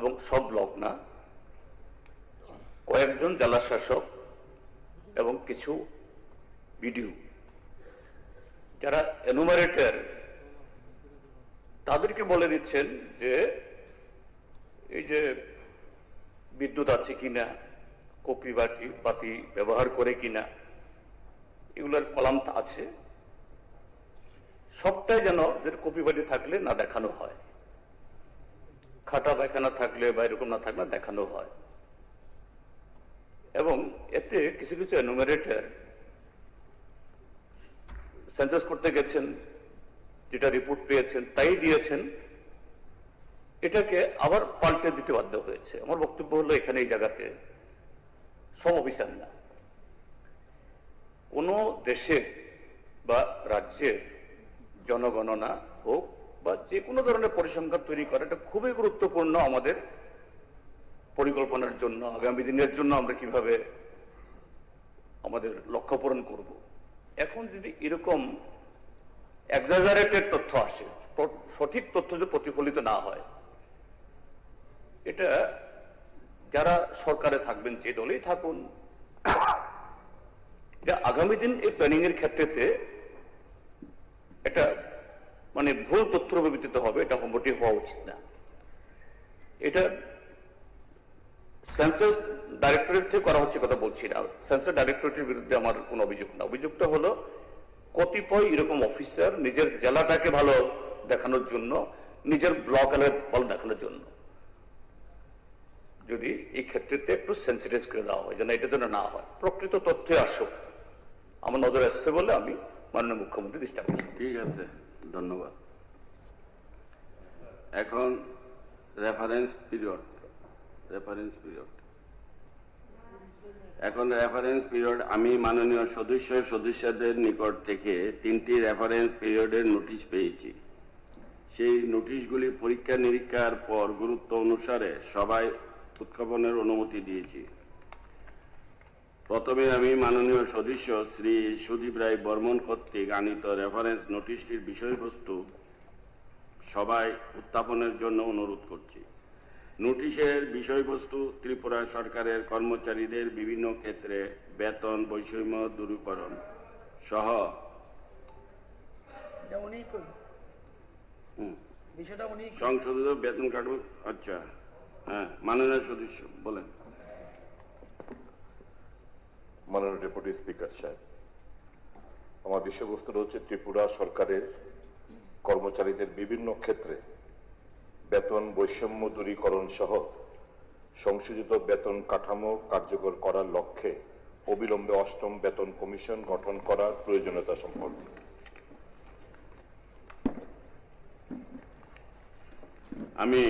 এবং সব ব্লক না, কয়েকজন জেলা শাসক এবং কিছু বিডিও যারা এনুমারেটর, তাদেরকে বলে দিচ্ছেন যে এই যে বিদ্যুৎ আছে কিনা, কপি বাতি ব্যবহার করে কিনা, এগুলোর কলাম আছে, সবটাই যেন যে কপি বাটি থাকলে না দেখানো হয়, খাটা পায়খানা থাকলে বা এরকম না থাকলে দেখানো হয়। এবং এতে কিছু কিছু এনুমারেটর সেন্সাস করতে গেছেন, যেটা রিপোর্ট পেয়েছেন তাই দিয়েছেন, এটাকে আবার পাল্টে দিতে বাধ্য হয়েছে। আমার বক্তব্য হলো এখানে এই জায়গাতে সব অফিসার না, কোনো দেশের বা রাজ্যের জনগণনা হোক বা যে কোনো ধরনের পরিসংখ্যান তৈরি করা, এটা খুবই গুরুত্বপূর্ণ আমাদের পরিকল্পনার জন্য, আগামী দিনের জন্য আমরা কিভাবে আমাদের লক্ষ্য পূরণ করব। এখন যদি এরকম এক্সাজারেটেড তথ্য আসে, সঠিক তথ্য যদি প্রতিফলিত না হয়, এটা যারা সরকারে থাকবেন, যে দলেই থাকুন, যে আগামী দিন এই প্ল্যানিং এর ক্ষেত্রেতে এটা মানে ভুল তথ্য বিবৃত হবে, এটা মোটেই হওয়া উচিত না। এটা সেন্সাস ডাইরেক্টরেট থেকে করা হচ্ছে কথা বলছি না, সেন্সাস ডাইরেক্টরেটের বিরুদ্ধে আমার কোনো অভিযোগ না। অভিযোগটা হলো কতিপয় এরকম অফিসার নিজের জেলাটাকে ভালো দেখানোর জন্য, নিজের ব্লক ভালো দেখানোর জন্য যদি এই ক্ষেত্রেতে একটু সেন্সিটাইজ করে দেওয়া হয়, যেন এটা যেন না হয়, প্রকৃত তথ্যে আসুক, আমার নজরে আসছে বলে আমি মাননীয় মুখ্যমন্ত্রী দৃষ্টি আকর্ষণ। ঠিক আছে, ধন্যবাদ। এখন রেফারেন্স পিরিয়ড। এখন রেফারেন্স পিরিয়ড আমি মাননীয় সদস্যদের নিকট থেকে 3টি রেফারেন্স পিরিয়ডের নোটিশ পেয়েছি। সেই নোটিশগুলি পরীক্ষা নিরীক্ষার পর গুরুত্ব অনুসারে সবাই উত্থাপনের অনুমতি দিয়েছি। প্রথমে আমি মাননীয় সদস্য শ্রী সুদীপ রায় বর্মন কর্তৃক আনিত রেফারেন্স নোটিশটির বিষয়বস্তু সবাই উত্থাপনের জন্য অনুরোধ করছি। নোটিশের বিষয়বস্তু ত্রিপুরা সরকারের কর্মচারীদের বিভিন্ন ক্ষেত্রে বেতন বৈষম্য দূরীকরণ সহ সংশোধিত বেতন কাঠামো। আচ্ছা, হ্যাঁ, মাননীয় সদস্য বলেন। মাননীয় ডেপুটি স্পিকার সাহেব, আমার বিষয়বস্তুটা হচ্ছে ত্রিপুরা সরকারের কর্মচারীদের বিভিন্ন ক্ষেত্রে বেতন বৈষম্য দূরীকরণ সহ সংশোধিত বেতন কাঠামো কার্যকর করার লক্ষ্যে অবিলম্বে 8ম বেতন কমিশন গঠন করার প্রয়োজনীয়তা সম্পর্কে। আমি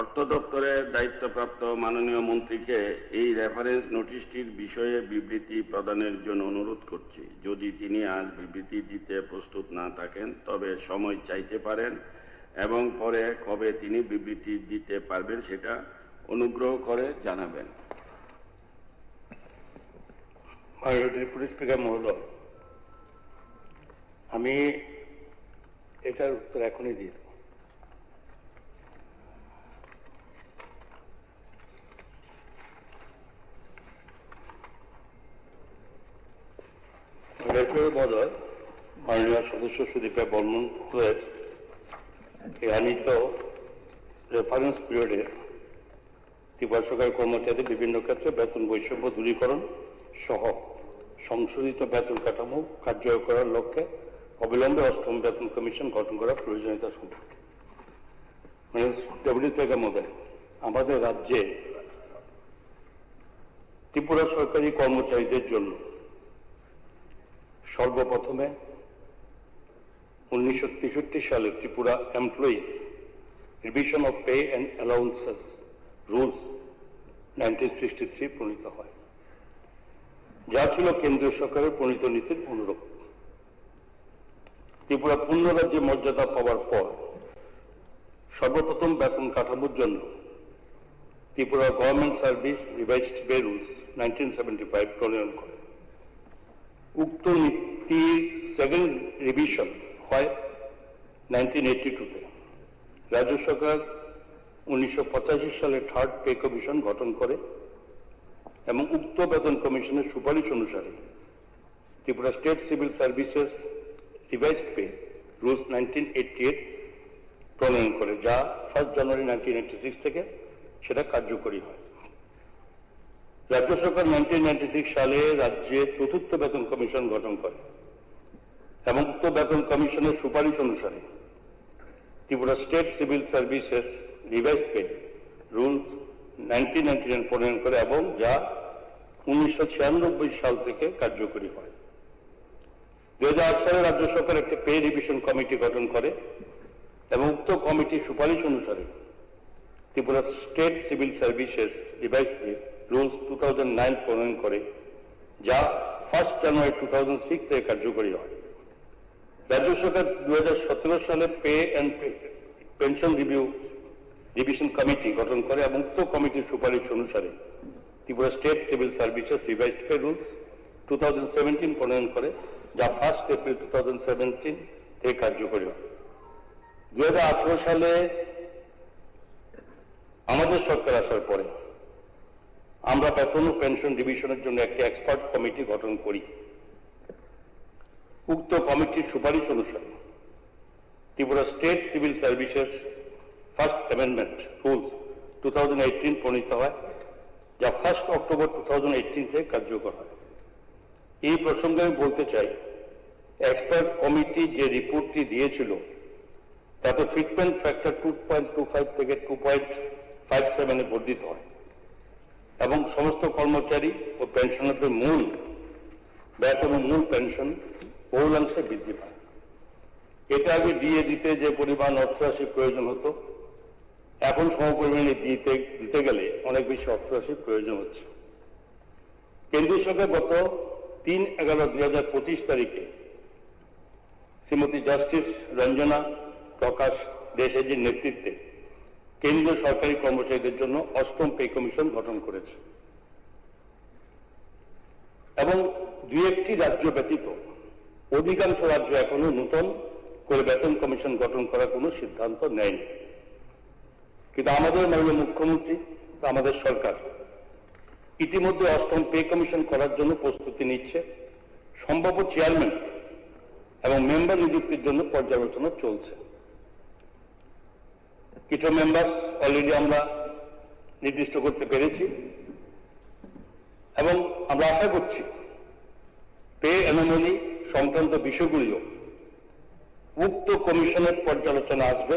অর্থ দপ্তরের দায়িত্বপ্রাপ্ত মাননীয় মন্ত্রীকে এই রেফারেন্স নোটিশটির বিষয়ে বিবৃতি প্রদানের জন্য অনুরোধ করছি। যদি তিনি আজ বিবৃতি দিতে প্রস্তুত না থাকেন তবে সময় চাইতে পারেন এবং পরে কবে তিনি বিবৃতি দিতে পারবেন সেটা অনুগ্রহ করে জানাবেন। মাননীয় ডেপুটি স্পিকার মহোদয়, আমি এটার উত্তর এখনই দিয়ে দেব। মহোদয়, মাননীয় সদস্য সুদীপ রায় বর্মন মহোদয়ের আনিত রেফারেন্স পিরিয়ডে ত্রিপুরা সরকারের কর্মচারীদের বিভিন্ন ক্ষেত্রে বেতন বৈষম্য দূরীকরণ সহ সংশোধিত বেতন কাঠামো কার্যকর করার লক্ষ্যে অবিলম্বে 8ম বেতন কমিশন গঠন করার প্রয়োজনীয়তা সম্পর্কে। ডেপুটি স্পিকার মহোদয়, আমাদের রাজ্যে ত্রিপুরা সরকারি কর্মচারীদের জন্য সর্বপ্রথমে 1963 সালে Tripura employees revision of pay and allowances rules 1963 প্রণীত হয়, যা ছিল কেন্দ্রীয় সরকারের প্রণীত নীতির অনুরূপ। ত্রিপুরা পূর্ণ রাজ্যে মর্যাদা পাওয়ার পর সর্বপ্রথম বেতন কাঠামোর জন্য Tripura government service revised pay rules 1975 প্রণয়ন করে। উক্ত নীতির সেকেন্ড রিভিশন হয় 1982-তে। রাজ্য সরকার 1985 সালে থার্ড পে কমিশন গঠন করে এবং উক্ত বেতন কমিশনের সুপারিশ অনুসারে Tripura state civil services revised pay rules 1988 প্রণয়ন করে, যা 1 জানুয়ারি 1986 থেকে সেটা কার্যকরী হয়। রাজ্য সরকার 1996 সালে রাজ্যে চতুর্থ বেতন কমিশন গঠন করে এবং উক্ত বেতন কমিশনের সুপারিশ অনুসারে Tripura state civil services revised pay rules 1999 প্রণয়ন করে এবং যা 1996 সাল থেকে কার্যকরী হয়। 2008 সালে রাজ্য সরকার একটি পে রিভিশন কমিটি গঠন করে এবং উক্ত কমিটির সুপারিশ অনুসারে Tripura state civil services revised pay rules 2009 প্রণয়ন করে, যা 1 জানুয়ারি 2006 থেকে কার্যকরী হয়। রাজ্য সরকার 2017 সালে pay and pension revision committee গঠন করে এবং উক্ত কমিটির সুপারিশ অনুসারে Tripura state civil services revised pay rules 2017 প্রণয়ন করে, যা 1 এপ্রিল 2017 থেকে কার্যকরী হয়। 2018 সালে আমাদের সরকার আসার পরে আমরা বেতন ও পেনশন ডিভিশনের জন্য একটি এক্সপার্ট কমিটি গঠন করি। উক্ত কমিটির সুপারিশ অনুসারে Tripura state civil services first amendment rules 2018 প্রণীত হয়, যা 1 অক্টোবর 2018 থেকে কার্যকর হয়। এই প্রসঙ্গে আমি বলতে চাই, এক্সপার্ট কমিটি যে রিপোর্টটি দিয়েছিল তাতে ফিটমেন্ট ফ্যাক্টর 2.25 থেকে 2.57 বর্ধিত হয় এবং সমস্ত কর্মচারী ও পেনশনারদের মূল বেতন ও মূল পেনশন বহুলাংশে বৃদ্ধি পায়। এতে আগে ডিএ দিতে যে পরিমাণ অর্থরাশির প্রয়োজন হতো, এখন সমপরিমাণে দিতে গেলে অনেক বেশি অর্থরাশির প্রয়োজন হচ্ছে। কেন্দ্রীয় সরকার গত 3/11/2025 তারিখে শ্রীমতী জাস্টিস রঞ্জনা প্রকাশ দেশাইজির নেতৃত্বে কেন্দ্রীয় সরকারি কর্মচারীদের জন্য 8ম পে কমিশন গঠন করেছে এবং 2-1টি রাজ্য ব্যতীত অধিকাংশ রাজ্য এখনো নতুন করে বেতন কমিশন গঠন করার কোনো সিদ্ধান্ত নেয়নি। কিন্তু আমাদের মাননীয় মুখ্যমন্ত্রী, আমাদের সরকার ইতিমধ্যে 8ম পে কমিশন করার জন্য প্রস্তুতি নিচ্ছে। সম্ভাব্য চেয়ারম্যান এবং মেম্বার নিযুক্তির জন্য পর্যালোচনা চলছে। কিছু মেম্বার্স অলরেডি আমরা নির্দিষ্ট করতে পেরেছি এবং আমরা আশা করছি পে অ্যানোমালি সংক্রান্ত বিষয়গুলিও উক্ত কমিশনের পর্যালোচনা আসবে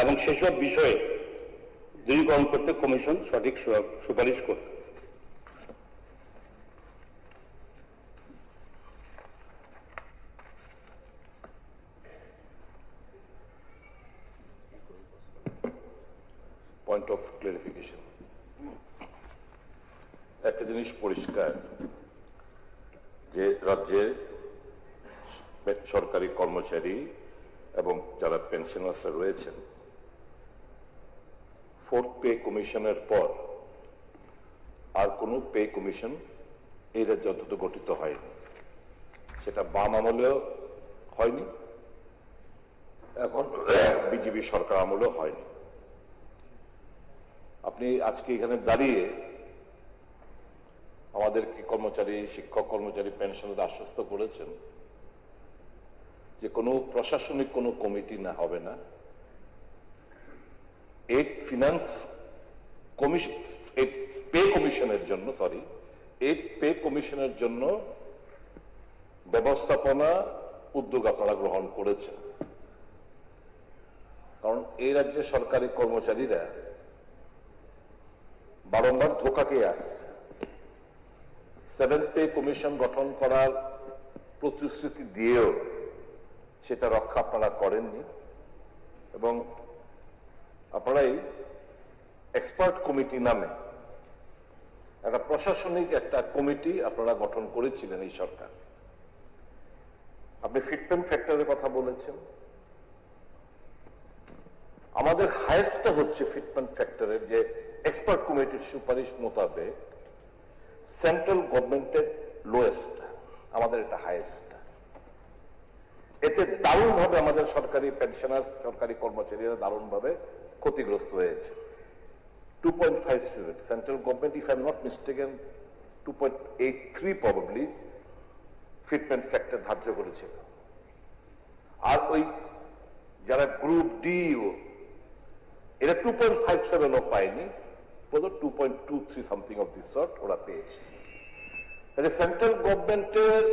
এবং সেসব বিষয়ে দূরীকরণ করতে কমিশন সঠিক সুপারিশ করবে। পয়েন্ট অফ ক্লারিফিকেশন, একটা জিনিস পরিষ্কার যে রাজ্যের সরকারি কর্মচারী এবং যারা পেনশনার্স রয়েছেন, 4th পে কমিশনের পর আর কোনো পে কমিশন এই রাজ্যে অন্তত গঠিত হয়নি। সেটা বাম আমলেও হয়নি, এখন বিজেপি সরকার আমলেও হয়নি। আপনি আজকে এখানে দাঁড়িয়ে আমাদেরকে কর্মচারী, শিক্ষক কর্মচারী, পেনশনারদের আশ্বস্ত করেছেন যে কোনো প্রশাসনিক কোনো কমিটি না হবে না, পে কমিশনের জন্য ব্যবস্থাপনা উদ্যোগ আপনারা গ্রহণ করেছেন। কারণ এই রাজ্যের সরকারি কর্মচারীরা বারংবার ধোঁকা খেয়ে আসছে। 7th পে কমিশন গঠন করার প্রতিশ্রুতি দিয়েও সেটা রক্ষা আপনারা করেননি এবং আপনারাই এক্সপার্ট কমিটি নামে একটা প্রশাসনিক একটা কমিটি আপনারা গঠন করেছিলেন এই সরকার। আপনি ফিটমেন্ট ফ্যাক্টরের কথা বলেছেন, আমাদের হাইয়েস্টটা হচ্ছে ফিটমেন্ট ফ্যাক্টরের যে এক্সপার্ট কমিটির সুপারিশ মোতাবেক সেন্ট্রাল গভর্নমেন্টের লোয়েস্ট, আমাদের এটা হাইয়েস্ট। এতে দারুণভাবে আমাদের সরকারি পেনশনার, সরকারি কর্মচারীরা দারুণভাবে ক্ষতিগ্রস্ত হয়েছে। 2.57 central government, if I am not mistaken 2.83 probably fitment factor ধার্য করেছিল। আর ওই যারা গ্রুপ ডি এরা 2.57ও পায়নি, 2.23 সামথিং অফ দিস সর্ট ওরা পেয়েছে। তাহলে সেন্ট্রাল গভর্নমেন্টের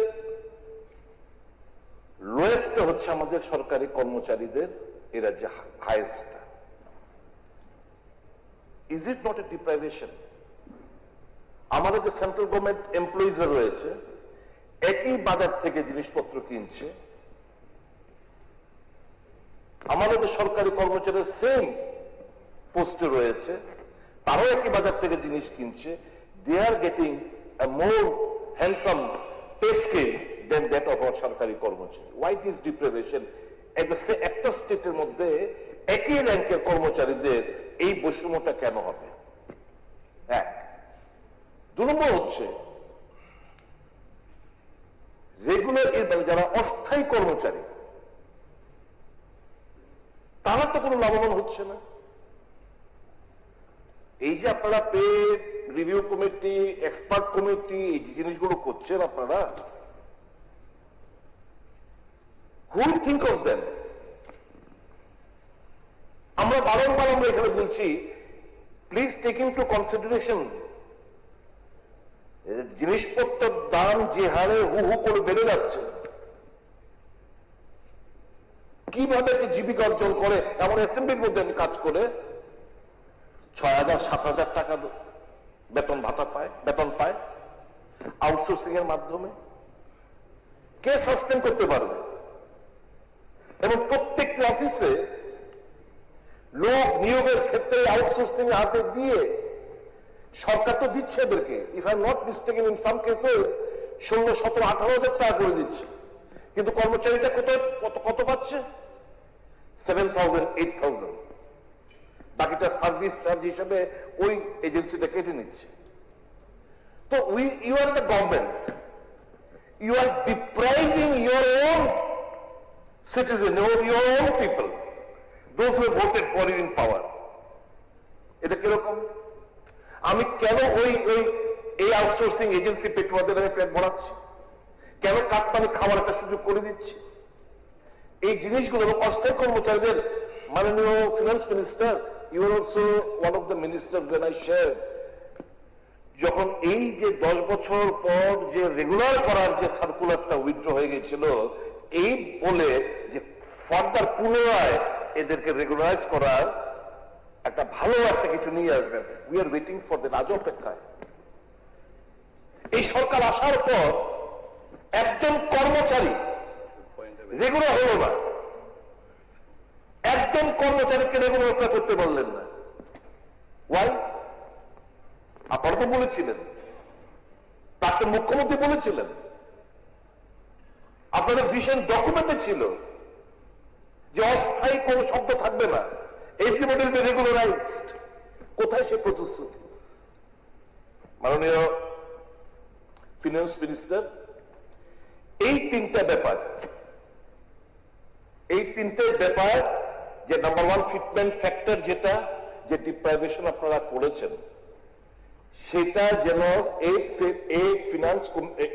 লোয়েস্ট হচ্ছে আমাদের সরকারি কর্মচারীদের, এরা যে highest. Is it not a deprivation? আমাদের যে সেন্ট্রাল গভর্নমেন্ট এমপ্লয়িজরা রয়েছে, একই বাজার থেকে জিনিসপত্র কিনছে, আমাদের যে সরকারি কর্মচারী সেম পোস্টে রয়েছে, তারাও একই বাজার থেকে জিনিস কিনছে, they are getting a more handsome pay scale than that of our সরকারি কর্মচারী। Why this deprivation? একটা স্টেটের মধ্যে একই র্যাঙ্কের কর্মচারীদের এই বৈষম্যটা কেন হবে? এক। 2 নম্বর হচ্ছে রেগুলার যারা অস্থায়ী কর্মচারী, তারা তো কোনো লাভবান হচ্ছে না। এই যে আপনারা pay review committee, expert committee, এই যে জিনিসগুলো করছেন আপনারা, who will think of them? আমরা বারংবার আমরা এখানে বলছি, প্লিজ টেক ইনটু কনসিডারেশন জিনিসপত্রের দাম যে হারে হু হু করে বেড়ে যাচ্ছে, কিভাবে একটি জীবিকা অর্জন করে। এমন অ্যাসেম্বলির মধ্যে আমি কাজ করে 6,000-7,000 টাকা বেতন ভাতা পায়, বেতন পায় আউটসোর্সিং এর মাধ্যমে। কে সাস্টেন করতে পারবে? এবং প্রত্যেকটি অফিসে লোক নিয়োগের ক্ষেত্রে আউটসোর্সিং হাতে দিয়ে সরকার তো দিচ্ছে এদেরকে, if I am not mistaken in some cases 16,000-17,000-18,000 টাকা করে দিচ্ছে, কিন্তু কর্মচারীটা কত পাচ্ছে? 7,000-8,000। বাকিটা সার্ভিস চার্জ হিসেবে ওই এজেন্সিটা কেটে নিচ্ছে। তো you are the government, you are depriving your own citizen, your own people, those who voted for you in power. এটা কিরকম? আমি কেন এই আউটসোর্সিং এজেন্সি পেটুয়াদের আমি পেট ভরাচ্ছি? কেন কাঠ পানি খাওয়ার একটা সুযোগ করে দিচ্ছি? এই জিনিসগুলো অস্থায়ী কর্মচারীদের, মাননীয় finance minister, you are also one of the ministers when I shared, যখন এই যে 10 বছর পর যে রেগুলার করার যে সার্কুলারটা উইথড্র হয়ে গেছিল, এই বলে যে ফার্দার পুনরায় এদেরকে রেগুলারাইজ করার একটা ভালো একটা কিছু নিয়ে আসবেন, we are waiting for that. আজ অপেক্ষায় এই সরকার আসার পর একজন কর্মচারী রেগুলার হলো না, একজন কর্মচারীকে রেগুলার করতে বললেন না। ওয়াই? আপনারা তো বলেছিলেন, প্রাক্তন মুখ্যমন্ত্রী বলেছিলেন, আপনাদের ভিশন ডকুমেন্টে ছিল যে অস্থায়ী কোন শব্দ থাকবে না, এভরিবডি উইল বি রেগুলারাইজড। কোথায় সে প্রতিশ্রুতি? মাননীয় ফিনান্স মিনিস্টার, এই তিনটা ব্যাপার যে নাম্বার 1 ফিটমেন্ট ফ্যাক্টর, যেটা যে ডিপ্রাইভেশন আপনারা করেছেন, সেটা যেন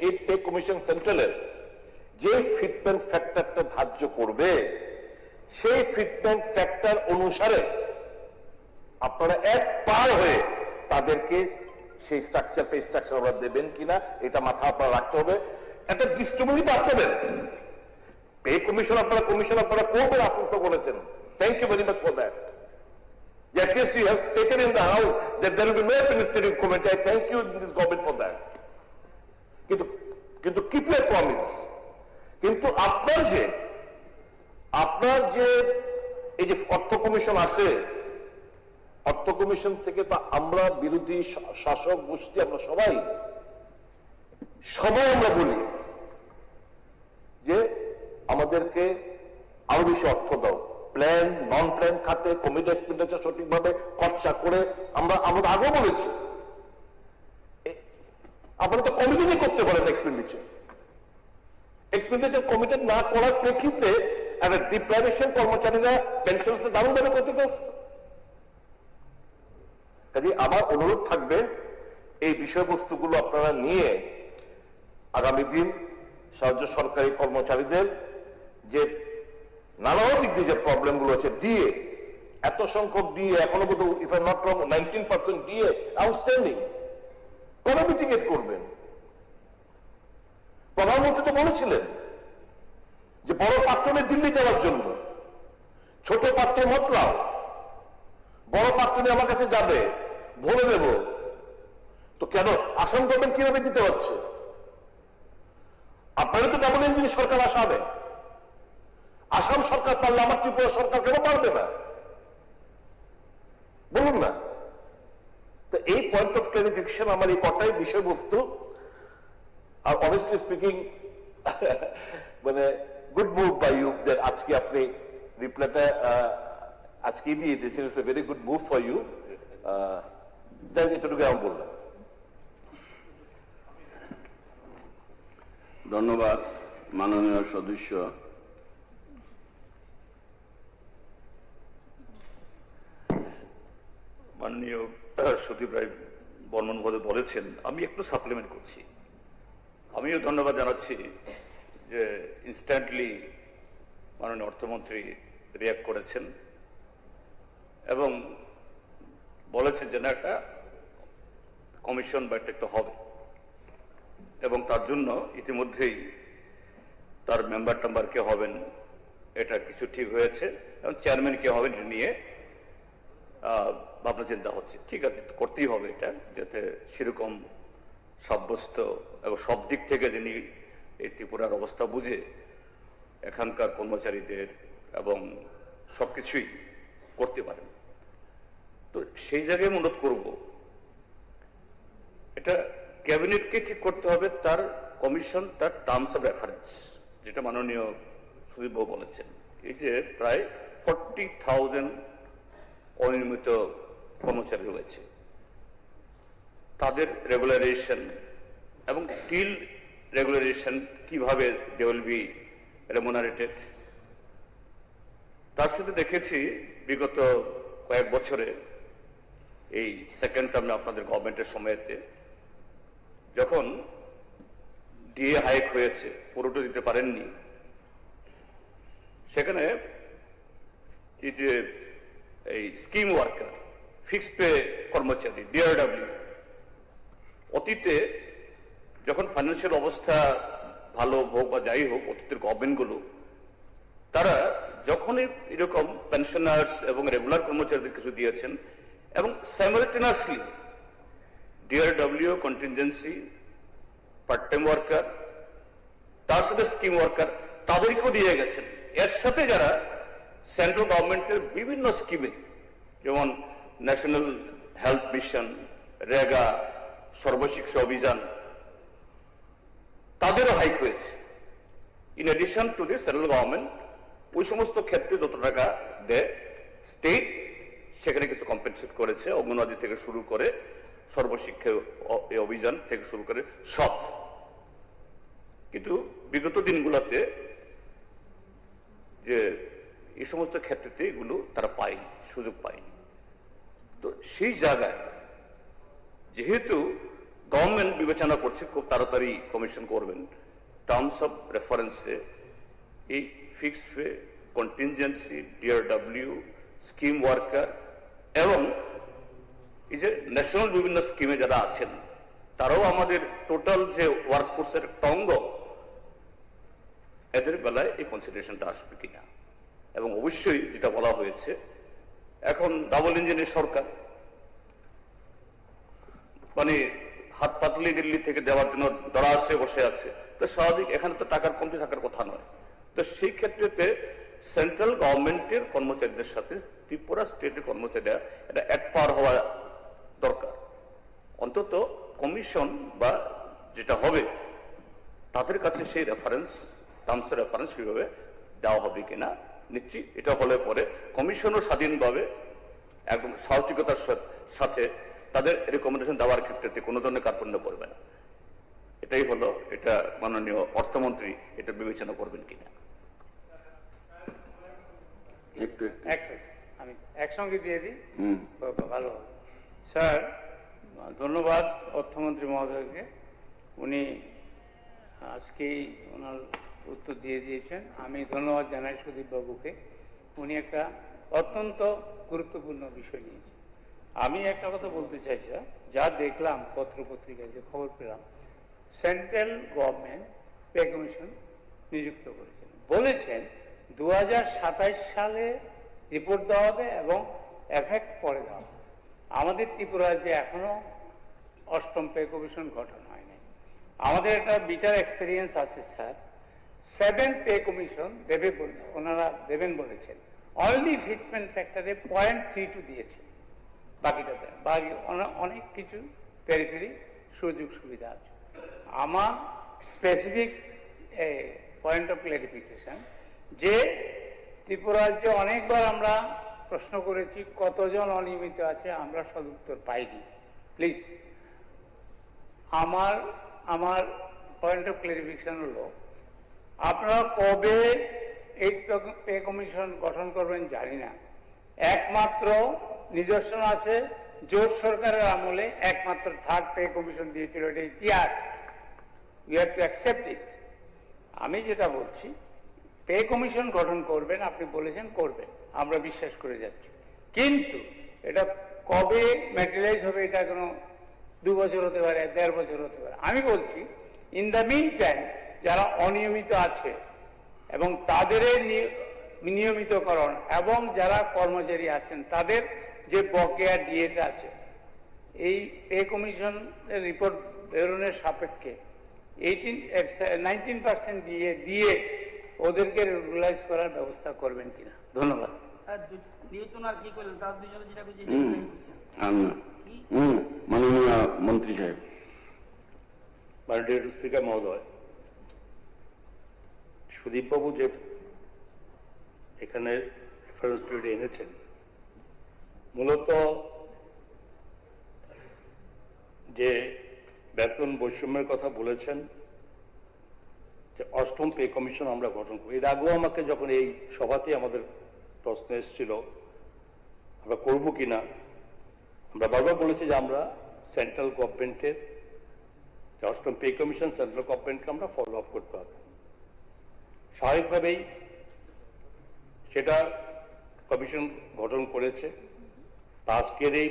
এইট পে কমিশন সেন্ট্রালের যে ফিটমেন্ট ফ্যাক্টরটা ধার্য করবে, সেই ফিটমেন্ট ফ্যাক্টর অনুসারে আপনারা এক পার হয়ে তাদেরকে সেই স্ট্রাকচার, পে স্ট্রাকচার আপনারা দেবেন কিনা, এটা মাথা আপনারা রাখতে হবে। একটা দৃষ্টিভঙ্গি তো আপনাদের, পে কমিশন আপনারা করবেন আশ্বস্ত করেছেন, thank you very much for that. At least you have stated in the house that there will be no administrative committee. I thank you in this government for that. কিন্তু keep your promise. কিন্তু আপনার যে এই যে অর্থ commission আসে, অর্থ commission থেকে তো আমরা বিরোধী শাসক গোষ্ঠী, আমরা সবাই আমরা বলি যে আমাদেরকে আরো বেশি অর্থ দাও, প্ল্যান নন প্ল্যান খাতে কমিটি এক্সপেন্ডিচার সঠিকভাবে খরচা করে। আমরা আগেও বলেছি, আপনারা তো কমিটি করতে পারেন এক্সপেন্ডিচার কমিটি না করার প্রেক্ষিতে একটা ডিপ্রাইভেশন, কর্মচারীরা পেনশন দারুণভাবে ক্ষতিগ্রস্ত। কাজে আমার অনুরোধ থাকবে এই বিষয়বস্তুগুলো আপনারা নিয়ে আগামী দিন রাজ্য সরকারি কর্মচারীদের যে নানা দিক দিয়ে যে প্রবলেম গুলো আছে, ডিএ এত সংখ্যক ডিএ এখনো বোধ if I not wrong 19% DA outstanding, কবে মিটিগেট করবেন? প্রধানমন্ত্রী তো বলেছিলেন যে বড় পাত্র নিয়ে দিল্লি যাওয়ার জন্য, ছোট পাত্র মতলাও, বড় পাত্র নিয়ে আমার কাছে যাবে, ভরে দেব। তো কেন আসাম গভর্নমেন্ট কিভাবে দিতে পারছে? আপনারা তো ডাবল ইঞ্জিন সরকার আসামে, আসাম সরকার পারলে আমার ত্রিপুরা সরকার কেন পারবে না? বলুন না। তো এই পয়েন্ট অফ ক্লারিফিকেশন আমার এই কটাই বিষয়বস্তু। আর অনেস্টলি স্পিকিং মানে গুড মুভ বাই ইউ যে আজকে আপনি রিপ্লাইটা আজকে দিয়ে দিয়েছেন, it's a very good move for you. যাই এতটুকু আমি বললাম। ধন্যবাদ মাননীয় সদস্য। মাননীয় সুদীপ রায় বর্মন মহোদয় বলেছেন, আমি একটু সাপ্লিমেন্ট করছি। আমিও ধন্যবাদ জানাচ্ছি যে ইনস্ট্যান্টলি মাননীয় অর্থমন্ত্রী রিয়াক্ট করেছেন এবং বলেছেন যে না একটা কমিশন বা একটা হবে, এবং তার জন্য ইতিমধ্যেই তার মেম্বার টেম্বার কে হবেন এটা কিছু ঠিক হয়েছে, এবং চেয়ারম্যান কে হবেন এটা নিয়ে ভাবনা চিন্তা হচ্ছে। ঠিক আছে, করতেই হবে এটা, যাতে সেরকম সাব্যস্ত এবং সব দিক থেকে যিনি এই ত্রিপুরার অবস্থা বুঝে এখানকার কর্মচারীদের এবং সবকিছুই করতে পারেন। তো সেই জায়গায় অনুরোধ করব, এটা ক্যাবিনেটকে ঠিক করতে হবে তার কমিশন, তার টার্মস অফ রেফারেন্স, যেটা মাননীয় সুদীপবাবু বলেছেন। এই যে প্রায় 40,000 অনিয়মিত কর্মচারী রয়েছে, তাদের রেগুলারাইজেশন এবং টিল রেগুলারাইজেশন কিভাবে দে উইল বি রেমুনারেটেড। তার সাথে দেখেছি বিগত কয়েক বছরে এই সেকেন্ড টার্মে আপনাদের গভর্নমেন্টের সময়তে যখন ডিএ হাইক হয়েছে, পুরোটা দিতে পারেননি, সেখানে এই যে এই স্কিম ওয়ার্কার, ফিক্সড পে কর্মচারী, ডিআরডব্লিউ, অতীতে যখন ফাইন্যান্সিয়াল অবস্থা ভালো হোক বা যাই হোক, অতীতের গভর্নমেন্টগুলো তারা যখনই এরকম পেনশনার্স এবং রেগুলার কর্মচারীদের কিছু দিয়েছেন, এবং simultaneously DRW, contingency, part time worker, তার সাথে স্কিম ওয়ার্কার, তাদেরকেও দিয়ে গেছেন। এর সাথে যারা সেন্ট্রাল গভর্নমেন্টের বিভিন্ন স্কিমে, যেমন national health mission, REGA, Sarva Shiksha Abhiyan, তাদেরও হাইক হয়েছে। In addition to the central government ওই সমস্ত ক্ষেত্রে যত টাকা দেয় স্টেট, সেখানে কিছু কম্পেনসেট করেছে, অঙ্গনওয়াড়ি থেকে শুরু করে সর্বশিক্ষা অভিযান থেকে শুরু করে সব। কিন্তু বিগত দিনগুলোতে যে এই সমস্ত ক্ষেত্রেতে এগুলো তারা পায়নি, সুযোগ পায়নি। তো সেই জায়গায় যেহেতু গভর্নমেন্ট বিবেচনা করছে খুব তাড়াতাড়ি কমিশন করবেন, টার্মস অফ রেফারেন্সে এই fixed pay, contingency, DRW, scheme worker এবং এই যে ন্যাশনাল বিভিন্ন স্কিমে যারা আছেন, তারাও আমাদের টোটাল যে ওয়ার্কফোর্সের একটা অঙ্গ, এদের বেলায় এই কনসিডারেশনটা আসবে কিনা। এবং অবশ্যই যেটা বলা হয়েছে, এখন ডাবল ইঞ্জিনের সরকার, মানে হাত পাতলি দিল্লি থেকে দেওয়ার জন্য দরাসে বসে আছে, তো স্বাভাবিক এখানে তো টাকার কমতি থাকার কথা নয়। তো সেই ক্ষেত্রেতে সেন্ট্রাল গভর্নমেন্টের কর্মচারীদের সাথে ত্রিপুরা স্টেটের কর্মচারীরা এটা এক পার হওয়া দরকার। অন্তত কমিশন বা যেটা হবে তাদের কাছে সেই রেফারেন্স, টার্মস অফ রেফারেন্স কিভাবে দেওয়া হবে কিনা নিশ্চিত। এটা হলে পরে কমিশনও স্বাধীনভাবে একদম সাহসিকতার সাথে তাদের রেকমেন্ডেশন দেওয়ার ক্ষেত্রে কোনো ধরনের কার্পণ্য করবে না। এটাই হলো, এটা মাননীয় অর্থমন্ত্রী এটা বিবেচনা করবেন কিনা। একটু আমি একসঙ্গে দিয়ে দিই, ভালো হবে। স্যার, ধন্যবাদ অর্থমন্ত্রী মহোদয়কে। উনি আজকেই ওনার উত্তর দিয়ে দিয়েছেন। আমি ধন্যবাদ জানাই সুদীপ বাবুকে। উনি একটা অত্যন্ত গুরুত্বপূর্ণ বিষয় নিয়েছেন। আমি একটা কথা বলতে চাই স্যার, যা দেখলাম পত্রপত্রিকায়, যে খবর পেলাম, সেন্ট্রাল গভর্নমেন্ট পে কমিশন নিযুক্ত করেছেন, বলেছেন 2027 সালে রিপোর্ট দেওয়া হবে এবং এফেক্ট পরে দেওয়া হবে। আমাদের ত্রিপুরা রাজ্যে এখনো অষ্টম পে কমিশন গঠন হয়নি। আমাদের একটা বিটার এক্সপিরিয়েন্স আছে স্যার। 7 পে কমিশন দেবে বলে ওনারা দেবেন বলেছেন, অনলি ফিটমেন্ট ফ্যাক্টরে 0.32 দিয়েছেন, বাকিটা দেয়। বাকি অনেক কিছু পেরিফেরি সুযোগ সুবিধা আছে। আমার স্পেসিফিক পয়েন্ট অফ ক্লারিফিকেশন, যে ত্রিপুরা রাজ্যে অনেকবার আমরা প্রশ্ন করেছি কতজন অনিয়মিত আছে, আমরা সদুত্তর পাইনি। প্লিজ, আমার পয়েন্ট অফ ক্লারিফিকেশন হলো, আপনারা কবে এই পে কমিশন গঠন করবেন জানি না। একমাত্র নিদর্শন আছে জোট সরকারের আমলে একমাত্র 3rd পে কমিশন দিয়েছিল, এটা ইতিহাস। We have to accept it. আমি যেটা বলছি, পে কমিশন গঠন করবেন, আপনি বলেছেন করবেন, আমরা বিশ্বাস করে যাচ্ছি, কিন্তু এটা কবে ম্যাটেরিয়ালাইজ হবে এটা কোনো 2 বছর হতে পারে, 1.5 বছর হতে পারে। আমি বলছি, ইন দ্য মিন টাইম যারা অনিয়মিত আছে এবং তাদের নিয়মিতকরণ এবং যারা কর্মচারী আছেন তাদের যে বকেয়া ডিএটা আছে, এই পে কমিশনের রিপোর্ট বেরোনোর সাপেক্ষে 19% দিয়ে ওদেরকে রেগুলাইজ করার ব্যবস্থা করবেন কিনা? ধন্যবাদ। নিউটন আর কি করলেন, তার দুজনে যেটা বুঝি মাননীয় মন্ত্রী সাহেব। মাননীয় স্পিকার মহোদয়, সুদীপবাবু যে এখানে রেফারেন্স পিরিয়ড এনেছেন, মূলত যে বেতন বৈষম্যের কথা বলেছেন, যে অষ্টম পে কমিশন আমরা গঠন করি। এর আগেও আমাকে যখন এই সভাতে আমাদের প্রশ্ন এসেছিল আমরা করবো কিনা, আমরা বারবার বলেছি যে আমরা সেন্ট্রাল গভর্নমেন্টের যে অষ্টম পে কমিশন, সেন্ট্রাল গভর্নমেন্টকে আমরা ফলো আপ করতে হবে। স্বাভাবিকভাবেই সেটা কমিশন গঠন করেছে। আজকের এই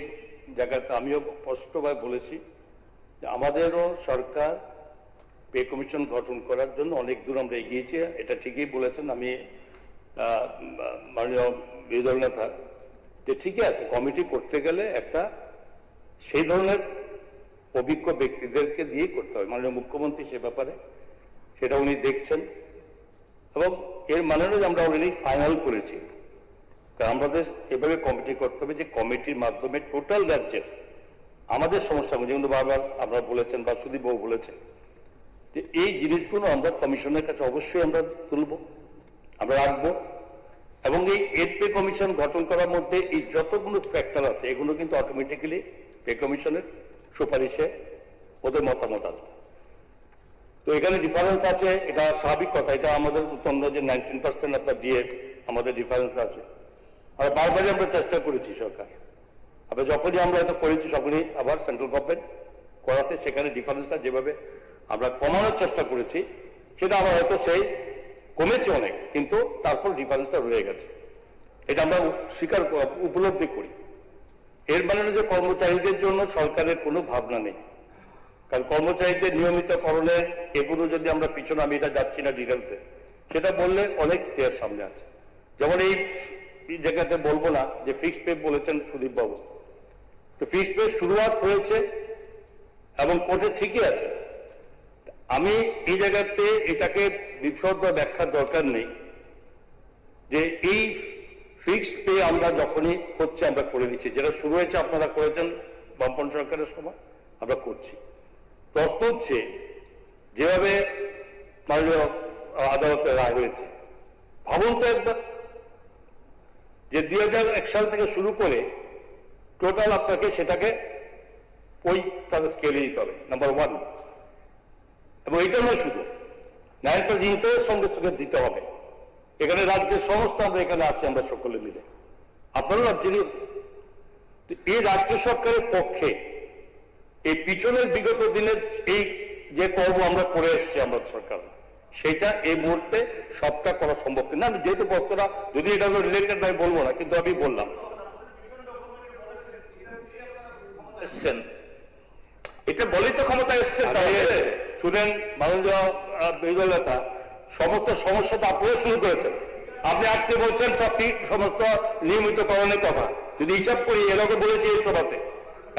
জায়গাতে আমিও স্পষ্টভাবে বলেছি যে আমাদেরও সরকার পে কমিশন গঠন করার জন্য অনেক দূর আমরা এগিয়েছি। এটা ঠিকই বলেছেন, আমি মাননীয় বিরোধী দল নেতা, যে ঠিকই আছে, কমিটি করতে গেলে একটা সেই ধরনের অভিজ্ঞ ব্যক্তিদেরকে দিয়ে করতে হবে। মাননীয় মুখ্যমন্ত্রী সে ব্যাপারে সেটা উনি দেখছেন এবং এর মানে যে আমরা অলরেডি ফাইনাল করেছি। কারণ আমাদের এভাবে কমিটি করতে হবে যে কমিটির মাধ্যমে টোটাল রাজ্যের আমাদের সমস্যাগুলো, যেগুলো বারবার আপনারা বলেছেন বা সুদীপ বাবু বলেছেন, যে এই জিনিসগুলো আমরা কমিশনের কাছে অবশ্যই আমরা তুলব, আমরা রাখবো। এবং এই পে কমিশন গঠন করার মধ্যে এই যতগুলো ফ্যাক্টর আছে এগুলো কিন্তু অটোমেটিক্যালি পে কমিশনের সুপারিশে ওদের মতামত আসবে। তো এখানে ডিফারেন্স আছে, এটা স্বাভাবিক কথা। এটা আমাদের উত্তম যে 19% আপনার দিয়ে আমাদের ডিফারেন্স আছে। আর বারবারই আমরা চেষ্টা করেছি সরকার, আবার যখনই আমরা হয়তো করেছি তখনই আবার সেন্ট্রাল গভর্নমেন্ট করাতে সেখানে ডিফারেন্সটা যেভাবে আমরা কমানোর চেষ্টা করেছি সেটা আবার হয়তো সেই কমেছে অনেক, কিন্তু তারপর ডিফারেন্সটা রয়ে গেছে। এটা আমরা স্বীকার উপলব্ধি করি। এর মানে যে কর্মচারীদের জন্য সরকারের কোনো ভাবনা নেই। কারণ কর্মচারীদের নিয়মিতকরণের এগুলো যদি আমরা পিছনে, আমি এটা যাচ্ছি না ডিটেলসে, সেটা বললে অনেক ইতিহাস সামনে আছে। যেমন এই জায়গাতে বলবো না যে ফিক্সড পে বলেছেন সুদীপ বাবু, তো ফিক্সড পে শুরুয়াত হয়েছে এবং কোর্টে ঠিকই আছে। আমি এই জায়গাতে এটাকে বিশদ বা ব্যাখ্যার দরকার নেই যে এই ফিক্সড পে আমরা যখনই হচ্ছে আমরা করে দিচ্ছি, যেটা শুরু হয়েছে আপনারা করেছেন বামপন সরকারের সময়, আমরা করছি। প্রশ্ন হচ্ছে যেভাবে মাননীয় আদালতের রায় হয়েছে, ভাবুন তো একবার যে 2001 সাল থেকে শুরু করে টোটাল আপনাকে সেটাকে ওই তাদের স্কেলে দিতে হবে, নাম্বার 1। এবং এটা নয় শুধু 9% ইন্টারেস্ট সঙ্গে সঙ্গে দিতে হবে। এখানে রাজ্যের সমস্ত আমরা এখানে আছি, আমরা সকলে মিলে, আপনারও রাজ্যেরই। তো এই রাজ্য সরকারের পক্ষে এই পিছনের বিগত দিনের এই যে কর্ম আমরা করে এসেছি আমরা সরকার, সেটা এই মুহূর্তে সবটা করা সম্ভব না। আমি যেহেতু বক্তরা যদি এটা রিলেটেড নয় বলবো না, কিন্তু আমি বললাম এসছেন, এটা বলেই তো ক্ষমতা এসছেন। শুনেন মাননীয় বিরোধী নেতা, সমস্ত সমস্যা তো আপনারা শুরু করেছেন। আপনি আজকে বলছেন সব ঠিক, সমস্ত নিয়মিতকরণের কথা যদি হিসাব করি এরকম বলেছি এই সভাতে,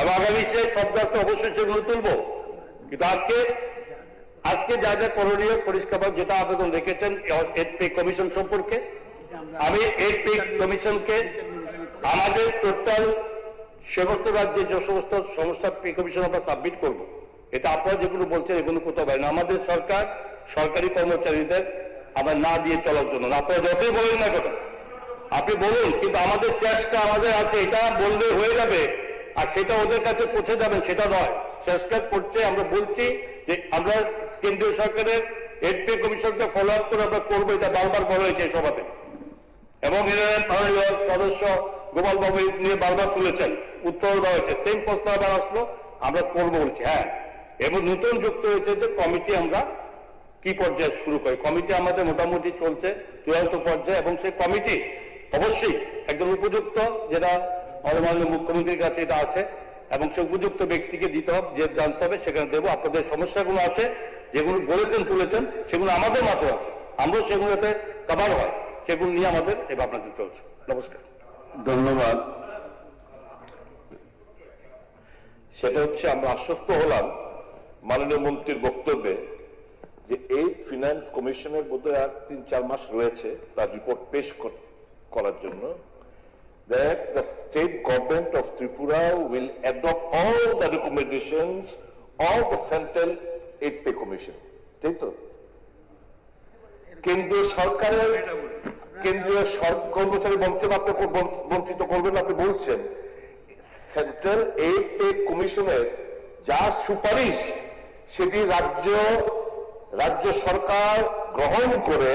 এবং আগামী সে সব দায়িত্ব অবশ্যই সেগুলো তুলবো। কিন্তু আজকে যা যা করণীয় পরিষ্কার যেটা আবেদন রেখেছেন এড পে কমিশন সম্পর্কে, আমি এড পে কমিশনকে আমাদের টোটাল সমস্ত রাজ্যে যে সমস্ত সমস্যা পে কমিশন আমরা সাবমিট করবো, এটা আপনারা যেগুলো বলছেন এগুলো কোথাও পাই না। আমাদের সরকার সরকারি কর্মচারীদের আমরা না দিয়ে চলার জন্য, আপনারা যতই বলেন না কেন আপনি বলুন, কিন্তু আমাদের চেষ্টা আমাদের আছে, এটা বললে হয়ে যাবে আর সেটা ওদের কাছে পৌঁছে যাবেন সেটা নয়। চেষ্টা করছে, আমরা বলছি যে আমরা কেন্দ্রীয় সরকারের এড পে কমিশনকে ফলো আপ করে আমরা করবো, এটা বারবার বলা হয়েছে এই সভাতে। এবং মাননীয় সদস্য গোপাল বাবু নিয়ে বারবার তুলেছেন, উত্তর দেওয়া হয়েছে, সেম প্রশ্ন আবার আসলো, আমরা করবো বলছি। হ্যাঁ, এবং নতুন যুক্ত হয়েছে যে কমিটি আমরা কি পর্যায়ে শুরু করি। কমিটি আমাদের মোটামুটি চলছে চূড়ান্ত পর্যায়ে, এবং সেই কমিটি অবশ্যই একজন উপযুক্ত, যেটা আমাদের মাননীয় মুখ্যমন্ত্রীর কাছে এটা আছে, এবং সে উপযুক্ত ব্যক্তিকে দিতে হবে, যে জানতে হবে সেখানে দেবো। আপনাদের সমস্যাগুলো আছে যেগুলো বলেছেন তুলেছেন, সেগুলো আমাদের মাথায় আছে, আমরাও সেগুলোতে কভার হয়, সেগুলো নিয়ে আমাদের এই ভাবনাতে চলছে। নমস্কার, ধন্যবাদ। সেটা হচ্ছে আমরা আশ্বস্ত হলাম মাননীয় মন্ত্রীর বক্তব্যে যে এই ফিনান্স কমিশনের বোধহয় আর 3-4 মাস রয়েছে তার রিপোর্ট পেশ করার জন্য, that the state government of Tripura will adopt all the recommendations of the Central Aid Pay Commission. ঠিক তো? কেন্দ্রীয় কর্মচারী বঞ্চিত করবেন আপনি বলছেন, সেন্ট্রাল এইড পে কমিশনের যা সুপারিশ সেটি রাজ্য সরকার গ্রহণ করে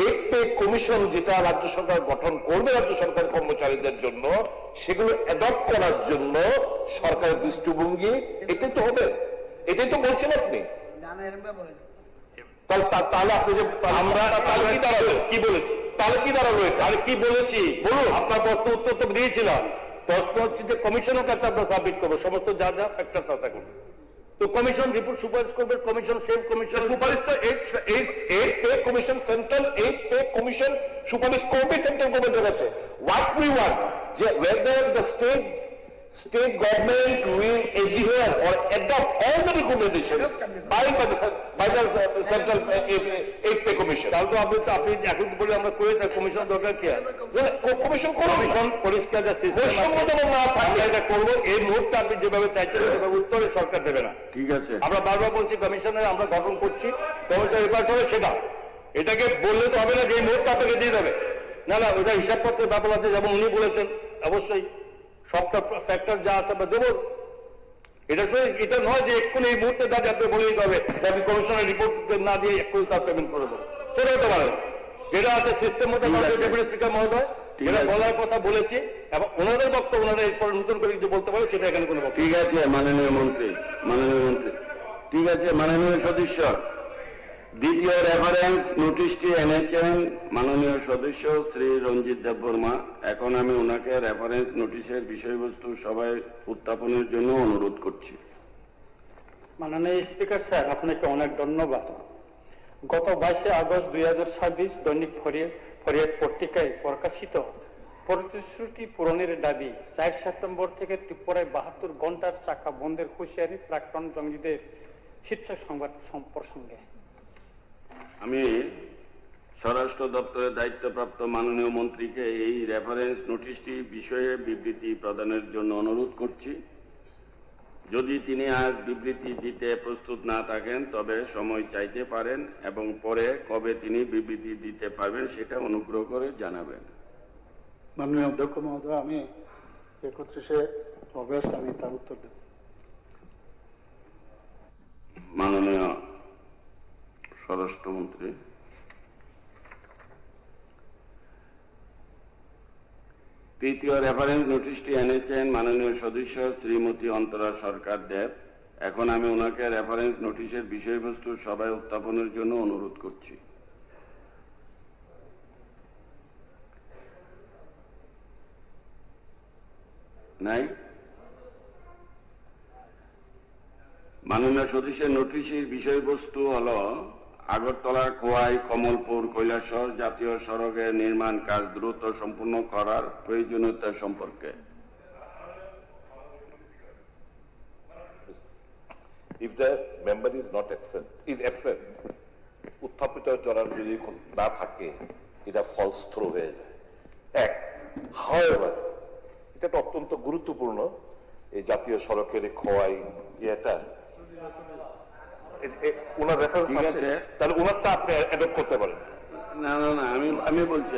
এইড পে কমিশন যেটা রাজ্য সরকার গঠন করবে রাজ্য সরকার কর্মচারীদের জন্য, সেগুলো অ্যাডপ্ট করার জন্য সরকারের দৃষ্টিভঙ্গি এটাই তো হবে, এটাই তো বলছেন আপনি। নানা এরম বলে তাহলে আপনি যে আমরা তাহলে কি দাঁড়ালো, কি বলেছি, তাহলে কি দাঁড়ালো এটা? আর কি বলেছি বলুন, আপনার প্রশ্ন উত্তর তো দিয়েছিলাম। প্রশ্ন হচ্ছে যে কমিশনের কাছে আমরা সাবমিট করবো সমস্ত যা যা ফ্যাক্টরস আছে এখন, তো কমিশন রিপোর্ট সুপারিশ করবে, কমিশন সেম কমিশন সুপারিশ তো aid pay commission, central aid pay commission সুপারিশ করবে সেন্ট্রাল গভর্নমেন্টের কাছে। হোয়াট উই ওয়ান্ট, যে whether the state government will adhere or adopt all the recommendations by the central aid pay commission. তাহলে তো আপনি এখন বলে আমরা করে থাকি, কমিশন দরকার কি আছে? কমিশন করো, কমিশন পরিষ্কার যা সিস্টেম না থাকে এটা করবো। এই মুহূর্তে আপনি যেভাবে চাইছেন সেভাবে উত্তরে সরকার দেবে না। ঠিক আছে, আমরা বারবার বলছি কমিশনের আমরা গঠন করছি, কমিশন রিপার্স হবে সেটা, এটাকে বললে তো হবে না যে এই মুহূর্তে আপনাকে দিয়ে দেবে। না না, ওটা হিসাবপত্রের ব্যাপার আছে, যেমন উনি বলেছেন অবশ্যই সবটা ফ্যাক্টর যা আছে আমরা দেবো। এটা নয় যে এক্ষুনি এই মুহূর্তে দাঁড়িয়ে আপনি বলে দিতে হবে যে আমি কমিশনের রিপোর্ট না দিয়ে এক্ষুনি তার পেমেন্ট করে দেবো, সেটা হতে পারে না। যেটা আছে সিস্টেম মতো ডেপুটি স্পিকার মহোদয় যেটা বলার কথা বলেছি, এবং ওনাদের বক্তব্য ওনারা এরপরে নতুন করে কিছু বলতে পারে সেটা এখানে কোনো বক্তব্য। ঠিক আছে মাননীয় মন্ত্রী, ঠিক আছে মাননীয় সদস্য, দ্বিতীয় রেফারেন্স নোটিশটি এনেছেন মাননীয় সদস্য শ্রী রঞ্জিত দেববর্মা। এখন আমি ওনাকে রেফারেন্স নোটিশের বিষয়বস্তু সভায় উত্থাপনের জন্য অনুরোধ করছি। মাননীয় স্পিকার স্যার, আপনাকে অনেক ধন্যবাদ। গত 22 আগস্ট 2026 দৈনিক ফরিয়াদ পত্রিকায় প্রকাশিত প্রতিশ্রুতি পূরণের দাবি 4 সেপ্টেম্বর থেকে ত্রিপুরায় 72 ঘন্টার চাকা বন্ধের হুঁশিয়ারি প্রাক্তন জঙ্গিদের শীর্ষক সংবাদ প্রসঙ্গে আমি স্বরাষ্ট্র দপ্তরের দায়িত্বপ্রাপ্ত মাননীয় মন্ত্রীকে এই রেফারেন্স নোটিশটি বিষয়ে বিবৃতি প্রদানের জন্য অনুরোধ করছি। যদি তিনি আজ বিবৃতি দিতে প্রস্তুত না থাকেন তবে সময় চাইতে পারেন, এবং পরে কবে তিনি বিবৃতি দিতে পারবেন সেটা অনুগ্রহ করে জানাবেন। মাননীয় অধ্যক্ষ মহোদয়, আমি 31 অগস্ট আমি তার উত্তর দেব। মাননীয় স্বরাষ্ট্রমন্ত্রী, তৃতীয় রেফারেন্স নোটিশটি এনেছেন মাননীয় সদস্য শ্রীমতী অন্তরা সরকার দেব। এখন আমি ওনাকে রেফারেন্স নোটিশের বিষয়বস্তু সভায় উত্থাপনের জন্য অনুরোধ করছি। নাই? মাননীয় সদস্যের নোটিশের বিষয়বস্তু হলো আগরতলা, খোয়াই, কমলপুর, কৈলাসহর জাতীয় সড়কের নির্মাণ কাজ দ্রুত সম্পূর্ণ করার প্রয়োজনীয়তা সম্পর্কে। If the member is absent, উত্থাপিত করার যদি না থাকে, এটা ফলস থ্রো হয়ে যায়। এক, however, এটা একটা অত্যন্ত গুরুত্বপূর্ণ, এই জাতীয় সড়কের এই খোয়াই ইয়েটা ওনার রেফারেন্স ঠিক আছে, আছে। তাহলে ওনারটা আপনি অ্যাডপ্ট করতে পারেন। না না না, আমি বলছি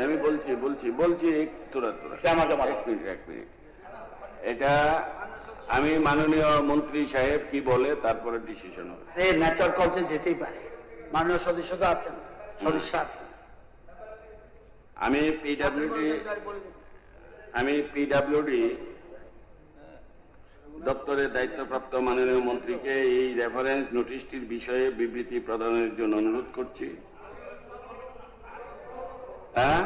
এক মিনিট। এটা আমি মাননীয় মন্ত্রী সাহেব কি বলে তারপরে ডিসিশন হবে। নেচার কলচে যেতেই পারে, মাননীয় সদস্য তো আছেন, সদস্য আছেন। আমি পিডব্লিউডি দপ্তরের দায়িত্বপ্রাপ্ত মাননীয় মন্ত্রীকে এই রেফারেন্স নোটিশটির বিষয়ে বিবৃতি প্রদানের জন্য অনুরোধ করছি। হ্যাঁ,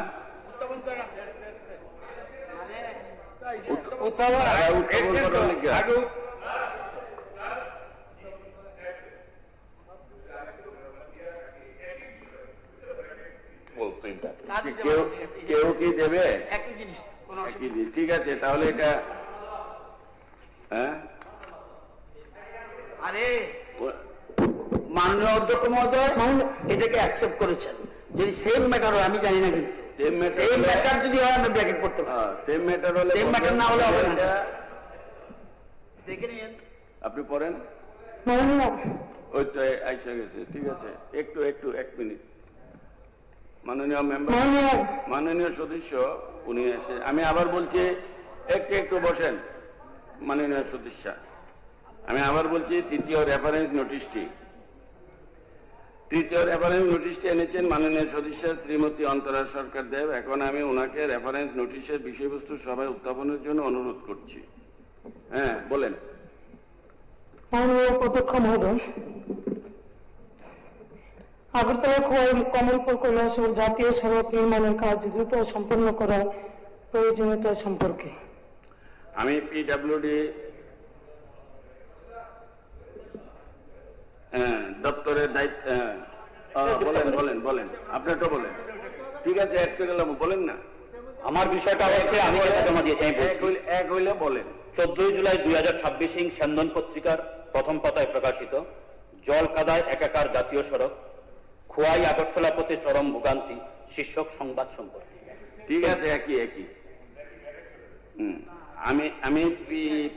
বলছেন না। কেউ কি দেবে? একই জিনিস, কোনো একই জিনিস। ঠিক আছে, তাহলে এটা হ্যাঁ আরে মাননীয় অধ্যক্ষ মহোদয় এটাকে অ্যাকসেপ্ট করেছেন। যদি সেম ম্যাটার হয়, আমি জানি না, কিন্তু সেম ম্যাটার যদি হয় আমরা ব্র্যাকেট করতে পারি। সেম ম্যাটার হলে সেম ম্যাটার না হলে হবে না। এটা দেখে নিন, আপনি পড়েন। ওই তো আইসা গেছে। ঠিক আছে, একটু এক মিনিট। মাননীয় মেম্বার, মাননীয় সদস্য উনি এসে, আমি আবার বলছি একটু বসেন। মাননীয় সদস্য, আমি আবার বলছি তৃতীয় রেফারেন্স নোটিশটি এনেছেন মাননীয় সদস্য শ্রীমতী অন্তরা সরকার দেব। এখন আমি ওনাকে রেফারেন্স নোটিশের বিষয়বস্তু সভায় উত্থাপনের জন্য অনুরোধ করছি। হ্যাঁ, বলেন। মাননীয় অধ্যক্ষ মহোদয়, আগরতলা খোয়াই কমলপুর কৈলাসহর জাতীয় সড়ক নির্মাণের কাজ দ্রুত সম্পন্ন করার প্রয়োজনীয়তা সম্পর্কে আমি পিডব্লিউডি দপ্তরের দায়িত্ব বলেন আপনারটা বলেন। ঠিক আছে, এক করে গেলাম, বলেন না। আমার বিষয়টা হচ্ছে, আমি যেটা জমা দিয়েছি আমি বলছি। এক হইলে বলেন। 14 জুলাই 2026 স্যান্দন পত্রিকার প্রথম পাতায় প্রকাশিত জল কাদায় একাকার জাতীয় সড়ক খোয়াই আগরতলা পথে চরম ভোগান্তি শীর্ষক সংবাদ সম্পর্কে। ঠিক আছে, একই। আমি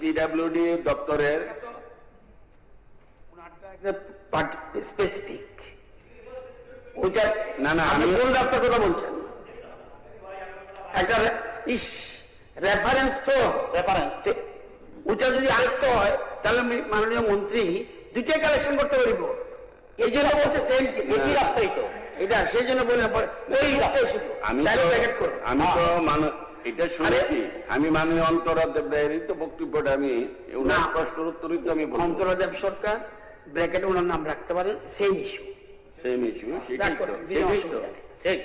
পিডব্লিউডি দপ্তরের স্পেসিফিক ওইটা না, আপনি কোন রাস্তার কথা বলছেন? একটা রেফারেন্স তো ওইটা যদি আরেকটা হয়, তাহলে মাননীয় মন্ত্রী দুইটাই কালেকশন করতে পারিব। এই জন্য বলছে সেম একই রাস্তাই তো এটা, সেই জন্য বললাম ওই রাস্তায় শুধু আমি তো এটা শুনেছি। আমি মাননীয় অন্তরা দেবের তো বক্তব্যটা আমি ওনার প্রশ্নের উত্তরই তো আমি বলবো। অন্তরাদেব সরকার ব্র্যাকেটে ওনার নাম রাখতে পারেন, সেম ইস্যু। সেটাই তো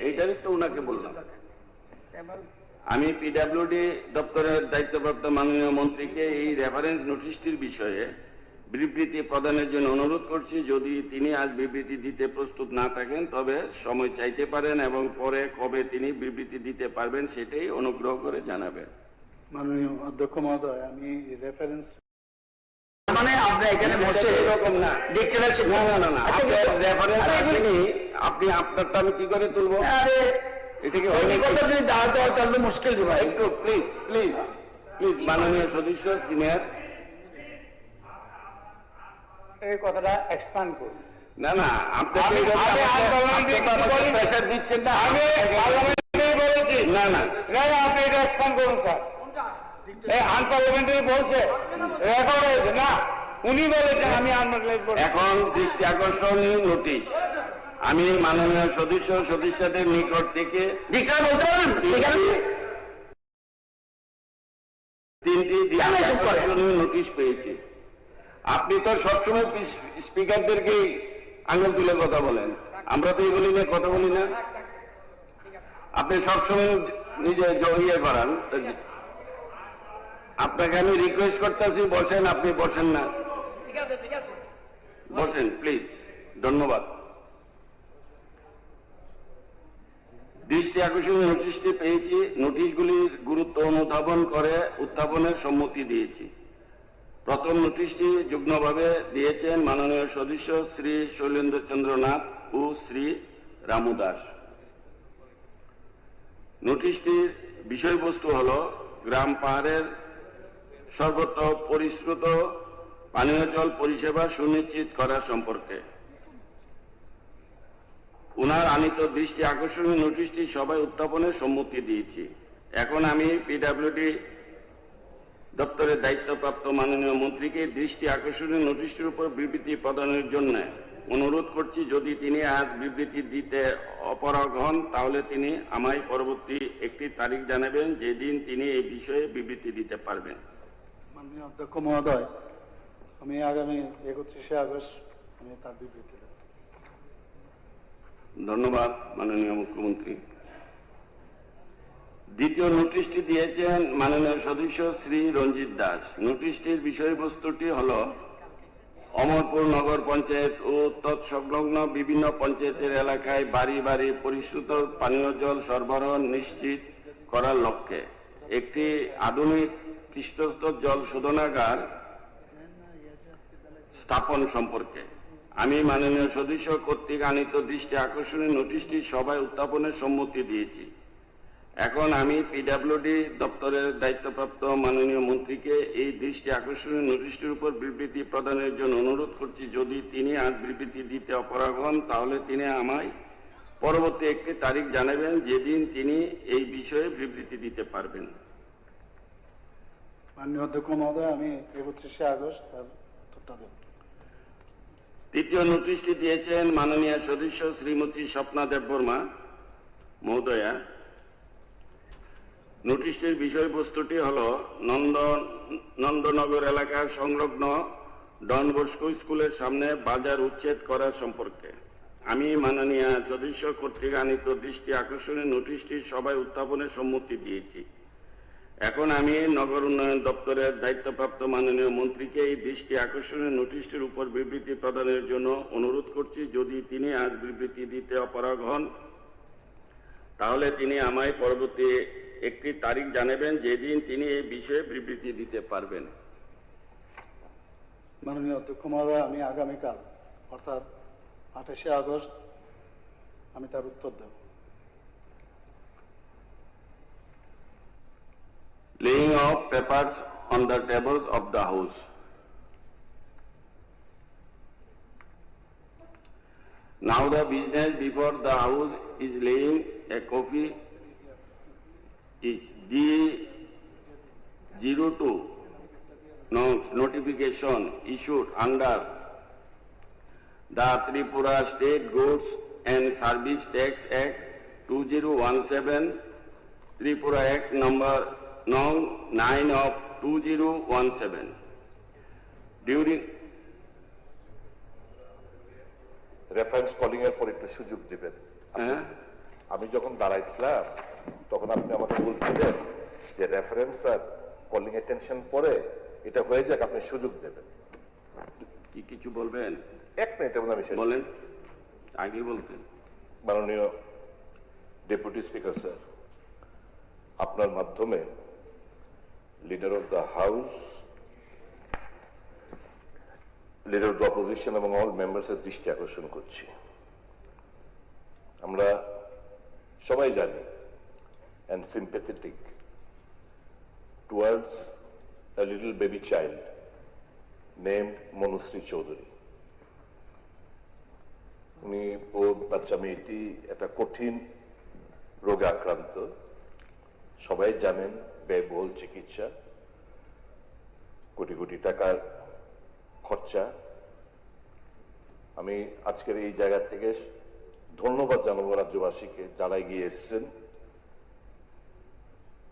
এইটারই তো ওনাকে বললাম। আমি পিডব্লিউডি দপ্তরের দায়িত্বপ্রাপ্ত মাননীয় মন্ত্রীকে এই রেফারেন্স নোটিশটির বিষয়ে বিবৃতি প্রদানের জন্য অনুরোধ করছি। যদি তিনি আজ বিবৃতি দিতে প্রস্তুত না থাকেন, তবে সময় চাইতে পারেন এবং পরে কবে তিনি বিবৃতি দিতে পারবেন সেটাই অনুগ্রহ করে জানাবেন। মাননীয় অধ্যক্ষ মহোদয়, আমি রেফারেন্স মানে আমরা এখানে বসে এরকম না, ডিক্টেটরশিপ না, রেফারেন্স আসেনি, আপনি আপনারটা আমি কি করে তুলবো? আরে এটাকে কথা যদি দাঁড়াতে হয় তাহলে মুশকিল রে ভাই। একটু প্লিজ মাননীয় সদস্য সিনিয়র এই কথাটা এক্সপ্যান্ড করুন। না, আপনাকে প্রেশার দিচ্ছেন না। আমি পার্লামেন্টারি বলেছি। না, আপনি এটা এক্সপ্যান্ড করুন স্যার। এই আনপার্লামেন্টারি বলছে, রেকর্ড হয়েছে না, উনি বলেছেন আমি আনপার্লামেন্টারি। এখন দৃষ্টি আকর্ষণীয় নোটিশ আমি মাননীয় সদস্যদের নিকট থেকে ডিক্লেয়ার বলতে পারেন? তিনটি কেন এসব করে? আকর্ষণীয় নোটিশ পেয়েছি। আপনি তো সবসময় স্পিকারদেরকেই আঙুল তুলে কথা বলেন, আমরা তো এগুলি নিয়ে কথা বলি না। আপনি সবসময় নিজে ইয়ে করান। আপনাকে আমি রিকোয়েস্ট করতেছি বসেন, আপনি বসেন না, ঠিক আছে ঠিক আছে বসেন প্লিজ। ধন্যবাদ। দৃষ্টি আকর্ষণীয় নোটিশটি পেয়েছি। নোটিশগুলির গুরুত্ব অনুধাবন করে উত্থাপনের সম্মতি দিয়েছি। প্রথম নোটিশটি যুগ্মভাবে দিয়েছেন মাননীয় সদস্য শ্রী শৈলেন্দ্র চন্দ্র নাথ ও শ্রী রামু দাস। নোটিশটির বিষয়বস্তু হল গ্রাম পাহাড়ের সর্বত্র পরিশ্রুত পানীয় জল পরিষেবা সুনিশ্চিত করা সম্পর্কে। উনার আনিত দৃষ্টি আকর্ষণীয় নোটিশটি সবাই উত্থাপনের সম্মতি দিয়েছি। এখন আমি পিডব্লিউডি দপ্তরের দায়িত্বপ্রাপ্ত মাননীয় মন্ত্রীকে দৃষ্টি আকর্ষণীয় নোটিশটির উপর বিবৃতি প্রদানের জন্য অনুরোধ করছি। যদি তিনি আজ বিবৃতি দিতে অপারগ হন, তাহলে তিনি আমায় পরবর্তী একটি তারিখ জানাবেন যেদিন তিনি এই বিষয়ে বিবৃতি দিতে পারবেন। মাননীয় অধ্যক্ষ মহোদয়, আমি আগামী 31শে আগস্ট আমি তার বিবৃতি দেব। ধন্যবাদ মাননীয় মুখ্যমন্ত্রী। দ্বিতীয় নোটিশটি দিয়েছেন মাননীয় সদস্য শ্রী রঞ্জিত দাস। নোটিশটির বিষয়বস্তুটি হল অমরপুর নগর পঞ্চায়েত ও তৎসংলগ্ন বিভিন্ন পঞ্চায়েতের এলাকায় বাড়ি বাড়ি পরিশ্রুত পানীয় জল সরবরাহ নিশ্চিত করার লক্ষ্যে একটি আধুনিক পৃষ্ঠস্থ জল শোধনাগার স্থাপন সম্পর্কে আমি মাননীয় সদস্য কর্তৃক আনিত দৃষ্টি আকর্ষণীয় নোটিশটি সভায় উত্থাপনের সম্মতি দিয়েছি। এখন আমি পিডব্লিউডি দপ্তরের দায়িত্বপ্রাপ্ত মাননীয় মন্ত্রীকে এই দৃষ্টি আকর্ষণীয় নোটিশটির উপর বিবৃতি প্রদানের জন্য অনুরোধ করছি। যদি তিনি আজ বিবৃতি দিতে অপারগ হন, তাহলে তিনি আমায় পরবর্তী একটি তারিখ জানাবেন যেদিন তিনি এই বিষয়ে বিবৃতি দিতে পারবেন। মাননীয় অধ্যক্ষ মহোদয়, আমি 31শে আগস্ট তার উত্তরটা দেব। তৃতীয় নোটিশটি দিয়েছেন মাননীয় সদস্য শ্রীমতী স্বপ্না দেববর্মা মহোদয়া। নোটিশটির বিষয়বস্তুটি হল নন্দনগর এলাকার সংলগ্ন ডন বস্কো স্কুলের সামনে বাজার উচ্ছেদ করা সম্পর্কে আমি মাননীয় সদস্য কর্তৃক আনিত দৃষ্টি আকর্ষণীয় নোটিশটি সভায় উত্থাপনের সম্মতি দিয়েছি। এখন আমি নগর উন্নয়ন দপ্তরের দায়িত্বপ্রাপ্ত মাননীয় মন্ত্রীকে এই দৃষ্টি আকর্ষণীয় নোটিশটির উপর বিবৃতি প্রদানের জন্য অনুরোধ করছি। যদি তিনি আজ বিবৃতি দিতে অপারগ হন, তাহলে তিনি আমায় পরবর্তী একটি তারিখ জানাবেন যেদিন তিনি এই বিষয়ে বিবৃতি দিতে পারবেন। মাননীয় অধ্যক্ষ মহোদয়, আমি আগামীকাল অর্থাৎ 28শে আগস্ট আমি তার উত্তর দেব। Laying of papers on the tables of the house. Now the business before the house is laying a copy is D02 notification issued under the Tripura State Goods and Service Tax Act 2017, Tripura Act number 9 of 2017. During reference calling এর পর একটু সুযোগ দিবেন। আমি যখন দাঁড়াইছিলাম তখন আপনি আমাকে বলছিলেন যে রেফারেন্স আর কলিং অ্যাটেনশন পরে এটা হয়ে যাক, আপনি সুযোগ দেবেন। কি কিছু বলবেন? 1 মিনিটের মধ্যে আমি শেষ করব। বলেন, আগে বলতেন। মাননীয় ডেপুটি স্পিকার স্যার, আপনার মাধ্যমে leader of the house, leader of the opposition এবং অল মেম্বার্সের দৃষ্টি আকর্ষণ করছি। আমরা সবাই জানি and sympathetic towards a little baby child named Monusri Chaudhary. উনি ও বাচ্চা মেয়েটি একটা কঠিন রোগে আক্রান্ত, সবাই জানেন, ব্যয়বহুল চিকিৎসা, কোটি কোটি টাকার খরচা। আমি আজকের এই জায়গা থেকে ধন্যবাদ জানাবো রাজ্যবাসীকে যারা এগিয়ে এসছেন,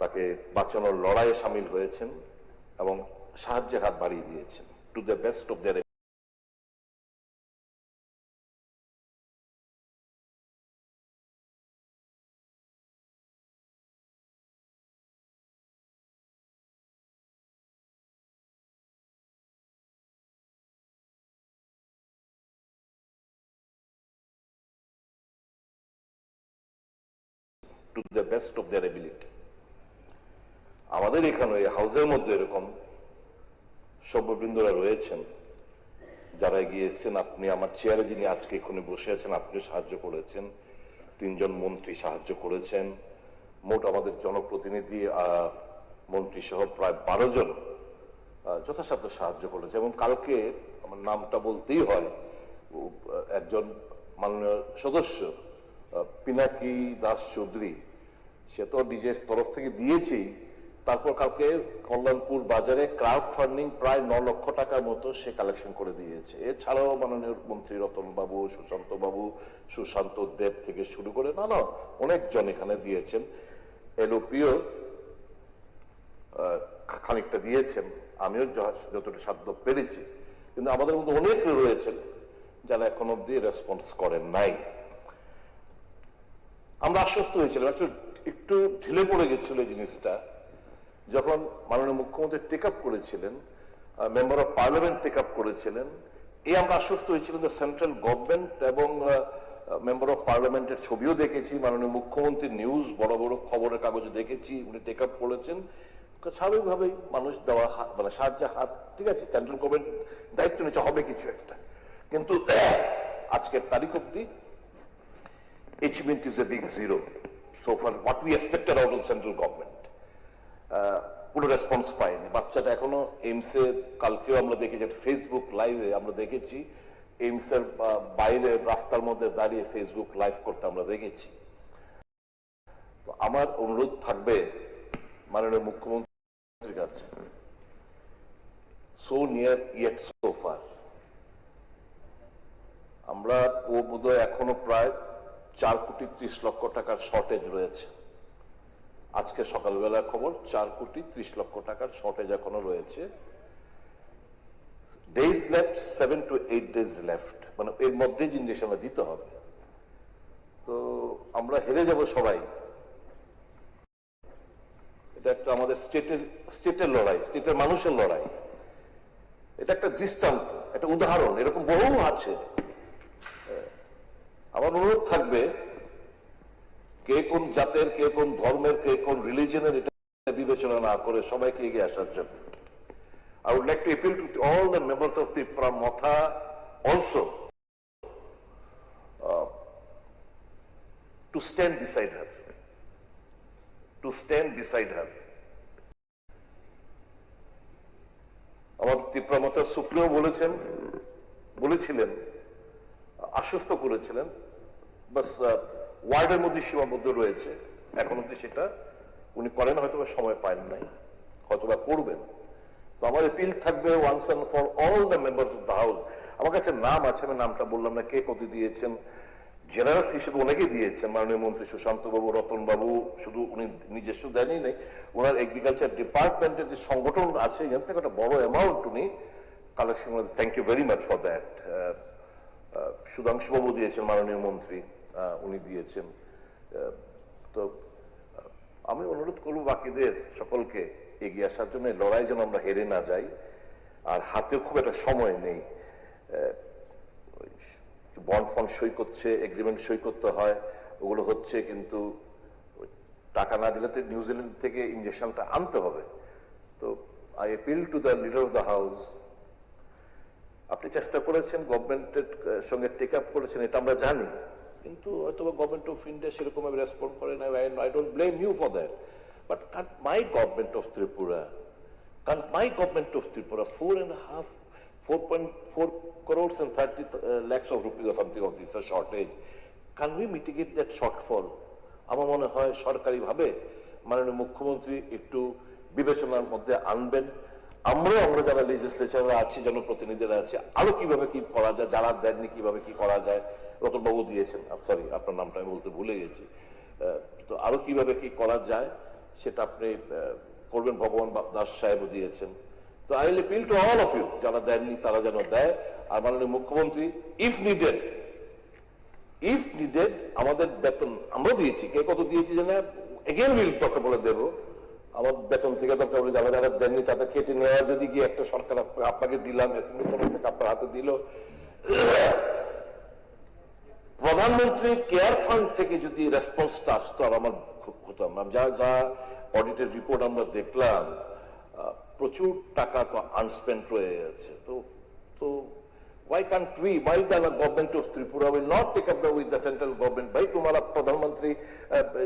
তাকে বাঁচানোর লড়াইয়ে সামিল হয়েছেন এবং সাহায্যের হাত বাড়িয়ে দিয়েছেন to the best of there to the best of their ability. আমাদের এখানে হাউসের মধ্যে এরকম সভ্যবৃন্দরা রয়েছেন যারা গিয়েছেন, আপনি আমার চেয়ারে যিনি আজকে এখানে বসে আছেন আপনি সাহায্য করেছেন, 3 জন মন্ত্রী সাহায্য করেছেন, মোট আমাদের জনপ্রতিনিধি মন্ত্রী সহ প্রায় 12 জন যথাসাধ্য সাহায্য করেছে। এবং কালকে আমার নামটা বলতেই হয়, একজন মাননীয় সদস্য পিনাকি দাস চৌধুরী, সে তো নিজের তরফ থেকে দিয়েছেই, তারপর কালকে কল্যাণপুর বাজারে ক্রাউড ফান্ডিং প্রায় 9 লক্ষ টাকার মতো সে কালেকশন করে দিয়েছে। এছাড়াও মাননীয় মন্ত্রী রতন বাবু, সুশান্ত বাবু, সুশান্ত দেব থেকে শুরু করে নানা অনেকজন এখানে দিয়েছেন। এলওপিও খানিকটা দিয়েছেন, আমিও যতটুকু সাধ্য পেরেছি, কিন্তু আমাদের মধ্যে অনেক রয়েছেন যারা এখন অব্দি রেসপন্স করেন নাই। আমরা আশ্বস্ত হয়েছিলাম, একটু ঢিলে পড়ে গেছিল এই জিনিসটা যখন মাননীয় মুখ্যমন্ত্রী টেক আপ করেছিলেন, member of parliament take up করেছিলেন। আমরা আশ্বস্ত হয়েছিলেন যে সেন্ট্রাল গভর্নমেন্ট এবং মেম্বার অফ পার্লামেন্টের ছবিও দেখেছি, মাননীয় মুখ্যমন্ত্রীর নিউজ বড় বড় খবরের কাগজে দেখেছি উনি টেক আপ করেছেন। স্বাভাবিকভাবেই মানুষ দেওয়া মানে সাহায্যের হাত, ঠিক আছে, সেন্ট্রাল গভর্নমেন্ট দায়িত্ব নিচ্ছে, হবে কিছু একটা। কিন্তু আজকের তারিখ অব্দি achievement is a big zero so far what we expected out of central government. কোনো রেসপন্স পাইনি। বাচ্চাটা এখনো এইমসে, কালকেও আমরা দেখেছি ফেসবুক লাইভে আমরা দেখেছি এইমসের বাইরে রাস্তার মধ্যে দাঁড়িয়ে ফেসবুক লাইভ করতে আমরা দেখেছি। তো আমার অনুরোধ থাকবে মাননীয় মুখ্যমন্ত্রীর কাছে, so near yet so far, আমরা ও বোধহয় এখনো প্রায় 4 কোটি 30 লক্ষ টাকার শর্টেজ রয়েছে। আজকে সকালবেলা খবর 4 কোটি 30 লক্ষ টাকার শর্টেজ এখনো রয়েছে। Days left 7 to 8 days left, মানে এর মধ্যে জিনিস আমরা দিতে হবে। তো আমরা হেরে যাব সবাই, এটা একটা আমাদের স্টেটের লড়াই, স্টেটের মানুষের লড়াই। এটা একটা দৃষ্টান্ত, একটা উদাহরণ, এরকম বহু আছে। আমার অনুরোধ থাকবে, কে কোন জাতের, কে কোন ধর্মের, কে কোন রিলিজনের, এটা বিবেচনা না করে সবাইকে এগিয়ে আসার জন্য। I would like to appeal to all the members of Tripura Motha also to stand beside her, আমাদের ত্রিপুরা মথার সুপ্রিয় বলেছিলেন, আশ্বস্ত করেছিলেন, বাস ওয়ার্ডের মধ্যে সীমাবদ্ধ রয়েছে, এখন অব্দি সেটা উনি করেন, হয়তো সময় পান নাই, হয়তো বা করবেন। তো আমার এপিল থাকবে once and for all the members of the house. আমার কাছে নাম আছে, আমি নামটা বললাম না, কে কত দিয়েছেন। জেনারেস হিসেবে অনেকেই দিয়েছেন, মাননীয় মন্ত্রী সুশান্ত বাবু, রতন বাবু, শুধু উনি নিজস্ব দেনই নেই, ওনার এগ্রিকালচার ডিপার্টমেন্টের যে সংগঠন আছে এখান থেকে একটা বড় অ্যামাউন্ট উনি কালেকশন করে, thank you very much for that. সুধাংশুবাবু দিয়েছেন, মাননীয় মন্ত্রী উনি দিয়েছেন। তো আমি অনুরোধ করবো বাকিদের সকলকে এগিয়ে আসার জন্য, লড়াই যেন আমরা হেরে না যাই। আর হাতেও খুব একটা সময় নেই, বন্ড ফন্ড সই করছে, এগ্রিমেন্ট সই করতে হয়, ওগুলো হচ্ছে, কিন্তু টাকা না দিলে তো নিউজিল্যান্ড থেকে ইঞ্জেকশনটা আনতে হবে। তো I appeal to the leader of the house, আপনি চেষ্টা করেছেন, গভর্নমেন্টের সঙ্গে টেক আপ করেছেন, এটা আমরা জানি, কিন্তু হয়তো গভর্নমেন্ট অফ ইন্ডিয়া সেরকম রেসপন্ড করে না। I don't blame you for that, but can't my government of Tripura 4.4 crores and 30 lakhs of rupees or something of this, a shortage, can we mitigate that shortfall? আমার মনে হয় সরকারিভাবে মাননীয় মুখ্যমন্ত্রী একটু বিবেচনার মধ্যে আনবেন। আমরা যারা লেজিসলেচাররা আছি, জনপ্রতিনিধিরা আছে, আরো কিভাবে কি করা যায়, যারা দেননি কিভাবে কি করা যায়, রতনবাবু দিয়েছেন, সরি আপনার নামটা আমি বলতে ভুলে গেছি, তো আরো কিভাবে কি করা যায় সেটা আপনি করবেন। ভগবান দাস সাহেবও দিয়েছেন, তো I will appeal to all of you, যারা দেননি তারা যেন দেয়। আর মাননীয় মুখ্যমন্ত্রী ইফ নিডেড আমাদের বেতন আমরা দিয়েছি, কে কত দিয়েছি জানে এগেন উইল দরকার বলে দেবো। আমার বেতন থেকে দরকার বলে যারা যারা দেননি তাদের কেটে নেওয়া, যদি গিয়ে একটা সরকার আপনাকে দিলাম অ্যাসেম্বলি তরফ থেকে আপনার হাতে দিল, প্রধানমন্ত্রী কেয়ার ফান্ড থেকে যদি রেসপন্সটা আসতো আর আমার খুব হতো। আমরা যা অডিটের রিপোর্ট আমরা দেখলাম, প্রচুর টাকা তো আনস্পেন্ট রয়ে গেছে। তো why can't we, why the government of Tripura will not take up with the central government? भाई तुम्हारा प्रधानमंत्री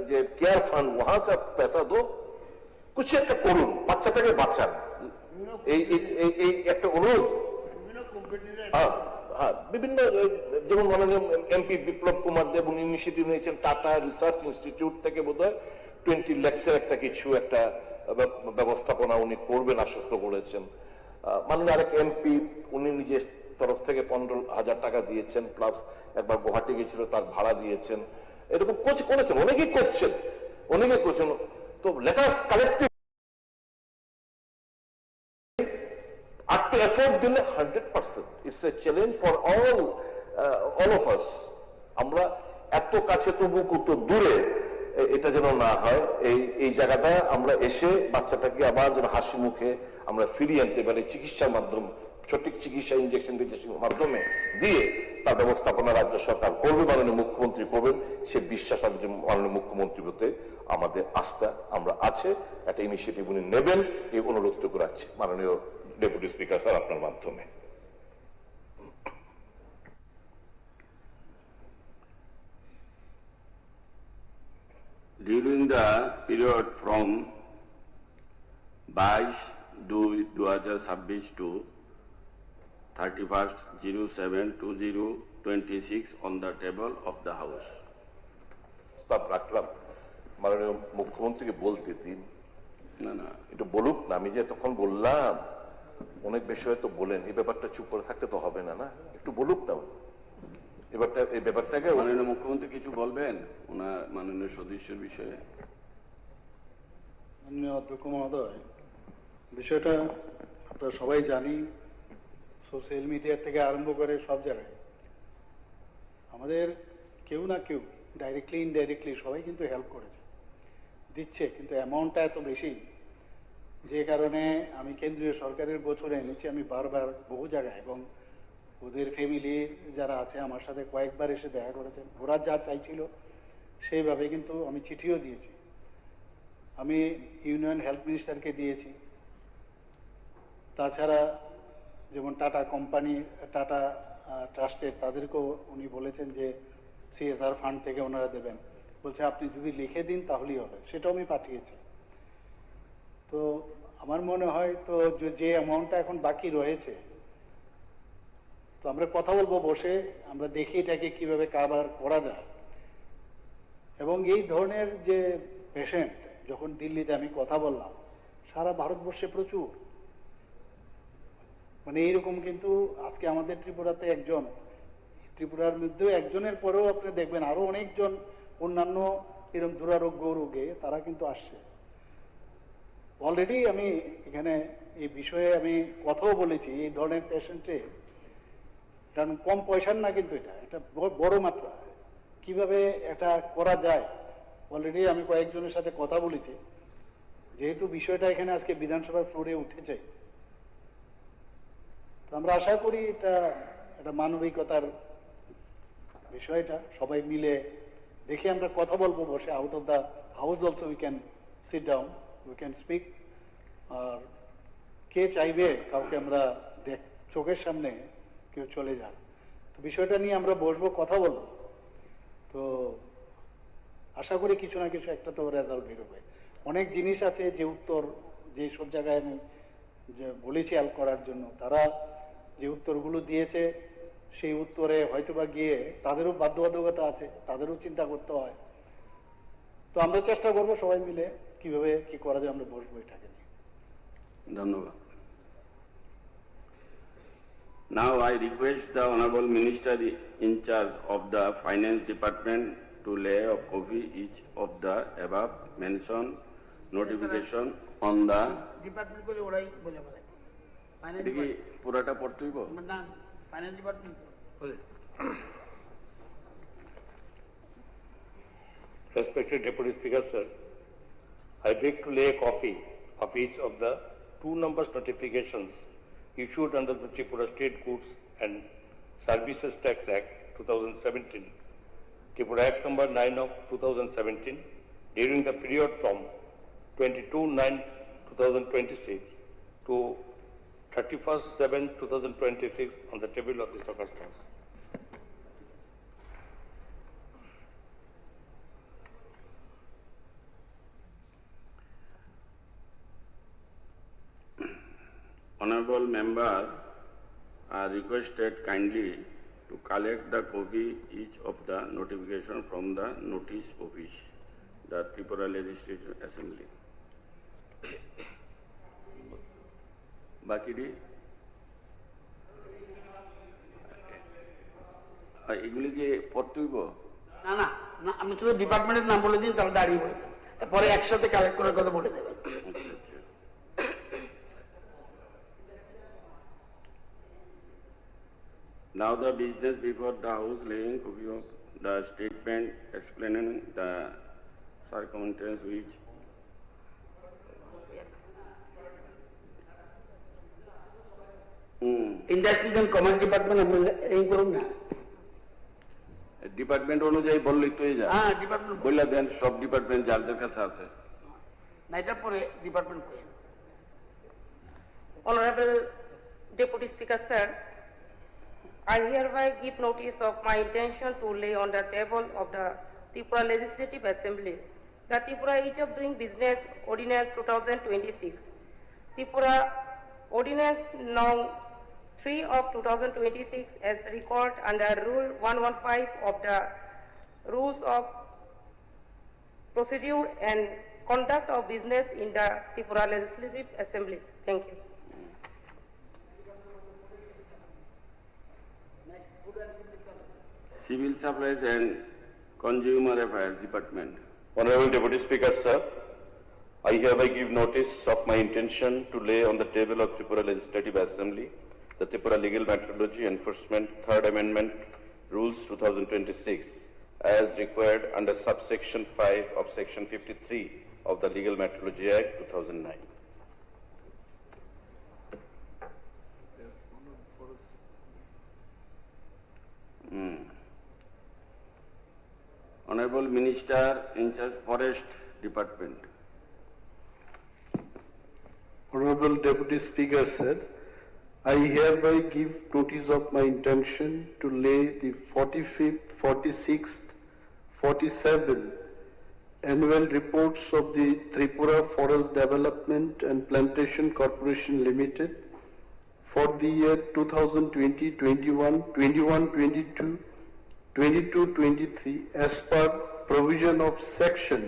जे केयर फंड वहां से पैसा दो, कुछ একটা করুন, বাচ্চাটাকে বাঁচান। এই একটা অনুরোধ। বিভিন্ন যেমন মাননীয় এমপি বিপ্লব কুমার দেব উনি ইনিশিয়েটিভ নিয়েছেন, টাটা রিসার্চ ইনস্টিটিউট থেকে বোধহয় 20 লাখের একটা কিছু একটা ব্যবস্থাপনা উনি করবেন আশ্বস্ত করেছেন। মাননীয় আরেক এমপি উনি নিজের তরফ থেকে 15,000 টাকা দিয়েছেন, প্লাস একবার গুয়াহাটি গেছিল তার ভাড়া দিয়েছেন। এরকম করেছেন, অনেকেই করছেন। তো লেট আস কালেক্টিভ একটু এফোর্ট দিলে 100%, it's a challenge for all of us. আমরা এত কাছে তবু কত দূরে এটা যেন না হয়। এই জায়গাটা আমরা এসে বাচ্চাটাকে আবার যেন হাসি মুখে আমরা ফিরিয়ে আনতে পারি চিকিৎসার মাধ্যমে, সঠিক চিকিৎসা ইনজেকশন মাধ্যমে দিয়ে তার ব্যবস্থাপনা রাজ্য সরকার করবে, মাননীয় মুখ্যমন্ত্রী করবেন। সে বিশ্বাস মাননীয় মুখ্যমন্ত্রী হতে আমাদের আস্থা আমরা আছে। একটা ইনিশিয়েটিভ উনি নেবেন এই অনুরোধটুকু রাখছি মাননীয় ডেপুটি স্পিকার স্যার আপনার মাধ্যমে। During the period from 22/2026 to 31/07/2026 on the table of the House. Staff রাখলাম, মাননীয় মুখ্যমন্ত্রীকে বলতে দিন। না একটু বলুক না, আমি যে তখন বললাম অনেক বিষয়ে তো বলেন, এই ব্যাপারটা চুপ করে থাকতে তো হবে না, একটু বলুক না এই ব্যাপারটাকে। মাননীয় মুখ্যমন্ত্রী কিছু বলবেন ওনার মাননীয় সদস্যের বিষয়ে? মাননীয় অধ্যক্ষ মহোদয়, বিষয়টা আমরা সবাই জানি, সোশ্যাল মিডিয়া থেকে আরম্ভ করে সব জায়গায় আমাদের কেউ না কেউ ডাইরেক্টলি ইনডাইরেক্টলি সবাই কিন্তু হেল্প করেছে, দিচ্ছে, কিন্তু অ্যামাউন্টটা এত বেশি যে কারণে আমি কেন্দ্রীয় সরকারের গোচরে এনেছি। আমি বারবার বহু জায়গায় এবং ওদের ফ্যামিলি যারা আছে আমার সাথে কয়েকবার এসে দেখা করেছেন, ওরা যা চাইছিল সেইভাবে কিন্তু আমি চিঠিও দিয়েছি। আমি ইউনিয়ন হেলথ মিনিস্টারকে দিয়েছি, তাছাড়া যেমন টাটা কোম্পানি, টাটা ট্রাস্টের তাদেরকেও উনি বলেছেন যে সিএসআর ফান্ড থেকে ওনারা দেবেন, বলছে আপনি যদি লিখে দিন তাহলেই হবে, সেটাও আমি পাঠিয়েছি। তো আমার মনে হয় তো যে অ্যামাউন্টটা এখন বাকি রয়েছে, তো আমরা কথা বলবো বসে, আমরা দেখি এটাকে কিভাবে কাভার করা যায়। এবং এই ধরনের যে পেশেন্ট, যখন দিল্লিতে আমি কথা বললাম, সারা ভারতবর্ষে প্রচুর, মানে এইরকম কিন্তু আজকে আমাদের ত্রিপুরাতে একজন, ত্রিপুরার মধ্যেও একজনের পরেও আপনি দেখবেন আরো অনেকজন অন্যান্য এরকম দুরারোগ্য রোগে তারা কিন্তু আসছে। অলরেডি আমি এখানে এই বিষয়ে আমি কথাও বলেছি, এই ধরনের পেশেন্টে, কারণ কম পয়সার না কিন্তু এটা বড় মাত্রা, কিভাবে এটা করা যায়। অলরেডি আমি কয়েকজনের সাথে কথা বলেছি, যেহেতু বিষয়টা এখানে আজকে বিধানসভার ফ্লোরে উঠেছে, তো আমরা আশা করি এটা মানবিকতার বিষয়টা সবাই মিলে দেখে আমরা কথা বলবো বসে, out of the house also we can sit down, we can speak. আর কে চাইবে কাউকে আমরা চোখের সামনে কেউ চলে যান, তো বিষয়টা নিয়ে আমরা বসবো, কথা বলবো। তো আশা করি কিছু না কিছু একটা তো রেজাল্ট বেরোবে। অনেক জিনিস আছে যে উত্তর, যে সব জায়গায় আমি যে বলেছি হেল্প করার জন্য, তারা যে উত্তরগুলো দিয়েছে সেই উত্তরে হয়তোবা গিয়ে তাদেরও বাধ্যবাধকতা আছে, তাদেরও চিন্তা করতে হয়। তো আমরা চেষ্টা করবো সবাই মিলে কিভাবে কি করা যায়, আমরা বসবো এটাকে নিয়ে। ধন্যবাদ। Now I request the Honorable Minister in charge of the Finance Department to lay a copy each of the above mentioned notification on the এটা কি পুরাটা পড়তে হইব? না finance department Respected Deputy Speaker, sir, I beg to lay a copy of each of the 2 numbers notifications issued under the Tripura State Goods and Services Tax Act 2017, Tripura Act number 9 of 2017, during the period from 22/9/2026 to 31/7/2026 on the table of the August House. Honorable member are requested kindly to collect the copy each of the notification from the notice office, the Tripura Legislative Assembly. বাকিটি এগুলি কি পড়তে হইব? না না না আপনি শুধু ডিপার্টমেন্টের নাম বলে দিন, তাহলে দাঁড়িয়ে বলে দেবেন, পরে একসাথে কালেক্ট করার কথা বলে দেবেন। আচ্ছা আচ্ছা। Now the business before the House laying copy of the statement explaining the circumstances which industries and commerce department আপনি এই করুন না। ডিপার্টমেন্ট অনুযায়ী বললেই তো এই যায়। হ্যাঁ ডিপার্টমেন্ট বললা দেন সব ডিপার্টমেন্ট যার যার কাছে আছে। না, এটার পরে ডিপার্টমেন্ট করেন। Honorable Deputy Speaker, sir, I hereby give notice of my intention to lay on the table of the Tripura Legislative Assembly the Tripura Ease of Doing Business Ordinance 2026. Tripura Ordinance No. 3 of 2026 as recorded under Rule 115 of the Rules of Procedure and Conduct of Business in the Tripura Legislative Assembly. Thank you. Civil Supplies and Consumer Affairs Department. Honorable Deputy Speaker, sir, I hereby give notice of my intention to lay on the table of Tripura Legislative Assembly the Tripura Legal Metrology Enforcement Third Amendment Rules 2026 as required under subsection 5 of section 53 of the Legal Metrology Act 2009. Honorable Minister in charge Forest Department. Honorable Deputy Speaker, sir, I hereby give notice of my intention to lay the 45th, 46th, 47th annual reports of the Tripura Forest Development and Plantation Corporation Limited for the year 2020-21, 21-22, 22-23 as per provision of section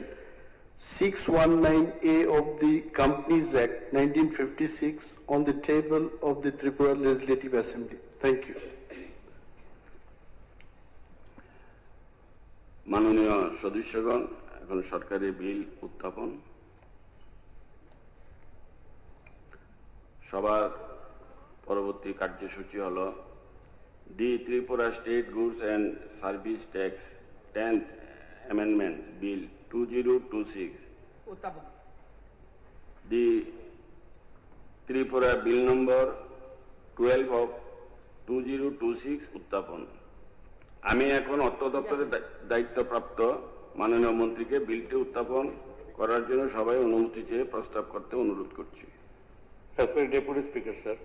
619A of the Companies Act 1956 on the table of the Tripura Legislative Assembly. Thank you. মাননীয় সদস্যগণ, এখন সরকারি বিল উত্থাপন। সবার পরবর্তী কার্যসূচি হলো the Tripura state goods and service tax 10th Amendment Bill 2026, উত্থাপন। the Tripura Bill number 12 of 2026 উত্থাপন। আমি এখন অর্থ দপ্তরের দায়িত্বপ্রাপ্ত মাননীয় মন্ত্রীকে বিলটি উত্থাপন করার জন্য সবাই অনুমতি চেয়ে প্রস্তাব করতে অনুরোধ করছি। Respected Deputy Speaker, sir,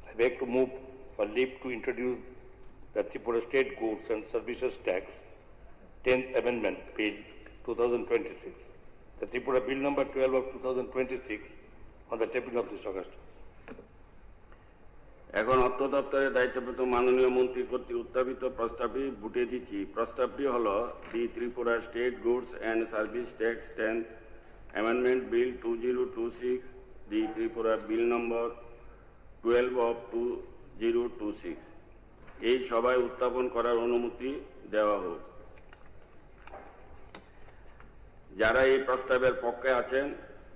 I beg to move for leave to introduce the Tripura State Goods and Services Tax 10th Amendment Bill 2026, the Tripura Bill number 12 of 2026 on the table of this August. এখন অর্থ দপ্তরের দায়িত্বপ্রাপ্ত মাননীয় মন্ত্রী কর্তৃক উত্থাপিত প্রস্তাবটি বুটে দিচ্ছি। প্রস্তাবটি হলো the Tripura state goods and service tax 10th Amendment Bill 2026, the Tripura bill number 12 of 2026 এই সভায় উত্থাপন করার অনুমতি দেওয়া হোক। যারা এই প্রস্তাবের পক্ষে আছেন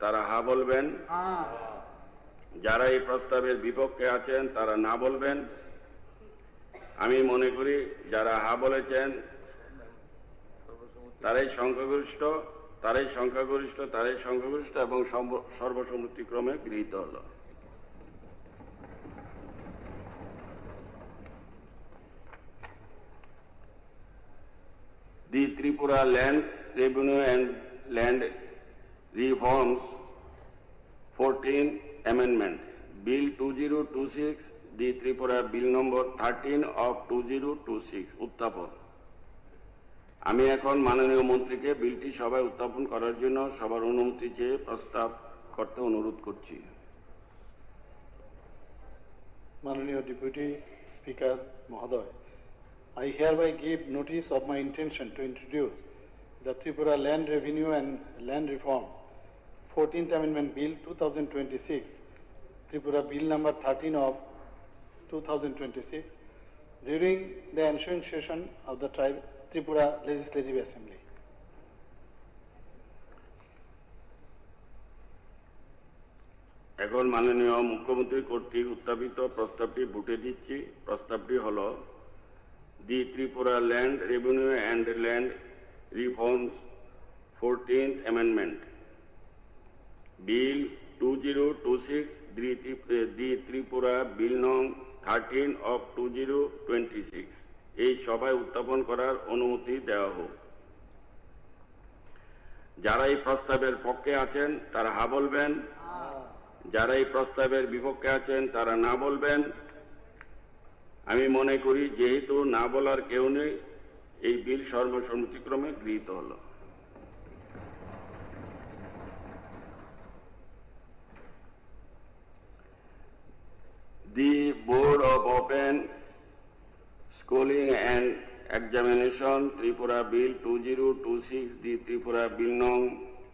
তারা হা বলবেন, যারা এই প্রস্তাবের বিপক্ষে আছেন তারা না বলবেন। আমি মনে করি যারা হা বলেছেন তারাই সংখ্যাগরিষ্ঠ এবং সর্বসম্মতিক্রমে গৃহীত হলো। The Tripura Land Revenue and Land Reforms 14 Amendment Bill 2026, the Tripura Bill number 13 of 2026 উত্থাপন। আমি এখন মাননীয় মন্ত্রীকে বিলটি সভায় উত্থাপন করার জন্য সবার অনুমতি চেয়ে প্রস্তাব করতে অনুরোধ করছি। মাননীয় ডেপুটি স্পিকার মহোদয়, I hereby give notice of my intention to introduce the Tripura Land Revenue and Land Reform 14th Amendment Bill 2026, Tripura Bill number 13 of 2026, during the ensuing session of the Tripura Legislative Assembly. এখন মাননীয় মুখ্যমন্ত্রী কর্তৃক উত্থাপিত প্রস্তাবটি ভোটে দিচ্ছি। প্রস্তাবটি হলো The Tripura Land Revenue and Land Reforms 14th Amendment Bill 2026, the Tripura Bill No. 13 of 2026 এই সভায় উত্থাপন করার অনুমতি দেওয়া হোক। যারা এই প্রস্তাবের পক্ষে আছেন তারা হা বলবেন, যারা এই প্রস্তাবের বিপক্ষে আছেন তারা না বলবেন। আমি মনে করি যেহেতু না বলার কেউ নেই, এই বিল সর্বসম্মতিক্রমে গৃহীত হলো। The Board of Open Schooling and Examination Tripura Bill 2026, the Tripura Bill No.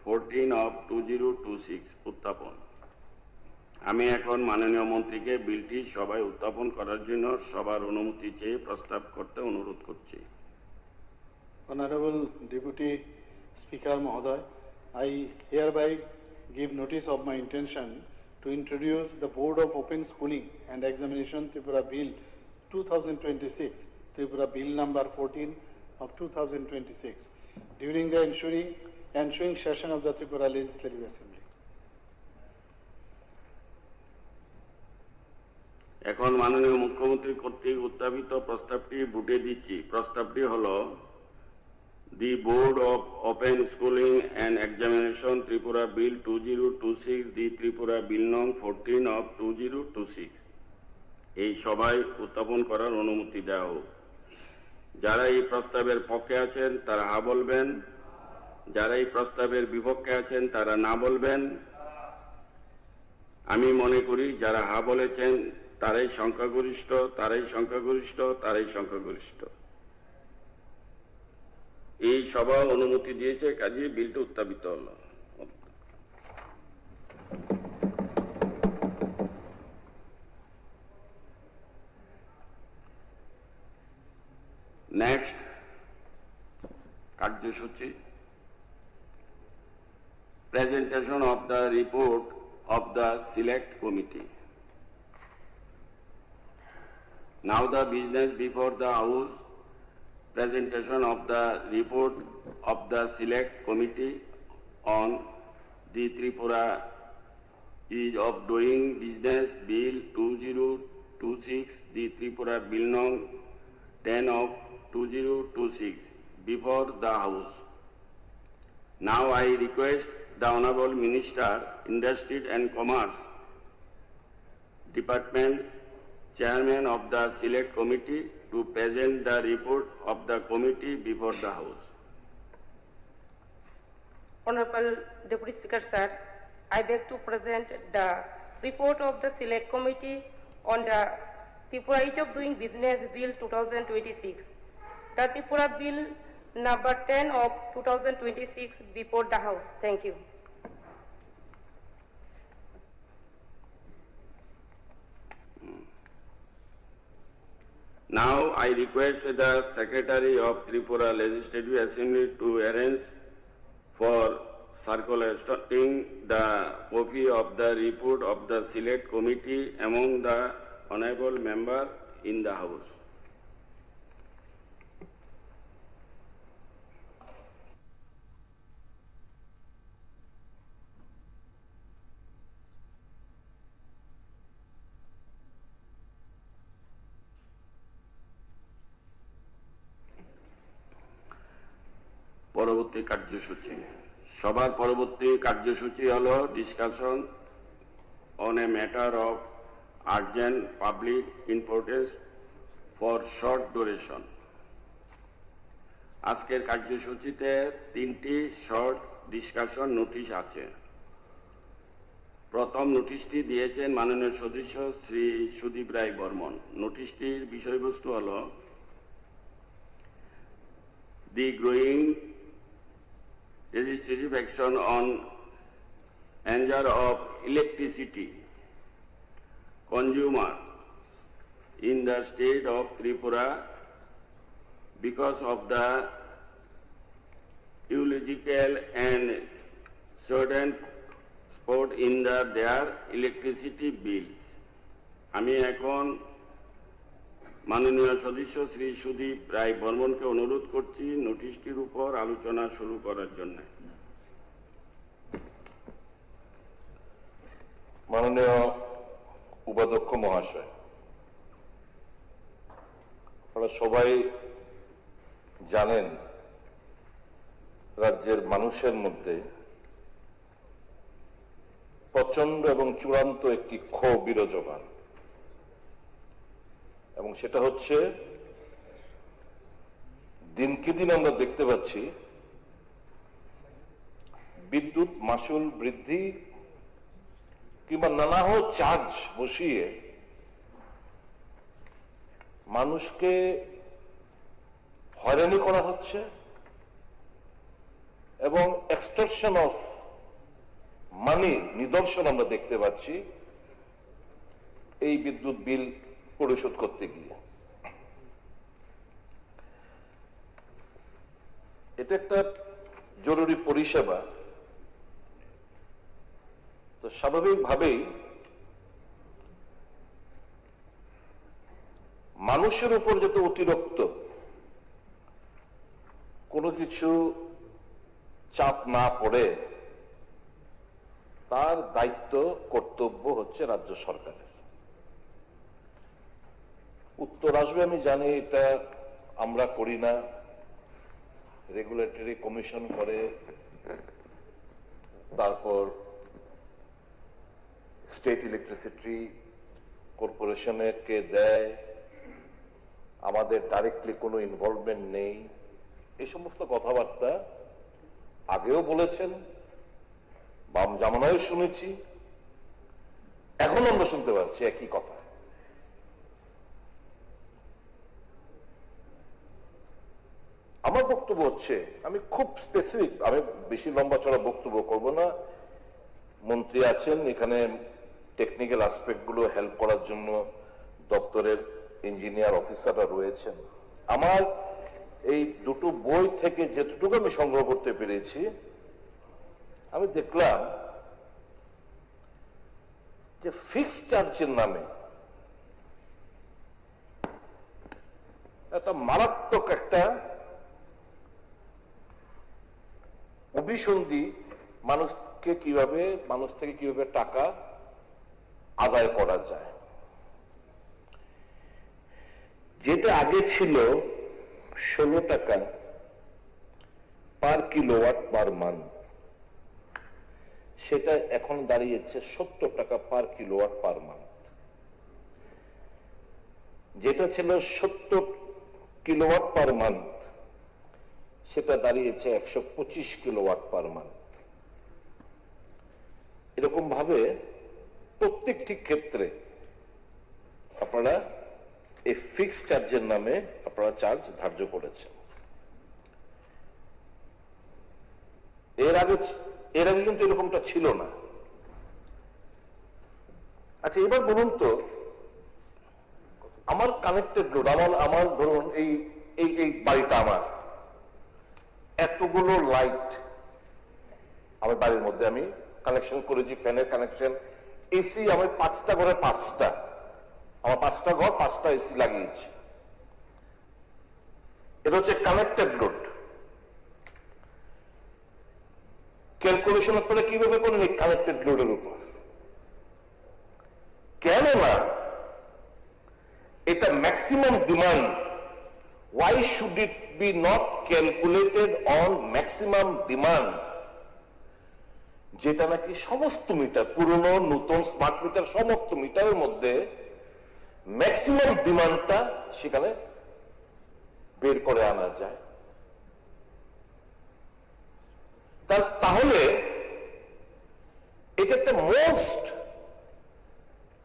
14 of 2026 উত্থাপন। আমি এখন মাননীয় মন্ত্রীকে বিলটি সভায় উত্থাপন করার জন্য সবার অনুমতি চেয়ে প্রস্তাব করতে অনুরোধ করছি। Honorable Deputy Speaker Mahoday, I hereby give notice of my intention to introduce the Board of Open Schooling and Examination Tripura Bill 2026, Tripura Bill number 14 of 2026, during the ensuing session of the Tripura Legislative Assembly. এখন মাননীয় মুখ্যমন্ত্রী কর্তৃক উত্থাপিত প্রস্তাবটি ভোটে দিচ্ছি। প্রস্তাবটি হলো The Board of Open Schooling and Examination Tripura Bill 2026, the Tripura Bill No. 14 of 2026 এই সভায় উত্থাপন করার অনুমতি দেওয়া হোক। যারা এই প্রস্তাবের পক্ষে আছেন তারা হা বলবেন, যারা এই প্রস্তাবের বিপক্ষে আছেন তারা না বলবেন। আমি মনে করি যারা হা বলেছেন তারাই সংখ্যাগরিষ্ঠ। এই সভা অনুমতি দিয়েছে, কাজে বিলটি উত্থাপিত হলো। নেক্সট কার্যসূচি, presentation of the report of the Select Committee. Now the business before the House, presentation of the report of the Select Committee on the Tripura is of doing business Bill 2026, the Tripura Bill No. 10 of 2026 before the House. Now I request the Honorable Minister, Industry and Commerce Department, Chairman of the Select Committee, to present the report of the committee before the House. Honorable Deputy Speaker, sir, I beg to present the report of the Select Committee on the Tripura Ease of Doing Business Bill 2026. The Tripura Bill number 10 of 2026 before the House. Thank you. Now I request the Secretary of Tripura Legislative Assembly to arrange for circulating the copy of the report of the select committee among the honorable member in the House. পরবর্তী কার্যসূচি সভার পরবর্তী কার্যসূচি হলো discussion on a matter of urgent public importance for short duration. আজকের কার্যসূচিতে 3টি short discussion notice আছে। প্রথম নোটিশটি দিয়েছেন মাননীয় সদস্য শ্রী সুদীপ রায় বর্মন। নোটিশটির বিষয়বস্তু হলো the growing legislative action on anger of electricity consumer in the state of Tripura because of the illogical and sudden spot in their electricity bills. আমি এখন মাননীয় সদস্য শ্রী সুদীপ রায় বর্মনকে অনুরোধ করছি নোটিশটির উপর আলোচনা শুরু করার জন্য। মাননীয় উপাধ্যক্ষ মহাশয়, আপনারা সবাই জানেন রাজ্যের মানুষের মধ্যে প্রচন্ড এবং চূড়ান্ত একটি ক্ষোভ বিরাজমান, এবং সেটা হচ্ছে দিনকে দিন আমরা দেখতে পাচ্ছি বিদ্যুৎ মাশুল বৃদ্ধি কিংবা নানাহ চার্জ বসিয়ে মানুষকে হয়রানি করা হচ্ছে এবং এক্সটর্শন অফ মানি নিদর্শন আমরা দেখতে পাচ্ছি এই বিদ্যুৎ বিল পরিশোধ করতে গিয়ে। এটা একটা জরুরি পরিষেবা, তো স্বাভাবিকভাবেই মানুষের উপর যাতে অতিরিক্ত কোনো কিছু চাপ না পড়ে তার দায়িত্ব কর্তব্য হচ্ছে রাজ্য সরকারের। উত্তর আসবে আমি জানি, এটা আমরা করি না, রেগুলেটরি কমিশন করে, তারপর স্টেট ইলেকট্রিসিটি কর্পোরেশনে কে দেয়, আমাদের ডাইরেক্টলি কোনো ইনভলভমেন্ট নেই, এই সমস্ত কথাবার্তা আগেও বলেছেন, বাম জামানায় শুনেছি, এখন আমরা শুনতে পাচ্ছি একই কথা। আমার বক্তব্য হচ্ছে, আমি খুব স্পেসিফিক, আমি বেশি লম্বা চড়া বক্তব্য করব না, মন্ত্রী আছেন এখানে, টেকনিক্যাল অ্যাসপেক্ট গুলো হেল্প করার জন্য দপ্তরের ইঞ্জিনিয়ার অফিসাররা রয়েছেন। আমার এই দুটো বই থেকে যেটুকু আমি সংগ্রহ করতে পেরেছি, আমি দেখলাম যে ফিক্সড চার্জের নামে একটা মারাত্মক একটা অভিসন্ধি মানুষ থেকে কিভাবে টাকা আদায় করা যায়। যেটা আগে ছিল 16 টাকা পার কিলোওয়াট পার মান্থ, সেটা এখন দাঁড়িয়েছে 70 টাকা পার কিলোওয়াট পার মান্থ। যেটা ছিল 70 কিলোওয়াট পার মান্থ, সেটা দাঁড়িয়েছে 125 কিলোওয়াট পার মান্থ। এরকম ভাবে প্রত্যেকটি ক্ষেত্রে আপনারা এই ফিক্সড চার্জের নামে আপনারা চার্জ ধার্য করেছেন। এর আগে কিন্তু এরকমটা ছিল না। আচ্ছা, এবার বলুন তো, আমার কানেক্টেড লোড, আমার ধরুন এই বাড়িটা আমার, এতগুলো লাইট, আমার বাড়ির মধ্যে আমি কানেকশন করেছি, ফ্যানের কানেকশন, এসি আমি 5টা ঘরে 5টা, আমার 5টা ঘর 5টা এসি লাগিয়েছি। এটা হচ্ছে কানেক্টেড লোড। ক্যালকুলেশন আপনারা কিভাবে করেন এই কানেক্টেড লোডের উপর? কেননা এটা maximum demand. Why should it be not calculated on maximum demand? যেটা নাকি সমস্ত মিটার, পুরনো নতুন স্মার্ট মিটার সমস্ত মিটারের মধ্যে ম্যাক্সিমাম ডিমান্ডটা সেখানে বের করে আনা যায়। তাহলে এটা একটা মোস্ট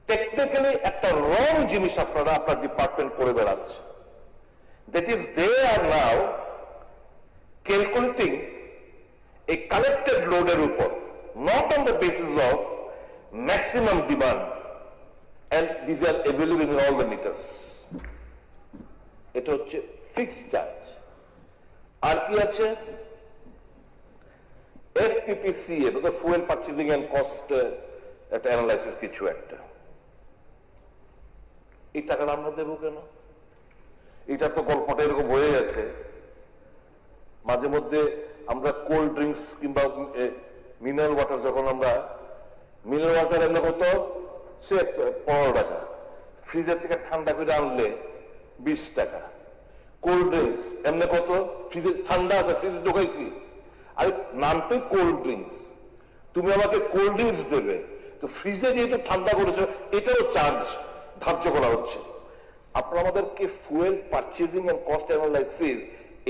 টেকনিক্যালি একটা রং জিনিস আপনারা আপনার ডিপার্টমেন্ট করে বেড়াচ্ছে। That is, they are now calculating a connected load এর উপর, not on the basis of maximum demand, and these are available in all the meters. এটা হচ্ছে ফিক্সড চার্জ। আর কি আছে? FPPCA, এটা ফুয়েল পারচেজিং এন্ড কস্ট একটা analysis কিছু একটা। এই টাকাটা আমরা দেবো কেন? এটা তো গল্পটা এরকম হয়ে গেছে। মাঝে মধ্যে আমরা কোল্ড ড্রিঙ্কস কিংবা মিনারেল ওয়াটার, যখন আমরা মিনারেল ওয়াটার এমনি কত 15 টাকা, ফ্রিজের থেকে ঠান্ডা করে আনলে 20 টাকা। কোল্ড ড্রিঙ্কস এমনি কত, ফ্রিজে ঠান্ডা আছে ফ্রিজে ঢোকাইছি, আরে নামটাই কোল্ড ড্রিঙ্কস, তুমি আমাকে কোল্ড ড্রিঙ্কস দেবে, তো ফ্রিজে যেহেতু ঠান্ডা করেছো এটারও চার্জ ধার্য করা হচ্ছে। আপনারা আমাদেরকে fuel purchasing and cost analysis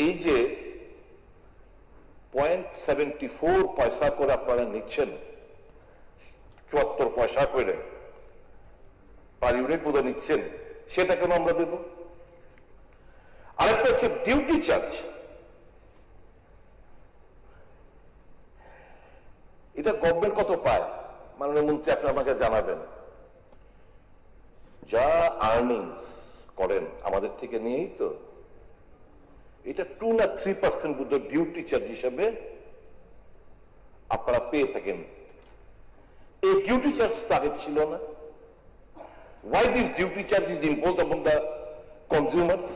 এই যে 0.74 পয়সা করে আপনারা নিচ্ছেন, 74 পয়সা করে পার ইউনিট বোধ নিচ্ছেন, সেটা কেন আমরা দেব? আরেকটা হচ্ছে ডিউটি চার্জ। এটা গভর্নমেন্ট কত পায় মাননীয় মন্ত্রী আপনি আমাকে জানাবেন। যা আর্নিংস করেন আমাদের থেকে নিয়েই তো, এটা 2 না 3% বুদ্ধ ডিউটি চার্জ হিসাবে আপনারা পেয়ে থাকেন। এই ডিউটি চার্জ তো আগে ছিল না। Why this duty charge is imposed upon the consumers?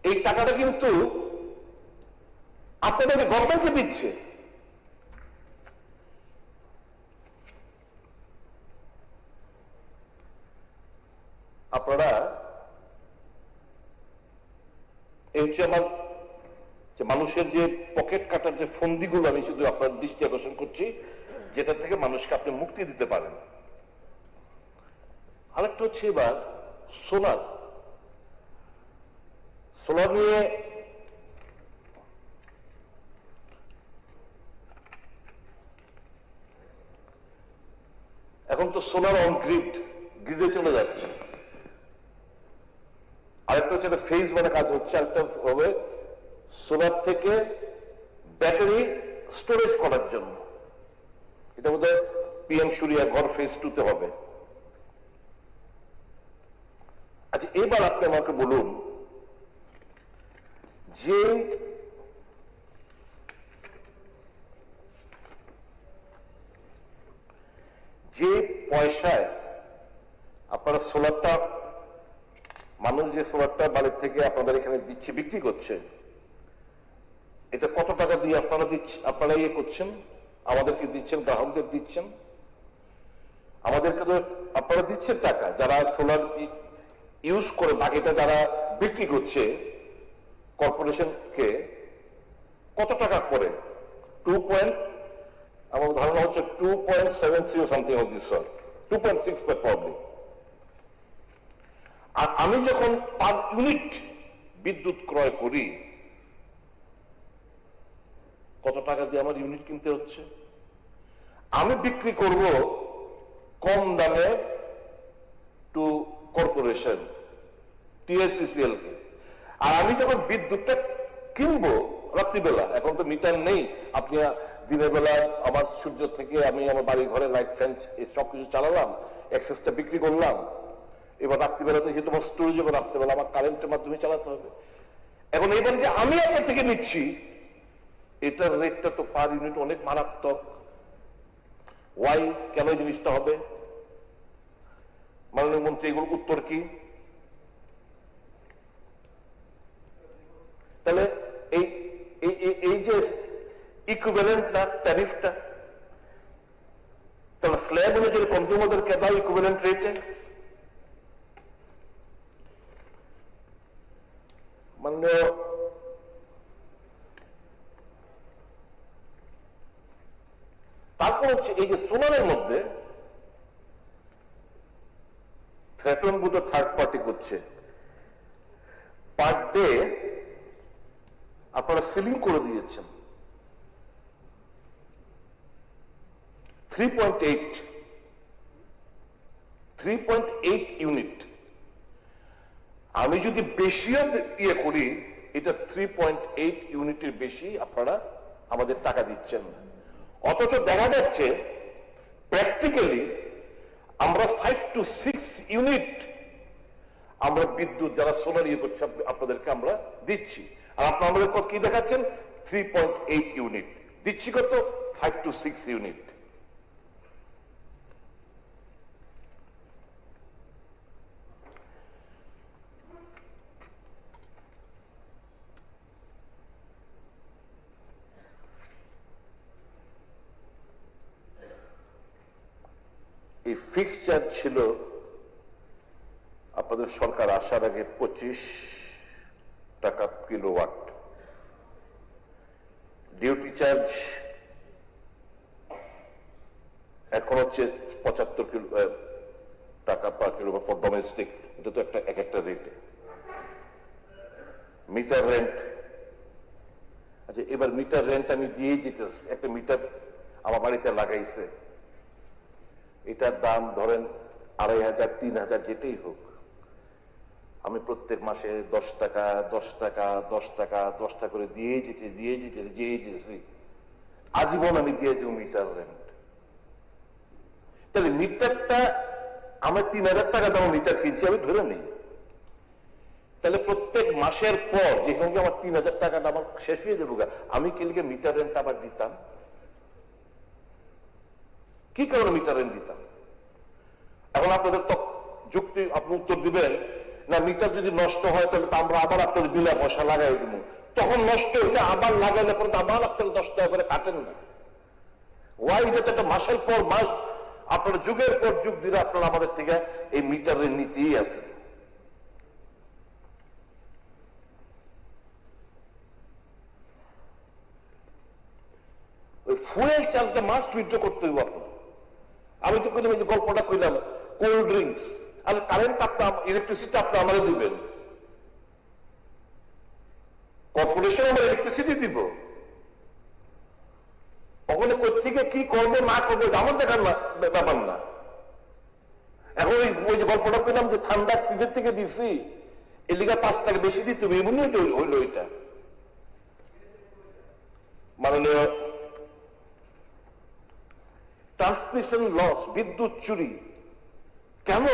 এই টাকাটা কিন্তু আপনাদেরকে গভর্নমেন্টকে দিচ্ছে। আপনারা এই হচ্ছে আমার যে মানুষের যে পকেট কাটার যে ফন্দিগুলো আমি শুধু আপনার দৃষ্টি আকর্ষণ করছি, যেটা থেকে মানুষকে আপনি মুক্তি দিতে পারেন। আরেকটা হচ্ছে এবার সোলার। সোলার নিয়ে এখন তো সোলার অন গ্রিড, গ্রিডে চলে যাচ্ছে। আরেকটা হচ্ছে একটা ফেজ মানে কাজ হচ্ছে, আরেকটা হবে সোলার থেকে ব্যাটারি স্টোরেজ করার জন্য। এটা বোধহয় PM সূর্যা ঘর ফেজ 2 তে হবে। আচ্ছা, এবার আপনি আমাকে বলুন যে পয়সায় আপনারা সোলারটা, মানুষ যে সোলারটা বাড়ির থেকে আপনাদের এখানে দিচ্ছে, বিক্রি করছে, এটা কত টাকা দিয়ে আপনারা দিচ্ছেন? আপনারা ইয়ে করছেন, আমাদেরকে দিচ্ছেন, গ্রাহকদের দিচ্ছেন। আমাদেরকে তো আপনারা দিচ্ছেন টাকা, যারা সোলার ইউজ করে, বাকিটা যারা বিক্রি করছে কর্পোরেশনকে কত টাকা করে? আমার ধারণা হচ্ছে 2.73 something of this sort, 2.6 probably. আর আমি যখন পার ইউনিট বিদ্যুৎ ক্রয় করি, কত টাকা দিয়ে আমার ইউনিট কিনতে হচ্ছে? আমি বিক্রি করব কম দামে টু কর্পোরেশন, TSCCL কে। আর আমি যখন বিদ্যুৎটা কিনবো রাত্রিবেলা, এখন তো মিটার নেই, আপনি দিনের বেলা আমার সূর্য থেকে আমি আমার বাড়ি ঘরে লাইট ফ্যান সবকিছু চালালাম, এক্সেসটা বিক্রি করলাম। এবার রাত্রিবেলাতে যেহেতু আমার স্টোরেজ হবে, রাত্রিবেলা আমার কারেন্টের মাধ্যমে চালাতে হবে। এখন এইবারে যে আমি আপনার থেকে নিচ্ছি, এটার রেটটা তো পার ইউনিট অনেক মারাত্মক। ওয়াই, কেন এই জিনিসটা হবে? মাননীয় মন্ত্রী, এগুলোর উত্তর কি? তাহলে এই যে ইকুইভ্যালেন্ট না ট্যারিফটা, তাহলে স্ল্যাব অনুযায়ী কনজিউমারদেরকে দাও ইকুইভ্যালেন্ট রেটে। মাননীয় তারপর হচ্ছে এই যে সোলারের মধ্যে থ্রেটন বুথ থার্ড পার্টি করছে, পার ডে আপনারা সিলিং করে দিয়েছেন 3.8 ইউনিট। আমি যদি বেশিও ইয়ে করি, এটা 3.8 ইউনিটের বেশি আপনারা আমাদের টাকা দিচ্ছেন না। অথচ দেখা যাচ্ছে প্র্যাকটিক্যালি আমরা 5 to 6 ইউনিট আমরা বিদ্যুৎ যারা সোলার ইয়ে করছে আপনাদেরকে আমরা দিচ্ছি, আর আপনারা আমাদের কি দেখাচ্ছেন 3.8 ইউনিট দিচ্ছি, কত 5 to 6 ইউনিট। এই ফিক্স চার্জ ছিল আপনাদের সরকার আসার আগে 25 টাকা কিলোওয়াট, ডিউটি চার্জ এখন হচ্ছে 75 টাকা পার কিলোওয়াট ফর ডোমেস্টিক। এটা তো এক একটা রেটে। মিটার রেন্ট, আচ্ছা এবার মিটার রেন্ট আমি দিয়ে যেতেছি, একটা মিটার আমার বাড়িতে লাগাইছে, এটার দাম ধরেন 2500 3000 যেটাই হোক, আমি প্রত্যেক মাসে 10 টাকা 10 টাকা 10 টাকা 10 টাকা করে দিয়ে যেতেছি আজীবন আমি দিয়ে যাবো মিটার রেন্ট। তাহলে মিটারটা আমার 3000 টাকা দাম মিটার কিনছি আমি ধরে নেই, তাহলে প্রত্যেক মাসের পর যেখানে আমার 3000 টাকাটা আমার শেষ হয়ে যাবো, আমি কি লিখে মিটার রেন্ট আবার দিতাম? কি কারণে মিটার রেন্ট দিতাম? এখন আপনাদের তো যুক্তি, আপনি উত্তর দিবেন না মিটার যদি নষ্ট হয় তাহলে তো আমরা আবার আপনাদের বিনা পয়সা লাগাই দিব, তখন নষ্ট হইলে আবার লাগাইলে পরে আবার আপনারা 10 টাকা করে কাটেন না। ওয়াই, এটা তো একটা মাসের পর মাস আপনারা যুগের পর যুগ ধরে আপনারা আমাদের থেকে এই মিটারের নীতিই আছে। ওই ফুয়েল চার্জটা মাস্ট উইথড্র করতে হইব আপনার। আমি তো কইলাম, এই যে গল্পটা কইলাম কোল্ড ড্রিঙ্কস, আর কারেন্ট আপনার ইলেকট্রিসিটি আপনি আমাদের দিবেন, কর্পোরেশন আমরা ইলেকট্রিসিটি দিব, ওখানে কোথেকে কি করবে না করবে আমার দেখার ব্যাপার না। এখন ওই যে গল্পটা কইলাম যে ঠান্ডা ফ্রিজের থেকে দিছি, এর লিগা 5 টাকা বেশি দিতে হবে, এমনি হইলো এটা। মাননীয় ট্রান্সমিশন লস, বিদ্যুৎ চুরি, কেন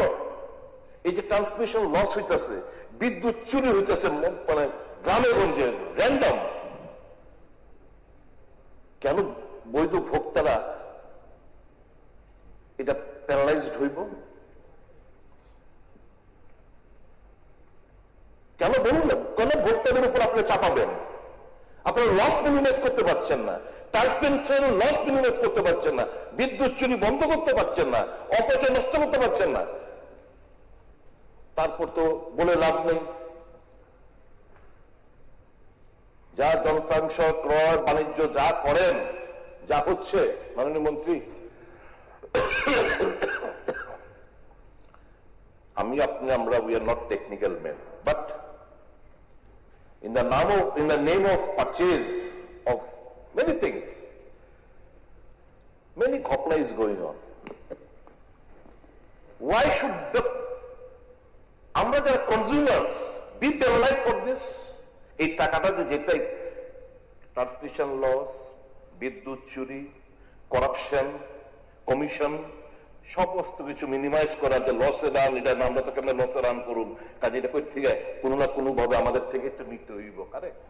এই যে ট্রান্সমিশন লস হইতেছে, বিদ্যুৎ চুরি হইতেছে মানে গ্রামে গঞ্জে র্যান্ডম, কেন বৈধ ভোক্তারা এটা প্যারালাইজড হইব? কেন বলুন না, কেন ভোক্তাদের উপর আপনি চাপাবেন? আপনারা লস মিনিমাইজ করতে পারছেন না, ট্রান্সমিশন লস মিনিমাইজ করতে পারছেন না, বিদ্যুৎ চুরি বন্ধ করতে পারছেন না, অপচয় নষ্ট করতে পারছেন না, তারপর তো বলে লাভ নেই। যা যন্ত্রাংশ ক্রয় বাণিজ্য যা করেন, যা হচ্ছে, মাননীয় মন্ত্রী, আমি আপনি আমরা we are not technical men, but in the name of purchase of many things, many ghopla is going on. Why should the আমরা যারা consumers B penalised for this? এই টাকাটা যেটাই ট্রান্সমিশন লস, বিদ্যুৎ চুরি, করাপশন, কমিশন, সমস্ত কিছু minimise করা, যে লসে রান, এটা আমরা তো কেমন লসে রান করুন, কাজে এটা কই থেকে কোনো না কোনো ভাবে আমাদের থেকে একটু নিতে হইব। কারেক্ট?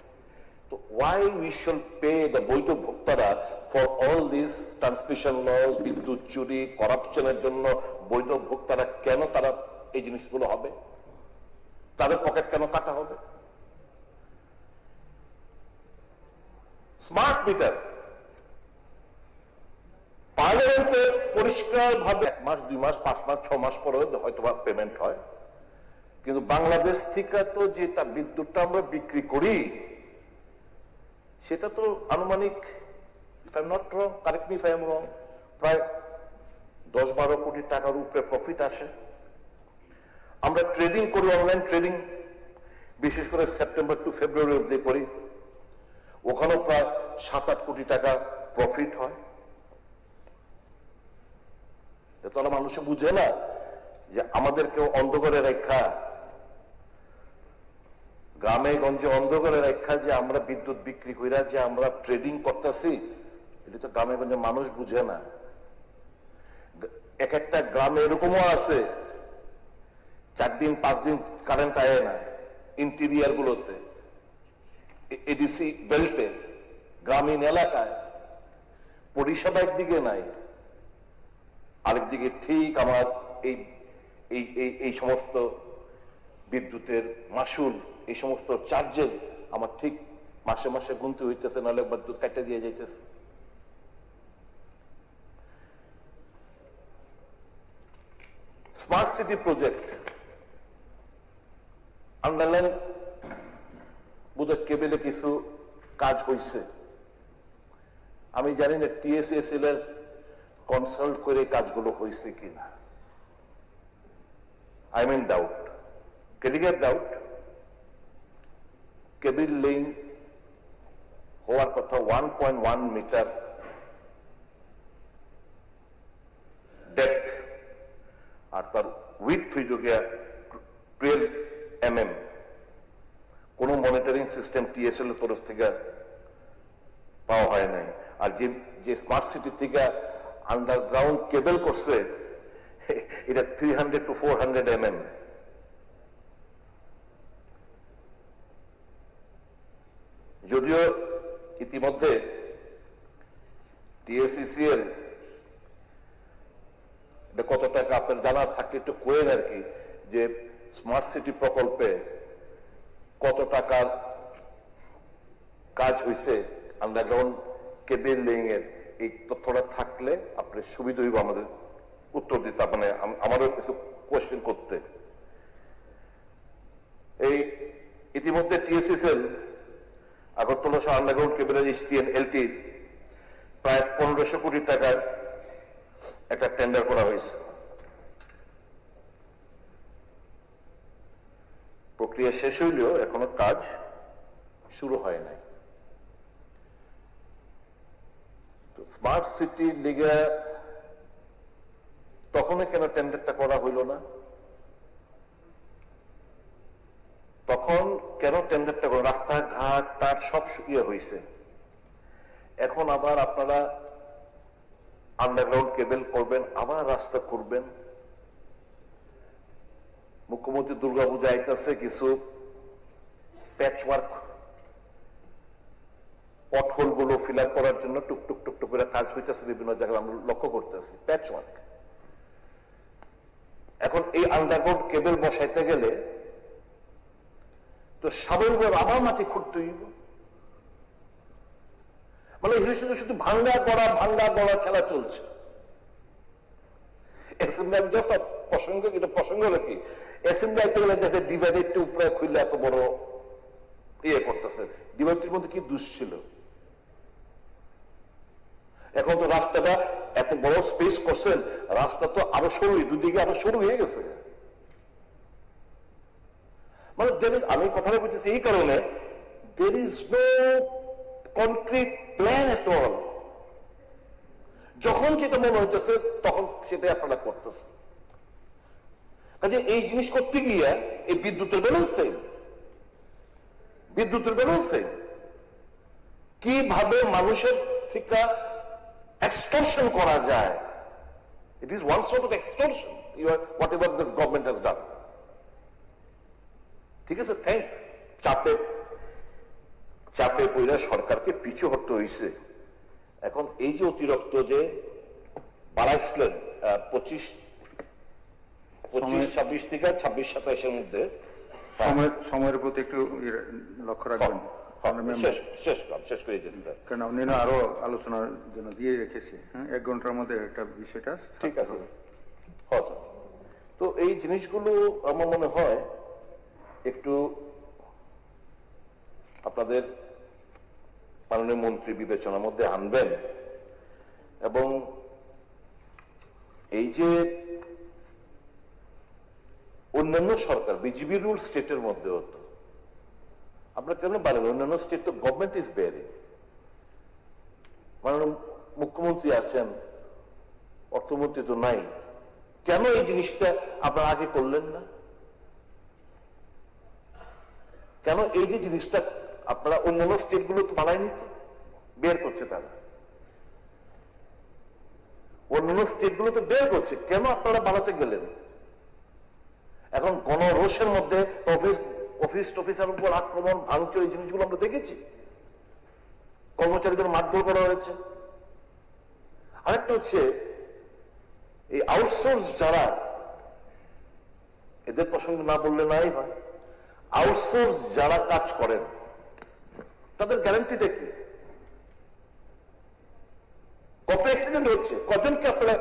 তো why we should pay the বৈধ ভোক্তারা for all these transmission laws, বিদ্যুৎ চুরি, করাপশনের জন্য বৈধ ভোক্তারা কেন তারা এই জিনিসগুলো হবে, তাদের পকেট কেন কাটা হবে? স্মার্ট মিটার পার্লামেন্টে পরিষ্কার ভাবে 1 মাস 2 মাস 5 মাস 6 মাস পরে হয়তো পেমেন্ট হয়, কিন্তু বাংলাদেশ থেকে তো যেটা বিদ্যুৎটা আমরা বিক্রি করি সেটা তো আনুমানিক, if I'm not wrong, correct me if I am wrong, প্রায় 10-12 কোটি টাকার উপরে প্রফিট আসে। আমরা ট্রেডিং করি, অনলাইন ট্রেডিং, বিশেষ করে সেপ্টেম্বর টু ফেব্রুয়ারি অবধি করি, ওখানেও প্রায় 7-8 কোটি টাকা প্রফিট হয়। তাহলে মানুষ বুঝে না যে আমাদেরকে অন্ধকারে রেখা, গ্রামে গঞ্জে অন্ধকারে রেখা যে আমরা বিদ্যুৎ বিক্রি কইরা যে আমরা ট্রেডিং করতেছি, এটা তো গ্রামে গঞ্জে মানুষ বুঝে না। এক একটা গ্রামে এরকমও আছে 4 দিন 5 দিন কারেন্ট আয় না, ইন্টেরিয়ার গুলোতে, এডিসি বেল্টে, গ্রামীণ এলাকায় পরিষেবা একদিকে নাই, আরেকদিকে ঠিক আমার এই সমস্ত বিদ্যুতের মাসুল, এই সমস্ত চার্জেস আমার ঠিক মাসে মাসে গুনতে হইতেছে, নাহলে বিদ্যুৎ কাটতে দিয়ে যাইতেছে। স্মার্ট সিটি প্রজেক্ট আন্ডারলাইন বোধহয় কেবেলে কিছু কাজ হয়েছে, আমি জানি না TSSL এর কনসাল্ট করে কাজগুলো হয়েছে কিনা। I mean doubt, clear doubt. Cable laying হওয়ার কথা 1.1 মিটার ডেপথ, আর তার উইথ হইল গিয়া 12 mm। কোন মনিটরিং সিস্টেম TSL এর তরফ থেকে পাওয়া হয় নাই। আর যে স্মার্ট সিটি থেকে আন্ডারগ্রাউন্ড কেবল করছে এটা 300 to 400 mm। যদিও ইতিমধ্যে TSECL কত টাকা আপনার জানা থাকলে একটু কোয়েন আর কি, যে স্মার্ট সিটি প্রকল্পে কত টাকার কাজ হয়েছে আন্ডারগ্রাউন্ড কেবল লেইং এর, এই তথ্যটা থাকলে আপনার সুবিধা হইব আমাদের উত্তর দিতে, মানে আমারও কিছু কোয়েশ্চেন করতে। এই ইতিমধ্যে TSSL আগরতলা শহর আন্ডারগ্রাউন্ড কেবলের STN-LT প্রায় 1500 কোটি টাকার একটা টেন্ডার করা হয়েছে। প্রক্রিয়া শেষ হইলেও এখনো কাজ শুরু হয় নাই। স্মার্ট সিটি লিগে তখনই কেন টেন্ডারটা করা হইল না? তখন কেন টেন্ডারটা করা? রাস্তাঘাট টাট সব হয়েছে, এখন আবার আপনারা আন্ডারগ্রাউন্ড কেবল করবেন, আবার রাস্তা করবেন। মুখ্যমন্ত্রী দুর্গাপূজা আইতেছে, কিছু প্যাচওয়ার্ক পথহোল গুলো ফিল আপ করার জন্য টুকটুক টুকটুক করে কাজ হইতেছে বিভিন্ন জায়গায়, আমরা লক্ষ্য করতেছি প্যাচওয়ার্ক। এখন এই আন্ডারগ্রাউন্ড কেবল বসাইতে গেলে তো স্বাভাবিকভাবে আবার মাটি খুঁড়তে হইব, মানে শুধু ভাঙ্গা গড়া খেলা চলছে। অ্যাসেম্বলি আমি জাস্ট প্রসঙ্গ, এটা প্রসঙ্গ হলো কি, অ্যাসেম্বলি আইতে গেলে দেখে ডিভাইডেড উপরে খুললে এত বড় ইয়ে করতেছে, ডিভাইডের মধ্যে কি দোষ ছিল? এখন তো রাস্তাটা এত বড় স্পেস করছেন, রাস্তা তো আরো সরু, দুদিকে আরো সরু হয়ে গেছে। মানে আমি কথাটা বলতেছি এই কারণে, there is no concrete plan at all। যখন যেটা মনে হইতেছে তখন সেটাই আপনারা করতেছে। কাজে এই জিনিস করতে গিয়ে এই বিদ্যুতের ব্যালেন্সে কিভাবে মানুষের থেকে extortion করা যায়, it is one sort of extortion, whatever this government has done। ঠিক আছে, চাপে চাপে পড়ে সরকারকে পিছু হটতে হয়েছে। এখন এই যে অতিরিক্ত যে বাড়াইছিলেন 25-26 থেকে 26-27-এর মধ্যে সময়ের প্রতি একটু লক্ষ্য রাখবেন, শেষ করে দিয়েছি স্যার। কারণ উনি আরো আলোচনার জন্য দিয়ে রেখেছে। 1 ঘন্টার মধ্যে একটা বিষয়টা ঠিক আছে হ্যাঁ স্যার। তো এই জিনিসগুলো আমার মনে হয় একটু আপনাদের মাননীয় মন্ত্রী বিবেচনার মধ্যে আনবেন, এবং এই যে অন্যান্য সরকার বিজেপি রুল স্টেটের মধ্যে হতো, আপনারা কেন পারেন অন্যান্য স্টেট তো গভর্নমেন্ট ইজ বেয়ারিং, মাননীয় মুখ্যমন্ত্রী আছেন, অর্থমন্ত্রী তো নাই, কেন এই জিনিসটা আপনারা আগে করলেন না? কেন এই যে জিনিসটা আপনারা অন্যান্য স্টেট গুলো তো বানায়নি, তো বের করছে তারা, অন্যান্য স্টেট গুলো তো বের করছে, কেন আপনারা বানাতে গেলেন? এখন গণরোষের মধ্যে অফিসার উপর আক্রমণ, ভাঙচুর, এই জিনিসগুলো আমরা দেখেছি, কর্মচারীদের মারধর করা হয়েছে। আরেকটা হচ্ছে এই আউটসোর্স যারা, এদের প্রসঙ্গে না বললে নাই হয়, আউটসোর্স যারা কাজ করেন তাদের গ্যারান্টিটা কি? কত অ্যাক্সিডেন্ট হচ্ছে, কজনকে আপনারা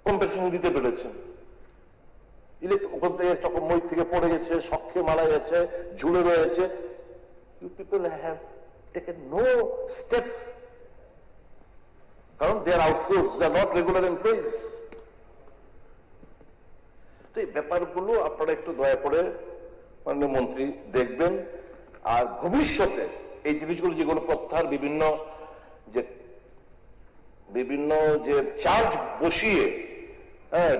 কম্পেনসেশন দিতে পেরেছেন? ওখান থেকে চকমই থেকে পড়ে গেছে, শখে মারা গেছে, ঝুলে রয়েছে, you people have taken no steps, কারণ they are outsource, they are not regular employees. তো এই ব্যাপারগুলো আপনারা একটু দয়া করে মাননীয় মন্ত্রী দেখবেন, আর ভবিষ্যতে এই জিনিসগুলো যেগুলো প্রত্যাহার বিভিন্ন যে চার্জ বসিয়ে,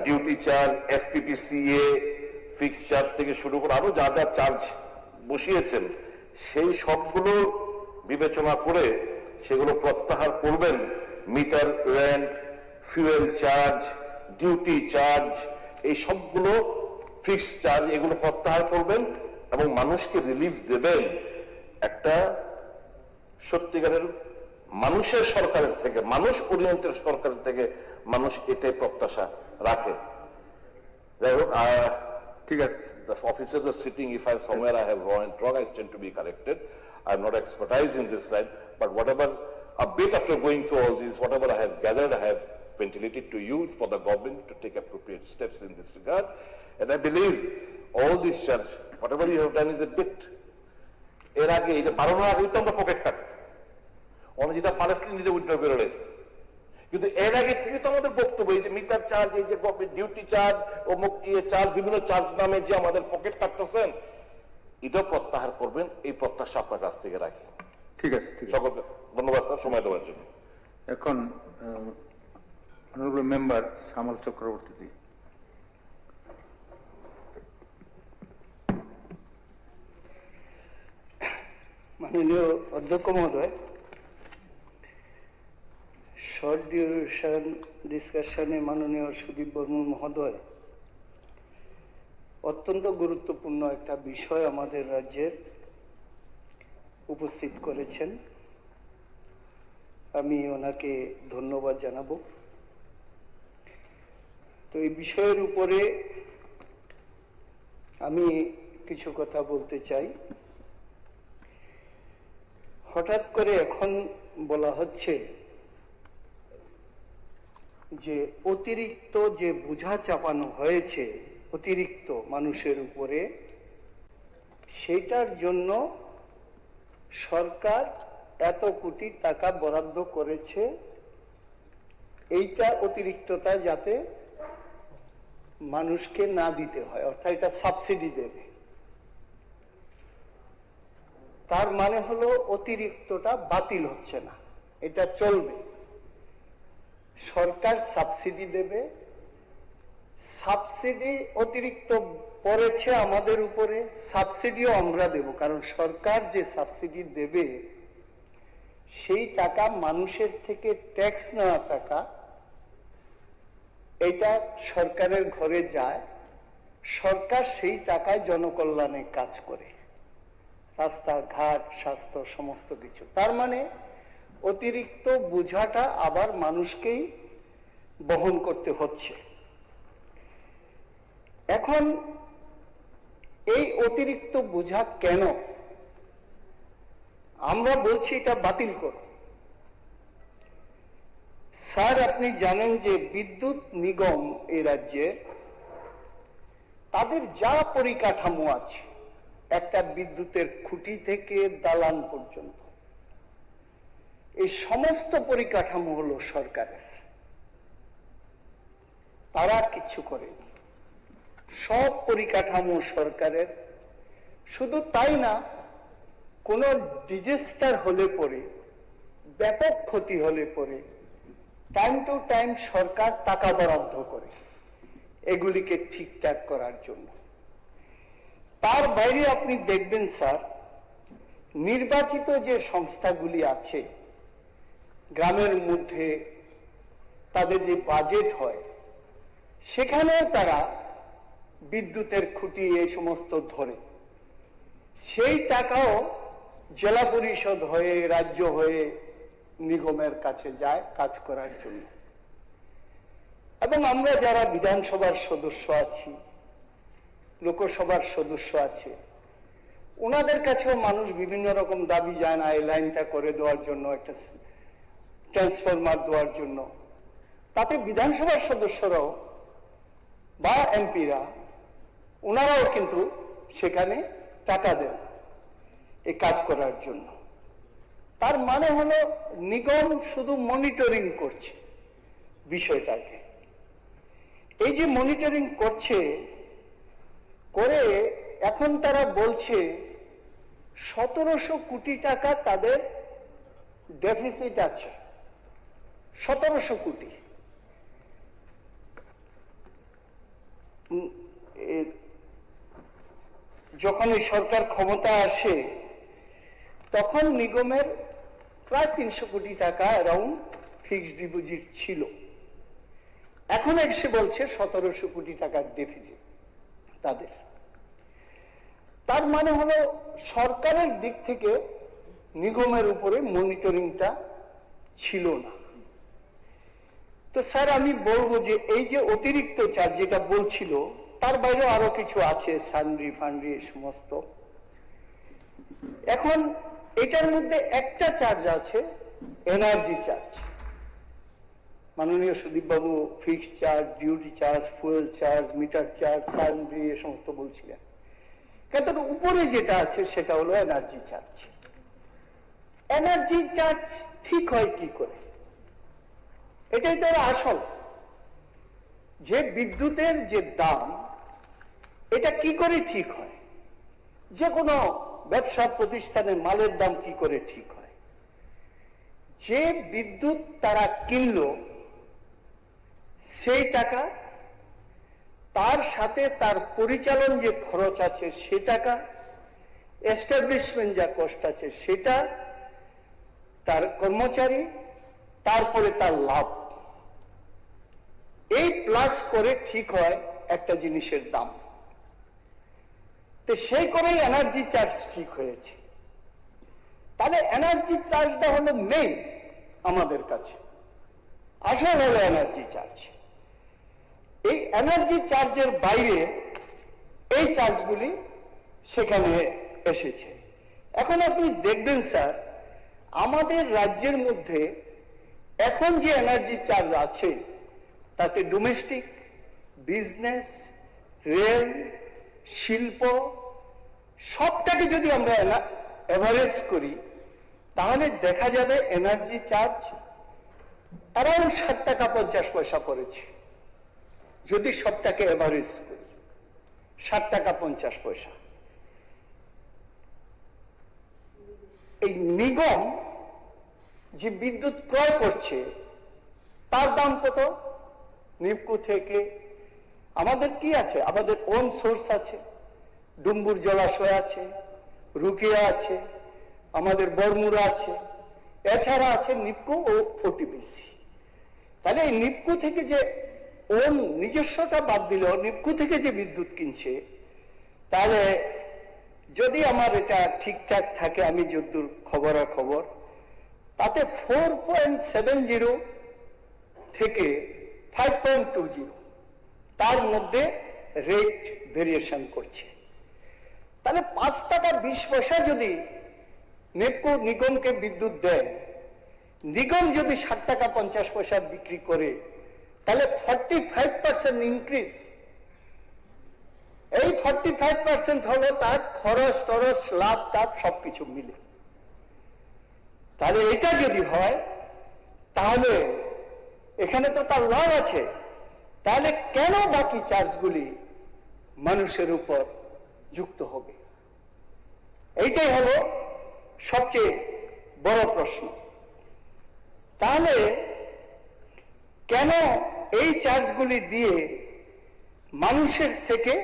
ডিউটি চার্জ, এসপিপিসিএ, ফিক্সড চার্জ থেকে শুরু করে আরো যা যা চার্জ বসিয়েছেন, সেই সবগুলো বিবেচনা করে সেগুলো প্রত্যাহার করবেন। Metre rent, fuel charge, duty charge, এই সবগুলো ফিক্সড চার্জ, এগুলো প্রত্যাহার করবেন এবং মানুষকে রিলিফ দেবেন। একটা সত্যিকারের মানুষের সরকারের থেকে, মানুষ ওরিয়েন্টেড সরকারের থেকে মানুষ এটাই প্রত্যাশা রাখে। যাই হোক, ঠিক আছে, the officers are sitting, if I somewhere I have wrong, I stand to be corrected. I am not expertise in this line, but whatever, a bit after going through all this, whatever I have gathered, I have ventilated to you for the government to take appropriate steps in this regard. And I believe all this charge, whatever you have done is a bit. এর আগে এটা বাড়ানোর আগেই তো আমরা pocket কাট, অনেক যেটা পালেস্টিন নিজে উইথড্র করে রয়েছে, কিন্তু এর আগে থেকে তো আমাদের বক্তব্য এই যে মিটার চার্জ, এই যে ডিউটি চার্জ, অমুক চার্জ, বিভিন্ন চার্জ নামে যে আমাদের পকেট কাটতেছেন, এটাও প্রত্যাহার করবেন, এই প্রত্যাশা আপনার কাছ থেকে রাখি। ঠিক আছে, সকলকে ধন্যবাদ স্যার সময় দেওয়ার জন্য। এখন অনারেবল মেম্বার শ্যামল চক্রবর্তী। মাননীয় অধ্যক্ষ মহোদয়, শর্ট ডিউরেশন ডিসকাশনে মাননীয় সুদীপ বর্মন মহোদয় অত্যন্ত গুরুত্বপূর্ণ একটা বিষয় আমাদের রাজ্যের উপস্থিত করেছেন। আমি ওনাকে ধন্যবাদ জানাবো। তো এই বিষয়ের উপরে আমি কিছু কথা বলতে চাই। হঠাৎ করে এখন বলা হচ্ছে যে অতিরিক্ত যে বোঝা চাপানো হয়েছে অতিরিক্ত মানুষের উপরে, সেইটার জন্য সরকার এত কোটি টাকা বরাদ্দ করেছে, এইটা অতিরিক্ততা যাতে মানুষকে না দিতে হয়, অর্থাৎ এটা সাবসিডি দেবে। তার মানে হলো অতিরিক্তটা বাতিল হচ্ছে না, এটা চলবে। সরকার সাবসিডি দেবে, সাবসিডি অতিরিক্ত পড়েছে আমাদের উপরে, সাবসিডিও আমরা দেব, কারণ সরকার যে সাবসিডি দেবে সেই টাকা মানুষের থেকে ট্যাক্স নেওয়া টাকা, এটা সরকারের ঘরে যায়, সরকার সেই টাকায় জনকল্যাণে কাজ করে। রাস্তাঘাট, স্বাস্থ্য, সমস্ত কিছু। তার মানে অতিরিক্ত বোঝাটা আবার মানুষকেই বহন করতে হচ্ছে। এখন এই অতিরিক্ত বোঝা কেন? আমরা বলছি এটা বাতিল করো। স্যার, আপনি জানেন যে বিদ্যুৎ নিগম এই রাজ্যে তাদের যা পরিকাঠামো আছে, একটা বিদ্যুতের খুঁটি থেকে দালান পর্যন্ত, এই সমস্ত পরিকাঠামো হলো সরকারের। তারা কিছু করেনি, সব পরিকাঠামো সরকারের। শুধু তাই না, কোনো ডিজাস্টার হলে পরে, ব্যাপক ক্ষতি হলে পরে টাইম টু টাইম সরকার টাকা বরাদ্দ করে এগুলিকে ঠিকঠাক করার জন্য। তার বাইরে আপনি দেখবেন স্যার, নির্বাচিত যে সংস্থাগুলি আছে গ্রামের মধ্যে, তাদের যে বাজেট হয়, সেখানেও তারা বিদ্যুতের খুঁটি এই সমস্ত ধরে। সেই টাকাও জেলা পরিষদ হয়ে, রাজ্য হয়ে নিগমের কাছে যায় কাজ করার জন্য। এবং আমরা যারা বিধানসভার সদস্য আছি, লোকসভার সদস্য আছে, ওনাদের কাছেও মানুষ বিভিন্ন রকম দাবি যায় না, এই লাইনটা করে দেওয়ার জন্য, একটা ট্রান্সফরমার দেওয়ার জন্য। তাতে বিধানসভার সদস্যরাও বা এমপিরা, ওনারাও কিন্তু সেখানে টাকা দেন এই কাজ করার জন্য। তার মানে হলো নিগম শুধু মনিটরিং করছে বিষয়টাকে। এই যে মনিটরিং করছে, করে এখন তারা বলছে 1700 কোটি টাকা তাদের ডেফিসিট আছে। 1700 কোটি। যখন এই সরকার ক্ষমতা আসে, তখন নিগমের প্রায় 300 কোটি টাকা অ্যারাউন্ড ফিক্সড ডিপোজিট ছিল। এখন এসে বলছে 1700 কোটি টাকার ডেফিসিট তাদের। তার মানে হলো সরকারের দিক থেকে নিগমের উপরে মনিটরিংটা ছিল না। তো স্যার, আমি বলবো যে এই যে অতিরিক্ত চার্জ যেটা বলছিল, তার বাইরে আরো কিছু আছে, সানরি ফান্ডরি এই সমস্ত। এখন এটার মধ্যে একটা চার্জ আছে, এনার্জি চার্জ। মাননীয় Sudip babu fixed charge, duty charge, fuel charge, meter charge, sundry এ সমস্ত বলছিলেন। কিন্তু উপরে যেটা আছে সেটা হলো এনার্জি চার্জ। এনার্জি চার্জ ঠিক হয় কি করে? এটাই তো আসল, যে বিদ্যুতের যে দাম, এটা কি করে ঠিক হয়? যে কোনো ব্যবসা প্রতিষ্ঠানে মালের দাম কি করে ঠিক হয়? যে বিদ্যুৎ তারা কিনলো, সেই টাকা, তার সাথে তার পরিচালন যে খরচ আছে সে টাকা, এস্টাবলিশমেন্ট যা কষ্ট আছে সেটা, তার কর্মচারী, তারপরে তার লাভ, এই প্লাস করে ঠিক হয় একটা জিনিসের দাম। তো সেই করেই এনার্জি চার্জ ঠিক হয়েছে। তাহলে এনার্জি চার্জটা হলো মেইন আমাদের কাছে, আসল হলো এনার্জি চার্জ। এই এনার্জি চার্জের বাইরে এই চার্জগুলি সেখানে এসেছে। এখন আপনি দেখবেন স্যার, আমাদের রাজ্যের মধ্যে এখন যে এনার্জি চার্জ আছে, তাতে ডোমেস্টিক, বিজনেস, রেল, শিল্প সবটাকে যদি আমরা এভারেজ করি, তাহলে দেখা যাবে এনার্জি চার্জ অ্যারাউন্ড 60 টাকা 50 পয়সা পড়েছে। যদি সবটাকে এভারেজ করি, 60 টাকা 50 পয়সা। এই নিগম যে বিদ্যুৎ ক্রয় করছে, তার দাম কত? নিপকো থেকে আমাদের কি আছে? আমাদের ওন সোর্স আছে, ডুম্বুর জলাশয় আছে, রুকিয়া আছে, আমাদের বরমুরা আছে, এছাড়া আছে নিপকো ও ওটিপিসি। তাহলে এই নিপকো থেকে যে ওন নিজস্বটা বাদ দিল, নিপকো থেকে যে বিদ্যুৎ কিনছে, তাহলে যদি আমার এটা ঠিকঠাক থাকে, আমি যদ্দূর খবরাখবর, তাতে 4.70 থেকে 5.20 তার মধ্যে রেট ভেরিয়েশন করছে। তাহলে 5 টাকা 20 পয়সা যদি নেপকো নিগমকে বিদ্যুৎ দেয়, নিগম যদি 60 টাকা 50 পয়সা বিক্রি করে, তাহলে 45% ইনক্রিজ। এই 45% হলো তার খরচ টরচ লাভ টাভ সবকিছু মিলে। তাহলে এটা যদি হয়, তাহলে এখানে তো তার লাভ আছে। তাহলে কেন বাকি চার্জগুলি মানুষের উপর যুক্ত হবে? এইটাই হলো সবচেয়ে বড় প্রশ্ন। তাহলে কেন এই চার্জগুলি দিয়ে মানুষের থেকে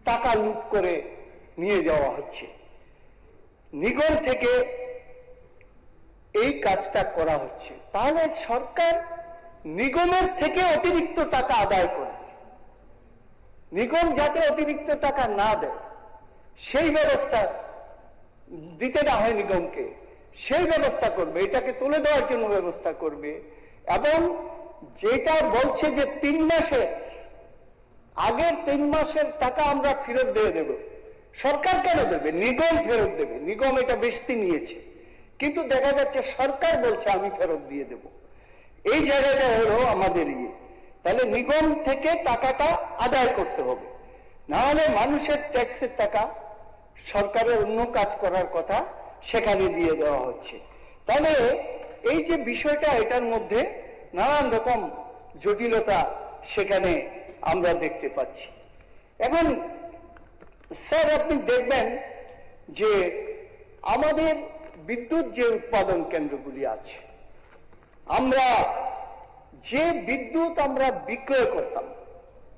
টাকা লুট করে নিয়ে যাওয়া হচ্ছে? নিগম থেকে এই কাজটা করা হচ্ছে। তাহলে সরকার নিগমের থেকে অতিরিক্ত টাকা আদায় করবে। নিগম যাতে অতিরিক্ত টাকা না দেয়, সেই ব্যবস্থা দিতে না হয় নিগমকে, সেই ব্যবস্থা করবে, এটাকে তুলে দেওয়ার জন্য ব্যবস্থা করবে। এবং যেটা বলছে যে 3 মাসের আগের 3 মাসের টাকা আমরা ফেরত দিয়ে দেব, সরকার কেন দেবে? নিগম ফেরত দেবে। নিগম এটা বেশি নিয়েছে, কিন্তু দেখা যাচ্ছে সরকার বলছে আমি ফেরত দিয়ে দেব। এই জায়গাটা হলো আমাদের তাহলে নিগম থেকে টাকাটা আদায় করতে হবে, না হলে মানুষের ট্যাক্সের টাকা সরকারের অন্য কাজ করার কথা সেখানে দিয়ে দেওয়া হচ্ছে। তাহলে এই যে বিষয়টা, এটার মধ্যে নানান রকম জটিলতা সেখানে আমরা দেখতে পাচ্ছি। এখন স্যার আপনি দেখবেন যে আমাদের বিদ্যুৎ যে উৎপাদন কেন্দ্রগুলি আছে, আমরা যে বিদ্যুৎ আমরা বিক্রয় করতাম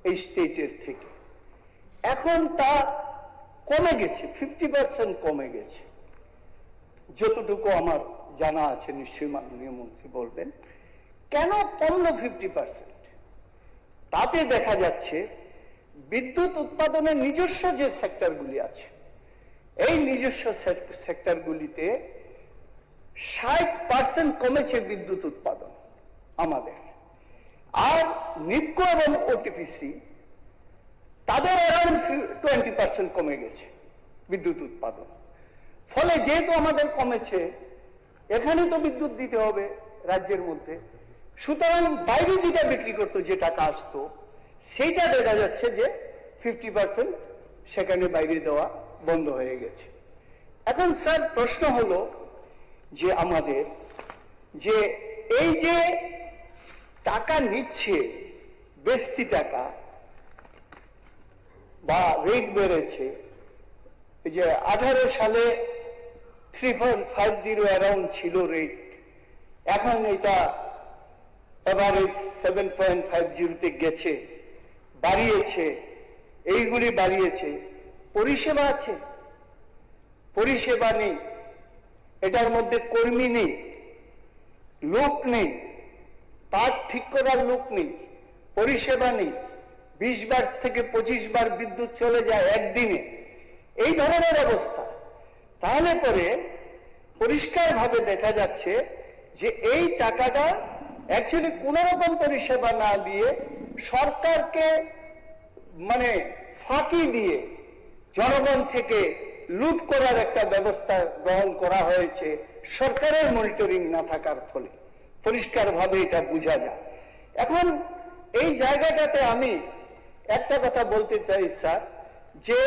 এই স্টেটের থেকে, এখন তা কমে গেছে, 50% কমে গেছে। যতটুকু আমার জানা আছে, নিশ্চয়ই মাননীয় মন্ত্রী বলবেন কেন কমলো 50%। তাতে দেখা যাচ্ছে বিদ্যুৎ উৎপাদনের নিজস্ব যে সেক্টরগুলি আছে, এই নিজস্ব সেক্টরগুলিতে 60% কমেছে বিদ্যুৎ উৎপাদন আমাদের। আর নিপকো এবং ওটিপিসি তাদের অ্যারাউন্ড 20% কমে গেছে বিদ্যুৎ উৎপাদন। ফলে যেহেতু আমাদের কমেছে, এখানে তো বিদ্যুৎ দিতে হবে রাজ্যের মধ্যে, সুতরাং বাইরে যেটা বিক্রি করতো, যে টাকা আসতো, সেইটা দেখা যাচ্ছে যে 50% সেখানে বাইরে দেওয়া বন্ধ হয়ে গেছে। এখন স্যার প্রশ্ন হলো যে আমাদের যে এই যে টাকা নিচ্ছে, বেশি টাকা বা রেট বেড়েছে, এই যে 18 সালে 3.50 অ্যারাউন্ড ছিল রেট, এখন এটা এভারেজ 7.50-তে গেছে, বাড়িয়েছে, এইগুলি বাড়িয়েছে। পরিষেবা আছে? পরিষেবা নেই, এটার মধ্যে কর্মী নেই, লোক নেই, তার ঠিক করার লোক নেই, পরিষেবা নেই, 20 বার থেকে 25 বার বিদ্যুৎ চলে যায় একদিনে, এই ধরনের অবস্থা। তাহলে পরে পরিষ্কারভাবে দেখা যাচ্ছে যে এই টাকাটা অ্যাকচুয়ালি কোনো রকম পরিষেবা না দিয়ে সরকারকে মানে ফাঁকি দিয়ে জনগণ থেকে লুট করার একটা ব্যবস্থা গ্রহণ করা হয়েছে, সরকারের মনিটরিং না থাকার ফলে পরিষ্কারভাবে এটা বোঝা যায়। এখন এই জায়গাটাতে আমি একটা কথা বলতে চাই স্যার, যে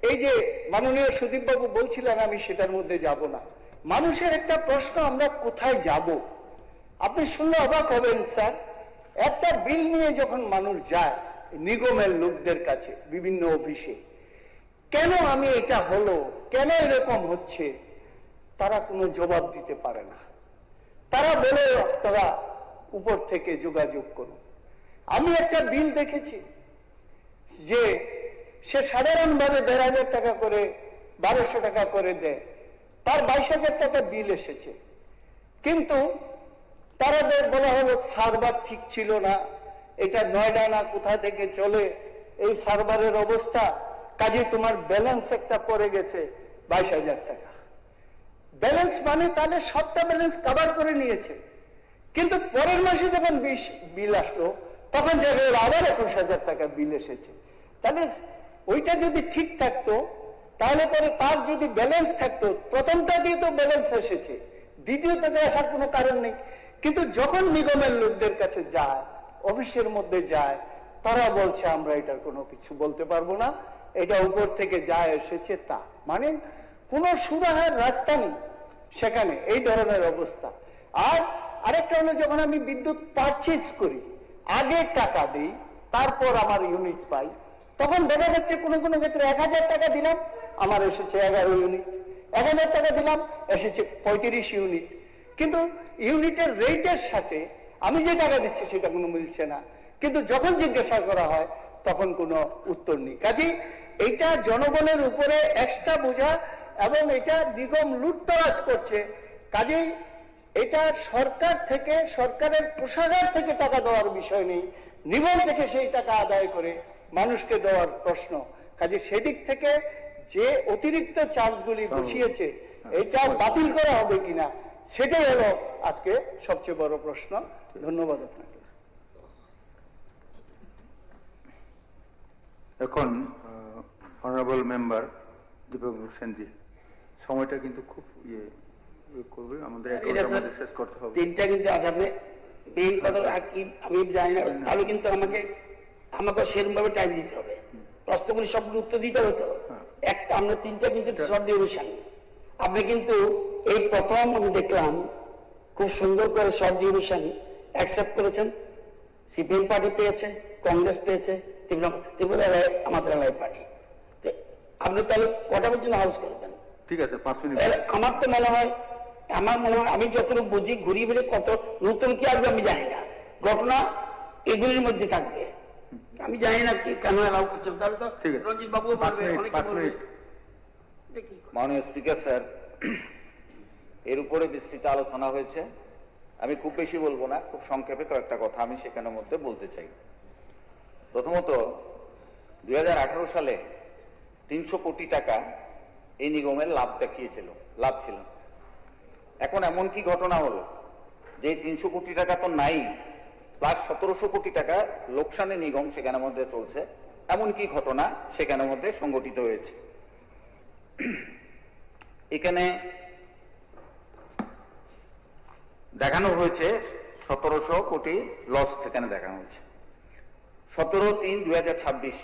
এই যে মাননীয় সুদীপ বাবু বলছিলেন, আমি সেটার মধ্যে যাব না। মানুষের একটা প্রশ্ন, আমরা কোথায় যাব? আপনি শুনলে অবাক হবেন স্যার, একটা বিল নিয়ে যখন মানুষ যায় নিগমের লোকদের কাছে বিভিন্ন অফিসে, কেন আমি এটা হলো, কেন এরকম হচ্ছে, তারা কোনো জবাব দিতে পারে না। তারা বলে আপনারা উপর থেকে যোগাযোগ করুন। আমি একটা বিল দেখেছি যে সে সাধারণভাবে 1500 টাকা করে 1200 টাকা করে দেয়, তার 22,000 টাকা বিল এসেছে, কিন্তু তারাদের বলা হলো সার্ভার ঠিক ছিল না, এটা নয়ডা না কোথা থেকে চলে, এই সার্ভারের অবস্থা কাজে তোমার ব্যালেন্স একটা পড়ে গেছে 22,000 টাকা। ব্যালেন্স মানে তাহলে সবটা ব্যালেন্স কভার করে নিয়েছে, কিন্তু পরের মাসে যখন বিল আসলো তখন জায়গায় আবার 21,000 টাকা বিল এসেছে। তাহলে ওইটা যদি ঠিক থাকতো তাহলে পরে তার যদি ব্যালেন্স থাকতো, প্রথমটা দিয়ে তো ব্যালেন্স এসেছে, দ্বিতীয়টাতে আসার কোনো কারণ নেই। কিন্তু যখন নিগমের লোকদের কাছে যায়, অফিসের মধ্যে যায়, তারা বলছে আমরা এটার কোনো কিছু বলতে পারবো না, এটা উপর থেকে যা এসেছে তা। মানে কোনো সুরাহার রাস্তা নেই সেখানে, এই ধরনের অবস্থা। আর আরেকটা হলো, যখন আমি বিদ্যুৎ পারচেজ করি, আগে টাকা দিই, তারপর আমার ইউনিট পাই, তখন দেখা যাচ্ছে কোনো কোনো ক্ষেত্রে 1,000 টাকা দিলাম, আমার এসেছে 11 ইউনিট, 1,000 টাকা দিলাম, এসেছে 35 ইউনিট। কিন্তু ইউনিটের রেটের সাথে আমি যে টাকা দিচ্ছি সেটা কোনো মিলছে না, কিন্তু যখন জিজ্ঞাসা করা হয় তখন কোনো উত্তর নেই। কাজেই এইটা জনগণের উপরে এক্সট্রা বোঝা, এবং এটা নিগম লুটতরাজ করছে। কাজেই এটা সরকার থেকে, সরকারের কোষাগার থেকে টাকা দেওয়ার বিষয় নেই, নিগম থেকে সেই টাকা আদায় করে মানুষকে দেওয়ার প্রশ্ন। কাজে সেদিক থেকে যে অতিরিক্ত চার্জগুলি বসিয়েছে এটা বাতিল করা হবে কিনা, সেটাই হলো আজকে সবচেয়ে বড় প্রশ্ন। ধন্যবাদ আপনাকে। এখন অনারেবল মেম্বার দীপক সেনজি, সময়টা কিন্তু খুব করবে, আমাদের শেষ করতে হবে। তিনটা কিন্তু আজ আপনি মেইন কথা কি আমি জানি না, তাহলে কিন্তু আমাকে সেরকম ভাবে টাইম দিতে হবে, প্রশ্নগুলি সবগুলো উত্তর দিতে হবে। তো একটা আমরা তিনটা কিন্তু শর্ট ডিউরেশন, আপনি কিন্তু এই প্রথম আমি দেখলাম খুব সুন্দর করে শর্ট ডিউরেশন অ্যাকসেপ্ট করেছেন। সিপিএম পার্টি পেয়েছে, কংগ্রেস পেয়েছে, ত্রিপুরা আমাদের এলাই পার্টি। আপনি তাহলে কটা পর্যন্ত হাউস করবেন? ঠিক আছে, 5 মিনিট। আমার তো মনে হয়, আমি যতটুকু বুঝি, ঘুরিয়ে ফিরে কত নতুন কি আসবে আমি জানি না, ঘটনা এগুলির মধ্যে থাকবে। আমি জানি না কি কেন অ্যালাউ করছেন, তাহলে তো রঞ্জিত বাবু বলবে, অনেকে বলবে। মাননীয় স্পিকার স্যার, এর উপরে বিস্তৃত আলোচনা হয়েছে। আমি খুব বেশি বলবো না, খুব সংক্ষেপে কয়েকটা কথা আমি সেখানের মধ্যে বলতে চাই। প্রথমত 2018 সালে 300 কোটি টাকা এই নিগমের লাভ ছিল। এখন এমন কি ঘটনা হলো যে 300 কোটি টাকা তো নাই, প্লাস 1700 কোটি টাকা লোকসানে নিগম সেখানের মধ্যে চলছে, এমন কি ঘটনা সেখানের মধ্যে সংগঠিত হয়েছে। এখানে দেখানো হয়েছে 1700 কোটি লস, সেখানে দেখানো হয়েছে 17/3/2026।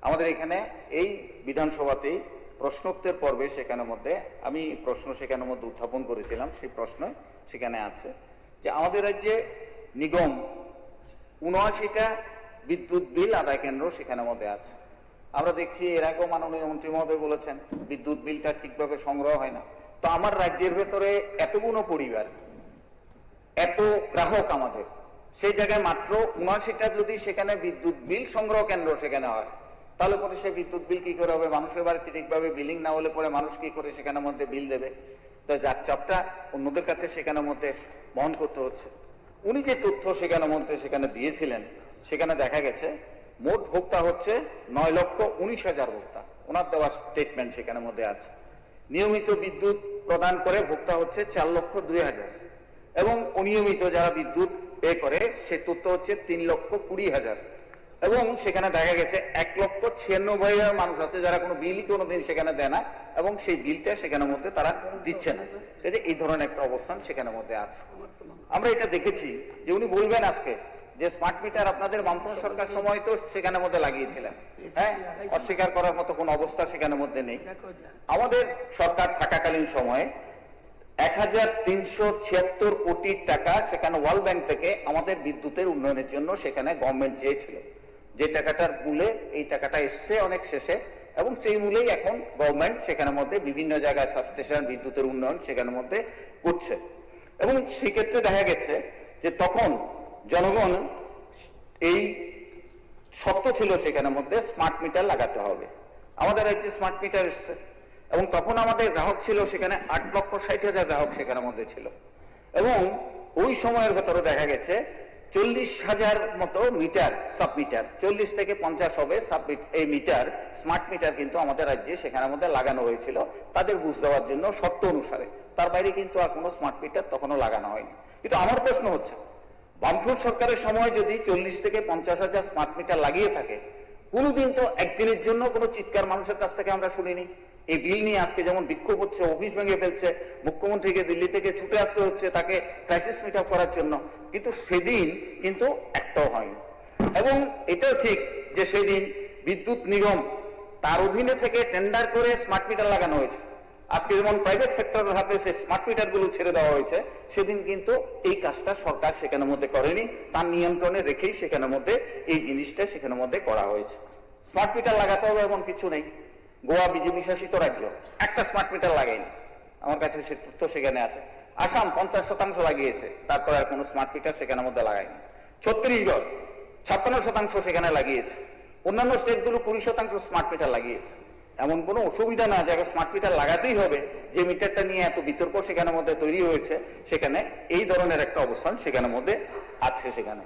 আমাদের এখানে এই বিধানসভাতেই প্রশ্নোত্তর পর্বে সেখানের মধ্যে আমি প্রশ্ন সেখানের মধ্যে উত্থাপন করেছিলাম, সেই প্রশ্ন সেখানে আছে যে আমাদের রাজ্যে নিগম 79টা বিদ্যুৎ বিল আদায় কেন্দ্র সেখানের মধ্যে আছে। আমরা দেখছি এর আগেও মাননীয় মন্ত্রী মহোদয় বলেছেন বিদ্যুৎ বিলটা ঠিকভাবে সংগ্রহ হয় না। তো আমার রাজ্যের ভেতরে এতগুলো পরিবার, এত গ্রাহক আমাদের, সেই জায়গায় মাত্র 79টা যদি সেখানে বিদ্যুৎ বিল সংগ্রহ কেন্দ্র সেখানে হয়, তাহলে পরে সে বিদ্যুৎ বিল কি করে হবে? মানুষের বাড়িতে ঠিকভাবে বিলিং না হলে পরে মানুষ কি করে সেখানের মধ্যে বিল দেবে? তো যার চাপটা অন্যদের কাছে সেখানের মধ্যে বহন করতে হচ্ছে। উনি যে তথ্য সেখানের মধ্যে সেখানে দিয়েছিলেন, সেখানে দেখা গেছে মোট ভোক্তা হচ্ছে 9,19,000 ভোক্তা, ওনার দেওয়া স্টেটমেন্ট সেখানের মধ্যে আছে। নিয়মিত বিদ্যুৎ প্রদান করে ভোক্তা হচ্ছে 4,02,000, এবং অনিয়মিত যারা বিদ্যুৎ পে করে সে তথ্য হচ্ছে 3,20,000, এবং সেখানে দেখা গেছে 1,96,000 মানুষ আছে যারা কোনো বিলই কোনোদিন সেখানে দেয় না, এবং সেই বিলটা সেখানের মধ্যে তারা দিচ্ছে না। এই ধরনের একটা অবস্থান সেখানের মধ্যে আছে। আমরা এটা দেখেছি যে উনি বলবেন আজকে যে স্মার্ট মিটার আপনাদের বামফ্রন্ট সরকার সময় তো সেখানের মধ্যে লাগিয়েছিলেন, হ্যাঁ, অস্বীকার করার মতো কোনো অবস্থা সেখানের মধ্যে নেই। আমাদের সরকার থাকাকালীন সময়ে 1,376 কোটি টাকা সেখানে ওয়ার্ল্ড ব্যাংক থেকে আমাদের বিদ্যুতের উন্নয়নের জন্য সেখানে গভর্নমেন্ট চেয়েছিল, যে টাকাটার মূলে এই টাকাটা এসছে অনেক শেষে, এবং সেই মূলেই এখন গভর্নমেন্ট সেখানের মধ্যে বিভিন্ন জায়গায় সাবস্টেশন বিদ্যুতের উন্নয়ন সেখানের মধ্যে করছে। এবং সেক্ষেত্রে দেখা গেছে যে তখন জনগণ এই শর্ত ছিল সেখানের মধ্যে স্মার্ট মিটার লাগাতে হবে। আমাদের রাজ্যে স্মার্ট মিটার এসছে, এবং তখন আমাদের গ্রাহক ছিল সেখানে 8,60,000 গ্রাহক সেখানের মধ্যে ছিল, এবং ওই সময়ের ভেতরে দেখা গেছে 40,000 মতো মিটার সাবমিটার, 40 থেকে 50 হবে এই মিটার, স্মার্ট মিটার কিন্তু আমাদের রাজ্যে সেখানের মধ্যে লাগানো হয়েছিল তাদের বুঝ দেওয়ার জন্য শর্ত অনুসারে। তার বাইরে কিন্তু আর কোনো স্মার্ট মিটার তখনও লাগানো হয়নি। কিন্তু আমার প্রশ্ন হচ্ছে, বামফ্রন্ট সরকারের সময় যদি 40 থেকে 50,000 স্মার্ট মিটার লাগিয়ে থাকে, কোনোদিন তো একদিনের জন্য কোনো চিৎকার মানুষের কাছ থেকে আমরা শুনিনি। এই বিল নিয়ে আজকে যেমন বিক্ষোভ হচ্ছে, অফিস ভেঙে ফেলছে, মুখ্যমন্ত্রীকে দিল্লি থেকে ছুটে আসতে হচ্ছে তাকে ক্রাইসিস মিট আপ করার জন্য, কিন্তু সেদিন কিন্তু একটাও হয়নি। এবং এটাও ঠিক যে সেদিন বিদ্যুৎ নিগম তার অধীনে থেকে টেন্ডার করে স্মার্ট মিটার লাগানো হয়েছে। আজকে যেমন প্রাইভেট সেক্টরের হাতে সে স্মার্ট মিটার গুলো ছেড়ে দেওয়া হয়েছে, সেদিন কিন্তু এই কাজটা সরকার সেখানের মধ্যে করেনি, তার নিয়ন্ত্রণে রেখেই সেখানের মধ্যে এই জিনিসটা সেখানের মধ্যে করা হয়েছে। স্মার্ট মিটার লাগাতে হবে এমন কিছু নেই। গোয়া বিজেপি শাসিত রাজ্য, একটা স্মার্ট মিটার লাগায়নি, আমার কাছে সে তথ্য সেখানে আছে। আসাম 50% লাগিয়েছে, তারপর আর কোনো স্মার্ট মিটার সেখানের মধ্যে লাগায়নি। ছত্তিশগড় 56% সেখানে লাগিয়েছে। অন্যান্য স্টেটগুলো 20% স্মার্ট মিটার লাগিয়েছে। এমন কোনো অসুবিধা না যে স্মার্ট মিটার লাগাতেই হবে, যে মিটারটা নিয়ে এত বিতর্ক সেখানের মধ্যে তৈরি হয়েছে, সেখানে এই ধরনের একটা অবস্থান সেখানের মধ্যে আছে। সেখানে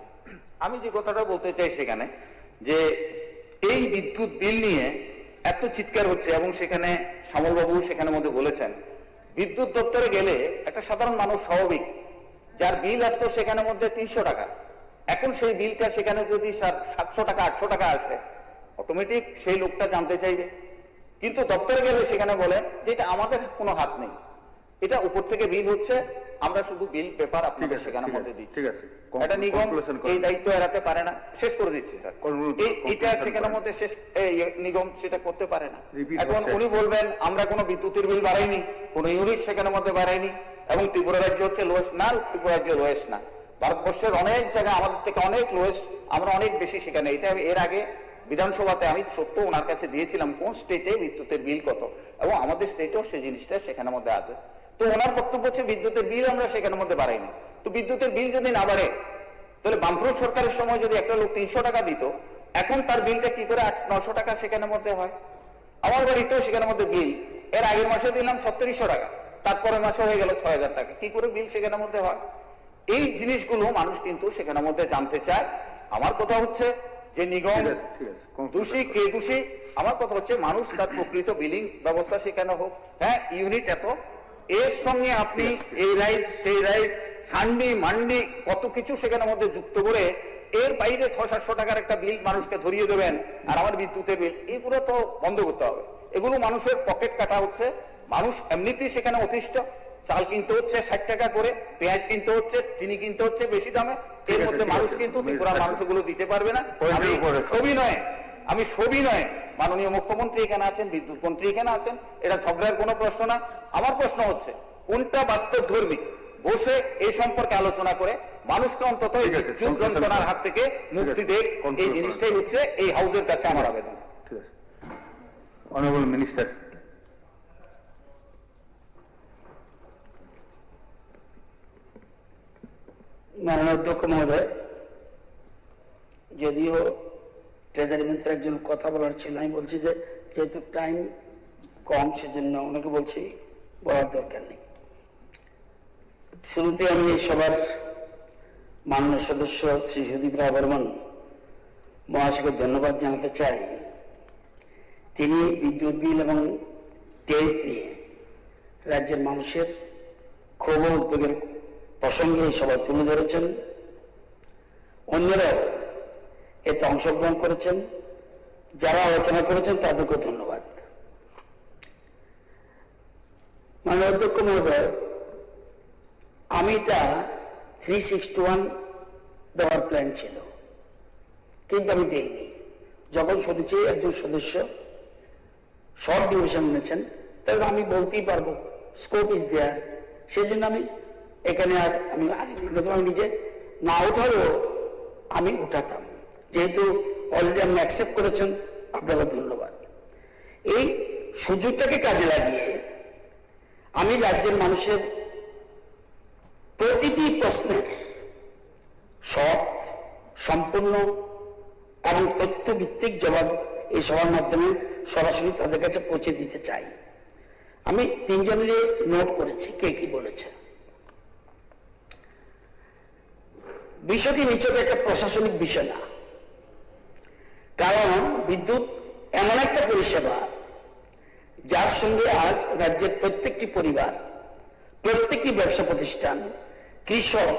আমি যে কথাটা বলতে চাই সেখানে যে এই বিদ্যুৎ বিল নিয়ে এত চিৎকার হচ্ছে, এবং সেখানে শ্যামলবাবু সেখানের মধ্যে বলেছেন বিদ্যুৎ দপ্তরে গেলে একটা সাধারণ মানুষ স্বাভাবিক যার বিল আসতো সেখানের মধ্যে 300 টাকা, এখন সেই বিলটা সেখানে যদি 700 টাকা 800 টাকা আসে, অটোমেটিক সেই লোকটা জানতে চাইবে। কিন্তু দপ্তরে গেলে সেখানে বলে যে এটা আমাদের কোনো হাত নেই, এটা উপর থেকে বিল হচ্ছে, আমরা শুধু বিল পেপার আপনাদের সেখানের মধ্যে দিচ্ছি। এটা নিগম এই দায়িত্ব এড়াতে পারে না। শেষ করে দিচ্ছি স্যার, এটা সেখানের মধ্যে শেষ নিগম সেটা করতে পারে না। এখন উনি বলবেন আমরা কোনো বিদ্যুতের বিল বাড়াইনি, কোনো ইউনিট সেখানের মধ্যে বাড়াইনি, এবং ত্রিপুরা রাজ্য হচ্ছে লোয়েস্ট না, ত্রিপুরা রাজ্য লোয়েস্ট না, ভারতবর্ষের অনেক জায়গায় আমাদের থেকে অনেক লোয়েস্ট, আমরা অনেক বেশি সেখানে। এটা এর আগে বিধানসভাতে আমি সত্য ওনার কাছে দিয়েছিলাম কোন স্টেটে বিদ্যুতের বিল কত, এবং আমাদের স্টেটেও সেই জিনিসটা সেখানের মধ্যে আছে। তো ওনার বক্তব্য হচ্ছে বিদ্যুতের বিল আমরা সেখানের মধ্যে বাড়াইনি। তো বিদ্যুতের বিল যদি না বাড়ে, তাহলে বামফ্রন্ট সরকারের সময় যদি একটা লোক 300 টাকা দিত, এখন তার বিলটা কি করে 900 টাকা সেখানের মধ্যে হয়? আমার বাড়িতেও সেখানের মধ্যে বিল এর আগের মাসে দিলাম 3600 টাকা, তারপরে মাসে হয়ে গেল 6000 টাকা, কি করে বিল সেখানের মধ্যে হয়? এই জিনিসগুলো মানুষ কিন্তু সেখানের মধ্যে জানতে চায়। আমার কথা হচ্ছে যে নিগম দোষী কে দোষী, আমার কথা হচ্ছে মানুষ তার প্রকৃত বিলিং ব্যবস্থা সেখানে হোক। হ্যাঁ, ইউনিট এত, এর সঙ্গে আপনি এই রাইস সেই রাইস সান্ডি মান্ডি কত কিছু সেখানের মধ্যে যুক্ত করে এর বাইরে 600-700 টাকার একটা বিল মানুষকে ধরিয়ে দেবেন, আর আমার বিদ্যুতের বিল, এগুলো তো বন্ধ করতে হবে। এগুলো মানুষের পকেট কাটা হচ্ছে। মানুষ এমনিতেই সেখানে অতিষ্ঠ, চাল কিনতে হচ্ছে 60 টাকা করে, পেঁয়াজ কিনতে হচ্ছে, চিনি কিনতে হচ্ছে বেশি দামে, এর মধ্যে মানুষ কিন্তু ত্রিপুরার মানুষগুলো দিতে পারবে না। আমি সবই নয়, মাননীয় মুখ্যমন্ত্রী এখানে আছেন, বিদ্যুৎ মন্ত্রী এখানে আছেন, এটা ঝগড়ার কোনো প্রশ্ন না। আমার প্রশ্ন হচ্ছে কোনটা বাস্তব ধর্মী, বসে এই সম্পর্কে আলোচনা করে মানুষকে অন্তত যন্ত্রণার হাত থেকে মুক্তি দেখ, এই জিনিসটাই হচ্ছে এই হাউসের কাছে আমার আবেদন। ঠিক আছে, অনারেবল মিনিস্টার। মাননীয় অধ্যক্ষ মহোদয়, যদিও ট্রেজারি মন্ত্রী একজন কথা বলার ছিল, আমি বলছি যে যেহেতু টাইম কম সেজন্য ওনাকে বলছি বলার দরকার নেই। শুরুতে আমি এই সবার মাননীয় সদস্য শ্রী সুদীপ রায় বর্মন মহাশয়কে ধন্যবাদ জানাতে চাই। তিনি বিদ্যুৎ বিল এবং টেরিফ নিয়ে রাজ্যের মানুষের ক্ষোভ ও উদ্বেগের প্রসঙ্গে এই সবাই তুলে ধরেছেন। অন্যরাও এতে অংশগ্রহণ করেছেন, যারা আলোচনা করেছেন তাদেরকে ধন্যবাদ। মাননীয় অধ্যক্ষ মহোদয়, আমি এটা 361 দেওয়ার প্ল্যান ছিল, কিন্তু আমি দেইনি। যখন শুনেছি একজন সদস্য শর্ট ডিভিশন নিয়েছেন, তাহলে আমি বলতেই পারবো স্কোপ ইজ দেয়ার, সেই জন্য আমি এখানে আর আমি আমি নিজে না উঠালেও আমি উঠাতাম। যেহেতু অলরেডি আপনি অ্যাকসেপ্ট করেছেন, আপনাকে ধন্যবাদ। এই সুযোগটাকে কাজে লাগিয়ে আমি রাজ্যের মানুষের প্রতিটি প্রশ্নের সৎ, সম্পূর্ণ এবং তথ্যভিত্তিক জবাব এই সবার মাধ্যমে সরাসরি তাদের কাছে পৌঁছে দিতে চাই। আমি তিনজনেরই নোট করেছি কে কি বলেছে। বিষয়টি নিছক একটা প্রশাসনিক বিষয় না, কারণ বিদ্যুৎ এমন একটা পরিষেবা যার সঙ্গে আজ রাজ্যের প্রত্যেকটি পরিবার, প্রত্যেকটি ব্যবসা প্রতিষ্ঠান, কৃষক,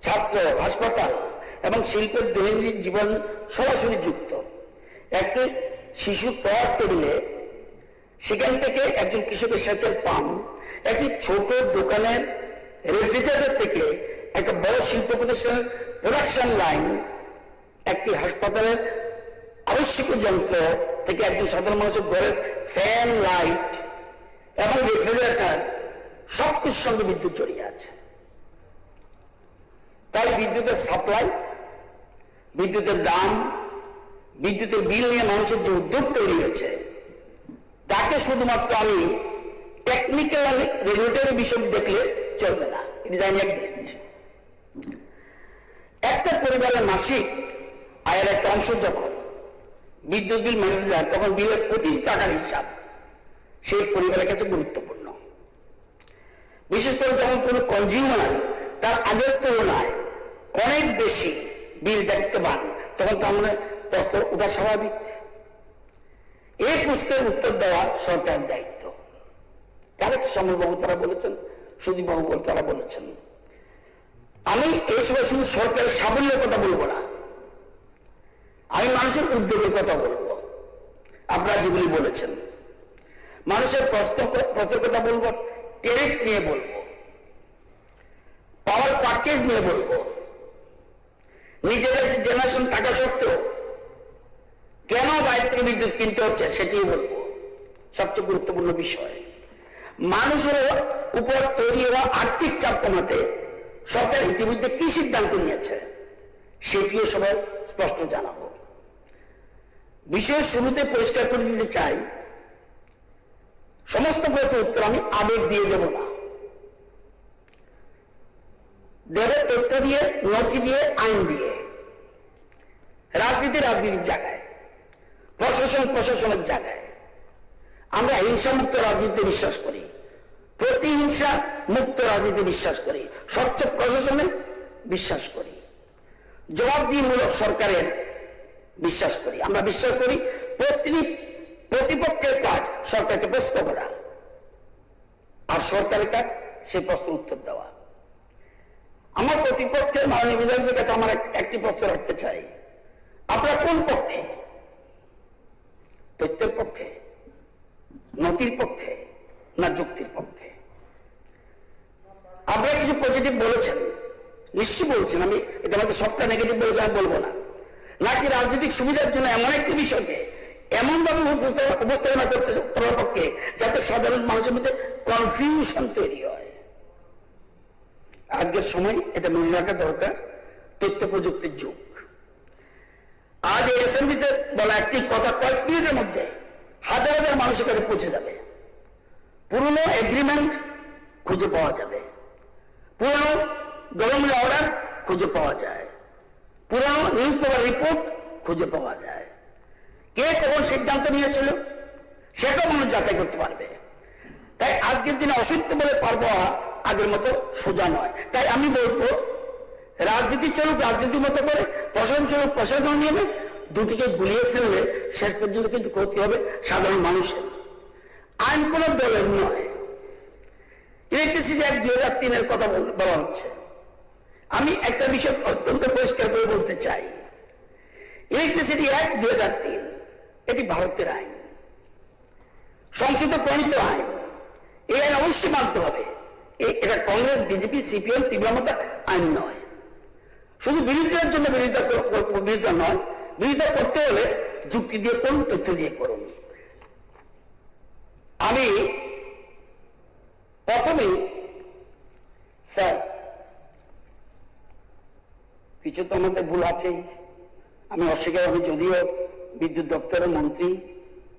ছাত্র, হাসপাতাল এবং শিল্পের দৈনন্দিন জীবন সরাসরি যুক্ত। একটি শিশু পড়ার টেবিলে, সেখান থেকে একজন কৃষকের সেচের পাম্প, একটি ছোট দোকানের রেফ্রিজারেটর থেকে একটা বড় শিল্প প্রতিষ্ঠানের প্রোডাকশন লাইন, একটি হাসপাতালের আবশ্যকীয় যন্ত্র থেকে একজন সাধারণ মানুষের ঘরের ফ্যান, লাইট এবং রেফ্রিজারেটর সবকিছুর সঙ্গে বিদ্যুৎ জড়িয়ে আছে। তাই বিদ্যুতের সাপ্লাই, বিদ্যুতের দাম, বিদ্যুতের বিল নিয়ে মানুষের যে উদ্যোগ তৈরি হয়েছে, তাকে শুধুমাত্র আমি টেকনিক্যাল রেগুলেটরি বিষয় দেখলে চলবে না। It is agreed. একটা পরিবারের মাসিক আয়ের একটা অংশ যখন বিদ্যুৎ বিল মেটাতে যায়, তখন বিলের প্রতিটি টাকার হিসাব সেই পরিবারের কাছে গুরুত্বপূর্ণ। বিশেষ করে যখন কোনো কনজিউমার তার আগের তুলনায় অনেক বেশি বিল দেখতে পান, তখন তার মানে প্রশ্ন ওঠা স্বাভাবিক। এই প্রশ্নের উত্তর দেওয়া সরকারের দায়িত্ব। কারেক্ট সমরবাবু তারা বলেছেন, সুদীপবাবু তারা বলেছেন। আমি এই সময় শুধু সরকারের সাফল্যের কথা বলবো না, আমি মানুষের উদ্যোগের কথা বলবো। আপনারা যেগুলি বলেছেন, মানুষের প্রশ্নের কথা বলবো, টেরিফ নিয়ে বলবো, পাওয়ার পারচেজ নিয়ে বলবো, নিজেদের জেনারেশন টাকা সত্ত্বেও কেন বাইরে থেকে বিদ্যুৎ কিনতে হচ্ছে সেটিও বলবো। সবচেয়ে গুরুত্বপূর্ণ বিষয়, মানুষের উপর তৈরি হওয়া আর্থিক চাপ কমাতে সরকার ইতিমধ্যে কি সিদ্ধান্ত নিয়েছে সেটিও সবাই স্পষ্ট জানাবো। বিষয়ের শুরুতে পরিষ্কার করে দিতে চাই, সমস্ত প্রশ্নের উত্তর আমি আবেগ দিয়ে দেব না, দেব তথ্য দিয়ে, নথি দিয়ে, আইন দিয়ে। রাজনীতি রাজনীতির জায়গায়, প্রশাসন প্রশাসনের জায়গায়। আমরা হিংসামুক্ত রাজনীতিতে বিশ্বাস করি, প্রতিহিংসা মুক্ত রাজনীতি বিশ্বাস করি, স্বচ্ছ প্রশাসনে বিশ্বাস করি, জবাবদিহিমূলক সরকারের বিশ্বাস করি। আমরা বিশ্বাস করি প্রতিপক্ষের কাজ সরকারকে প্রশ্ন করা, আর সরকারের কাজ সেই প্রশ্নের উত্তর দেওয়া। আমার প্রতিপক্ষের মাননীয় বিধায়কদের কাছে আমার একটি প্রশ্ন রাখতে চাই, আপনারা কোন পক্ষে? তথ্যের পক্ষে, নথির পক্ষে, না যুক্তির পক্ষে? আপনারা কিছু পজিটিভ বলেছেন, নিশ্চয়ই বলছেন, আমি এটা মধ্যে সবটা নেগেটিভ বলেছেন আমি বলবো না। নাকি রাজনৈতিক সুবিধার জন্য এমন একটি বিষয়কে এমনভাবে উপস্থাপনা করতে করার পক্ষে যাতে সাধারণ মানুষের মধ্যে কনফিউশন তৈরি হয়। আজকের সময় এটা মনে রাখা দরকার, তথ্য প্রযুক্তির যুগ। আজ এই অ্যাসেম্বলিতে বলা একটি কথা কয়েক মিনিটের মধ্যে হাজার হাজার মানুষের কাছে পৌঁছে যাবে। পুরনো এগ্রিমেন্ট খুঁজে পাওয়া যাবে, পুরনো গভর্নমেন্ট অর্ডার খুঁজে পাওয়া যায়, পুরনো নিউজ পেপার রিপোর্ট খুঁজে পাওয়া যায়। কে কখন সিদ্ধান্ত নিয়েছিল সেটাও মানুষ যাচাই করতে পারবে। তাই আজকের দিনে অসত্য বলে পারবো আগের মতো সোজা নয়। তাই আমি বলবো, রাজনীতি চলুক রাজনীতির মতো করে, প্রশাসন চলুক প্রশাসন নিয়মে, দুটিকে গুলিয়ে ফেললে শেষ পর্যন্ত কিন্তু ক্ষতি হবে সাধারণ মানুষের। আইন কোন দলের নয়। ইলেকট্রিসিটি অ্যাক্ট 2003-এর কথা বলা হচ্ছে। আমি একটা বিষয় অত্যন্ত পরিষ্কার করে বলতে চাই, ইলেকট্রিসিটি অ্যাক্ট 2003 এটি ভারতের আইন, সংসদে প্রণীত আইন। এই আইন অবশ্যই মানতে হবে। এটা কংগ্রেস, বিজেপি, সিপিএম, তীব্রমতা আইন নয়। শুধু বিরোধিতার জন্য বিরোধিতা নয়, বিরোধিতা করতে হলে যুক্তি দিয়ে করুন, তথ্য দিয়ে করুন। আমি প্রথমেই স্যার, কিছু তো আমাদের ভুল আছেই, আমি অস্বীকার, আমি যদিও বিদ্যুৎ দপ্তরের মন্ত্রী,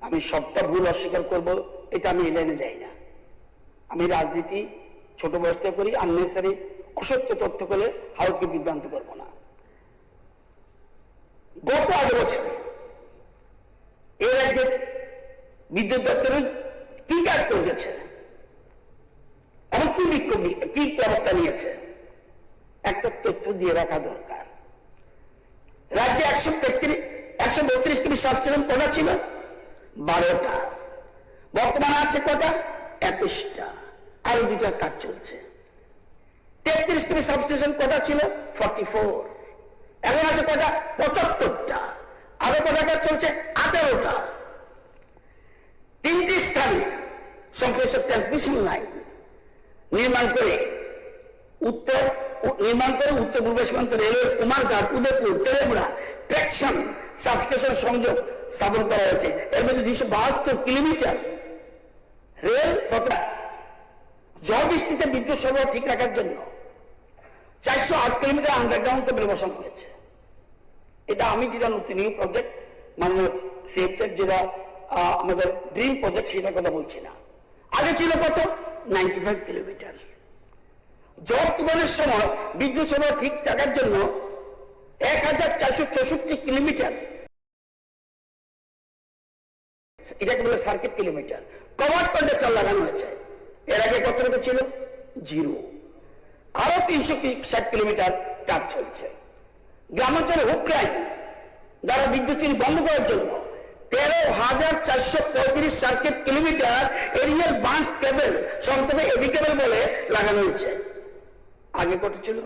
আমি সবটা ভুল অস্বীকার করব এটা আমি এই লাইনে যাই না। আমি রাজনীতি ছোট বয়স থেকে করি, আননেসারি অসত্য তথ্য করলে হাউসকে বিভ্রান্ত করবো না। গত 8 বছরে এই রাজ্যের বিদ্যুৎ দপ্তরের কি কাজ করে গেছে এবং কি ব্যবস্থা নিয়েছে একটা তথ্য দিয়ে রাখা দরকার। রাজ্যে 132 কেবি সাবস্টেশন কটা ছিল? 12টা। বর্তমানে আছে কটা? 21টা। আরো 2টার কাজ চলছে। 33 কেবি সাবস্টেশন কটা ছিল? 44। এখন আছে কটা? 75টা। আরো কটা কাজ চলছে? 18টা। 3টি স্থানে সংশ্লিষ্ট ট্রান্সমিশন লাইন নির্মাণ করে উত্তর পূর্ব সীমান্ত railway Kumarghat, Udaipur, Teliamura traction substation সংযোগ স্থাপন করা হয়েছে। এর মধ্যে 272 কিলোমিটার রেল ঝড় বৃষ্টিতে বিদ্যুৎ সরবরাহ ঠিক রাখার জন্য 408 কিলোমিটার আন্ডারগ্রাউন্ড কেবল বসানো হয়েছে। এটা আমি যেটা নতুন নিউ প্রজেক্ট মাননীয় সিএফএফ যেটা আমাদের ড্রিম প্রজেক্ট সেটার কথা বলছি না। আগে ছিল কত? 95 কিলোমিটার। ঝড় তুফানের সময় বিদ্যুৎ সরবরাহ ঠিক থাকার জন্য 1464 কিলোমিটার, এটাকে বলে সার্কিট কিলোমিটার, কভার্ড কন্ডাক্টর লাগানো হয়েছে। এর আগে কত ছিল? 0। আরো 360 কিলোমিটার কাজ চলছে। গ্রামাঞ্চলে হুক লাইন দ্বারা বিদ্যুৎ চুরি বন্ধ করার জন্য 13,435 সার্কিট কিলোমিটার এরিয়াল বাঁশ কেবল, সংক্ষেপে এবি কেবল বলে লাগানো হয়েছে। আগে কত ছিল?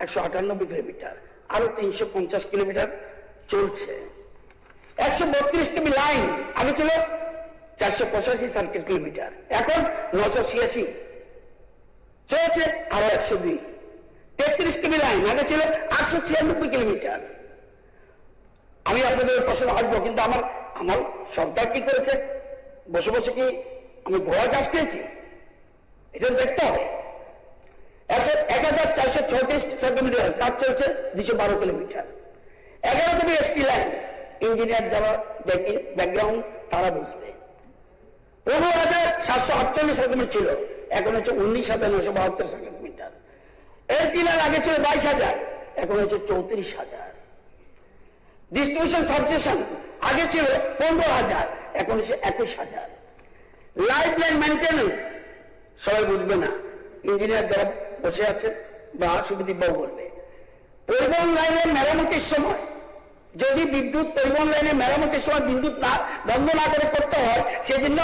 198 কিলোমিটার। আরো 350 কিলোমিটার চলছে। 132 কেবি লাইন আগে ছিল 485 সার্কিট কিলোমিটার, এখন 986 চলছে। আরো 102। 33 কেবি লাইন আগে ছিল 896 কিলোমিটার। আমি আপনাদের পাশে আসবো, কিন্তু আমার সরকার কি করেছে? বসে বসে কি আমি ঘোড়ার ঘাস পেয়েছি? এটা দেখতে হবে। 1434 সেন্টিমিটার কাজ চলছে, 212 কিলোমিটার। 11 কেবি এসটি লাইন, ইঞ্জিনিয়ার যারা ব্যাকগ্রাউন্ড তারা বুঝবে। 15,748 সেন্টিমিটার ছিল, এখন হচ্ছে 19,972 সেন্টিমিটার। এলটি লাইন আগে ছিল 22,000, এখন হচ্ছে 34,000। ডিস্ট্রিবিউশন সাবস্টেশন আগে ছিল 15,000, এখন হচ্ছে 21,000। লাইফ লাইন মেনটেন্যান্স সবাই বুঝবে না, ইঞ্জিনিয়ার যারা বসে আছে বা সুবিদিবাবু বলবে। পরিবহন লাইনের মেরামতির সময় যদি পরিবহন লাইনের মেরামতির সময় বিদ্যুৎ বন্ধ না করে করতে হয়, সেজন্য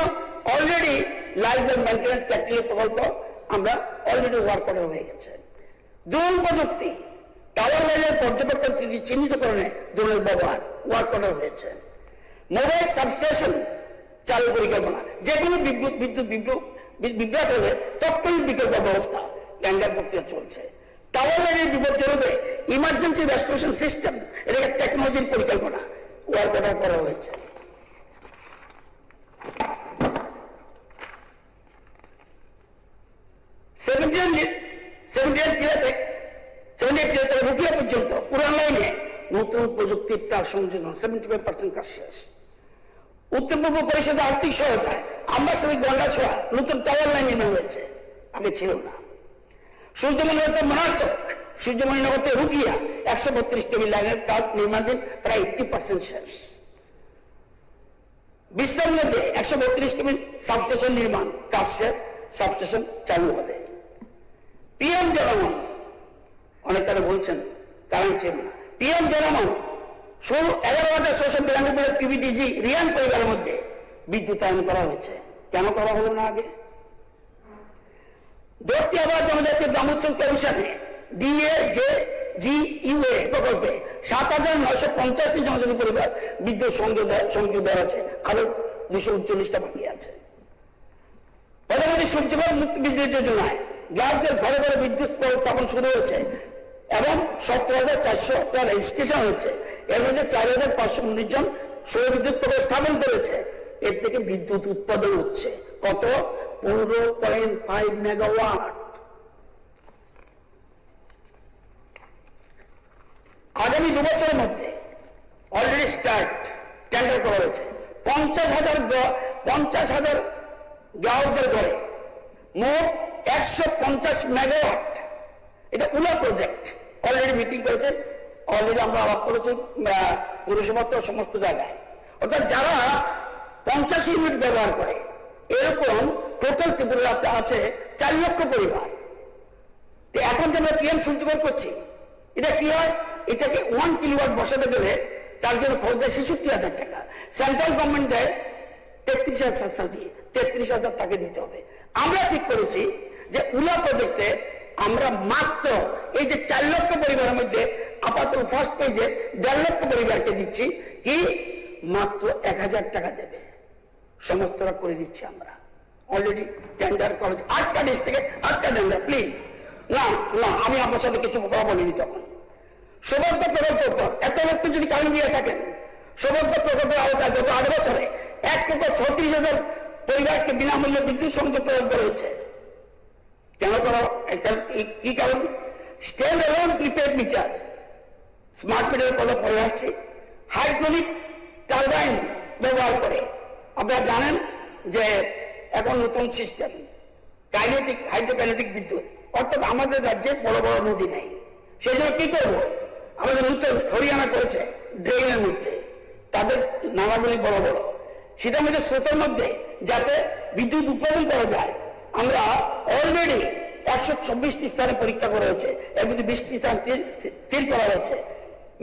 already life line maintenance tactical প্রকল্প আমরা অলরেডি ওয়ার্ক করা হয়ে গেছে। ড্রোন প্রযুক্তি, টাওয়ার লাইনের পর্যবেক্ষণ চিহ্নিতকরণে ড্রোনের ব্যবহার ওয়ার্ক করা হয়েছে। মোবাইল সাবস্টেশন চালু পরিকল্পনা, যে কোনো বিভ্রাট হলে তৎক্ষণিক বিকল্প ব্যবস্থা টেন্ডার প্রক্রিয়া চলছে। টাওয়ার লাইনের বিপর্যয় রোধে ইমার্জেন্সি রেস্টোরেশন সিস্টেম, এটা টেকনোলজির পরিকল্পনা ওয়ার্ক অর্ডার করা হয়েছে। রুকিয়া পর্যন্ত পুরান লাইনে নতুন প্রযুক্তির তার সংযোজন 75% কাজ শেষ। উত্তর পূর্ব পরিষদের আর্থিক সহায়তায় আম্বাসী গন্ডাছড়া নতুন টাওয়ার লাইন নির্মাণ হয়েছে, আগে ছিল না। সূর্যমণিনগর মনারচক, সূর্যমণিনগর রুকিয়া 132 কেবি লাইনের কাজ নির্মাণাধীন, প্রায় 80% শেষ। বিশ্রামগঞ্জে 132 কেবি সাবস্টেশন নির্মাণ কাজ শেষ, সাবস্টেশন চালু হবে। পিএম জনমন, অনেকে বলছেন কারেন্ট ছিল না। পিএম জনমন 11,692 পিবিডিজি রিয়ান পরিবারের মধ্যে বিদ্যুতায়ন করা হয়েছে। কেন করা হলো না আগে? ধরতি আবাস জনজাতীয় গ্রামোৎসব কমিশনে DAJGUA প্রকল্পে 7,950টি জনজাতি পরিবার বিদ্যুৎ সংযোগ দেওয়া আছে, আরো 239টা বাকি আছে। প্রধানমন্ত্রী সূর্যঘর মুক্ত বিজলি যোজনায় গ্রাহকদের ঘরে ঘরে বিদ্যুৎ স্থাপন শুরু হয়েছে এবং 17,400টা রেজিস্ট্রেশন হয়েছে। এর মধ্যে 4,519 জন সৌর বিদ্যুৎ প্রকল্প স্থাপন করেছে। এর থেকে বিদ্যুৎ উৎপাদন হচ্ছে কত? 15.5 মেগাওয়াট। আগামী 2 বছরের মধ্যে অলরেডি টেন্ডার করা হয়েছে 50,000 গ্রাহকদের ঘরে মোট 150 মেগাওয়াট। এটা উলা প্রজেক্ট অলরেডি মিটিং করেছে, অলরেডি আমরা আলাপ করেছি পুরসভা তো সমস্ত জায়গায়। অর্থাৎ যারা 50 ইউনিট ব্যবহার করে, এরকম টোটাল ত্রিপুরাতে আছে 4 লক্ষ পরিবার। এখন যে আমরা পিএম সূর্যঘর করছি, এটা কি হয়, এটাকে 1 কিলোওয়াট বসাতে গেলে তার জন্য খরচ যায় 66,000 টাকা। সেন্ট্রাল গভর্নমেন্ট দেয় 33,000 সাবসিডি, 33,000 তাকে দিতে হবে। আমরা ঠিক করেছি যে উলা প্রজেক্টে আমরা মাত্র এই যে 4 লক্ষ পরিবারের মধ্যে আপাতত ফার্স্ট পেজে 1.5 লক্ষ পরিবারকে দিচ্ছি, কি মাত্র 1,000 টাকা দেবে, সমস্তরা করে দিচ্ছি আমরা। অলরেডি টেন্ডার করা, 8টা ডিস্ট্রিক্টে 8টা টেন্ডার। প্লিজ না না, আমি আপনার সাথে কিছু কথা বলিনি তখন। সৌভাগ্য প্রকল্পের উপর এত লক্ষ যদি কারণ দিয়ে থাকেন, সৌভাগ্য প্রকল্পের আওতায় গত 8 বছরে 1,36,000 পরিবারকে বিনামূল্যে বিদ্যুৎ সংযোগ প্রদান করা হয়েছে। কেন করা, কি কারণ? Stand alone prepaid metre, smart মিটারের কথা পরে আসছে, হাইড্রোলিক টারবাইন ব্যবহার করে। আপনারা জানেন যে এখন নতুন সিস্টেম কাইনেটিক, হাইড্রোকাইনেটিক বিদ্যুৎ, অর্থাৎ আমাদের রাজ্যে বড় বড় নদী নেই। সেই জন্য কি করবো, আমাদের নতুন হরিয়ানা করেছে ড্রেনের মধ্যে, তাদের নালাগুলি বড় বড়, সেটার মধ্যে স্রোতের মধ্যে যাতে বিদ্যুৎ উৎপাদন করা যায়। আমরা অলরেডি 124টি স্থানে পরীক্ষা করা হয়েছে, এর মধ্যে 20টি স্থান স্থির করা হয়েছে।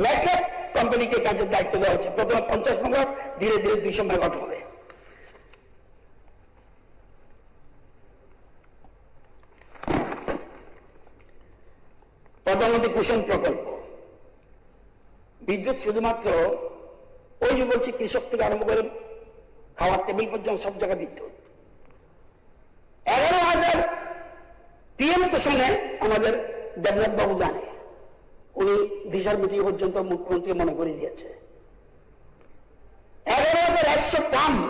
ম্যাকআপ কোম্পানিকে কাজের দায়িত্ব দেওয়া হয়েছে। প্রথমে 50 মেগাওয়াট, ধীরে ধীরে 200 মেগাওয়াট হবে। প্রধানমন্ত্রী কুসুম প্রকল্প, বিদ্যুৎ শুধুমাত্র ওই যে বলছি কৃষক থেকে আরম্ভ করে খাওয়ার টেবিল পর্যন্ত সব জায়গায় বিদ্যুৎ। 11,000 PM কুসুমে আমাদের দেবনাথ বাবু জানে, উনি দিশার মিটিং পর্যন্ত মুখ্যমন্ত্রী মনে করে দিয়েছে। 11,100 পাম্প,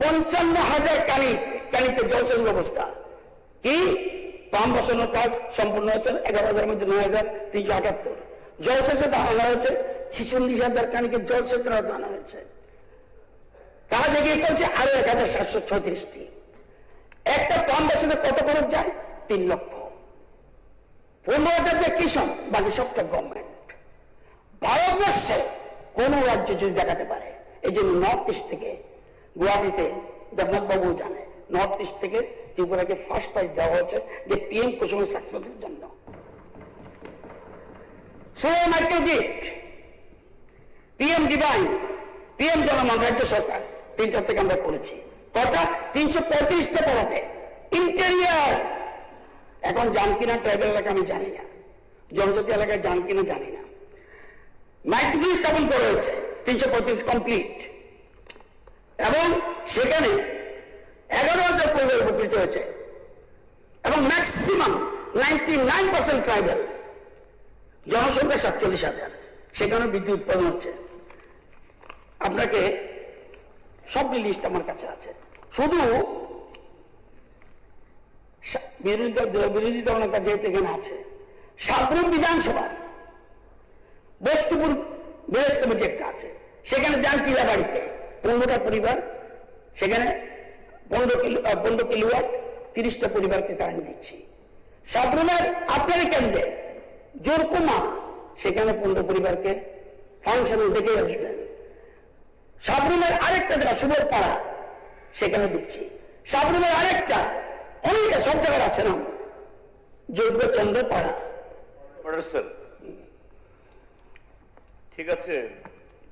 55,000 কানিতে জলসেচ ব্যবস্থা, কি পাম্প বসানোর কাজ সম্পূর্ণ হয়েছে। 11,000 মধ্যে 9,378 জলসেচে আনা হয়েছে, 46,000 কানিকে জলসেচের আনা হয়েছে। কাজ এগিয়ে চলছে আরো 1,736টি। একটা পাম্প বসাতে কত খরচ যায়? 3 লক্ষ। 15,000 দিয়ে কৃষক, বাকি সবটা গভর্নমেন্ট। ভারতবর্ষে কোন রাজ্য যদি দেখাতে পারে, এই জন্য নর্থ ইস্ট থেকে গুয়াহাটিতে দেবনাথ বাবু জানে, নর্থ ইস্ট থেকে ত্রিপুরাকে ফার্স্ট প্রাইজ দেওয়া হয়েছে যে PM কুসুমের সাকসেসের জন্য। Solar micro grid, PM divine, PM Janman, রাজ্য সরকার, 3টা থেকে আমরা করেছি। কটা? 335টা পড়াতে। ইন্টেরিয়ার এখন যান কিনা ট্রাইবেল এলাকা আমি জানি না, জনজাতি এলাকায় যান কিনা জানি না। মাইক্রো গ্রিড স্থাপন করা হয়েছে, 335 কমপ্লিট, এবং সেখানে 11,000 পরিবার উপকৃত হয়েছে, এবং ম্যাক্সিমাম 99% ট্রাইবেল, জনসংখ্যা 47,000, সেখানে বিদ্যুৎ উৎপাদন হচ্ছে। আপনাকে সব লিস্ট আমার কাছে আছে। শুধু বিরোধী দলের কাছে যেহেতু এখানে আছে, সাবরুম বিধানসভার বস্তুপুর ভিলেজ কমিটি একটা আছে, সেখানে যান টিলা বাড়িতে 15টা পরিবার, সেখানে 15 কিলোওয়াট, 30টা পরিবারকে কারেন্ট দিচ্ছি। সাবরুমের আপনারই কেন্দ্রে জোরকুমা, সেখানে 15 পরিবারকে ফাংশনাল দেখে আসবেন। সাবরুমের আরেকটা জায়গা সুবরপাড়া, সেখানে দিচ্ছি। সাবরুমের আরেকটা, অনেক সব জায়গায় আছে না, যোগ্যচন্দ্র পাড়া। ঠিক আছে,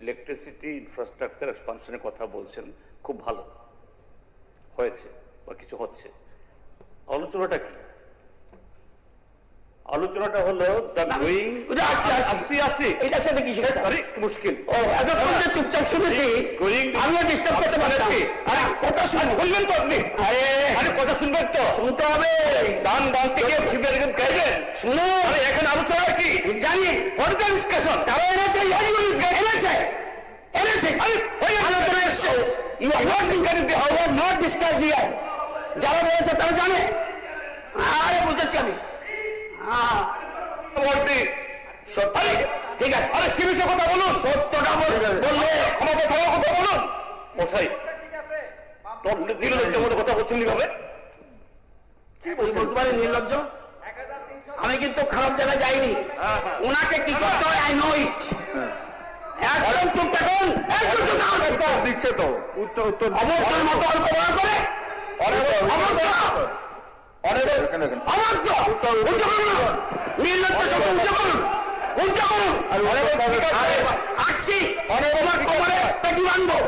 ইলেকট্রিসিটি ইনফ্রাস্ট্রাকচার এক্সপানশনের কথা বলছেন, খুব ভালো হয়েছে বা কিছু হচ্ছে। আলোচনাটা কি? আলোচনাটা হলো দ্য গ্রোয়িং, এটার সাথে কিছু মুশকিল। চুপচাপ শুনেছি, আমিও ডিস্টার্ব করতে পারছি। কথা শুনবেন তো আপনি? আরে কথা শুনবেন তো, শুনতে হবে। দান দান থেকে খাইবেন, শুনুন। এখন আলোচনা কি জানি, ডিসকাশন তারা এনেছে, আলোচনা এসছে। You are not discussing, how was not discussed here. যারা বলেছে তারা জানে। আরে বুঝেছি আমি। ঠিক আছে, আরে সে বিষয়ে কথা বলুন, সত্যটা বললে ক্ষমতা থাকার কথা বলুন। মশাই নির্লজ্জের মতো কথা বলছেন কিভাবে? কি বলতে পারি নির্লজ্জ? আমি কিন্তু খারাপ জায়গায় যাইনি। ওনাকে কি করতে হয় আই নো ইট। একদম চুপ থাকুন, একদম চুপ থাকুন। দিচ্ছে তো উত্তর অবর্তন মতো অল্প বড় করে আসছি তোমার কোমরে পেটি বাঁধবো,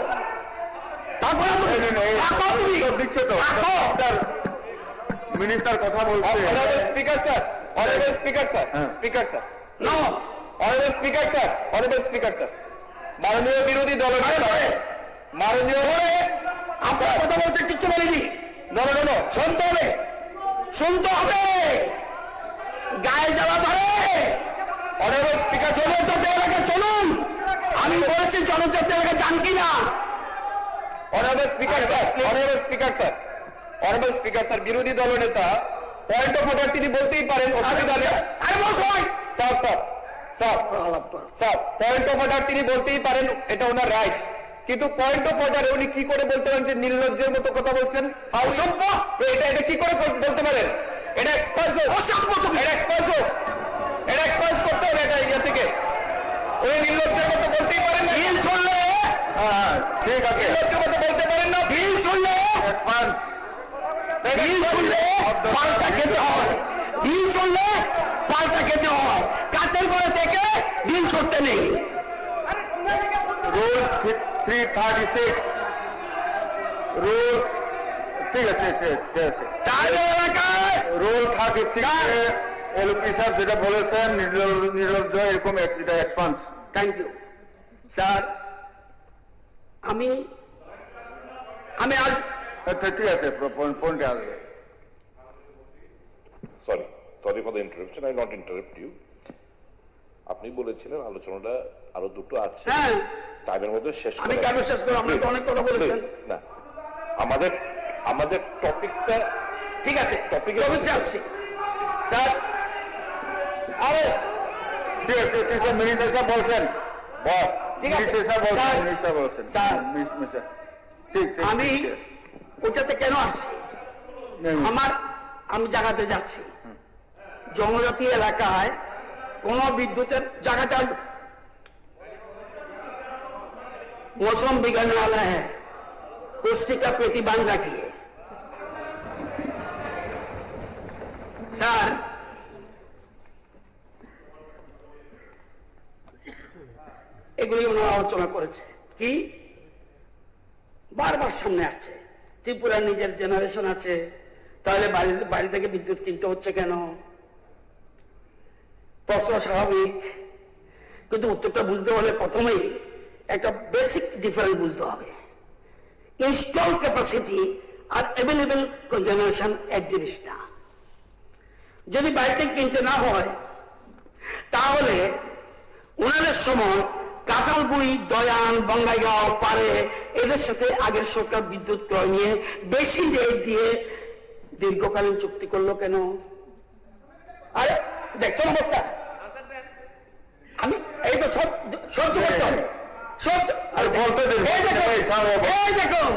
মিনিস্টার কথা বলছে। Speaker sir, honourable speaker sir, speaker sir, no honourable speaker sir, honourable speaker sir, মাননীয় বিরোধী দলের মাননীয় আপনার কথা বলছে কিচ্ছু বলিনি। নো শুনতে হবে, শুনতে হবে, গায়ে জ্বালা ধরে। অনারেবল স্পিকার জনজাতি এলাকা চলুন, আমি বলছি জনজাতি এলাকা যান কিনা। Honourable speaker sir, honourable speaker sir, honourable speaker sir, বিরোধী দলনেতা পয়েন্ট অফ অর্ডার তিনি বলতেই পারেন, অসুবিধা নেই। Sir sir sir sir point of order তিনি বলতেই পারেন, এটা ওনার রাইট, কিন্তু পয়েন্ট অফ অর্ডারে উনি কি করে বলতে পারেন যে নির্লজ্জের মতো কথা বলছেন? অসভ্য! এটা কি করে বলতে পারেন? এটা এক্সপান্স, অসভ্য! এটা এক্সপান্স, এটা এক্সপান্স করতে হবে এটা ইয়ে থেকে। উনি নির্লজ্জের মতো বলতেই পারেন না। বিল ছড়লে, ঠিক আছে, নির্লজ্জের মতো বলতে পারেন না। বিল ছড়লে এক্সপান্স, বিল ছড়লে পাল্টা খেতে হয়, বিল ছড়লে পাল্টা খেতে হয়। কাছের ঘরে থেকে বিল ছড়তে নেই। রুল 336 রুল, ঠিক আছে, ঠিক আছে, রুল 36 এলপি সাহেব যেটা বলেছেন নির্লজ্জ এরকম এটা এক্সপান্স। Thank you sir. আমি ঠিক আছে, পয়েন্টে আসবে। Sorry for the interruption, I not interrupt you. আপনি বলেছিলেন আলোচনাটা আরো দুটো আছে, টাইমের মধ্যে শেষ আমি কেন শেষ করবো? আপনি তো অনেক কথা বলেছেন। না, আমাদের টপিকটা ঠিক আছে, টপিকে আসছি স্যার। আরে ঠিক আছে, ঠিক আছে, মিনিস্টার সাহেব বলছেন, মিনিস্টার সাহেব বলছেন, মিনিস্টার বলছেন স্যার। ঠিক, আমি ওটাতে কেন আসছি? আমি জায়গাতে যাচ্ছি, জনজাতি এলাকায় কোন বিদ্যুতের জায়গাতে मौसम बिगड़ने वाला है, कुर्सी का पेटी बांध रखिए। স্যার, এগুলি ওনারা আলোচনা করেছে, কি বারবার সামনে আসছে, ত্রিপুরার নিজের জেনারেশন আছে, তাহলে বাড়ি থেকে বিদ্যুৎ কিনতে হচ্ছে কেন? প্রশ্ন স্বাভাবিক, কিন্তু উত্তরটা বুঝতে হলে প্রথমেই একটা বেসিক ডিফারেন্স বুঝতে হবে। ইনস্টল ক্যাপাসিটি আর অ্যাভেলেবল জেনারেশন এক জিনিস না। যদি বাড়িতে কিনতে না হয় তাহলে ওনাদের সময় কাঁঠালগুড়ি, দয়ান, বঙ্গাইগাঁও, পারে এদের সাথে আগের সরকার বিদ্যুৎ ক্রয় নিয়ে বেশি রেট দিয়ে দীর্ঘকালীন চুক্তি করলো কেন? আরে দেখছেন অবস্থা? আমি এই তো সহ্য করতে হবে, বলতে দিন, দেখুন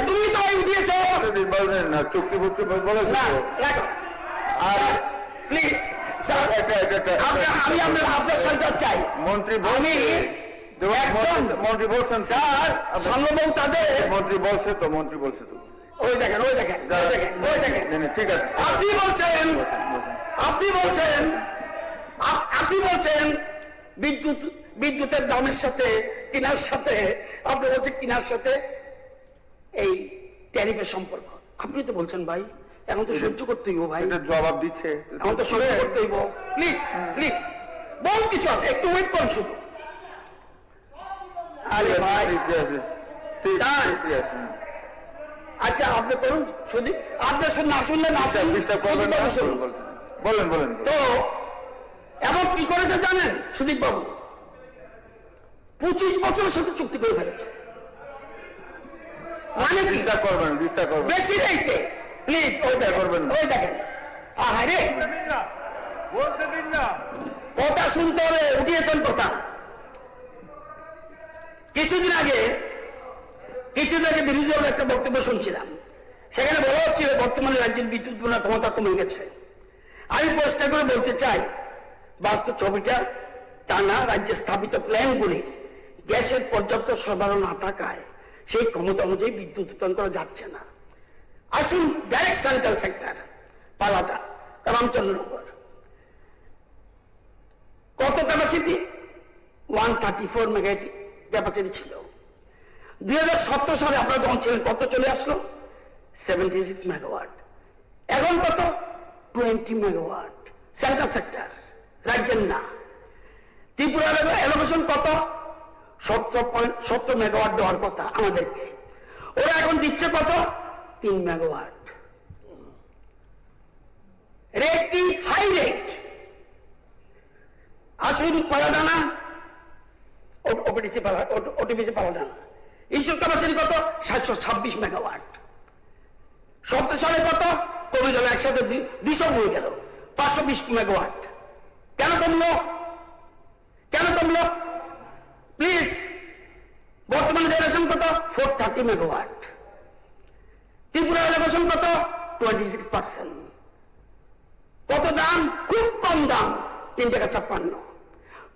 তুমি তো দিয়েছ চুক্তি বুক্তি বলেছেন। আর প্লিজ স্যার, আমি আপনার সাথে চাই। মন্ত্রী মন্ত্রী বলছেন স্যার, সামনেও তাদের মন্ত্রী বলছে তো, মন্ত্রী বলছে তো, ওই দেখেন, ওই দেখেন, ওই দেখেন, ঠিক আছে। আপনি বলছেন বিদ্যুতের দামের সাথে কিনার সাথে, আপনি বলছেন কিনার সাথে এই ট্যারিফের সম্পর্ক। আপনি তো বলছেন ভাই এখন তো সহ্য করতে হইব, ভাই জবাব দিচ্ছে, এখন তো সহ্য করতে হইব। প্লিজ প্লিজ, বহুত কিছু আছে, একটু ওয়েট করুন শুধু। আরে ভাই স্যার, আচ্ছা আপনি করুন, শুধু আপনি না শুনলে না বলেন। তো এমন কি করেছে জানেন সুদীপ বাবু? 25 বছরের সাথে চুক্তি করে ফেলেছে, মানে কি বেশি রেটে। প্লিজ ওই দেখেন, আরে বলতে দিন না, কথা শুনতে হবে, উঠিয়েছেন কথা। কিছুদিন আগে বিরোধী দলের একটা বক্তব্য শুনছিলাম, সেখানে বলা হচ্ছিল বর্তমানে রাজ্যের বিদ্যুৎ উৎপাদনের ক্ষমতা কমে গেছে। আমি পরিষ্কার করে বলতে চাই, বাস্তব ছবিটা তা না। রাজ্যে স্থাপিত প্ল্যানগুলির গ্যাসের পর্যাপ্ত সরবরাহ না থাকায় সেই ক্ষমতা অনুযায়ী বিদ্যুৎ উৎপাদন করা যাচ্ছে না। আসুন ডাইরেক্ট সেন্ট্রাল সেক্টর পালাটা রামচন্দ্রনগর, কত ক্যাপাসিটি? 134 মেগাওয়াট ক্যাপাসিটি ছিল। 2017 সালে আপনারা যখন ছিলেন কত চলে আসলো? 76 মেগাওয়াট। এখন কত? 20 মেগাওয়াট সেন্ট্রাল সেক্টর, রাজ্যের না। ত্রিপুরা এলোকেশন কত? 17 মেগাওয়াট দেওয়ার কথা আমাদেরকে, ওরা এখন দিচ্ছে কত? 3 মেগাওয়াট। রেট কি? High rate. আসুন পালাডানা, ওটিপিসি পালাডানা, ইস্যুর ক্যাপাসিটি কত? 726 মেগাওয়াট। 17 সালে কত? কমে গেল, একসাথে 200 হয়ে গেল, 520 মেগাওয়াট। কেন কমলো? কেন কমলো? প্লিজ, বর্তমান জেনারেশন কত? 430 মেগাওয়াট। ত্রিপুরা এলোকেশন কত? 26%। কত দাম? খুব কম দাম, 3 টাকা 56।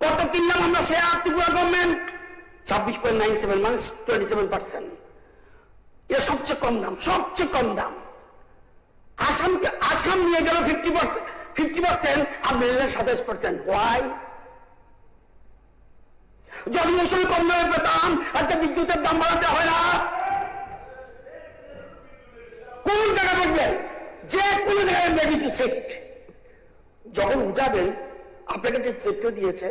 কত কিনলাম আমরা শেয়ার ত্রিপুরা গভর্নমেন্ট? 26.97, মানে 27%। এটা সবচেয়ে কম দাম, সবচেয়ে কম দাম। আসাম নিয়ে গেল 50%, আপনি নিলেন 27%। ওয়াই? যদি ওই সময় কম দামে পেতাম, একটা বিদ্যুতের দাম বাড়াতে হয় না। কোন জায়গায় বসবেন? যে কোনো জায়গায় রেডি টু সিট। যখন উঠাবেন, আপনাকে যে তথ্য দিয়েছে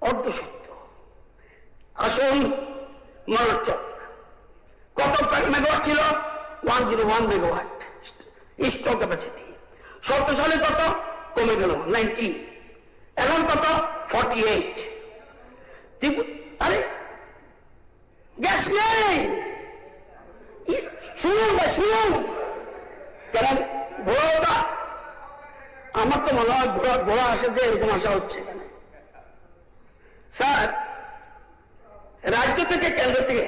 অর্ধ সত্য। আসুন মরচক, কত মেগাওয়াট ছিল? 101 মেগাওয়াট ইনস্টল ক্যাপাসিটি। 17 সালে কত? কমে গেল 90, এখন কত? 48। আরে গ্যাস নেই। শুনুন ভাই, শুনুন, কেমন ঘোড়াটা? আমার তো মনে হয় ঘোড়া আসে যে এরকম আসা হচ্ছে এখানে। স্যার, রাজ্য থেকে কেন্দ্র থেকে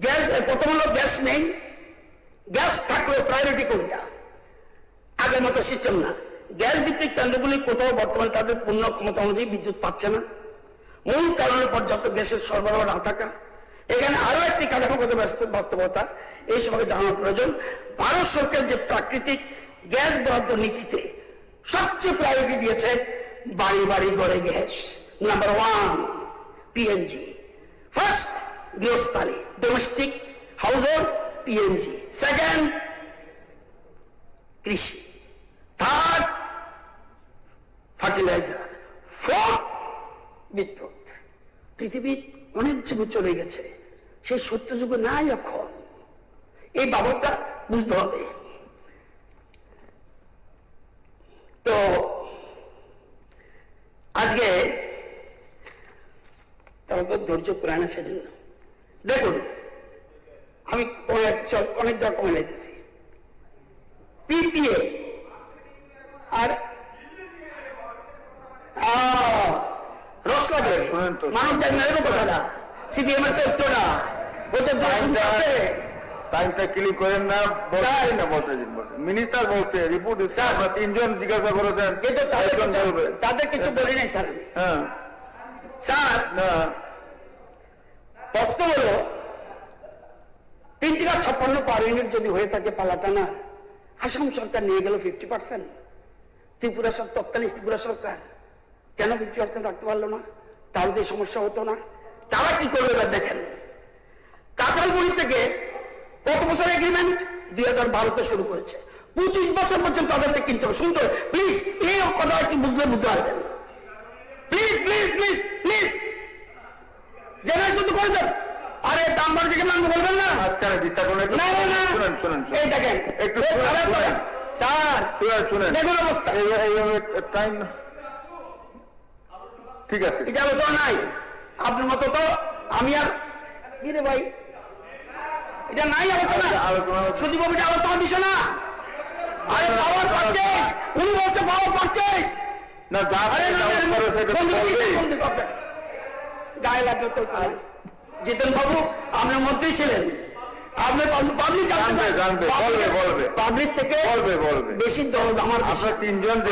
গ্যাস, প্রথম হলো গ্যাস নেই। গ্যাস থাকলে প্রায়োরিটি কোনটা? আগের মতো সিস্টেম না। গ্যাস ভিত্তিক কেন্দ্রগুলি কোথাও বর্তমানে তাদের পূর্ণ ক্ষমতা অনুযায়ী বিদ্যুৎ পাচ্ছে না। মূল কারণে পর্যাপ্ত গ্যাসের সরবরাহ না থাকা। এখানে আরো একটি কাঠামোগত বাস্তবতা এই সময় জানার প্রয়োজন। ভারত সরকার যে প্রাকৃতিক গ্যাস বরাদ্দ নীতিতে সবচেয়ে প্রায়োরিটি দিয়েছে বাড়ি বাড়ি ঘরে গ্যাস। নাম্বার 1 পিএনজি, ফার্স্ট গৃহস্থালী ডোমেস্টিক হাউসহোল্ড পিএনজি, সেকেন্ড কৃষি, থার্ড ফার্টিলাইজার, ফোর্থ বিদ্যুৎ। পৃথিবী অনেক যুগে চলে গেছে, সেই সত্য যুগ নাই এখন। এই বাবদটা বুঝতে হবে। তো আজকে তারা তো ধৈর্য পুরায় না, সেজন্য দেখুন আমি অনেক জায়গা কমে যাইতেছি। পিপিএ আর রসলাকে মানুষ জানি না, এরকম কথাটা সিপিএম এর চরিত্রটা বলছে টাইমটা ক্লিক করেন না, বলছেন না, বলতে দিন। মিনিস্টার বলছে, রিপোর্ট দিচ্ছে, আমরা 3 জন জিজ্ঞাসা করেছেন, তাদের কিছু বলি নাই স্যার। হ্যাঁ স্যার, না, প্রশ্ন হলো 3 টাকা 56 পার ইউনিট যদি হয়ে থাকে পালাটানা, আসাম সরকার নিয়ে গেল 50%, ত্রিপুরা তৎকালীন ত্রিপুরা সরকার কেন 50% রাখতে পারলো না? তাহলে তো সমস্যা হতো না। তারা কি করবে এবার দেখেন। কাঁঠালগুড়ি থেকে কত বছর এগ্রিমেন্ট? 2012-তে শুরু করেছে, 25 বছর পর্যন্ত তাদেরকে কিনতে হবে। শুনতে হবে প্লিজ, এই কথা একটু বুঝলে বুঝতে পারবেন। Please please please please, general শুধু করে দেন। আরে দাম বাড়ছে কেন বলবেন না? না না না, এই দেখেন একটু স্যার, দেখুন অবস্থা। টাইম ঠিক আছে, এটা আলোচনা নাই। আপনার মতো তো আমি আর কি রে ভাই, এটা নাই আলোচনা। সুদীপ বাবু, এটা আলোচনা বিষয় না। আরে পাওয়ার পারচেজ, উনি বলছে পাওয়ার পারচেজ না, গায়ে লাগলো তো। জিতেন বাবু, আপনার মধ্যেই ছিলেন, আপনি পাবলিক জানবে, পাবলিক থেকে বেশি দরদ আমার। আপনার 3 জন যে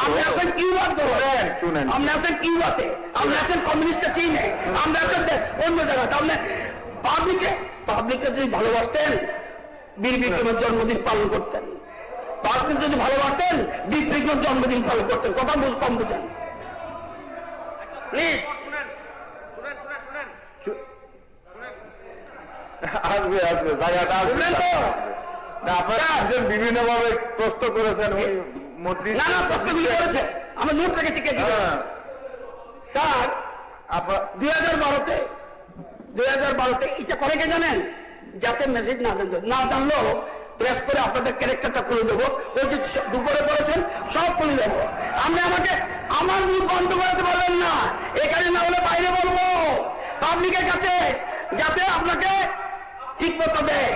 আপনি আছেন কিউবার করেন, শুনেন, আপনি আছেন কিউবাতে, আপনি আছেন কমিউনিস্টে চীনে, আপনি আছেন অন্য জায়গাতে। আপনি পাবলিককে যদি ভালোবাসতেন বীর বিক্রমের জন্মদিন পালন করতেন, পাবলিক যদি ভালোবাসতেন বীর বিক্রমের জন্মদিন পালন করতেন। কথা কম বুঝেন প্লিজ। আসবে আসবে জায়গাটা আসবে তো। না, আপনারা বিভিন্ন ভাবে প্রশ্ন করেছেন ওই মন্ত্রী। না না, প্রশ্নগুলি করেছে, আমার নোট রেখেছি কে কি করেছে। স্যার 2012-তে এটা করে কে জানেন? যাতে মেসেজ না জানলেও প্রেস করে আপনাদের ক্যারেক্টারটা খুলে দেবো। ওই যে দুপুরে করেছেন সব খুলে দেবো। আমার মুখ বন্ধ করাতে পারবেন না, এখানে না হলে বাইরে বলবো পাবলিকের কাছে, যাতে আপনাকে ঠিক মতো দেয়,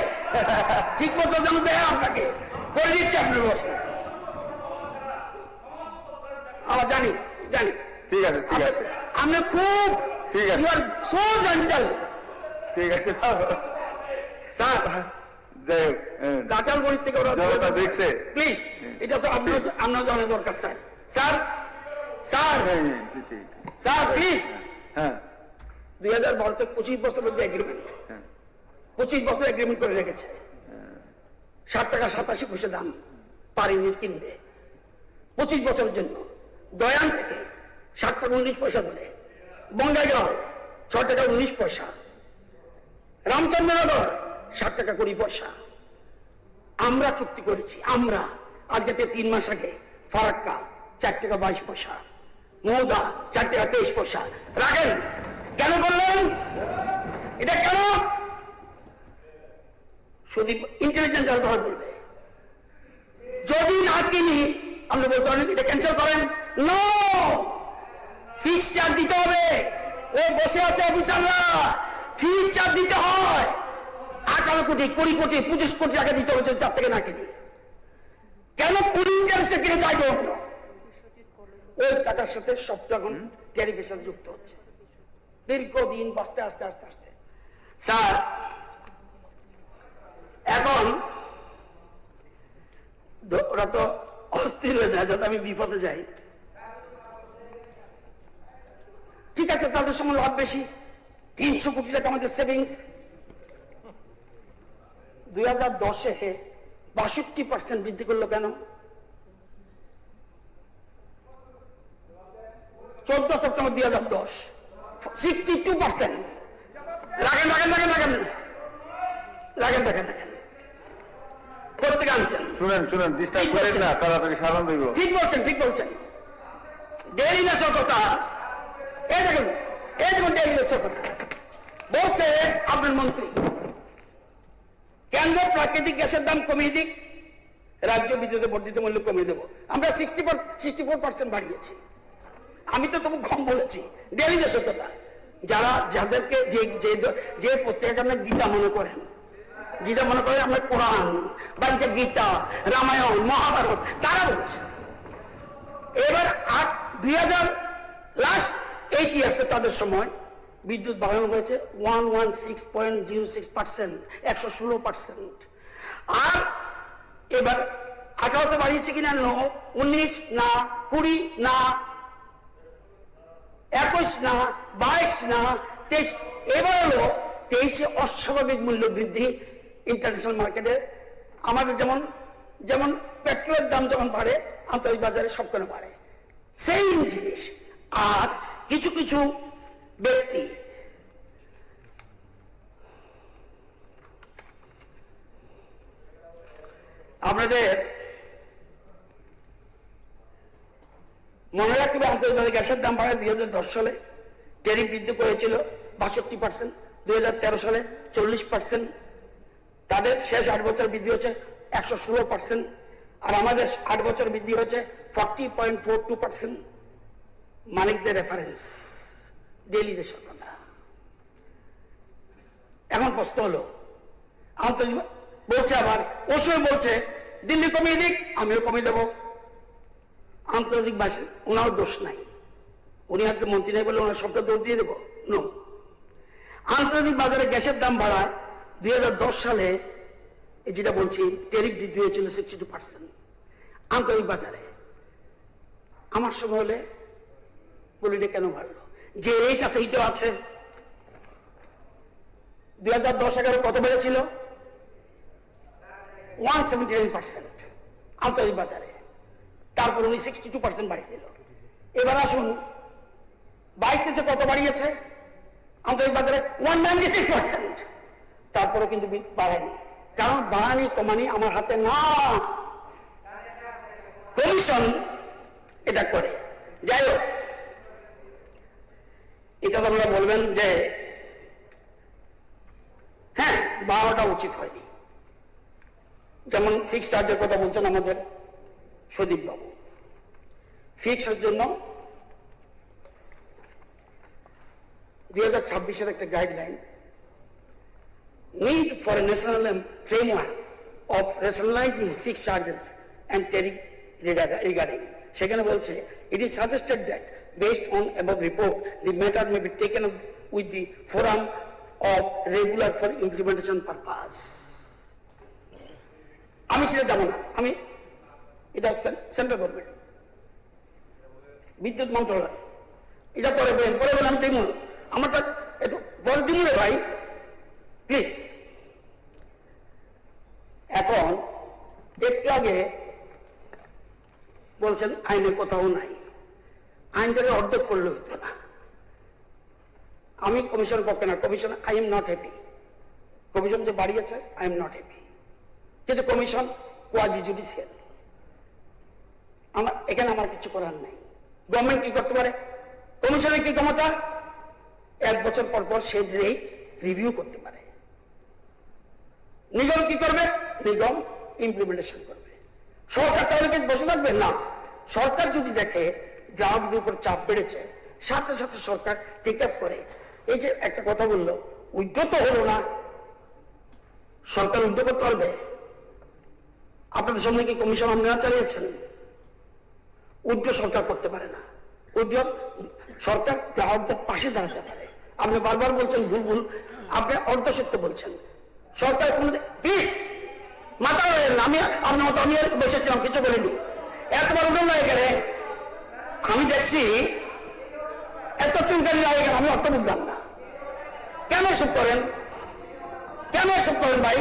ঠিক মতো যেন দেয় আপনাকে। করে দিচ্ছে আপনার বসে। জানি জানি, ঠিক আছে ঠিক আছে আপনি খুব ঠিক আছে। You are so gentle. ঠিক আছে স্যার যাই হোক, কাঁঠাল গড়ি থেকে ওরা জনতা দেখছে। প্লিজ, এটা স্যার আপনার জানা দরকার স্যার। স্যার স্যার ঠিক ঠিক স্যার প্লিজ। হ্যাঁ 2012-তে 25 বছর মধ্যে এগ্রিমেন্ট, 25 বছর এগ্রিমেন্ট করে রেখেছে। 7 টাকা 87 পয়সা দাম পার ইউনিট কিনবে 25 বছরের জন্য। দয়ান থেকে 7 টাকা 19 পয়সা ধরে, বঙ্গাইগাঁও 6 টাকা 19 পয়সা, রামচন্দ্রনগর 7 টাকা 20 পয়সা। আমরা চুক্তি করেছি, আমরা আজকে 3 মাস আগে ফারাক্কা 4 টাকা 22 পয়সা, মৌদা 4 টাকা 23 পয়সা। রাখেন কেন বললেন এটা? কেন? শুধু ইন্টেলিজেন্স যারা ধরা বলবে। যদি না কিনি আপনি বলতে পারেন এটা ক্যান্সেল করেন। নো, ফিক্স চার্জ দিতে হবে। ও বসে আছে অফিসাররা, ফিক্স চার্জ দিতে হয়। 18 কোটি 20 কোটি 25 কোটি টাকা দিতে হবে যদি তার থেকে না কিনি। কেন কুলিং ট্যাক্সে কিনে চাইবে অন্য? ওই টাকার সাথে সবটা এখন ট্যারিফের সাথে যুক্ত হচ্ছে। দীর্ঘদিন বাঁচতে আস্তে আস্তে আস্তে। স্যার এখন ওরা তো অস্থির হয়ে যায় যাতে আমি বিপদে যাই। ঠিক আছে, তাদের সময় লাভ বেশি। 300 কোটি টাকা আমাদের সেভিংস। 2010-এ 62% বৃদ্ধি করলো কেন? 14 সেপ্টেম্বর 2010 62%। রাখেন করতে আনছেন। শুনেন ডিস্টার্ব করেন না, তাড়াতাড়ি সারান দেব। ঠিক বলছেন ডেইলি দেশের কথা। এই দেখুন ডেইলি দেশের কথা বলছে আপনার মন্ত্রী, কেন্দ্র প্রাকৃতিক গ্যাসের দাম কমিয়ে দিক, রাজ্য বিদ্যুতের বর্ধিত মূল্য কমিয়ে দেবো। আমরা 64% বাড়িয়েছি। আমি তো তবু কম বলেছি। ডেইলি দেশের কথা। যাদেরকে যে পত্রিকাকে আমরা গীতা মনে করেন, যেটা মনে করেন আমরা কোরআন বা এটা গীতা, রামায়ণ, মহাভারত, তারা বলছে। এবার 2000 লাস্ট 8 ইয়ার্সে তাদের সময় বিদ্যুৎ বাড়ানো হয়েছে 116.06%, 116%। আর এবার 18তে বাড়িয়েছে কিনা? 19 না, 20 না, 21 না, 22 না, 23। এবার হলো 23-এ অস্বাভাবিক মূল্য বৃদ্ধি ইন্টারন্যাশনাল মার্কেটে। আমাদের যেমন পেট্রোলের দাম যখন বাড়ে আন্তর্জাতিক বাজারে সবখানে বাড়ে, সেম জিনিস। আর কিছু কিছু ব্যক্তি আপনাদের মনে রাখবে, আন্তর্জাতিক গ্যাসের দাম বাড়ে 2010 সালে ট্যারিফ বৃদ্ধি করেছিল 62%, 2013 সালে 40%। তাদের শেষ 8 বছর বৃদ্ধি হচ্ছে 116%, আর আমাদের 8 বছর বৃদ্ধি হচ্ছে 40.42%। মানিকদের রেফারেন্স, ডেইলি দেশের কথা। এখন প্রশ্ন হলো, আন্তর্জাতিক বলছে, আবার ওসব বলছে দিল্লি কমিয়ে দিক, আমিও কমিয়ে দেবো। আন্তর্জাতিক বাসে ওনার দোষ নাই, উনি আজকে মন্ত্রী নেই বলে ওনার সবটা দোষ দিয়ে দেবো? নো। আন্তর্জাতিক বাজারে গ্যাসের দাম বাড়ায় 2010 সালে যেটা বলছি ট্যারিফ বৃদ্ধি হয়েছিল 62%। আন্তর্জাতিক বাজারে আমার সময় হলে বলি কেন বাড়লো? যে রেট আছে এইটাও আছে। 2010-11 কত বেড়েছিল? 179% আন্তর্জাতিক বাজারে। তারপর উনি 62% বাড়িয়ে দিল। এবার আসুন 22-23 কত বাড়িয়েছে আন্তর্জাতিক বাজারে? 196%। তারপরও কিন্তু বাড়ায়নি, কারণ বাড়ানি কমানি আমার হাতে না, কমিশন এটা করে। যাই হোক, এটা তো আমরা বলবেন যে হ্যাঁ বাড়ানোটা উচিত হয়নি। যেমন ফিক্সড চার্জের কথা বলছেন আমাদের সুদীপ বাবু, ফিক্সের জন্য 2026-এর একটা guideline, need for a national framework of rationalizing fixed charges and tariff regarding, সেখানে বলছে it is suggested that based on above report the matter may be taken up with the forum of regular for implementation purpose. আমি সেটা যাবো না, আমি এটা central government, বিদ্যুৎ মন্ত্রণালয়, এটা পরে বলে আমি দেখব, আমারটা একটু পরে দিন রে ভাই প্লিজ। এখন একটু আগে বলছেন আইনে কোথাও নাই, আইনটাকে অর্ধেক করলে হতো না। আমি কমিশনের পক্ষে না, commission I am not happy, commission যে বাড়িয়েছে আই এম নট হ্যাপি, কিন্তু কমিশন কোয়াজি জুডিশিয়াল, এখানে আমার কিছু করার নেই। গভর্নমেন্ট কি করতে পারে? কমিশনের কি ক্ষমতা? 1 বছর পর পর সেই রেট রিভিউ করতে পারে। নিগম কি করবে? নিগম ইমপ্লিমেন্টেশন করবে। সরকার তাহলে কি বসে থাকবে? না, সরকার যদি দেখে গ্রাহকদের উপর চাপ বেড়েছে, সাথে সাথে সরকার টেক আপ করে। এই যে একটা কথা বললো, উইথড্র তো হলো না, সরকার উইথড্র করতে পারবে? আপনাদের সামনে কি কমিশন আপনারা চালিয়েছেন? উইথড্র সরকার করতে পারে না। উইথড্র সরকার গ্রাহকদের পাশে দাঁড়াতে পারে। আপনি বারবার বলছেন ভুল, আপনি অর্ধসত্য বলছেন। সরকার প্লিজ মাথা, আমি আপনার মতো আমি বসেছিলাম, কিছু বলিনি। এতবার উঠুন না এখানে, আমি দেখছি এত চুলকানি লাগে কেন, আমি অর্থ বুঝলাম না। কেন এসব করেন? কেন এসব করেন ভাই?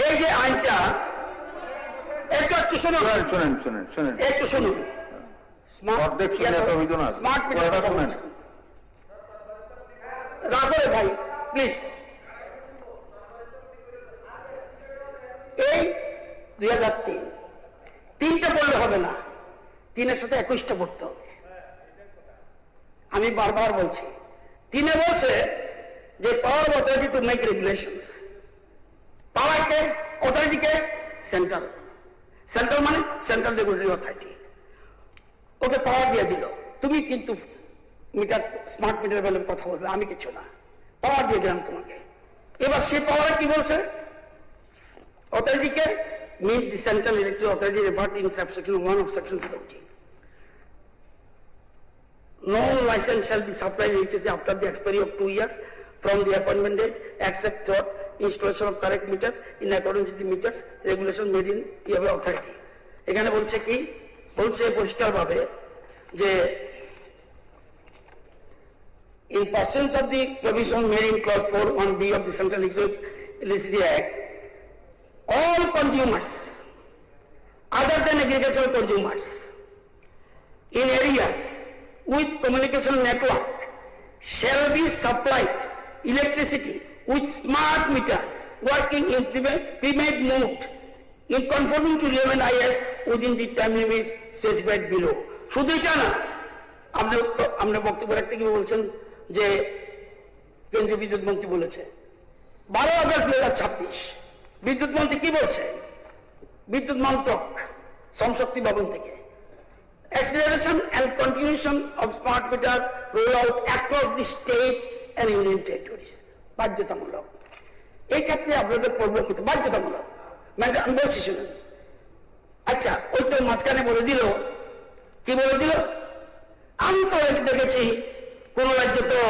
এই যে আইনটা একটু শুনুন, একটু শুনুন। স্মার্ট মিটার রাখো ভাই প্লিজ। এই 2003 3টা পড়লে হবে না, 3-এর সাথে 21টা পড়তে হবে। আমি বারবার বলছি, 3-এ বলছে যে power of authority to make regulations, পাওয়ারকে অথরিটিকে সেন্ট্রাল, সেন্ট্রাল মানে central regulatory authority, okay power দিয়ে দিল, তুমি কিন্তু মিটার স্মার্ট মিটার বেলার কথা বলবে, আমি কিছু না, পাওয়ার দিয়ে দিলাম তোমাকে। এবার সেই পাওয়ারে কি বলছে? অথরিটিকে means the Central Electricity Authority referred in subsection 1 of section 70. No license shall be supplied electricity after the expiry of 2 years from the appointment date except for installation of correct meter in accordance with the meters regulation made in the authority. এখানে বলছে কি? বলছে পরিষ্কারভাবে যে in pursuance of the provision made in clause 4(1)(b) of the Central Electricity Act, all consumers other than agricultural consumers in areas with communication network shall be supplied electricity with smart meter working in prepaid mode in conforming to 11 IS within the time limits specified below. শুধু এটা না, আপনি বক্তব্য রাখতে গিয়ে বলছেন যে কেন্দ্রীয় বিদ্যুৎ মন্ত্রী বলেছে 12 আগস্ট 2026 বিদ্যুৎ মন্ত্রী কি বলছে? বিদ্যুৎ মন্ত্রক শ্রমশক্তি ভবন থেকে acceleration and continuation of smart meter rollout across the state and union territories, বাধ্যতামূলক। এই ক্ষেত্রে আপনাদের প্রবলেম হতো, বাধ্যতামূলক মানে আমি বলছি শুনুন। আচ্ছা, ওই তো মাঝখানে বলে দিল, কি বলে দিল? আমি তো দেখেছি কোন রাজ্যে তো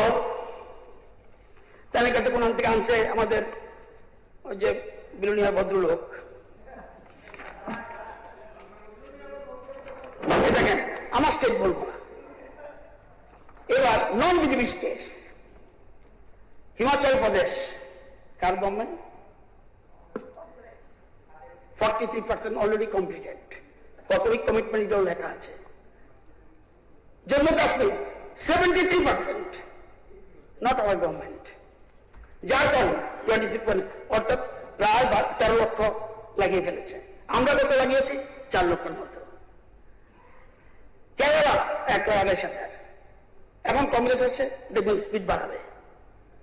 তাদের কাছে কোন থেকে আনছে আমাদের ওই যে বিলুনিয়া ভদ্রলোক, দেখেন আমার স্টেট বলবো না, এবার নন বিজেপি স্টেটস হিমাচল প্রদেশ কার গভর্নমেন্ট 43% অলরেডি কমপ্লিটেড, কতই কমিটমেন্ট এটাও লেখা আছে। Jammu Kashmir 73%, not our government. Jharkhand 26%, অর্থাৎ প্রায় 13 লক্ষ লাগিয়ে ফেলেছে। আমরা কত লাগিয়েছি? 4 লক্ষের মতো। কেরালা 1.5 এখন কংগ্রেস হচ্ছে, দেখবেন স্পিড বাড়াবে,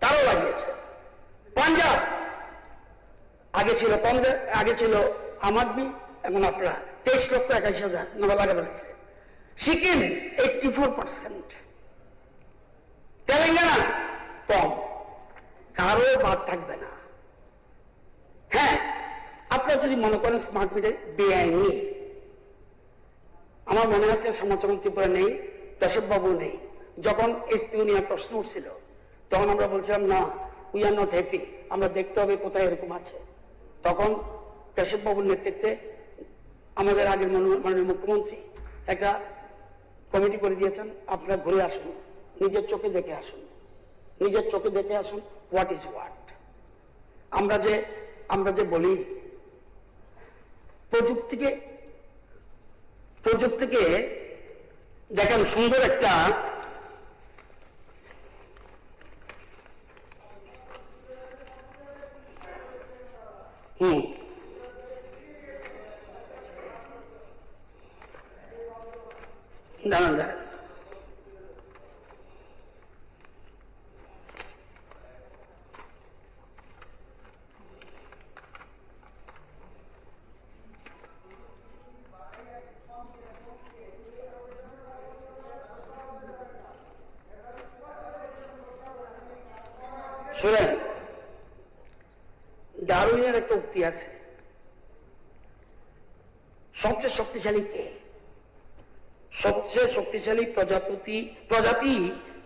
তারও লাগিয়েছে। পাঞ্জাব আগে ছিল কংগ্রেস, আগে ছিল আম আদমি, এখন আপনারা 23,81,000 নবা লাগা ফেলেছে। সিকিম 84%, তেলেঙ্গানা কম, কারো বাদ থাকবে না। হ্যাঁ, আপনারা যদি মনে করেন স্মার্ট মিটার বেআইনি, আমার মনে হচ্ছে সমাজচরণ ত্রিপুরা নেই, দর্শকবাবু নেই, যখন এসপিও নিয়ে প্রশ্ন উঠছিল তখন আমরা বলছিলাম না, উই আর নট হ্যাপি, আমরা দেখতে হবে কোথায় এরকম আছে। তখন কেশববাবুর নেতৃত্বে আমাদের আগের মাননীয় মুখ্যমন্ত্রী একটা কমিটি করে দিয়েছেন, আপনারা ঘুরে আসুন, নিজের চোখে দেখে আসুন, নিজের চোখে দেখে আসুন হোয়াট ইজ হোয়াট। আমরা যে বলি প্রযুক্তিকে দেখেন সুন্দর একটা দাঁড়ান শুনেন, ডারউইনের একটা উক্তি আছে, সবচেয়ে শক্তিশালী কে? সবচেয়ে শক্তিশালী প্রজাতি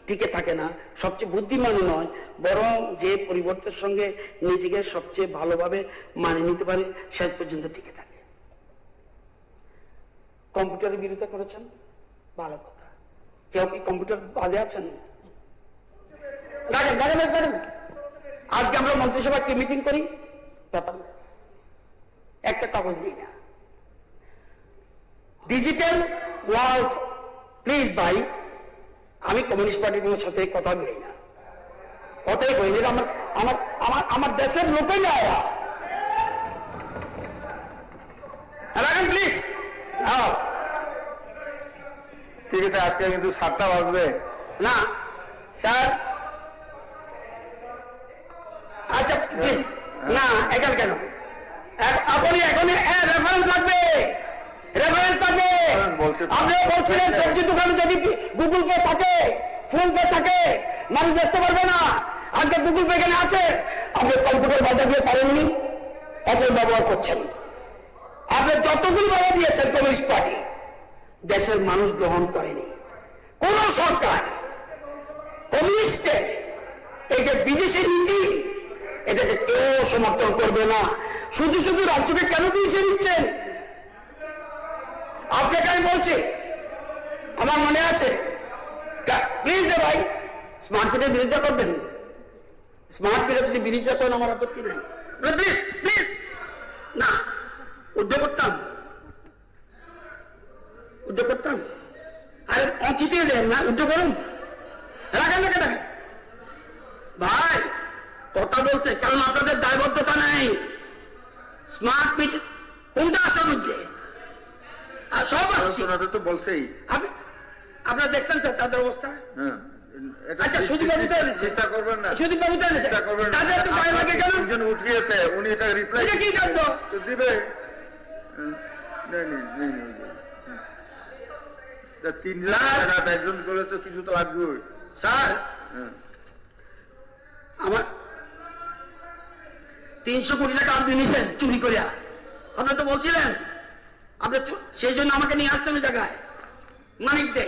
টিকে থাকে না, সবচেয়ে বুদ্ধিমানও নয়, বরং যে পরিবর্তনের সঙ্গে নিজেকে সবচেয়ে ভালোভাবে মানিয়ে নিতে পারে শেষ পর্যন্ত টিকে থাকে। কম্পিউটারের বিরোধিতা করেছেন, ভালো কথা। কেউ কি কম্পিউটার বাদে আছেন? আজকে আমরা মন্ত্রিসভা কি মিটিং করি, পেপারলেস, একটা কাগজ দিই না। ডিজিটাল ওয়ার্ল্ড, প্লিজ ভাই, আমি কমিউনিস্ট পার্টির কোনো সাথে কথা বলি না, কথাই বলি না। আমার দেশের লোকই না এরা। রাখেন প্লিজ। ঠিক আছে, আজকে কিন্তু 7টা বাজবে না স্যার। আচ্ছা প্লিজ, না এখন কেন? আপনি এখনই রেফারেন্স লাগবে, রেফারেন্স লাগবে। আপনিও বলছিলেন সবজি দোকানে যদি গুগল পে থাকে, ফোন পে থাকে, মানুষ বেচতে পারবে না। আজকে গুগল পে এখানে আছে, আপনি কম্পিউটার বাধা দিয়ে পারেননি, অচল ব্যবহার করছেন। আপনি যতগুলি বাধা দিয়েছেন কমিউনিস্ট পার্টি, দেশের মানুষ গ্রহণ করেনি। কোন সরকার কমিউনিস্টের এই যে বিদেশি নীতি, এটাকে কেউ সমর্থন করবে না। শুধু শুধু রাজ্যকে কেন পিছিয়ে দিচ্ছেন? আপনাকে আমি বলছি, আমার মনে আছে, প্লিজ রে ভাই, স্মার্ট মিটার বিরোধিতা করবেন। স্মার্ট মিটার যদি বিরোধিতা করেন আমার আপত্তি নেই, প্লিজ প্লিজ। না, উদ্যোগ করতাম আরে অঞ্চিতে দেন না, উদ্যোগ করুন। রাখেন ভাই কথা বলতে, কারণ আপনাদের দায়বদ্ধতা নেই। স্মার্ট মিটার কোনটা আসার মধ্যে সব আসছে তো বলছেই, আপনারা দেখছেন স্যার তাদের অবস্থা। আচ্ছা সুদীপবাবু তো এনেছে, চেষ্টা করবেন না, সুদীপবাবু তো এনেছে, তাদের তো গায়ে লাগে কেন? একজন উঠিয়েছে, উনি এটা রিপ্লাই কি কাণ্ড তো দিবে। 3 জন একজন করে তো কিছু তো লাগবে স্যার। আমার 300 কোটি টাকা আপনি নিছেন চুরি করিয়া, আপনি তো বলছিলেন। আপনি সেই জন্য আমাকে নিয়ে আসছেন ওই জায়গায়, মানিক দে,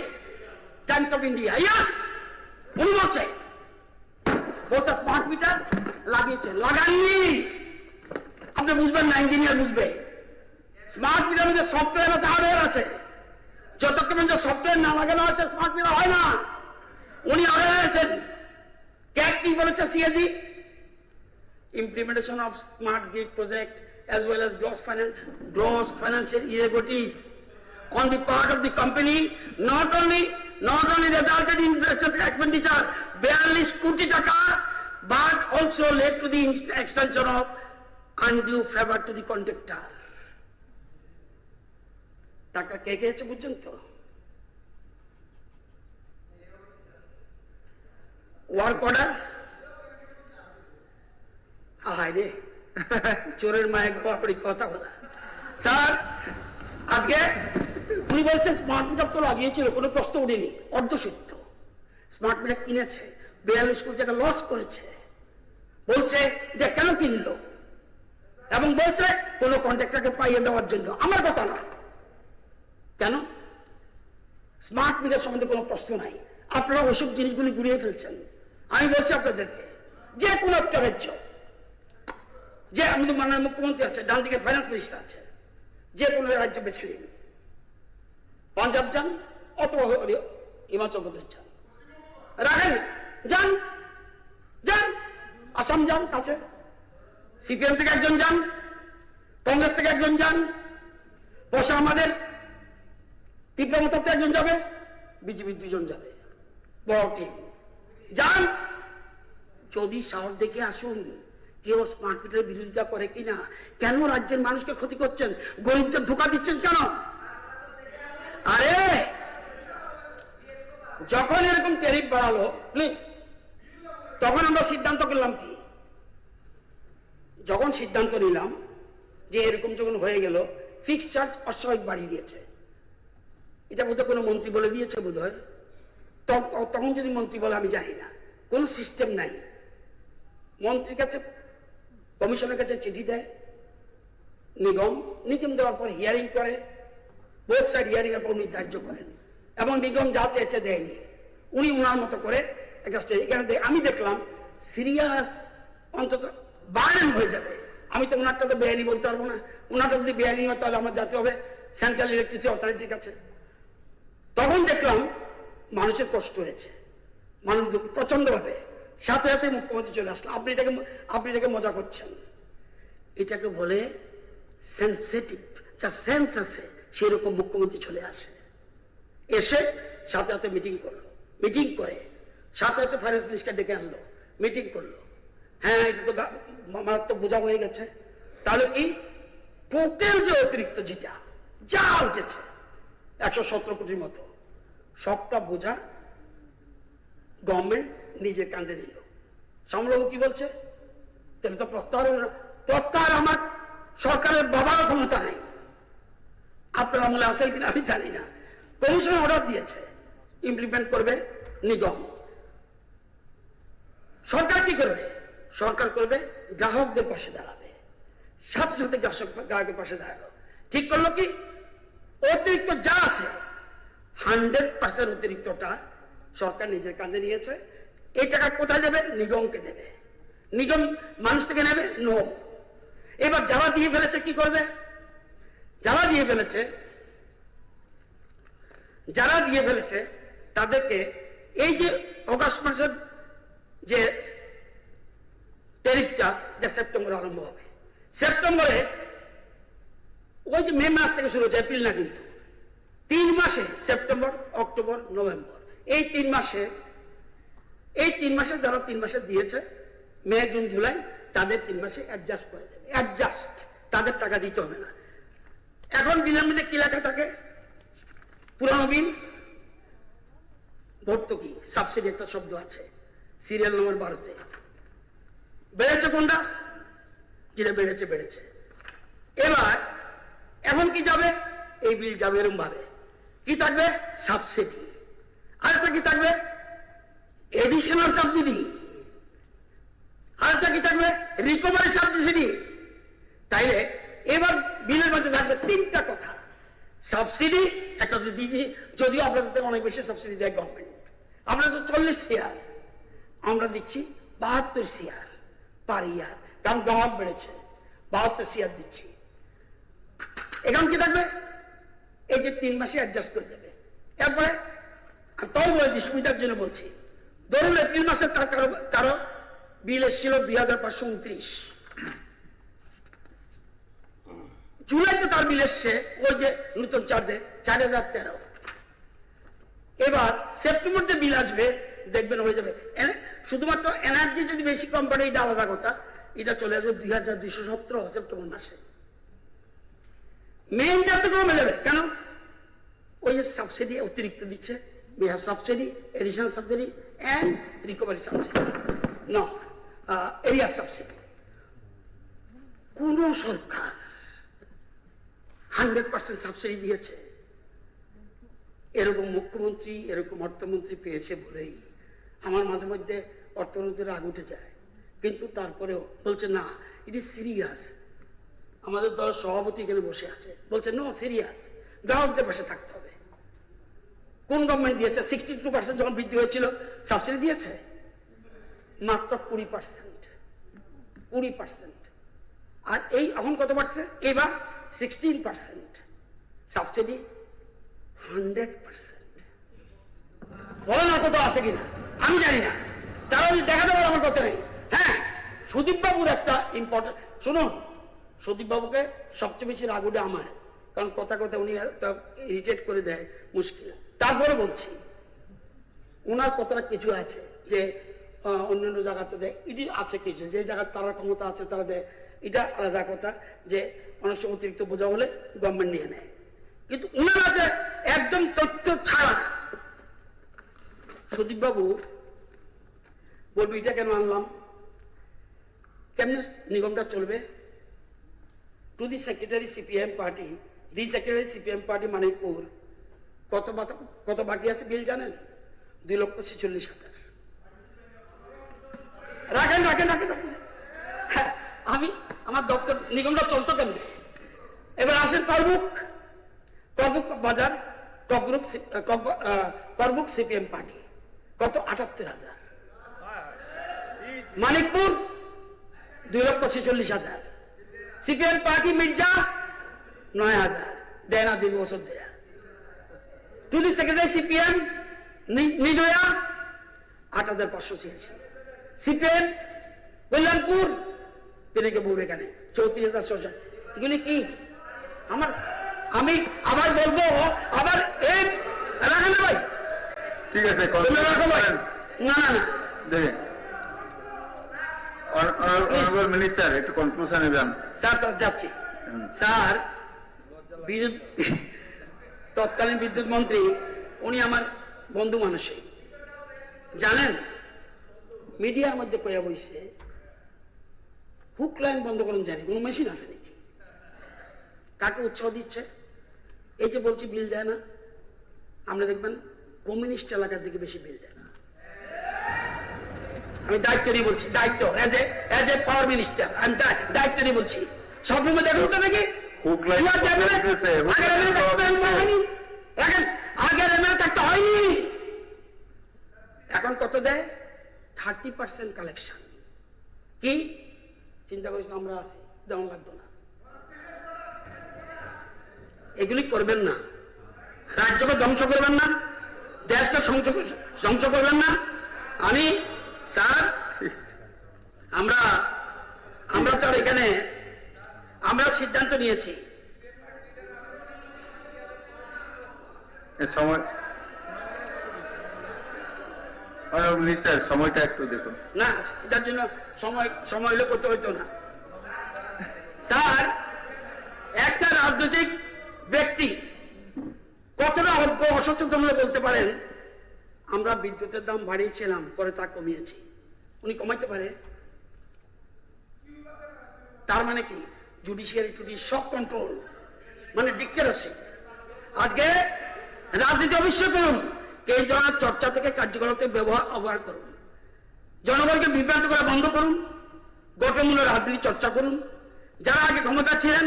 টাইমস অফ ইন্ডিয়া। ইয়াস, উনি বলছে স্মার্ট মিটার লাগিয়েছেন, লাগাননি। আপনি বুঝবেন না, ইঞ্জিনিয়ার বুঝবে। স্মার্ট মিটার মধ্যে সফটওয়্যার আছে, হার্ডওয়্যার আছে। যতক্ষণ যে সফটওয়্যার না লাগানো আছে স্মার্ট মিটার হয় না। উনি আরো এনেছেন, বলেছে CAG implementation of smart grid project as well as gross financial irregularities on the part of the company not only resulted in expenditure 42 কোটি টাকা but also led to the extension of undue favor to the contractor. টাকা কে খেয়েছে বুঝছেন তো? Work order, হায় রে চোরের মায়ের ঘোরাঘুরি কথা বলা। স্যার আজকে উনি বলছে স্মার্ট মিটার তো লাগিয়েছিল, কোনো প্রশ্ন উঠেনি, অর্ধসত্য। স্মার্ট মিটার কিনেছে, 42 কোটি টাকা লস করেছে, বলছে এটা কেন কিনলো, এবং বলছে কোনো কন্ট্রাক্টরকে পাইয়ে দেওয়ার জন্য। আমার কথা নয়, কেন? স্মার্ট মিটার সম্বন্ধে কোনো প্রশ্ন নাই, আপনারা ওইসব জিনিসগুলি ঘুরিয়ে ফেলছেন। আমি বলছি আপনাদেরকে, যে কোনো একটা রাজ্য, যে আমাদের মাননীয় মুখ্যমন্ত্রী আছে, ডান দিকে ফাইন্যান্স মিনিস্টার আছে, যে কোনো রাজ্য বেছে নিন, পাঞ্জাব যান অথবা হিমাচল প্রদেশ যান, রাখেন, যান যান, আসাম যান, কাছে সিপিএম থেকে একজন যান, কংগ্রেস থেকে একজন যান, বসে আমাদের তীব্রমতাতে একজন যাবে, বিজেপি 2 জন যাবে, বড় টিম যান। যদি সাহস দেখে আসুন, কেউ স্মার্ট মিটারের বিরোধিতা করে কিনা, কেন রাজ্যের মানুষকে ক্ষতি করছেন, গরিবদের ধোঁকা দিচ্ছেন কেন? আরে যখন এরকম ট্যারিফ বাড়ালো প্লিজ, তখন আমরা সিদ্ধান্ত করলাম কি, যখন সিদ্ধান্ত নিলাম যে এরকম যখন হয়ে গেল, ফিক্সড চার্জ অস্বাভাবিক বাড়িয়ে দিয়েছে, এটা বোধহয় কোনো মন্ত্রী বলে দিয়েছে বোধ হয়, তখন যদি মন্ত্রী বলে আমি জানি না, কোনো সিস্টেম নাই। মন্ত্রীর কাছে, কমিশনের কাছে চিঠি দেয় নিগম, নিগম দেওয়ার পর হিয়ারিং করে, বোথ সাইড হিয়ারিং এর পর উনি ধার্য করেন, এবং নিগম যা চেয়েছে দেয়নি, উনি ওনার মতো করে একটা স্টেজ। এখানে আমি দেখলাম সিরিয়াস, অন্তত বার্ডেন হয়ে যাবে। আমি তো ওনারটা তো বেআইনি বলতে পারবো না, ওনারটা যদি বেআইনি হয় তাহলে আমার যেতে হবে সেন্ট্রাল ইলেকট্রিসিটি অথরিটির কাছে। তখন দেখলাম মানুষের কষ্ট হয়েছে, মানুষ প্রচন্ড ভাবে, সাথে সাথে মুখ্যমন্ত্রী চলে আসলো। আপনি এটাকে মজা করছেন, এটাকে বলে সেন্সিটিভ, যার সেন্স আছে সেরকম মুখ্যমন্ত্রী চলে আসে, এসে সাথে সাথে মিটিং করলো, মিটিং করে সাথে সাথে ফাইন্যান্স মিনিস্টার ডেকে আনলো, মিটিং করলো। হ্যাঁ, এটা তো মারাত্মক বোঝা হয়ে গেছে, তাহলে কি টোটাল যে অতিরিক্ত যেটা যা উঠেছে 117 কোটির মতো, সবটা বোঝা গভর্নমেন্ট নিজে কাঁধে নিল। সামলাবো কি বলছে, তাহলে তো প্রত্যাহার আমার সরকারের বাবার ক্ষমতা নাই। আপনার আমলে আছেন কিনা আমি জানি না, কমিশন অর্ডার দিয়েছে, ইমপ্লিমেন্ট করবে নিগম। সরকার কি করবে? সরকার করবে গ্রাহকদের পাশে দাঁড়াবে, সাথে সাথে গ্রাহকের পাশে দাঁড়ালো। ঠিক করলো কি, অতিরিক্ত যা আছে 100% অতিরিক্তটা সরকার নিজের কাঁধে নিয়েছে। এই টাকা কোথায় দেবে? নিগমকে দেবে। নিগম মানুষ থেকে নেবে? নো। এবার যারা দিয়ে ফেলেছে কি করবে? যারা দিয়ে ফেলেছে তাদেরকে এই যে অগাস্ট মাসের যে ট্যারিফটা, সেপ্টেম্বরে আরম্ভ হবে। সেপ্টেম্বরে ওই যে মে মাস থেকে শুরু হচ্ছে, এপ্রিল না, কিন্তু 3 মাসে, সেপ্টেম্বর, অক্টোবর, নভেম্বর, এই 3 মাসে যারা 3 মাসে দিয়েছে, মে, জুন, জুলাই, তাদের 3 মাসে অ্যাডজাস্ট করে দেবে। অ্যাডজাস্ট, তাদের টাকা দিতে হবে না। এখন বিলের মধ্যে কি লেখা থাকে? পুরানো বিল, ভর্তুকি, সাবসিডি একটা শব্দ আছে সিরিয়াল নম্বর 12-তে। বেড়েছে কোনটা? যেটা বেড়েছে। এবার এখন কি যাবে? এই বিল যাবে এরকম ভাবে, কি থাকবে? সাবসিডি। আরেকটা কি থাকবে? Additional subsidy. আরেকটা কি থাকবে? Recovery subsidy. তাইলে এবার বিলের মধ্যে থাকবে 3টা কথা। সাবসিডি একটা দিদি, যদিও আপনাদের থেকে অনেক বেশি সাবসিডি দেয় গভর্নমেন্ট, আপনাদের 40 CR, আমরা দিচ্ছি 72 CR পার ইয়ার, কারণ গ্রাহক বেড়েছে, 72 CR দিচ্ছি। এখন কি থাকবে? এই যে 3 মাসে অ্যাডজাস্ট করে দেবে। এরপরে তাও বলে দিই, সুবিধার জন্য বলছি, ধরুন এপ্রিল মাসে কারো বিল এসেছিল 2529, জুলাইতে তার বিল এসছে ওই যে নতুন চার্জে 4013। এবার সেপ্টেম্বর যে বিল আসবে দেখবেন হয়ে যাবে শুধুমাত্র এনার্জি যদি বেশি কম পড়ে এটা আলাদা কথা, এটা চলে আসবে 2217 সেপ্টেম্বর মাসে। মেইনটা তো কমে যাবে কেন? ওই যে সাবসিডি অতিরিক্ত দিচ্ছে, we have subsidy, additional subsidy and recovery subsidy, no area subsidy। কোন সরকার 100% সাবসিডি দিয়েছে? এরকম মুখ্যমন্ত্রী এরকম অর্থমন্ত্রী পেয়েছে বলেই আমার মাঝে মধ্যে অর্থমন্ত্রীর রাগ উঠে যায়, কিন্তু তারপরেও বলছে না ইট ইজ সিরিয়াস। আমাদের দলের সভাপতি এখানে বসে আছে, বলছে নো সিরিয়াস, গ্রাহকদের পাশে থাকতে হবে। কোন গভর্নমেন্ট দিয়েছে? 62% যখন বৃদ্ধি হয়েছিল সাবসিডি দিয়েছে মাত্র 20%। আর এই এখন কত বাড়ছে? এবার 16% সাবসিডি 100%। বলো না কত আছে কিনা, আমি জানি না, তারা দেখাতে পারে আমার কথা নেই। হ্যাঁ, সুদীপ বাবুর একটা ইম্পর্টেন্ট, শুনুন, সুদীপ বাবুকে সবচেয়ে বেশি রাগ উঠে আমার, কারণ কথা কথা উনি ইরিটেট করে দেয়, মুশকিল। তারপরে বলছি ওনার কথাটা কিছু আছে যে অন্যান্য জায়গাতে দেয়, এটি আছে কিছু যে জায়গায় তারা ক্ষমতা আছে তারা দেয়, এটা আলাদা কথা, যে অনেক সময় অতিরিক্ত বোঝা হলে গভর্নমেন্ট নিয়ে নেয়। কিন্তু ওনার আছে একদম তথ্য ছাড়া। সুদীপ বাবু বলবো এটা কেন আনলাম, কেমনে নিগমটা চলবে? Two the secretary CPM party, the secretary CPM party Manikpur, কত বাকি আছে বিল জানেন? 2,46,000। রাখেন। হ্যাঁ, আমি আমার দপ্তর নিগমটা চলতো কেমনে? এবার আসেন করবুক বাজার, করবুক সিপিএম পার্টি কত? 78,000। মানিকপুর 2,46,000। সিপিএম পার্টি মির্জা 9,000 দেয় না 2 বছর দেয়া। টু দি সেক্রেটারি সিপিএম নিজয়া 8,586। সিপিএম কল্যাণপুর পেনেকে বউর এখানে 34,000। এগুলি কি আমি আবার বলবো, আবার এই রাখেন ভাই, ঠিক আছে, না দেখেন অনারেবল মিনিস্টার একটু কনক্লুশনে যান। স্যার যাচ্ছি। স্যার তৎকালীন বিদ্যুৎ মন্ত্রী উনি আমার বন্ধু মানুষই জানেন, মিডিয়ার মধ্যে কয়া বইছে হুক লাইন বন্ধ করুন, জানি কোনো মেশিন আছে নাকি? কাকে উৎসাহ দিচ্ছে? এই যে বলছি বিল দেয় না, আমরা দেখবেন কমিউনিস্ট এলাকার দিকে বেশি বিল দেয় না। আমি দায়িত্ব নিয়ে বলছি, দায়িত্ব এজ এ পাওয়ার মিনিস্টার আমি দায়িত্ব নিয়ে বলছি। সব রুমে দেখুন তো নাকি আগের এমএলএ থাকতে হয়নি, এখন কত দেয়? 30% কালেকশন। কি চিন্তা করিস আমরা আছি, দেওয়া লাগতো না। এগুলি করবেন না, রাজ্যকে ধ্বংস করবেন না, দেশকে ধ্বংস করবেন না। আমি স্যার আমরা স্যার এখানে আমরা সিদ্ধান্ত নিয়েছি, সময় মিনিস্টার সময়টা একটু দেখুন না, এটার জন্য সময় হলে করতে হইতো না। স্যার একটা রাজনৈতিক ব্যক্তি কতটা অজ্ঞ অসচেতন হলে বলতে পারেন আমরা বিদ্যুতের দাম বাড়িয়েছিলাম পরে তা কমিয়েছি? উনি কমাইতে পারে? তার মানে কি? জুডিশিয়ারি টুডি সব কন্ট্রোল, মানে ডিক্টেটরশিপ। আজকে রাজনীতি অবশ্যই করুন, এই ধরনের চর্চা থেকে কার্যকলাপে ব্যবহার করুন, জনগণকে বিভ্রান্ত করা বন্ধ করুন, গঠনমূলক রাজনীতি চর্চা করুন। যারা আগে ক্ষমতা ছিলেন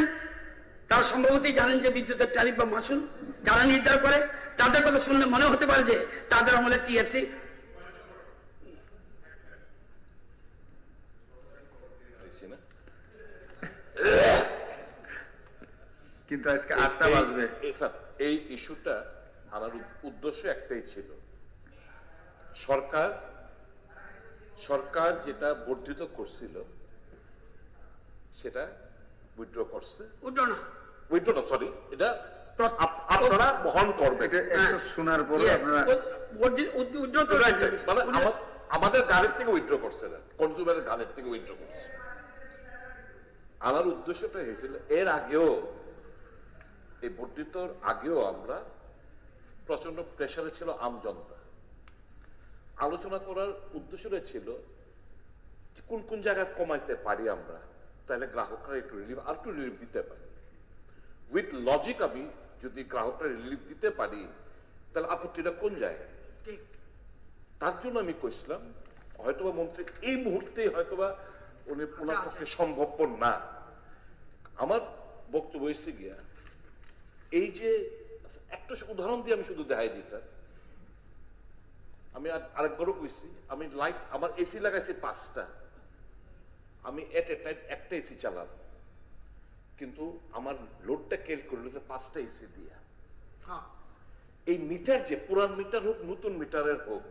তারা সম্ভবতই জানেন যে বিদ্যুতের ট্যারিফ বা মাসুল যারা নির্ধারণ করে, তাদের কথা শুনলে মনে হতে পারে যে তাদের আমলে টিএসসি কিন্তু আজকে 8টা বাজবে। এই ইস্যুটা আনার উদ্দেশ্য একটাই ছিল, সরকার সরকার যেটা বর্ধিত করছিল সেটা উইথড্র করছে, উইথড্র না সরি, এটা আপনারা বহন করবেন। এটা শোনার পরে আপনারা মানে আমাদের গাড়ির থেকে উইথড্র করছে না, কনজিউমারের গাড়ির থেকে উইথড্র করছে। আমার উদ্দেশ্যটা হয়েছিল এর আগেও, এই বর্ধিতর আগেও আমরা প্রচন্ড প্রেসারে ছিল আমজনতা। আলোচনা করার উদ্দেশ্যটা ছিল যে কোন কোন জায়গায় কমাইতে পারি আমরা, তাহলে গ্রাহকরা একটু রিলিফ দিতে পারে। উইথ লজিক আমি যদি গ্রাহকরা রিলিফ দিতে পারি তাহলে আপত্তিটা কোন জায়গায়? তার জন্য আমি কইছিলাম হয়তোবা মন্ত্রী এই মুহূর্তে হয়তোবা উনি ওনার পক্ষে সম্ভবপর না। আমার বক্তব্য এসে গিয়া এই যে একটা উদাহরণ দিয়ে আমি শুধু দেখাই দিই স্যার, আমি আরেকবারও কইছি, আমি লাইট আমার এসি লাগাইছি 5টা, আমি এট এ টাইম একটা এসি চালাব, কিন্তু আমার লোডটা ক্যালকুলেট হচ্ছে 5টা এসি দিয়া। এই মিটার যে পুরান মিটার হোক নতুন মিটারের হোক,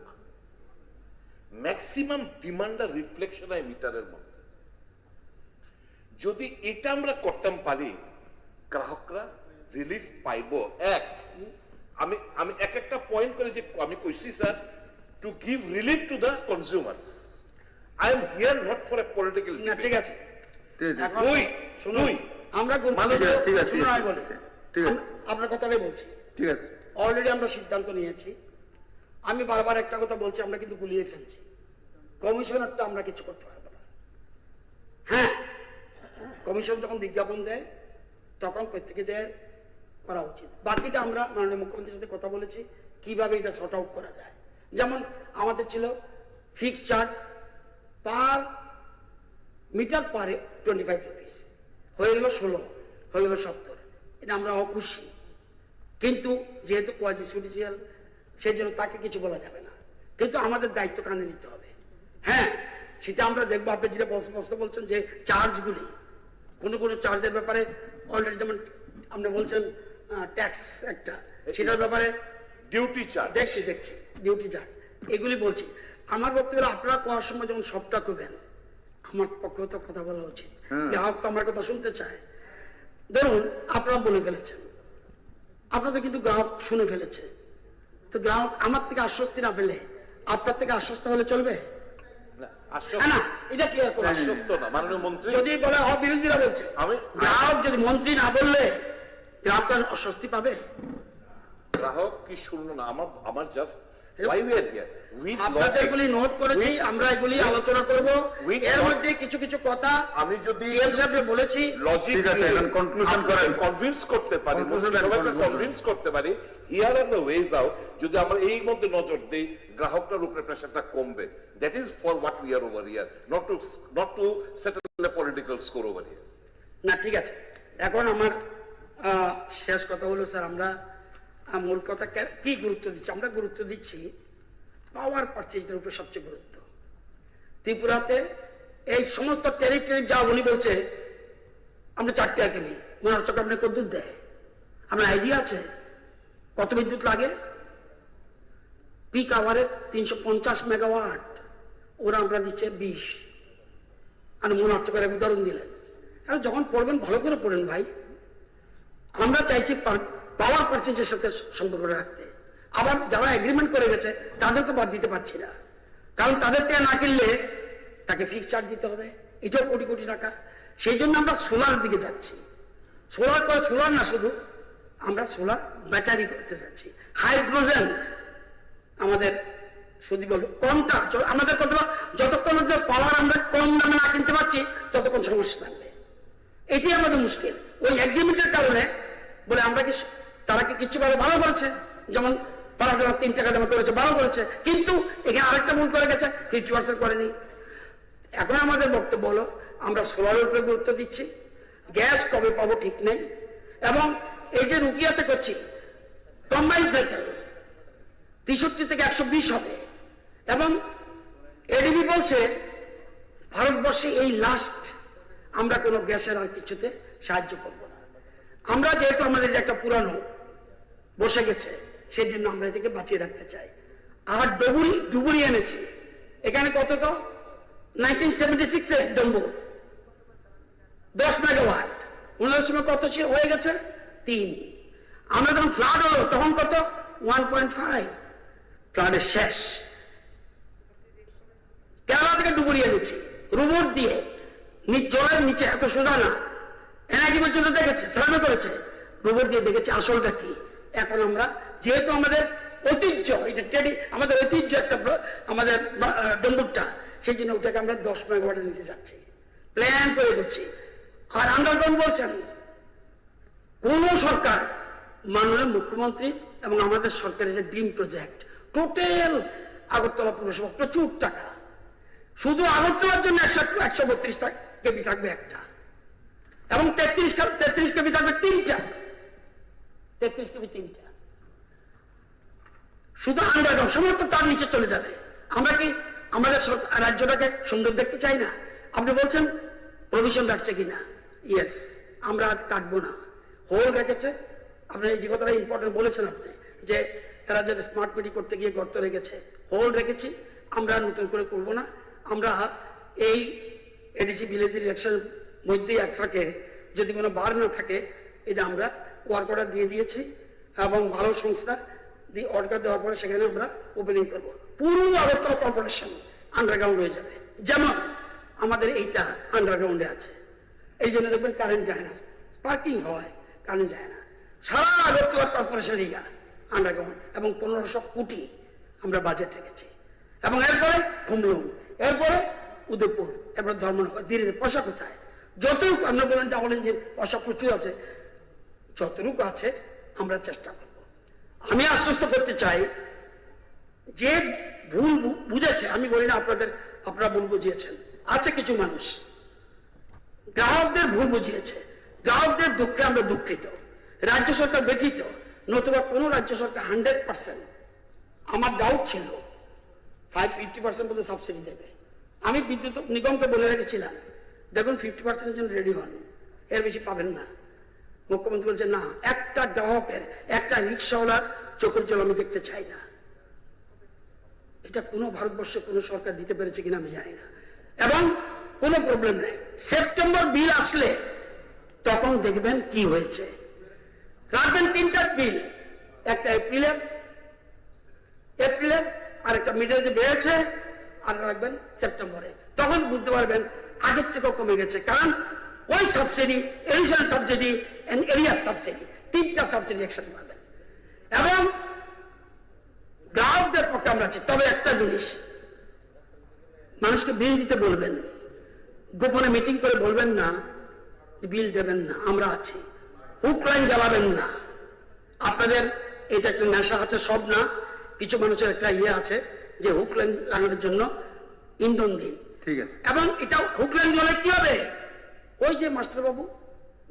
ম্যাক্সিমাম ডিমান্ড আর রিফ্লেকশন হয় মিটারের মধ্যে। যদি এটা আমরা করতাম পারি, গ্রাহকরা রিলিফ পাইব। আমি আমি একটা পয়েন্ট করে যে আমি কইছি sir, to give relief to the consumers. I am here not for a political. না ঠিক আছে, আমরা আপনার কথাটাই বলছি, ঠিক আছে, অলরেডি আমরা সিদ্ধান্ত নিয়েছি। আমি বারবার একটা কথা বলছি, আমরা কিন্তু গুলিয়ে ফেলছি, কমিশনারটা আমরা কিছু করতে পারবো না। হ্যাঁ, কমিশন যখন বিজ্ঞাপন দেয় তখন প্রত্যেকে যে করা উচিত। বাকিটা আমরা মাননীয় মুখ্যমন্ত্রীর সাথে কথা বলেছি কিভাবে এটা শর্ট আউট করা যায়। যেমন আমাদের ছিল ফিক্সড চার্জ পার মিটার পারে 25 রুপিস, হয়ে গেল 16, হয়ে গেল 70। এটা আমরা অখুশি, কিন্তু যেহেতু কোয়াজি জুডিশিয়াল সেই জন্য তাকে কিছু বলা যাবে না, কিন্তু আমাদের দায়িত্ব কাঁধে নিতে হবে। হ্যাঁ, সেটা আমরা দেখবো। আপনি যেটা স্পষ্ট বলছেন যে চার্জগুলি, কোনো চার্জের ব্যাপারে অলরেডি যেমন আপনি বলছেন ট্যাক্স একটা, সেটার ব্যাপারে ডিউটি চার্জ দেখছি ডিউটি চার্জ, এগুলি বলছি। আমার বক্তব্য আপনারা কোয়ার সময় যখন সবটা করবেন, আমার পক্ষে তো কথা বলা উচিত, গ্রাহক তো আমার কথা শুনতে চায়। ধরুন আপনারা বলে ফেলেছেন, আপনাদের কিন্তু গ্রাহক শুনে ফেলেছে, তো গ্রাহক আমার থেকে আশ্বস্তি না পেলে আপনার থেকে আশ্বস্ত হলে চলবে না? এটা ক্লিয়ার করে আশ্বস্ত না, মাননীয় মন্ত্রী যদি বলে বিরোধীরা বলছে, গ্রাহক যদি মন্ত্রী না বললে গ্রাহক অস্বস্তি পাবে। গ্রাহক কি শুনলো না? আমার জাস্ট আপনাদের এগুলি নোট করেছি, আমরা এগুলি আলোচনা করব। এর মধ্যে কিছু কিছু কথা আমি যদি বলেছি, লজিক কনক্লুশন করেন, কনভিন্স করতে পারি, কনভিন্স করতে পারি, here are the ways out. যদি আমরা এই মধ্যে নজর দেই, গ্রাহকটার উপরে প্রেসারটা কমবে। That is for what we are over here, not to settle a political score over here. না ঠিক আছে, এখন আমার শেষ কথা হলো স্যার, আমরা মূল কথা কি গুরুত্ব দিচ্ছি? আমরা গুরুত্ব দিচ্ছি পাওয়ার পারচেজের উপরে সবচেয়ে গুরুত্ব। ত্রিপুরাতে এই সমস্ত টেরিটরি যা উনি বলছে, আমরা 4 টাকা কিনি, মনে হচ্ছে আপনি কদ্দুর দেয়, আপনার আইডিয়া আছে কত বিদ্যুৎ লাগে? পিক আওয়ারে 350 মেগাওয়াট, ওরা আমরা দিচ্ছে 20। আর মনে হচ্ছে করে উদাহরণ দিলেন। আর যখন পড়বেন ভালো করে পড়েন ভাই। আমরা চাইছি পাওয়ার পারচেজের সাথে সম্পর্ক রাখতে। আবার যারা এগ্রিমেন্ট করে গেছে তাদেরকে বাদ দিতে পারছি না, কারণ তাদের থেকে না কিনলে তাকে ফিক্স চার্জ দিতে হবে, এটাও কোটি কোটি টাকা। সেই জন্য আমরা সোলার দিকে যাচ্ছি। সোলার না শুধু, আমরা সোলার ব্যাটারি করতে যাচ্ছি, হাইড্রোজেন। আমাদের শুধু বলবো কমটা আমাদের কত, যতক্ষণ পাওয়ার আমরা কম দামে না কিনতে পারছি ততক্ষণ সমস্যা থাকবে। এটি আমাদের মুশকিল। ওই এগ্রিমেন্টের কারণে বলে আমরা কি, তারা কি কিছু ভালো করেছে, যেমন 3 টাকা জমা করেছে, ভালো করেছে, কিন্তু এখানে আরেকটা ভুল করে গেছে, 50% করেনি। এখন আমাদের বক্তব্য হলো আমরা সোলারের উপরে গুরুত্ব দিচ্ছি, গ্যাস কবে পাবো ঠিক নেই। এবং এই যে রুকিয়াতে করছি কম্বাইন্ড সাইকেল 63 থেকে 120 হবে, এবং এডিবি বলছে ভারতবর্ষে এই লাস্ট আমরা কোনো গ্যাসের আর কিছুতে সাহায্য করব না। আমরা যেহেতু আমাদের একটা পুরানো বসে গেছে, সেই জন্য আমরা এটাকে বাঁচিয়ে রাখতে চাই। আর ডুবুরি এনেছি, এখানে কত তো 1976 ডম্বুর 10 মেগাওয়াট, ওনার সময় কত ছিল হয়ে গেছে 3। আমরা যখন ফ্লাড হলো তখন কত 1.5। ফ্লাডের শেষ কেরালা থেকে ডুবুরিয়ে দিচ্ছি রোবট দিয়ে, জলের নিচে এত সোজা না, এনআইটি পর্যন্ত দেখেছে, সার্ভে করেছে, রোবট দিয়ে দেখেছে আসলটা কি। এখন আমরা যেহেতু আমাদের ঐতিহ্য, এটা আমাদের ঐতিহ্য একটা আমাদের ডম্বুরটা, সেই জন্য ওটাকে আমরা 10 মেগাওয়াটে নিতে যাচ্ছি, প্ল্যান করে করছি। আর আন্ডারগ্রাউন্ড বলছেন কোন সরকার, মাননীয় মুখ্যমন্ত্রীর এবং আমাদের সরকারের ড্রিম প্রজেক্ট, টোটাল আগরতলা পুরসভা প্রচুর টাকা, শুধু আগরতলার জন্য 132 কেবি থাকবে একটা, এবং 33 কেবি থাকবে 3টা, 33 কেবি 3টা, শুধু আন্ডারগ্রাউন্ড, সমস্ত তার নিচে চলে যাবে। আমরা কি আমাদের রাজ্যটাকে সুন্দর দেখতে চাই না? আপনি বলছেন প্রভিশন রাখছে কিনা, ইয়েস, আমরা কাটবো না, হোল রেখেছে। আপনি এই যে কথাটা ইম্পর্টেন্ট বলেছেন আপনি, যে এরা যে স্মার্ট মিটি করতে গিয়ে গর্ত রেখেছে, হোল রেখেছি, আমরা নতুন করে করব না। আমরা এই এডিসি ভিলেজের ইলেকশনের মধ্যেই এক ফাঁকে যদি কোনো বার না থাকে, এটা আমরা ওয়ার্ক অর্ডার দিয়ে দিয়েছি, এবং ভালো সংস্থা দিয়ে অর্ডার দেওয়ার পরে সেখানে আমরা ওপেনিং করবো। পুরো আগরতলা কর্পোরেশন আন্ডারগ্রাউন্ড হয়ে যাবে, যেমন আমাদের এইটা আন্ডারগ্রাউন্ডে আছে। এই জন্য দেখবেন কারেন্ট যায় না, পার্কিং হয়, কারেন্ট যায় না। সারা আগরতলা কর্পোরেশন এরিয়া আন্ডারগ্রাউন্ড, এবং 1500 কোটি আমরা বাজেট রেখেছি। এবং এরপরে খুমলুং, এরপরে উদয়পুর, এরপরে ধর্মনগর, ধীরে ধীরে পয়সা কোথায়? যতটুকু আপনারা বলেন ডাবল ইঞ্জিন, পয়সা প্রচুর আছে, যতটুকু আছে আমরা চেষ্টা করব। আমি আশ্বস্ত করতে চাই, যে ভুল বুঝেছে, আমি বলি না আপনারা ভুল বুঝিয়েছেন, আছে কিছু মানুষ গ্রাহকদের ভুল বুঝিয়েছে, গ্রাহকদের দুঃখে আমরা দুঃখিত, রাজ্য সরকার ব্যতীত, নতুবা কোন রাজ্য সরকার 100%, আমার ডাউট ছিল 50% পর্যন্ত সাবসিডি দেবে। আমি বিদ্যুৎ নিগমকে বলে রেখেছিলাম, দেখুন 50% জন্য রেডি হন, এর বেশি পাবেন না। মুখ্যমন্ত্রী বলছে না, একটা গ্রাহকের, একটা রিক্সাওয়ালার চোখের জল আমি দেখতে চাই না। এটা কোনো ভারতবর্ষে কোনো সরকার দিতে পেরেছে কিনা আমি জানি না, এবং কোনো প্রবলেম নেই। সেপ্টেম্বর বিল আসলে তখন দেখবেন কি হয়েছে। রাখবেন 3টা বিল, একটা এপ্রিলের, আর একটা মিডে যে বেড়েছে, আর রাখবেন সেপ্টেম্বরে, তখন বুঝতে পারবেন আগের থেকেও কমে গেছে। কারণ ওই subsidy, additional subsidy, area subsidy, 3টা সাবসিডি একসাথে পাবেন। এবং গ্রাহকদের পক্ষে আমরা আছি। তবে একটা জিনিস, মানুষকে বিল দিতে বলবেন, গোপনে মিটিং করে বলবেন না বিল দেবেন না, আমরা আছি। হুক লাইন জ্বালাবেন না, আপনাদের এটা একটা নেশা আছে, সব না, কিছু মানুষের একটা ইয়ে আছে যে হুক লাইন লাগানোর জন্য ইন্ধন দিন, ঠিক আছে। এবং এটা হুক লাইন জ্বলে কি হবে? ওই যে মাস্টারবাবু,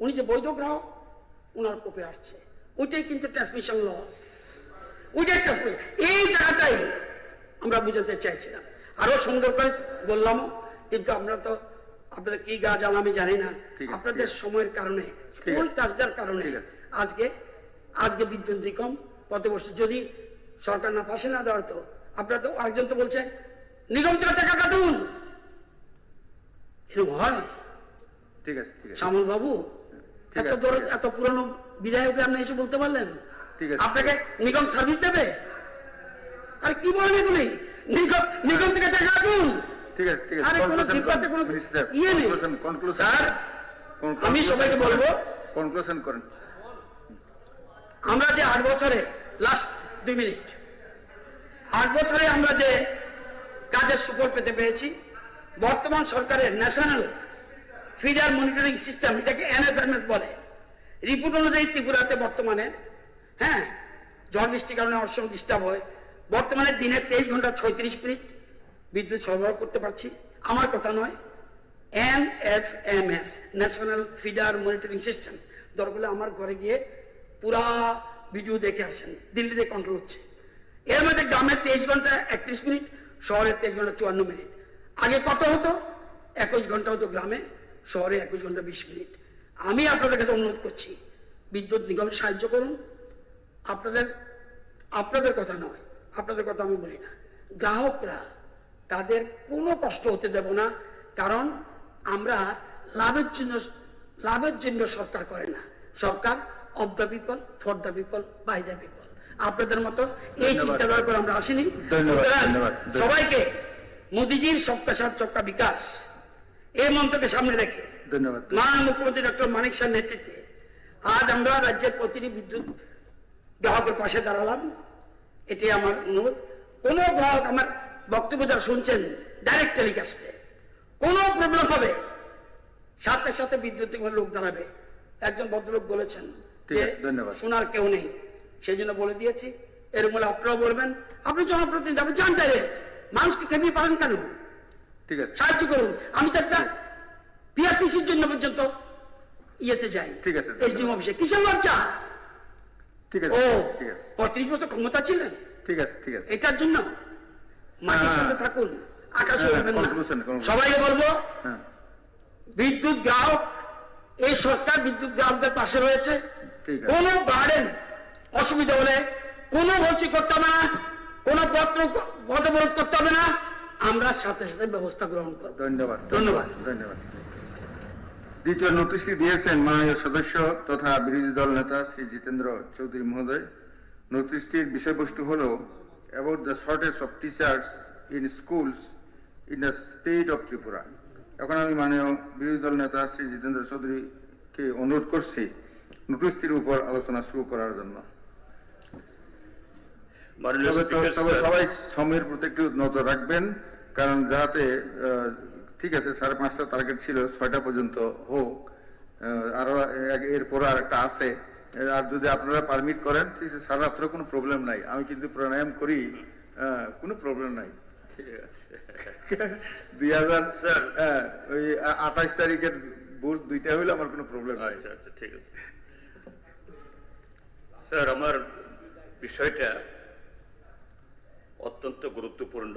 উনি যে বৈধ গ্রাহক, ওনার কোপে আসছে, ওইটাই কিন্তু ট্রান্সমিশন লস, ওইটাই ট্রান্সমিশন। এই জায়গাটাই আমরা বুঝাতে চাইছিলাম, আরো সুন্দর করে বললাম, কিন্তু আমরা তো আপনাদের কি গা জ্বালা আমি জানি না, আপনাদের সময়ের কারণে, ওই কাজটার কারণে আজকে বিদ্যুৎ নিগম প্রতিবর্ষ যদি সরকার না পাশে না দেওয়ার, তো আপনারা তো আরেকজন তো বলছে নিগম থেকে টাকা কাটুন, এরকম হয়? ঠিক আছে, ঠিক আছে শ্যামল বাবু, এত পুরনো বিধায়ক আপনি এসে বলতে পারলেন আপনাকে নিগম সার্ভিস দেবে? আর কি বলেন এগুলি? নিগম থেকে টাকা কাটুন, ঠিক আছে, ঠিক আছে। আরে কোনো বিপদে কোনো ইয়ে নেই। স্যার, আমি সবাইকে বলবো, কনক্লুশন করেন। আমরা যে 8 বছরে, লাস্ট 2 মিনিট, 8 বছরে আমরা যে কাজের সুফল পেতে পেরেছি, বর্তমান সরকারের ন্যাশনাল ফিডার মনিটরিং সিস্টেম, এটাকে NFMS বলে, রিপোর্ট অনুযায়ী ত্রিপুরাতে বর্তমানে, হ্যাঁ, ঝড় বৃষ্টির কারণে অনেক সময় ডিস্টার্ব হয়, বর্তমানে দিনে 23 ঘন্টা 36 মিনিট বিদ্যুৎ সরবরাহ করতে পারছি। আমার কথা নয়, NFMS, national feeder monitoring system, দরকার হলে আমার ঘরে গিয়ে পুরা ভিডিও দেখে আসেন, দিল্লিতে কন্ট্রোল হচ্ছে। এর মধ্যে গ্রামে 23 ঘন্টা 31 মিনিট, শহরে 23 ঘন্টা 54 মিনিট। আগে কত হতো? 21 ঘন্টা হতো গ্রামে, শহরে 21 ঘন্টা 20 মিনিট। আমি আপনাদের কাছে অনুরোধ করছি, বিদ্যুৎ নিগমে সাহায্য করুন। আপনাদের কথা নয়, আপনাদের কথা আমি বলি না, গ্রাহকরা তাদের কোনো কষ্ট হতে দেব না, কারণ আমরা লাভের জন্য সরকার করে না, সরকার of the people, for the people, by the people. আপনাদের মতো এই চিন্তাধারা করে আমরা আসিনি। সবাইকে মোদিজির সবকা সাথ সবকা বিকাশ এই মন্ত্রকে সামনে রেখে ধন্যবাদ। মাননীয় মুখ্যমন্ত্রী ডক্টর মানিক শাহের নেতৃত্বে আজ আমরা রাজ্যের প্রতিটি বিদ্যুৎ গ্রাহকের পাশে দাঁড়ালাম। এটি আমার অনুরোধ। কোনো গ্রাহক আমার বক্তব্য যারা শুনছেন ডাইরেক্ট টেলিকাস্টে, কোনো প্রবলেম হবে সাথে সাথে বিদ্যুৎ নিগমের লোক দাঁড়াবে। একজন ভদ্রলোক বলেছেন যে শোনার কেউ নেই, সেই জন্য বলে দিয়েছি। এর মূলে আপনারাও বলবেন, আপনি জনপ্রতিনিধি, আপনি জান ডাইরেক্ট, মানুষকে খেপিয়ে পারেন কেন? ঠিক আছে, সাহায্য করুন। আমি তো একটা পিআরটিসির জন্য পর্যন্ত ইয়েতে যাই, ঠিক আছে, এসডিএম অফিসে, কিসের লজ্জা? ঠিক আছে, ও ঠিক আছে, 35 বছর ক্ষমতা ছিলেন, ঠিক আছে, ঠিক আছে। এটার জন্য মাটির সাথে থাকুন, আকাশে উঠবেন না। সবাইকে বলবো, বিদ্যুৎ গ্রাহক, এই সরকার বিদ্যুৎ গ্রাহকদের পাশে রয়েছে। কোন গার্ডেন অসুবিধা হলে কোনো ভর্তি করতে হবে না, কোনো পথবরোধ করতে হবে না, আমরা সাথে সাথে ব্যবস্থা গ্রহণ করব। ধন্যবাদ, ধন্যবাদ, ধন্যবাদ। দ্বিতীয় নোটিশটি দিয়েছেন মাননীয় সদস্য তথা বিরোধী দল নেতা শ্রী জিতেন্দ্র চৌধুরী মহোদয়। নোটিশটির বিষয়বস্তু হল about the shortage of teachers in schools in the state of Tripura. এখন আমি মাননীয় বিরোধী দল নেতা শ্রী জিতেন্দ্র চৌধুরীকে অনুরোধ করছি নোটিশটির উপর আলোচনা শুরু করার জন্য। তবে সবাই সময়ের প্রতি একটু নজর রাখবেন, কারণ যাতে ঠিক আছে 5:30 টার্গেট ছিল, 6টা পর্যন্ত হোক, আরো এরপর আর একটা আছে। আর যদি আপনারা পারমিট করেন ঠিক আছে, সারা রাত্রে কোনো প্রবলেম নাই, আমি কিন্তু প্রাণায়াম করি, কোনো প্রবলেম নাই। ঠিক আছে। 28 তারিখের ভোর 2টা হইলে আমার কোনো প্রবলেম নাই। আচ্ছা আচ্ছা, ঠিক আছে স্যার। আমার বিষয়টা অত্যন্ত গুরুত্বপূর্ণ।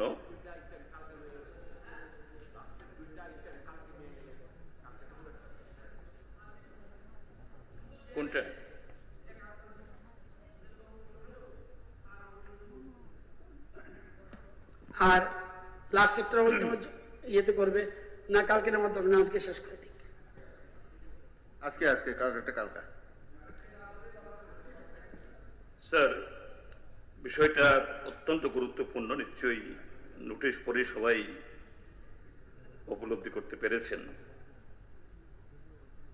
কোনটা? আর লাস্ট একটা ইয়েতে করবে না, কালকে আমার দরকার, আজকে শেষ করে দিই। আজকে কালকে কালকা। স্যার, বিষয়টা অত্যন্ত গুরুত্বপূর্ণ। নিশ্চয়ই নোটিশ পড়ে সবাই উপলব্ধি করতে পেরেছেন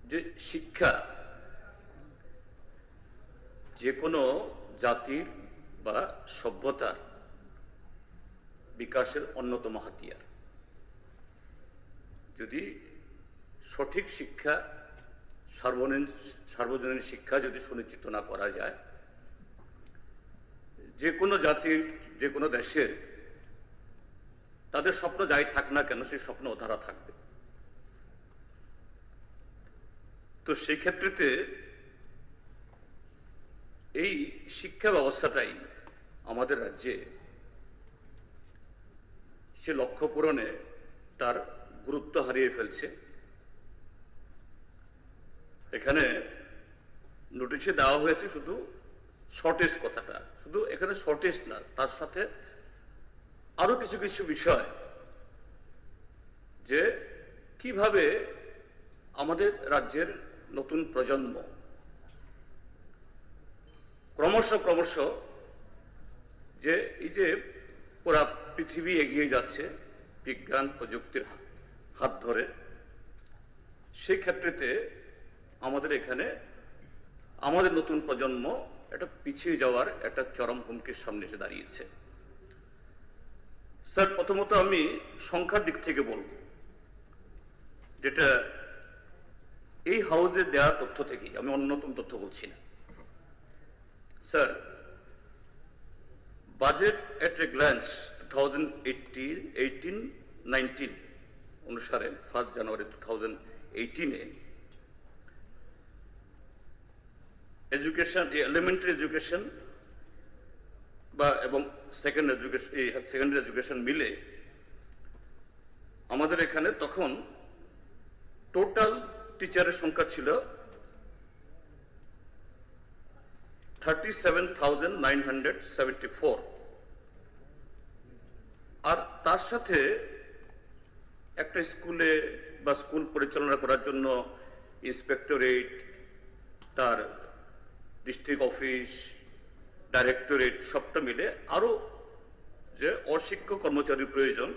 যে শিক্ষা যে কোনো জাতির বা সভ্যতার বিকাশের অন্যতম হাতিয়ার। যদি সঠিক শিক্ষা, সার্বজনীন শিক্ষা যদি সুনিশ্চিত না করা যায়, যে কোনো জাতির, যে কোনো দেশের তাদের স্বপ্ন যাই থাক না কেন, সেই স্বপ্ন অধারা থাকবে। তো সেই ক্ষেত্রেতে এই শিক্ষা ব্যবস্থাটাই আমাদের রাজ্যে সে লক্ষ্য পূরণে তার গুরুত্ব হারিয়ে ফেলছে। এখানে নোটিশে দেওয়া হয়েছে শুধু শর্টেজ কথাটা, শুধু এখানে শর্টেজ না, তার সাথে আরো কিছু কিছু বিষয়, যে কিভাবে আমাদের রাজ্যের নতুন প্রজন্ম ক্রমশ যে এই যে পুরা পৃথিবী এগিয়ে যাচ্ছে বিজ্ঞান প্রযুক্তির হাত ধরে, সেই ক্ষেত্রেতে আমাদের এখানে আমাদের নতুন প্রজন্ম একটা পিছিয়ে যাওয়ার একটা চরম হুমকির সামনে এসে দাঁড়িয়েছে। স্যার, প্রথমত আমি সংখ্যার দিক থেকে বলব, যেটা এই হাউসে দেওয়া তথ্য থেকেই, আমি অন্যতম তথ্য বলছি না। Sir, budget at a glance 2018-19 অনুসারে 1 জানুয়ারি 2018-এ এডুকেশন, এলিমেন্টারি এডুকেশন বা এবং সেকেন্ডারি এডুকেশন মিলে আমাদের এখানে তখন টোটাল টিচারের সংখ্যা ছিল 37,974। আর তার সাথে একটা স্কুলে বা স্কুল পরিচালনা করার জন্য ইন্সপেক্টরেট, তার ডিস্ট্রিক্ট অফিস, ডাইরেক্টরেট সবটা মিলে আরো যে অশিক্ষক কর্মচারীর প্রয়োজন,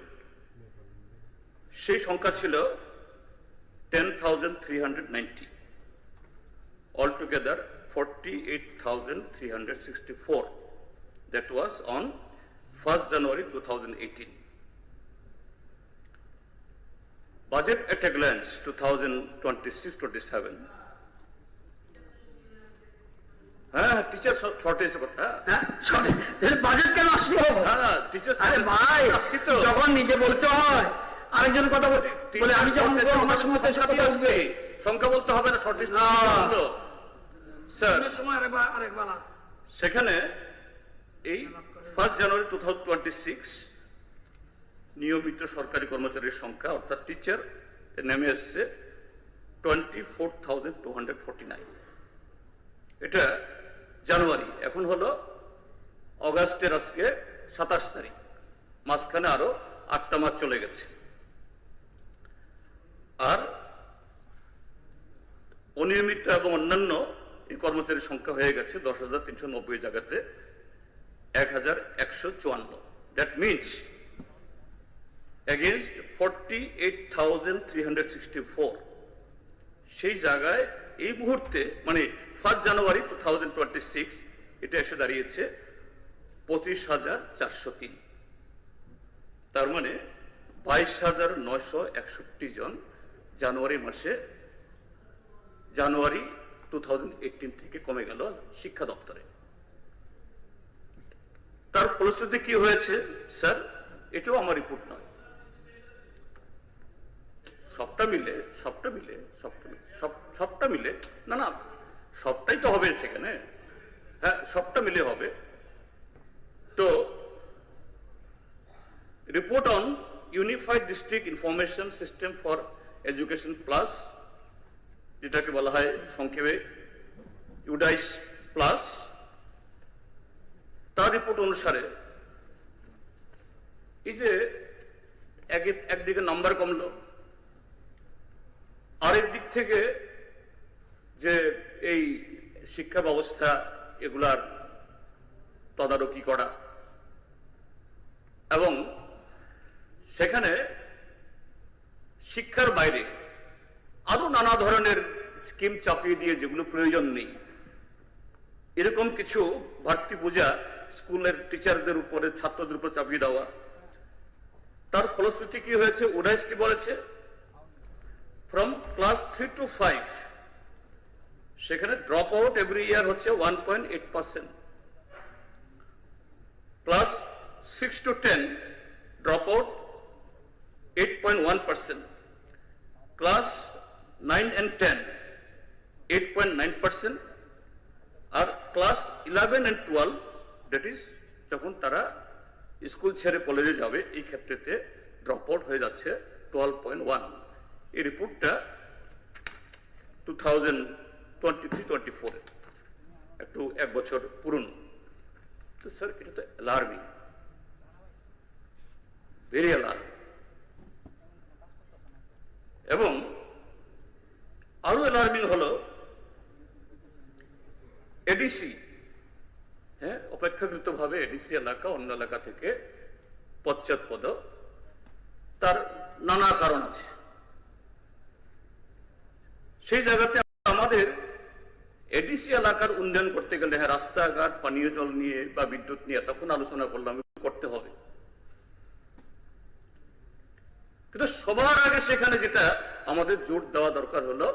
সেই সংখ্যা ছিল 10,390, altogether 48,364. That was on 1st January 2018. Budget at a glance 2026-27. হ্যাঁ, টিচার শর্টেজ কথা। বাজেট কেন আসলো? হ্যাঁ, টিচার আরে ভাই, যখন নিজে বলতে হয় আরেকজন কথা বলে, আমি যখন আমার সময় তো সাথে আসবে, সংখ্যা বলতে হবে না, শর্টেজ না। স্যার, সেখানে এই 1st January 2026 নিয়মিত সরকারি কর্মচারীর সংখ্যা অর্থাৎ টিচার নেমে এসছে 24,249। এটা জানুয়ারি, এখন হলো অগাস্টের আজকে 27 তারিখ, মাঝখানে আরো 8টা মাস চলে গেছে। আর অনিয়মিত এবং অন্যান্য এই কর্মচারীর সংখ্যা হয়ে গেছে 10,390 জায়গাতে 1,154। That means against 48,364। সেই জায়গায় এই মুহূর্তে মানে 1st January 2026 এটা এসে দাঁড়িয়েছে 25,403। তার মানে 22,961 জন জানুয়ারি 2018 থেকে কমে গেল শিক্ষা দপ্তরে। তার ফলশ্রুতি কি হয়েছে স্যার? এটাও আমার রিপোর্ট নয়, সবটা মিলে না না, সবটাই তো হবে সেখানে। হ্যাঁ, সবটা মিলে হবে। তো report on unified district information system for education plus, যেটাকে বলা হয় সংক্ষেপে ইউডাইস প্লাস, তার রিপোর্ট অনুসারে এই যে একদিকে নাম্বার কমলো, আরেক দিক থেকে যে এই শিক্ষা ব্যবস্থা এগুলার তদারকি করা এবং সেখানে শিক্ষার বাইরে আরো নানা ধরনের স্কিম চাপিয়ে দিয়ে যেগুলো প্রয়োজন নেই, এরকম কিছু ভর্তি পূজা স্কুলের টিচারদের উপরে, ছাত্রদের উপর চাপিয়ে দেওয়া। তার ফলশ্রুতি কি হয়েছে? উডাইস কি বলেছে? ফ্রম ক্লাস 3 to 5 সেখানে ড্রপ আউট এভরি ইয়ার হচ্ছে 1.8%, class 6 to 10 drop out 8.1%, class 9 and 10 8.9%, আর ক্লাস 11 and 12 দ্যাট ইজ যখন তারা স্কুল ছেড়ে কলেজে যাবে এই ক্ষেত্রেতে ড্রপ আউট হয়ে যাচ্ছে 12.1। এই রিপোর্টটা 2023-24 একটু 1 বছর পুরনো। তো স্যার, এটা তো অ্যালার্মিং, ভেরি অ্যালার্মিং। এবং আরো অ্যালার্মিং হলো এডিসি, হ্যাঁ, অপেক্ষাকৃত ভাবে এডিসি এলাকা অন্য এলাকা থেকে পশ্চাৎপদ, তার নানা কারণ আছে। সেই জায়গাতে আমাদের এডিসি এলাকার উন্নয়ন করতে গেলে, হ্যাঁ, রাস্তাঘাট, পানীয় জল নিয়ে বা বিদ্যুৎ নিয়ে তখন আলোচনা করলাম করতে হবে, কিন্তু সবার আগে সেখানে যেটা আমাদের জোর দেওয়া দরকার হলো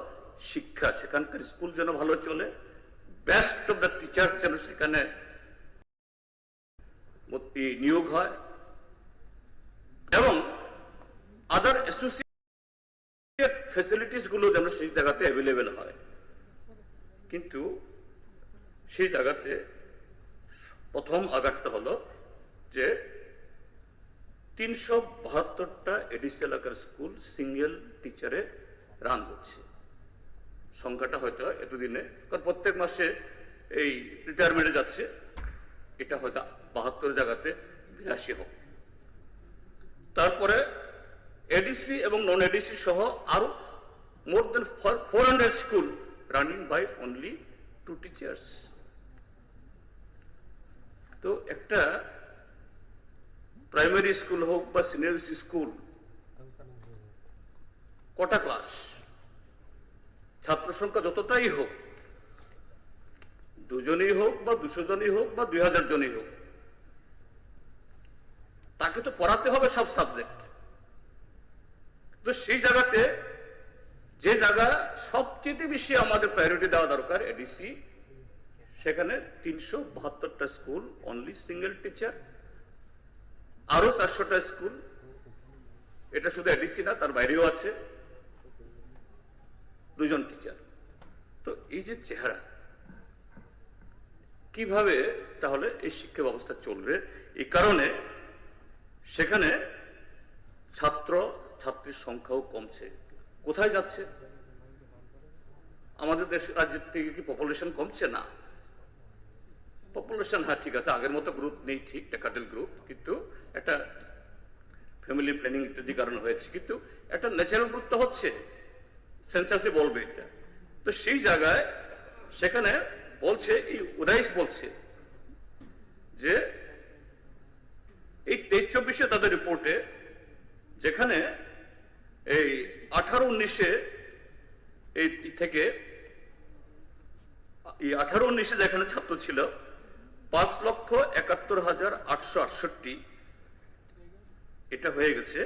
শিক্ষা। সেখানকার স্কুল যেন ভালো চলে, বেস্ট অফ দ্য টিচার্স যেন সেখানে নিয়োগ হয় এবং আদার অ্যাসোসিয়েট ফ্যাসিলিটিস গুলো যেন সেই জায়গাতে অ্যাভেলেবেল হয়। কিন্তু সেই জায়গাতে প্রথম আঘাতটা হলো যে 372টা এডিসি এলাকার স্কুল সিঙ্গেল টিচারে রান করছে। সংখ্যাটা হয়তো এতদিনে, কারণ প্রত্যেক মাসে এই রিটায়ারমেন্টে যাচ্ছে, এটা হয়তো 72 জায়গাতে 82 হোক। তারপরে এডিসি এবং নন এডিসি সহ আরো more than 400 school running by only 2 teachers. তো একটা প্রাইমারি স্কুল হোক বা সিনিয়র স্কুল, কটা ক্লাস, ছাত্র সংখ্যা যতটাই হোক, 2 জনই হোক বা 200 জনই হোক বা 2000 জনই হোক, তাকে তো পড়াতে হবে সব সাবজেক্ট। তো সেই জায়গাতে যে জায়গা সবচেয়ে বেশি আমাদের প্রায়োরিটি দেওয়া দরকার এডিসি, সেখানে 372টা স্কুল অনলি সিঙ্গেল টিচার, আরো 400টা স্কুল, এটা শুধু এডিসি না তার বাইরেও আছে 2 জন টিচার। তো এই যে চেহারা, কিভাবে তাহলে এই শিক্ষা ব্যবস্থা চলবে? এই কারণে সেখানে ছাত্র ছাত্রীর সংখ্যাও কমছে। কোথায় যাচ্ছে? আমাদের দেশ রাজ্যের থেকে কি পপুলেশন কমছে? না, পপুলেশন হ্যাঁ ঠিক আছে, আগের মতো গ্রুপ নেই ঠিক, ডেকাডেল গ্রুপ, কিন্তু একটা ফ্যামিলি প্ল্যানিং ইত্যাদি কারণ হয়েছে, কিন্তু একটা ন্যাচারাল গ্রুপ তো হচ্ছে, সেন্সাসে বলবে এটা। তো সেই জায়গায় সেখানে বলছে, এই উদাইস বলছে যে এই 23-24 তাদের রিপোর্টে, যেখানে এই 18-19 এই থেকে এই 18-19 যেখানে ছাত্র ছিল 5,71,868, এটা হয়ে গেছে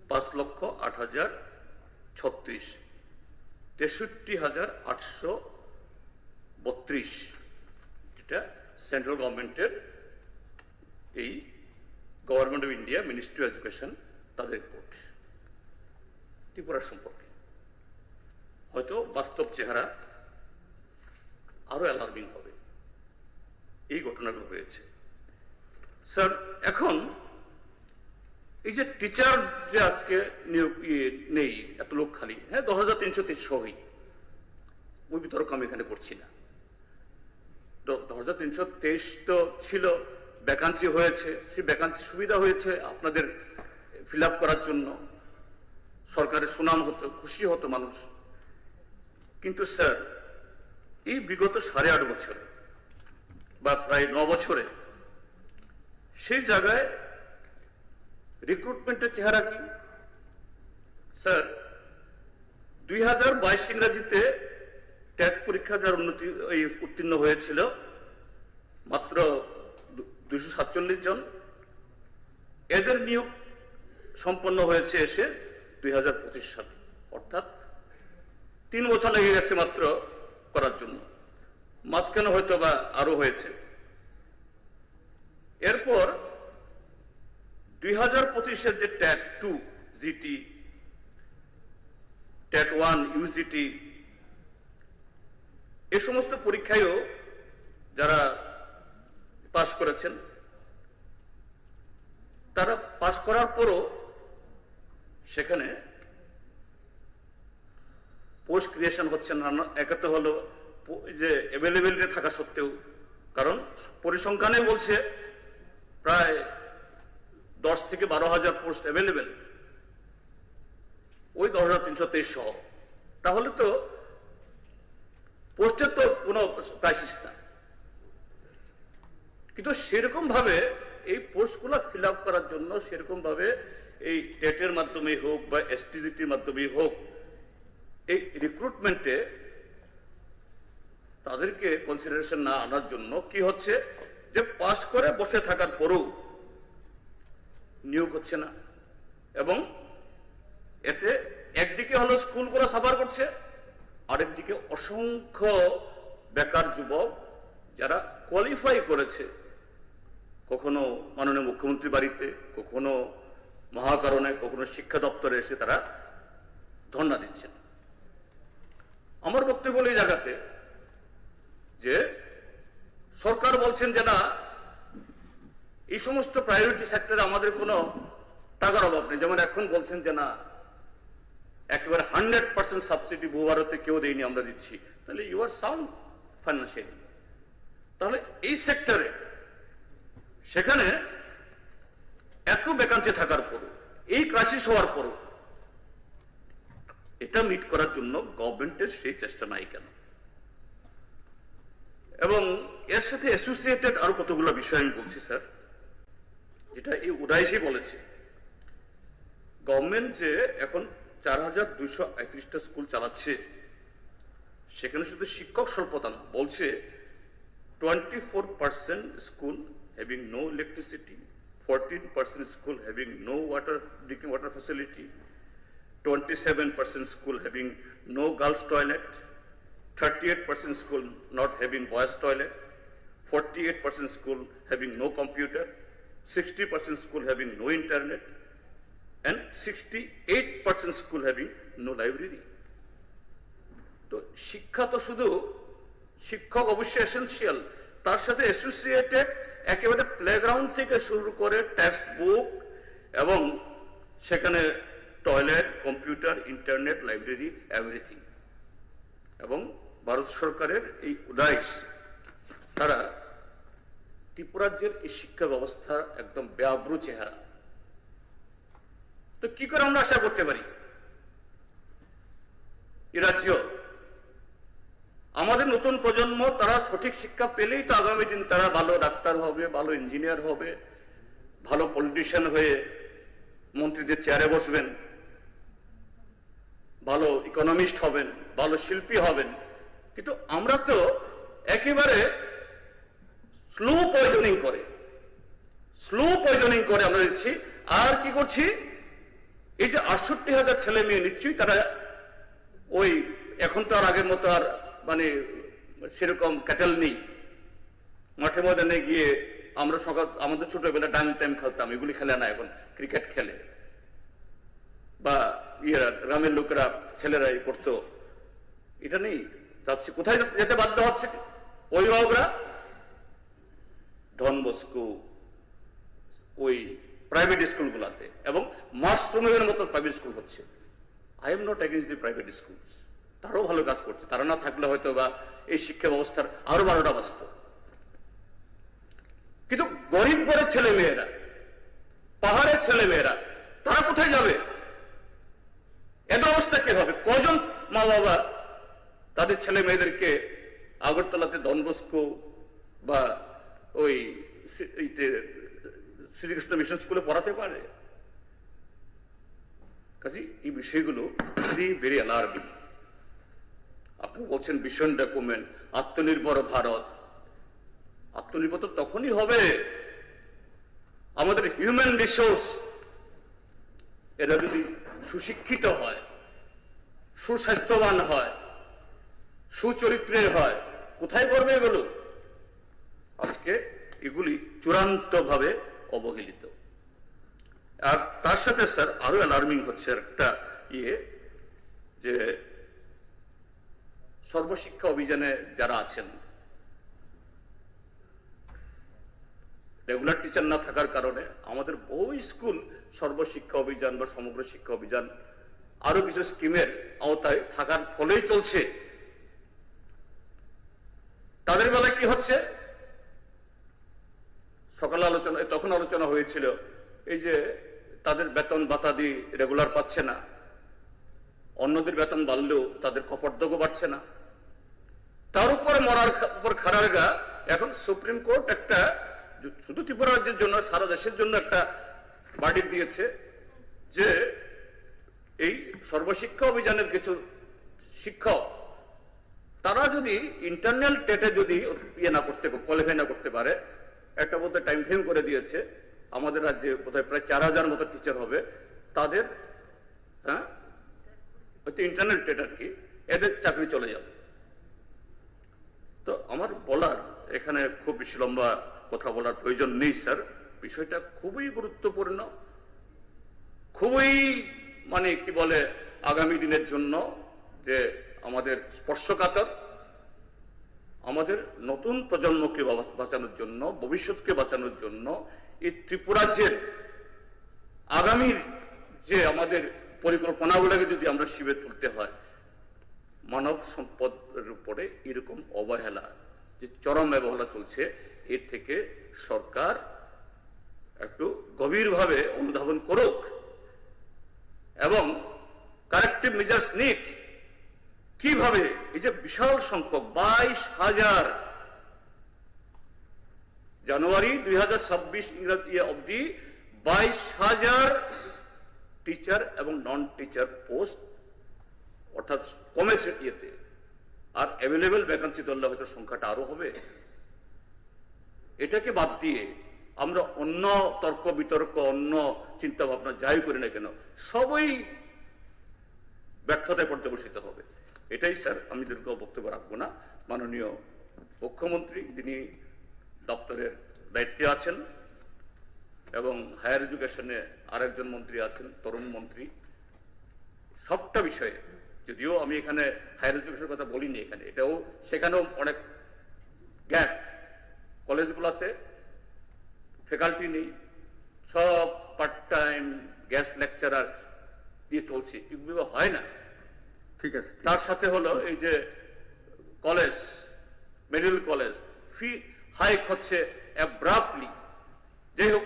5,08,036, 63,832, যেটা সেন্ট্রাল গভর্নমেন্টের এই government of India ministry of education তাদের রিপোর্ট ত্রিপুরা সম্পর্কে। হয়তো বাস্তব চেহারা আরো অ্যালার্মিং হবে। এই ঘটনাগুলো হয়েছে স্যার। এখন এই যে টিচার যে আজকে নিয়োগ নেই, এত লোক খালি, হ্যাঁ 10,323 সহই, ওই বিতর্ক আমি এখানে করছি না। 10,323 তো ছিল, ভ্যাকান্সি হয়েছে, সেই ভ্যাকান্সি সুবিধা হয়েছে আপনাদের ফিল আপ করার জন্য, সরকারের সুনাম হতো, খুশি হতো মানুষ। কিন্তু স্যার এই বিগত 8.5 বছরে বা প্রায় 9 বছরে সেই জায়গায় রিক্রুটমেন্টের চেহারা কি? স্যার 2022 ইংরাজিতে ট্যাট পরীক্ষা যার উত্তীর্ণ হয়েছিল মাত্র 247 জন, এদের নিয়োগ সম্পন্ন হয়েছে এসে 2025 সালে, অর্থাৎ 3 বছর লেগে গেছে মাত্র করার জন্য, মাঝখানে হয়তো বা আরো হয়েছে। এরপর 2025-এর যে ট্যাট 2 জিটি, ট্যাট 1 ইউজিটি, এ সমস্ত পরীক্ষায়ও যারা পাশ করেছেন, তারা পাশ করার পরও সেখানে পোস্ট ক্রিয়েশন হচ্ছে না। একে তো হলো যে অ্যাভেলেবিলিটি থাকা সত্ত্বেও, কারণ পরিসংখ্যানে বলছে প্রায় 10 থেকে 12,000 পোস্ট অ্যাভেলেবেল, ওই 10,323 সহ, তাহলে তো পোস্টের তো কোনো ক্রাইসিস না। কিন্তু সেরকম ভাবে এই পোস্টগুলো ফিল আপ করার জন্য সেরকম ভাবে এই টেটের মাধ্যমে হোক বা এসটিজিটির মাধ্যমে হোক, এই রিক্রুটমেন্টে তাদেরকে কনসিডারেশন না আনার জন্য কি হচ্ছে, যে পাস করে বসে থাকার পরেও নিয়োগ হচ্ছে না। এবং এতে একদিকে হলো স্কুলগুলো সাফার করছে, আরেকদিকে অসংখ্য বেকার যুবক যারা কোয়ালিফাই করেছে, কখনো মাননীয় মুখ্যমন্ত্রী বাড়িতে, কখনো মহাকারণে, কখনো শিক্ষা দপ্তরে এসে তারা ধর্ণা দিচ্ছেন। আমার বক্তব্য এই জায়গাতে যে সরকার বলছেন যে না, এই সমস্ত প্রায়োরিটি সেক্টরে আমাদের কোনো টাকার অভাব নেই। যেমন এখন বলছেন যে না, একেবারে 100% সাবসিডি ভূভারতে কেউ দেয়নি, আমরা দিচ্ছি, তাহলে ইউ আর সাউন্ড ফাইন্যান্সিয়ালি। তাহলে এই সেক্টরে সেখানে এত ভ্যাকান্সি থাকার পরও, এই ক্রাইসিস হওয়ার পরও এটা মিট করার জন্য গভর্নমেন্টের সেই চেষ্টা নাই কেন? এবং এর সাথে অ্যাসোসিয়েটেড আরো কতগুলো বিষয় আমি বলছি স্যার, যেটা এই উদাইশই বলেছে। গভর্নমেন্ট যে এখন 4231টা স্কুল চালাচ্ছে, সেখানে শুধু শিক্ষক স্বল্পতা না, বলছে 24% school having no electricity, 14% school having no drinking water facility, 27% school having no girls toilet, 38% school not having boys toilet, 48% school having no computer, 60% school having no internet, and 68% school having no library. তো শিক্ষা তো শুধু শিক্ষক অবশ্যই essential, তার সাথে associated একেবারে playground থেকে শুরু করে টেক্সট বুক এবং সেখানে toilet, computer, internet, library, everything. এবং ভারত সরকারের এই উদাইশ, তারা ত্রিপুরাজ্যের এই শিক্ষা ব্যবস্থা একদম বেআব্রু চেহারা। তো কি করে আমরা আশা করতে পারি এই রাজ্য, আমাদের নতুন প্রজন্ম তারা সঠিক শিক্ষা পেলেই তো আগামী দিন তারা ভালো ডাক্তার হবে, ভালো ইঞ্জিনিয়ার হবে, ভালো পলিটিশিয়ান হয়ে মন্ত্রীদের চেয়ারে বসবেন, ভালো ইকোনমিস্ট হবেন, ভালো শিল্পী হবেন। কিন্তু আমরা তো একেবারে স্লো পয়জনিং করে আমরা দিচ্ছি। আর কি করছি, এই যে 68,000 ছেলে মেয়ে নিশ্চয়ই তারা ওই এখন তো আর আগের মতো আর মানে সেরকম ক্যাটেল নেই, মাঠে ময়দানে গিয়ে আমরা সকাল আমাদের ছোটবেলা ডাং টাইম খেলতাম, এগুলি খেলে না, এখন ক্রিকেট খেলে, বা ইয়েরা গ্রামের লোকেরা ছেলেরাই করতো, এটা নেই। যাচ্ছে কোথায় যেতে বাধ্য হচ্ছে অভিভাবকরা? ডন বস্কো ওই প্রাইভেট স্কুলগুলোতে, এবং মাস্টমের মতো প্রাইভেট স্কুল হচ্ছে। I am not against the private schools, তারাও ভালো কাজ করছে, তারা না থাকলে হয়তো বা এই শিক্ষা ব্যবস্থার আরো 12টা বাঁচত। কিন্তু গরিব ঘরের ছেলে মেয়েরা, পাহাড়ের ছেলে মেয়েরা, তারা কোথায় যাবে? এদের অবস্থা কি হবে? কজন মা বাবা তাদের ছেলে মেয়েদেরকে আগরতলাতে ডন বস্কো বা ওই শ্রীকৃষ্ণ মিশন স্কুলে পড়াতে পারে? কাজে এই বিষয়গুলো ভেরি অ্যালার্মিং। আপনি বলছেন ভিশন ডকুমেন্ট, আত্মনির্ভর ভারত। আত্মনির্ভর তো তখনই হবে আমাদের হিউম্যান রিসোর্স এরা যদি সুশিক্ষিত হয়, সুস্বাস্থ্যবান হয়, সুচরিত্রের হয়। কোথায় করবে এগুলো? আজকে এগুলি চূড়ান্তভাবে অবহেলিত। আর তার সাথে স্যার আরো অ্যালার্মিং হচ্ছে একটা যে সর্বশিক্ষা অভিযানে যারা আছেন, রেগুলার টিচার না থাকার কারণে আমাদের বহু স্কুল সর্বশিক্ষা অভিযান বা সমগ্র শিক্ষা অভিযান আরো কিছু স্কিমের আওতায় থাকার ফলেই চলছে। তাদের বেলায় কি হচ্ছে? সকালে তখন আলোচনা হয়েছিল এই যে তাদের বেতন ভাতা দিয়ে রেগুলার পাচ্ছে না, অন্যদের বেতন বাড়লেও তাদের কপর্দকও বাড়ছে না। তার উপর মরার উপর খাড়ার গা এখন সুপ্রিম কোর্ট একটা শুধু ত্রিপুরা রাজ্যের জন্য সারা দেশের জন্য একটা ভার্ডিক্ট দিয়েছে যে এই সর্বশিক্ষা অভিযানের কিছু শিক্ষক তারা যদি ইন্টারনাল টেটে যদি কোয়ালিফাই না করতে পারে, একটা বোধহয় টাইম ফ্রেম করে দিয়েছে, আমাদের রাজ্যে বোধহয় প্রায় 4000 মতো টিচার হবে, তাদের ইন্টারনাল টেট আর কি, এদের চাকরি চলে যাবে। তো আমার বলার এখানে খুব বেশি লম্বা কথা বলার প্রয়োজন নেই স্যার, বিষয়টা খুবই গুরুত্বপূর্ণ, খুবই মানে কি বলে আগামী দিনের জন্য যে আমাদের স্পর্শকাতর, আমাদের নতুন প্রজন্মকে বাঁচানোর জন্য, ভবিষ্যৎকে বাঁচানোর জন্য এই ত্রিপুরাজ্যের আগামীর যে আমাদের পরিকল্পনাগুলোকে যদি আমরা শিবে তুলতে হয়, মানব সম্পদের উপরে এরকম অবহেলা যে চরম অবহেলা চলছে, এর থেকে সরকার একটু গভীরভাবে অনুধাবন করুক এবং কারেক্টিভ মেজার্স নিক। কিভাবে এই যে বিশাল সংখ্যক 22,000 জানুয়ারি 2026 ইংরেজি অবধি 22,000 টিচার এবং নন টিচার পোস্ট অর্থাৎ কমেছে ইয়েতে, আর অ্যাভেলেবেল ভ্যাকান্সি ধরলে হয়তো সংখ্যাটা আরো হবে। এটাকে বাদ দিয়ে আমরা অন্য তর্ক বিতর্ক, অন্য চিন্তা ভাবনা যাই করি না কেন, সবই ব্যর্থতায় পর্যবসিত হবে। এটাই স্যার, আমি দীর্ঘ বক্তব্য রাখবো না। মাননীয় মুখ্যমন্ত্রী, তিনি দপ্তরের দায়িত্বে আছেন এবং হায়ার এডুকেশনে আরেকজন মন্ত্রী আছেন, তরুণ মন্ত্রী। সবটা বিষয়ে, যদিও আমি এখানে হায়ার এডুকেশনের কথা বলিনি, এখানে এটাও সেখানেও অনেক গ্যাপ, কলেজগুলোতে ফ্যাকাল্টি নেই, সব পার্ট টাইম গেস্ট লেকচারার দিয়ে চলছে, এগুলো হয় না। ঠিক আছে। তার সাথে হলো এই যে কলেজ, মেডিকেল কলেজ ফি হাইক হচ্ছে অ্যাব্রাপ্টলি। যাই হোক,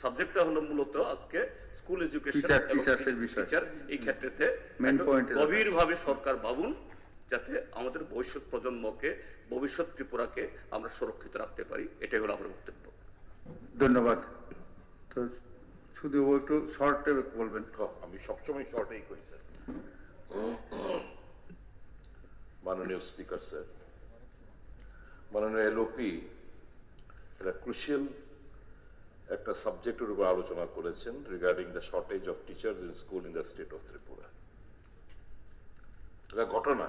সাবজেক্টটা হলো মূলত আজকে স্কুল এডুকেশন, টিচার, এই ক্ষেত্রে গভীরভাবে সরকার ভাবুন, যাতে আমাদের ভবিষ্যৎ প্রজন্মকে, ভবিষ্যৎ ত্রিপুরাকে আমরা সুরক্ষিত রাখতে পারি। এটাই হলো আমার বক্তব্য। ধন্যবাদ। তো শুধু একটু শর্টে বলবেন। আমি সবসময় শর্টেই করি স্যার। মাননীয় স্পিকার স্যার, মাননীয় এলওপি একটা ক্রুশিয়াল একটা সাবজেক্টের উপর আলোচনা করেছেন, regarding the shortage of teachers in school in the state of Tripura. এটা ঘটনা,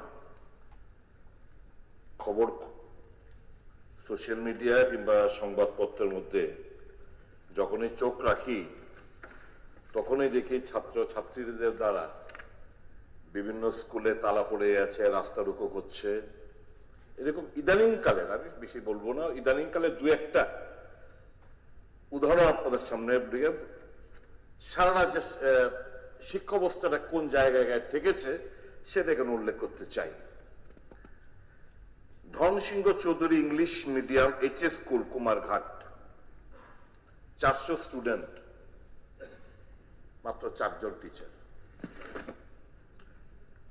খবর সোশ্যাল মিডিয়া কিংবা সংবাদপত্রের মধ্যে যখনই চোখ রাখি, তখনই দেখি ছাত্র ছাত্রীদের দ্বারা বিভিন্ন স্কুলে তালা পড়ে আছে, রাস্তা রুখো করছে। এরকম ইদানিং কালের, আমি বেশি বলবো না, ইদানিং কালের দু একটা উদাহরণ আপনাদের সামনে দিয়ে সারা রাজ্যের শিক্ষা অবস্থাটা কোন জায়গায় ঠেকেছে সেটা এখানে উল্লেখ করতে চাই। Dhansingh Chowdhury English medium HS school, Kumarghat, 400 student, মাত্র 4 জন টিচার।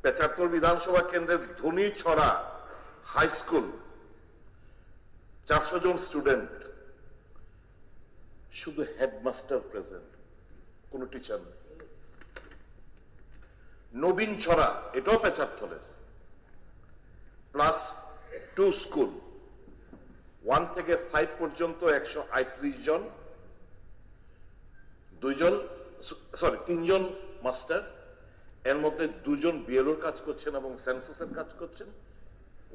75 বিধানসভা কেন্দ্রের ধনীছড়া হাই স্কুল, 400 জন স্টুডেন্ট, শুধু হেডমাস্টার প্রেজেন্ট, কোন টিচার নেই। নবীন ছড়া, এটাও 75-এর, +2 স্কুল, 1 থেকে 5 পর্যন্ত 138 জন, 3 জন মাস্টার, এর মধ্যে 2 জন বিএলওর কাজ করছেন এবং সেন্সাসের কাজ করছেন।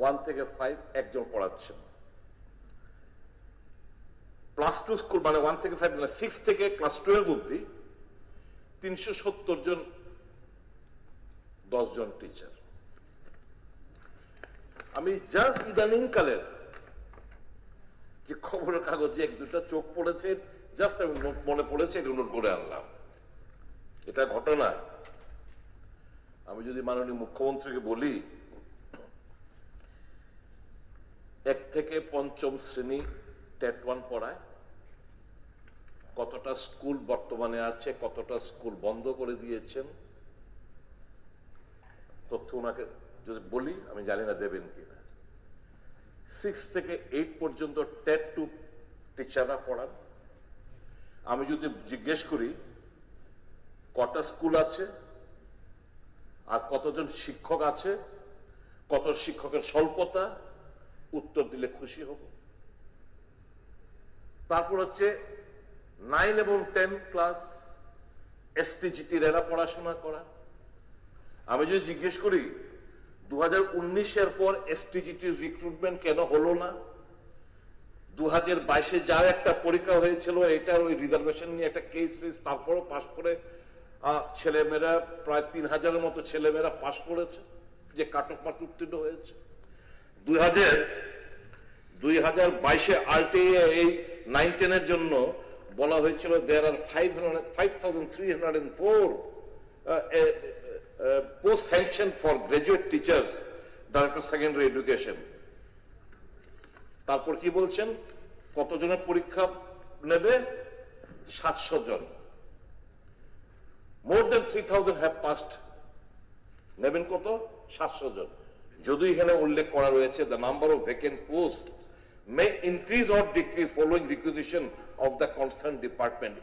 1 থেকে 5 একজন পড়াচ্ছেন। +2 স্কুল মানে 1 থেকে 5 মানে 6 থেকে ক্লাস 12 অবধি 370 জন, 10 জন টিচার। আমি জাস্ট ইদানিং কালের যে খবরের কাগজে 1-2টা চোখ পড়েছে, জাস্ট আমি মনে পড়েছে, এটা নোট করে আনলাম। এটা ঘটনা। আমি যদি মাননীয় মুখ্যমন্ত্রীকে বলি, 1 থেকে 5ম শ্রেণী টেট 1 পড়ায়, কতটা স্কুল বর্তমানে আছে, কতটা স্কুল বন্ধ করে দিয়েছেন, তথ্য ওনাকে যদি বলি, আমি জানি না দেবেন কিনা। 6 থেকে 8 পর্যন্ত টেট 2 টিচাররা পড়ান। আমি যদি জিজ্ঞেস করি কটা স্কুল আছে আর কতজন শিক্ষক আছে, কত শিক্ষকের স্বল্পতা, উত্তর দিলে খুশি হব। তারপর হচ্ছে 9 এবং 10 ক্লাস এসটিজিটি এরা পড়াশোনা করা। আমি যদি জিজ্ঞেস করি 2019-এর পর এসটিজিটি রিক্রুটমেন্ট কেন হলো না, 2022-এ যার একটা পরীক্ষা হয়েছিল, এটার ওই রিজার্ভেশন নিয়ে একটা কেস হয়েছে, তারপরও পাশ করে ছেলেমেয়েরা প্রায় 3000-এর মতো ছেলেমেয়েরা পাশ করেছে, যে কাট অফ মার্কস উত্তীর্ণ হয়েছে। 2022-এ আরটিএ এই 9-10-এর জন্য বলা হয়েছিল there are 5,304 post sanction for graduate teachers, director secondary education। তারপর কি বলছেন, কতজনের পরীক্ষা নেবে, 700 জন, more than 3000 have passed, নেবেন কত? 700 জন। যদি এখানে উল্লেখ করা রয়েছে the number of vacant posts may increase or decrease following requisition of the concerned department,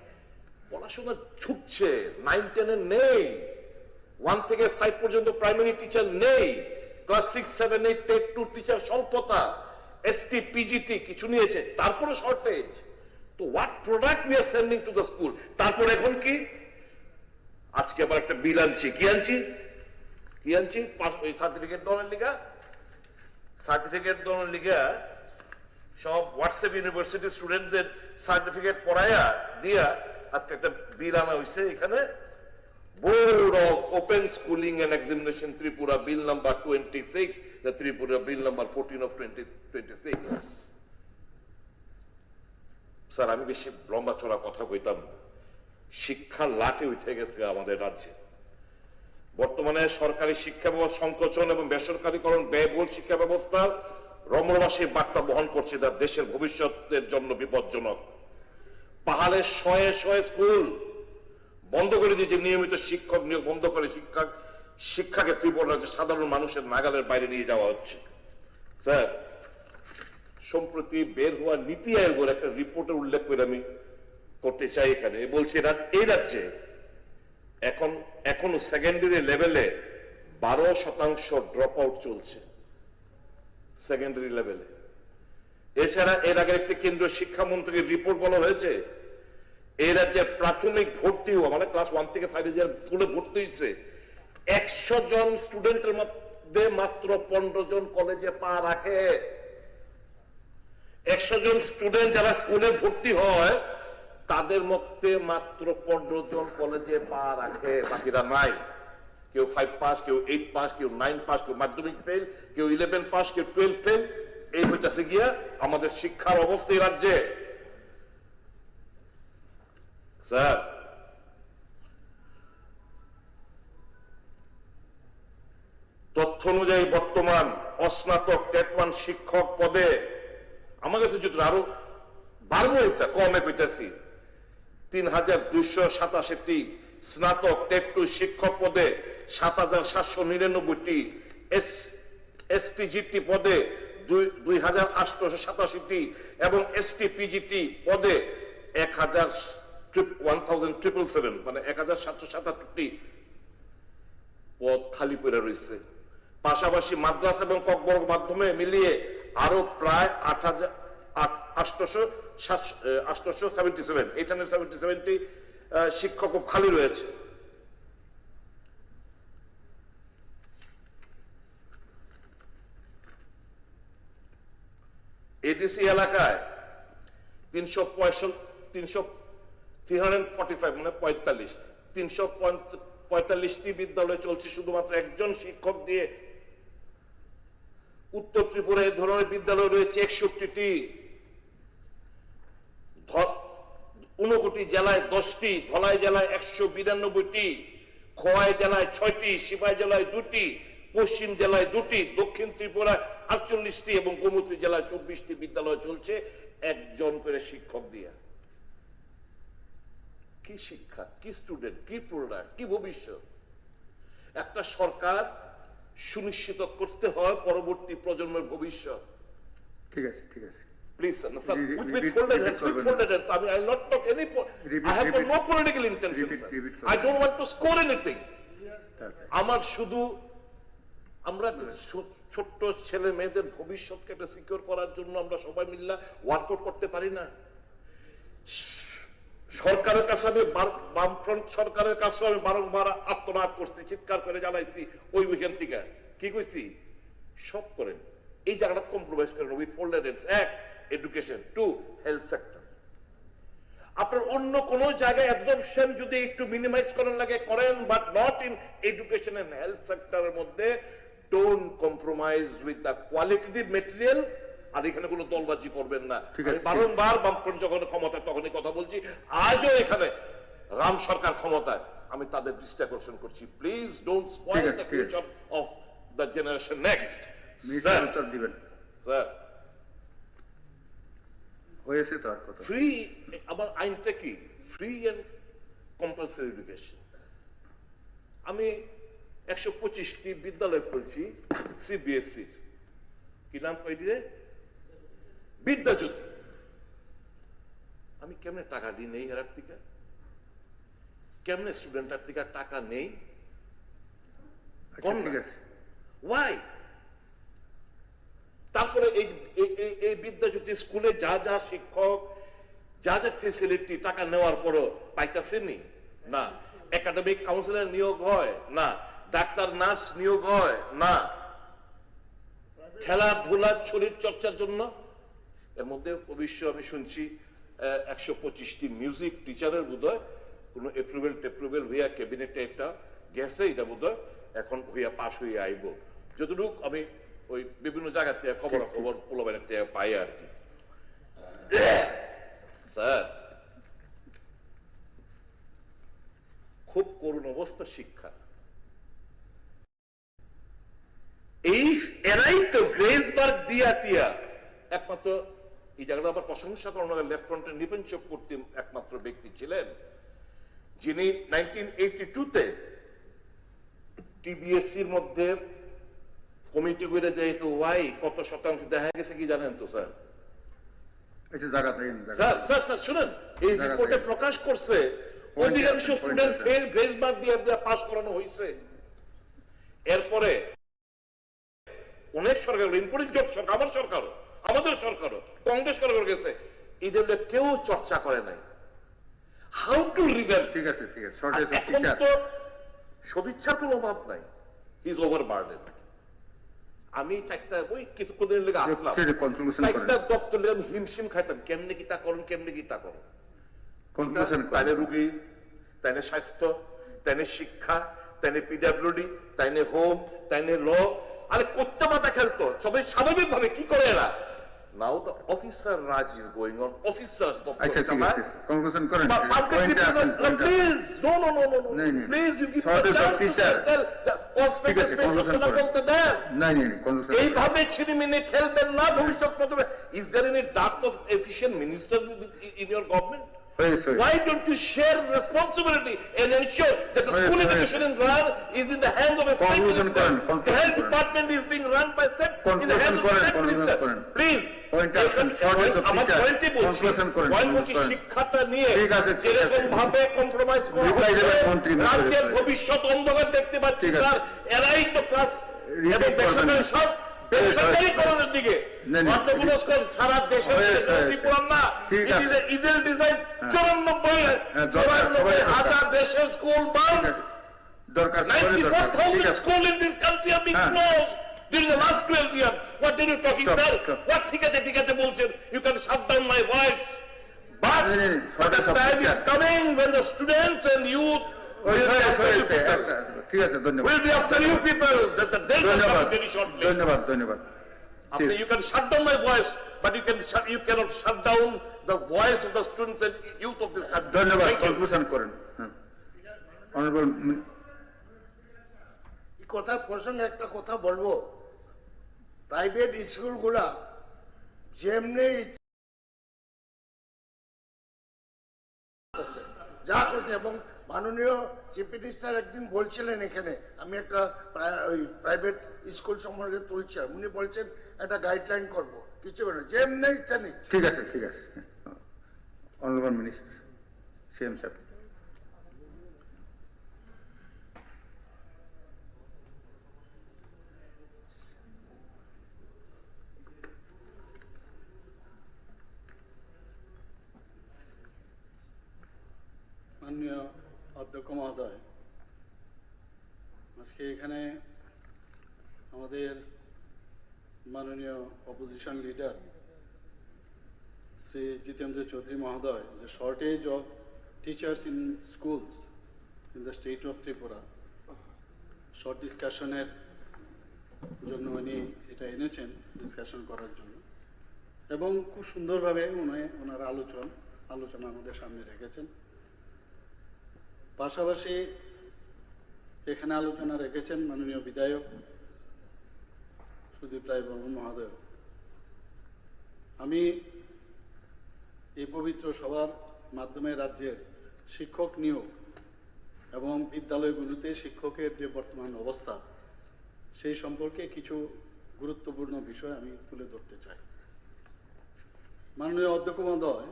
পড়াশোনা ছুটছে, 9-10 এ নেই, 1 থেকে 5 পর্যন্ত প্রাইমারি টিচার নেই, ক্লাস 6, 7, 8, 10, 2 টিচার স্বল্পতা, এসটি, পিজিটি কিছু নিয়েছে, তারপরে শর্টেজ। তো what product we are sending to the school? তারপর এখন কি? আজকে আবার একটা বিল আনছি। কি আনছি? সার্টিফিকেট দেওয়ার লিগা সব হোয়াটসঅ্যাপ ইউনিভার্সিটি স্টুডেন্টদের সার্টিফিকেট পড়ায়া দিয়া আজকে একটা বিল আনা হয়েছে এখানে, board of open schooling and examination Tripura bill number 26, the Tripura bill number 14 of 2026। Sir আমি বেশি লম্বা চড়া কথা কইতাম না, শিক্ষা লাটে উঠে গেছে আমাদের রাজ্যে। বর্তমানে সরকারি শিক্ষা ব্যবস্থা সংকোচন এবং বেসরকারীকরণ ব্যয়বহুল শিক্ষা ব্যবস্থা রমরমাসী বার্তা বহন করছে, যা দেশের ভবিষ্যতের জন্য বিপজ্জনক। পাহাড়ের শয়ে শয়ে স্কুল বন্ধ করে দিয়েছে, নিয়মিত শিক্ষক নিয়োগ বন্ধ করে শিক্ষাকে ত্রিপুরা সাধারণ মানুষের নাগালের বাইরে নিয়ে যাওয়া হচ্ছে। স্যার সম্প্রতি বের হওয়া নীতি আয়োগের একটা রিপোর্টের উল্লেখ করে আমি করতে চাই এখানে, বলছি এই রাজ্যে এখনো সেকেন্ডারি লেভেলে 12% ড্রপ আউট চলছে সেকেন্ডারি লেভেলে। এছাড়া এর আগে একটি কেন্দ্রীয় শিক্ষামন্ত্রীর রিপোর্ট বলা হয়েছে এই রাজ্যে প্রাথমিক ভর্তি হওয়া মানে ক্লাস 1 থেকে 5 এর স্কুলে ভর্তি হয়েছে 100 জন স্টুডেন্টের মধ্যে মাত্র 15 জন কলেজে পা রাখে। 100 জন স্টুডেন্ট যারা স্কুলে ভর্তি হয় তাদের মধ্যে মাত্র 15 জন কলেজে পা রাখে, বাকিরা নাই। কেউ 5 পাস, কেউ 8 পাস, কেউ 9 পাস, কেউ মাধ্যমিক ফেল, কেউ 11 পাস, কেউ 12 ফেল। এই হইতেছে গিয়া আমাদের শিক্ষার অবস্থা এই রাজ্যে। স্যার তথ্য অনুযায়ী বর্তমান অস্নাতক টেট1 শিক্ষক পদে আমার কাছে যদি আরো বাড়বো, এটা কমে পেতেছি 3287টি, স্নাতক টেট2 শিক্ষক পদে 7799টি, এসটিজিটি পদে 2887টি এবং এসটি পিজিটি পদে 1777 মানে 1777টি পদ খালি পড়ে রয়েছে। পাশাপাশি মাদ্রাসা এবং ককবরক মাধ্যমে মিলিয়ে আরো প্রায় 877টি শিক্ষক খালি রয়েছে। এডিসি এলাকায় 345টি বিদ্যালয় চলছে শুধুমাত্র একজন শিক্ষক দিয়ে। উত্তর ত্রিপুরা এই ধরনের বিদ্যালয় রয়েছে 61টি, 59 জেলায় 10টি, ধলাই জেলায় 192টি, খোয়াই জেলায় 6টি, সিপাই জেলায় 2টি, পশ্চিম জেলায় 2টি, দক্ষিণ ত্রিপুরা 48টি এবং গোমতী জেলায় 24টি বিদ্যালয় চলছে একজন করে শিক্ষক দিয়া। কি শিক্ষা, কি স্টুডেন্ট, কি প্রোডাক্ট, কি ভবিষ্যৎ? একটা সরকার সুনিশ্চিত করতে হয় পরবর্তী প্রজন্মের ভবিষ্যৎ। ঠিক আছে, ঠিক আছে। Please, sir, with folded hands. I mean, I'll not talk any. I have no political intention, sir. I don't want to score anything. আমার শুধু আমরা ছোট্ট ছেলে মেয়েদের ভবিষ্যৎকে একটা সিকিউর করার জন্য আমরা সবাই মিলে ওয়ার্কআউট করতে পারি না। সরকারের কাছে আমি বামফ্রন্ট সরকারের কাছে আমি বারংবার আত্মনাদ করছি, চিৎকার করে জানাইছি ওই উইকেন্ড থেকে। কি কইছি? সব করেন, এই জায়গাটা কম্প্রোমাইজ করেন। With folded hands, 1 education, 2 health sector. আপনার অন্য কোন জায়গায় অ্যাবজর্পশন যদি একটু মিনিমাইজ করেন লাগে করেন, but not in education and health সেক্টরের মধ্যে। Don't compromise with the qualitative material. আর এখানে কোনো দলবাজি করবেন না। আমি বারংবার বামফ্রন্ট যখন ক্ষমতা তখনই কথা বলছি, আজও এখানে রাম সরকার ক্ষমতায়, আমি তাদের দৃষ্টি আকর্ষণ করছি। Please don't spoil the future of the generation next. উত্তর দিবেন স্যার। হয়েছে তো আর কথা। ফ্রি, আমার আইনটা কি? Free and compulsory education. আমি 125টি বিদ্যালয় খুলছি সিবিএসসি, কি নাম কয়টি রে? বিদ্যাজ্যোতি। আমি কেমনে টাকা দিই নেই এর থেকে? কেমনে স্টুডেন্টের থেকে টাকা নেই? ঠিক আছে। ওয়াই? তারপরে এই বিদ্যাজ্যোতি স্কুলে যা যা শিক্ষক, যা যা ফেসিলিটি টাকা নেওয়ার পরও পাইতেছেনি না। একাডেমিক কাউন্সিলর নিয়োগ হয় না, ডাক্তার নার্স নিয়োগ হয় না, খেলাধুলা শরীর চর্চার জন্য। এর মধ্যে অবশ্য আমি শুনছি 125টি মিউজিক টিচারের বোধহয় কোন এপ্রুভেল হইয়া ক্যাবিনেটে একটা গেছে, এটা বোধহয় এখন হইয়া পাশ হইয়া আইব। যতটুকু আমি ওই বিভিন্ন জায়গা থেকে খবর পোলাবেনের থেকে পাই আর কি। স্যার, খুব করুণ অবস্থা শিক্ষা। এই এরাই তো গ্রেসবার্গ দিয়া টিয়া একমাত্র এই জায়গাটা আবার প্রশংসা করানো লেফট ফ্রন্টের নিপেন চক্রবর্তী একমাত্র ব্যক্তি ছিলেন যিনি 1982-তে টিবিএসসির মধ্যে কমিটি করে দিয়েছে। ওয়াই কত শতাংশ দেখা গেছে কি জানেন তো স্যার? স্যার শুনেন, এই রিপোর্টে প্রকাশ করছে অধিকাংশ স্টুডেন্ট ফেল, গ্রেস মার্ক দিয়ে পাস করানো হয়েছে। এরপরে অনেক সরকার, সরকার, আমার সরকারও, আমাদের সরকারও, কংগ্রেস সরকার গেছে, এদের কেউ চর্চা করে নাই হাউ টু রিভেল। ঠিক আছে, ঠিক আছে। এখন তো সদিচ্ছার কোনো অভাব নাই, ইজ ওভার বার্ডেন। আমি চারটা ওই কিছুদিন লেগে আসলাম, চারটা দপ্তর লেগে আমি হিমশিম খাইতাম, কেমনে কি তা করুন, কেমনে কি তা করুন। তাইলে রুগী, তাইলে স্বাস্থ্য, তাইলে শিক্ষা, তাইলে পিডাব্লিউডি, তাইলে হোম, তাইলে ল, আরে করতে মাথা খেলতো সবাই স্বাভাবিক ভাবে। কি করে এরা? Now the officer Raj is going on. Officer আচ্ছা, ঠিক আছে, কনক্লুশন করেন। Please no no no no please you give এইভাবে ছিনিমিনি খেলবেন না ভবিষ্যৎ প্রজন্মে। Is there any dark of efficient ministers in your government? Why don't you share responsibility and ensure that the school education in Iran is in the hands of a state minister? The health department is being run by state, in the hands of a state minister. Please, আমার পয়েন্টই বলছি, point বলছি শিক্ষাটা নিয়ে যেরকম ভাবে compromise করা হচ্ছে, রাজ্যের ভবিষ্যৎ অন্ধকার দেখতে পাচ্ছি স্যার। এরাই তো ক্লাস এবং বেসরকারি সব বেসরকারিকরণের দিকে সারা দেশে না। ইভিল ডিজাইন 94,000 দেশের স্কুল বন্ধ। 94,000 schools in this country have been closed during the last 12 years. What are you talking, sir? What ঠিক আছে বলছেন? You can shut down my voice. But the time is coming when the students and youth ঠিক আছে, ধন্যবাদ। will be after you people. That the day will come very shortly. ধন্যবাদ। You can shut down my voice, but you cannot shut down the voice of the students and youth of this country. ধন্যবাদ, conclusion করেন। Honourable এই কথার প্রসঙ্গে একটা কথা বলবো, private স্কুলগুলা যেমনি যা করছে, এবং মাননীয় চিফ মিনিস্টার একদিন বলছিলেন এখানে, আমি একটা ওই প্রাইভেট স্কুল সম্পর্কে তুলছিলাম, উনি বলছেন একটা গাইডলাইন করবো, কিছু করে যেমনি ইচ্ছা নিচ্ছে। ঠিক আছে, ঠিক আছে। অনারেবল মিনিস্টার সিএম সাহেব। মাননীয় অধ্যক্ষ মহোদয়, আজকে এখানে আমাদের মাননীয় অপোজিশন লিডার শ্রী জিতেন্দ্র চৌধুরী মহোদয় যে shortage of teachers in schools in the state of Tripura short ডিসকাশনের জন্য উনি এটা এনেছেন, ডিসকাশন করার জন্য, এবং খুব সুন্দরভাবে ওনার আলোচনা আমাদের সামনে রেখেছেন। পাশাপাশি এখানে আলোচনা রেখেছেন মাননীয় বিধায়ক সুদীপ রায় বর্মন মহোদয়। আমি এই পবিত্র সভার মাধ্যমে রাজ্যের শিক্ষক নিয়োগ এবং বিদ্যালয়গুলোতে শিক্ষকের যে বর্তমান অবস্থা সেই সম্পর্কে কিছু গুরুত্বপূর্ণ বিষয় আমি তুলে ধরতে চাই। মাননীয় অধ্যক্ষ মহোদয়,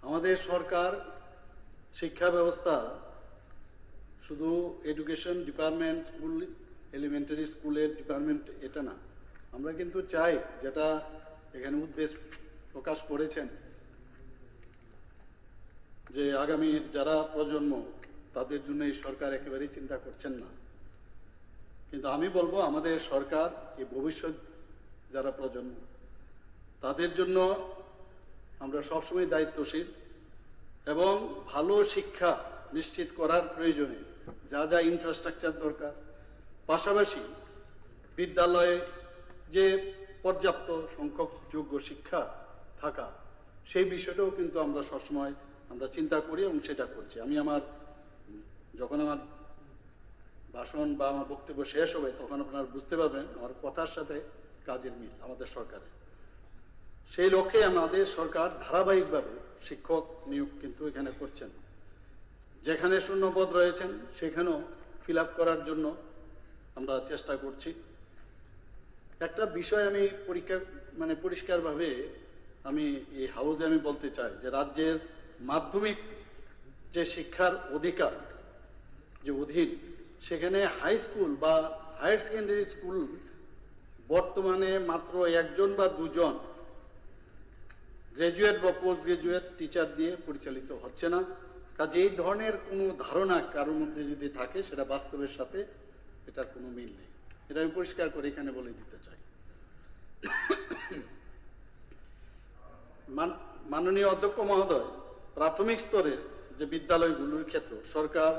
আমাদের সরকার শিক্ষা ব্যবস্থা শুধু এডুকেশন ডিপার্টমেন্ট, স্কুল, এলিমেন্টারি স্কুলের ডিপার্টমেন্ট এটা না, আমরা কিন্তু চাই, যেটা এখানে উদ্বেগ প্রকাশ করেছেন, যে আগামী যারা প্রজন্ম তাদের জন্য এই সরকার একেবারেই চিন্তা করছেন না। কিন্তু আমি বলবো আমাদের সরকার এই ভবিষ্যৎ যারা প্রজন্ম তাদের জন্য আমরা সবসময় দায়িত্বশীল এবং ভালো শিক্ষা নিশ্চিত করার প্রয়োজনে যা যা ইনফ্রাস্ট্রাকচার দরকার, পাশাপাশি বিদ্যালয়ে যে পর্যাপ্ত সংখ্যক যোগ্য শিক্ষা থাকা সেই বিষয়টাও কিন্তু আমরা সবসময় আমরা চিন্তা করি এবং সেটা করছি। আমি যখন আমার ভাষণ বা আমার বক্তব্য শেষ হবে তখন আপনারা বুঝতে পারবেন আমার কথার সাথে কাজের মিল আমাদের সরকারের। সেই লক্ষ্যে আমাদের সরকার ধারাবাহিকভাবে শিক্ষক নিয়োগ কিন্তু এখানে করছেন। যেখানে শূন্যপদ রয়েছেন সেখানেও ফিল আপ করার জন্য আমরা চেষ্টা করছি। একটা বিষয় আমি পরিষ্কারভাবে আমি এই হাউসে আমি বলতে চাই যে রাজ্যের মাধ্যমিক যে শিক্ষার অধিকার যে অধীন, সেখানে হাই স্কুল বা হায়ার সেকেন্ডারি স্কুল বর্তমানে মাত্র একজন বা দুজন গ্র্যাজুয়েট বা পোস্ট গ্রাজুয়েট টিচার দিয়ে পরিচালিত হচ্ছে না। কাজে এই ধরনের কোনো ধারণা কারোর মধ্যে যদি থাকে সেটা বাস্তবের সাথে এটার কোনো মিল নেই। এটা আমি পরিষ্কার করে এখানে বলে দিতে চাই। মাননীয় অধ্যক্ষ মহোদয়, প্রাথমিক স্তরের যে বিদ্যালয়গুলোর ক্ষেত্রে সরকার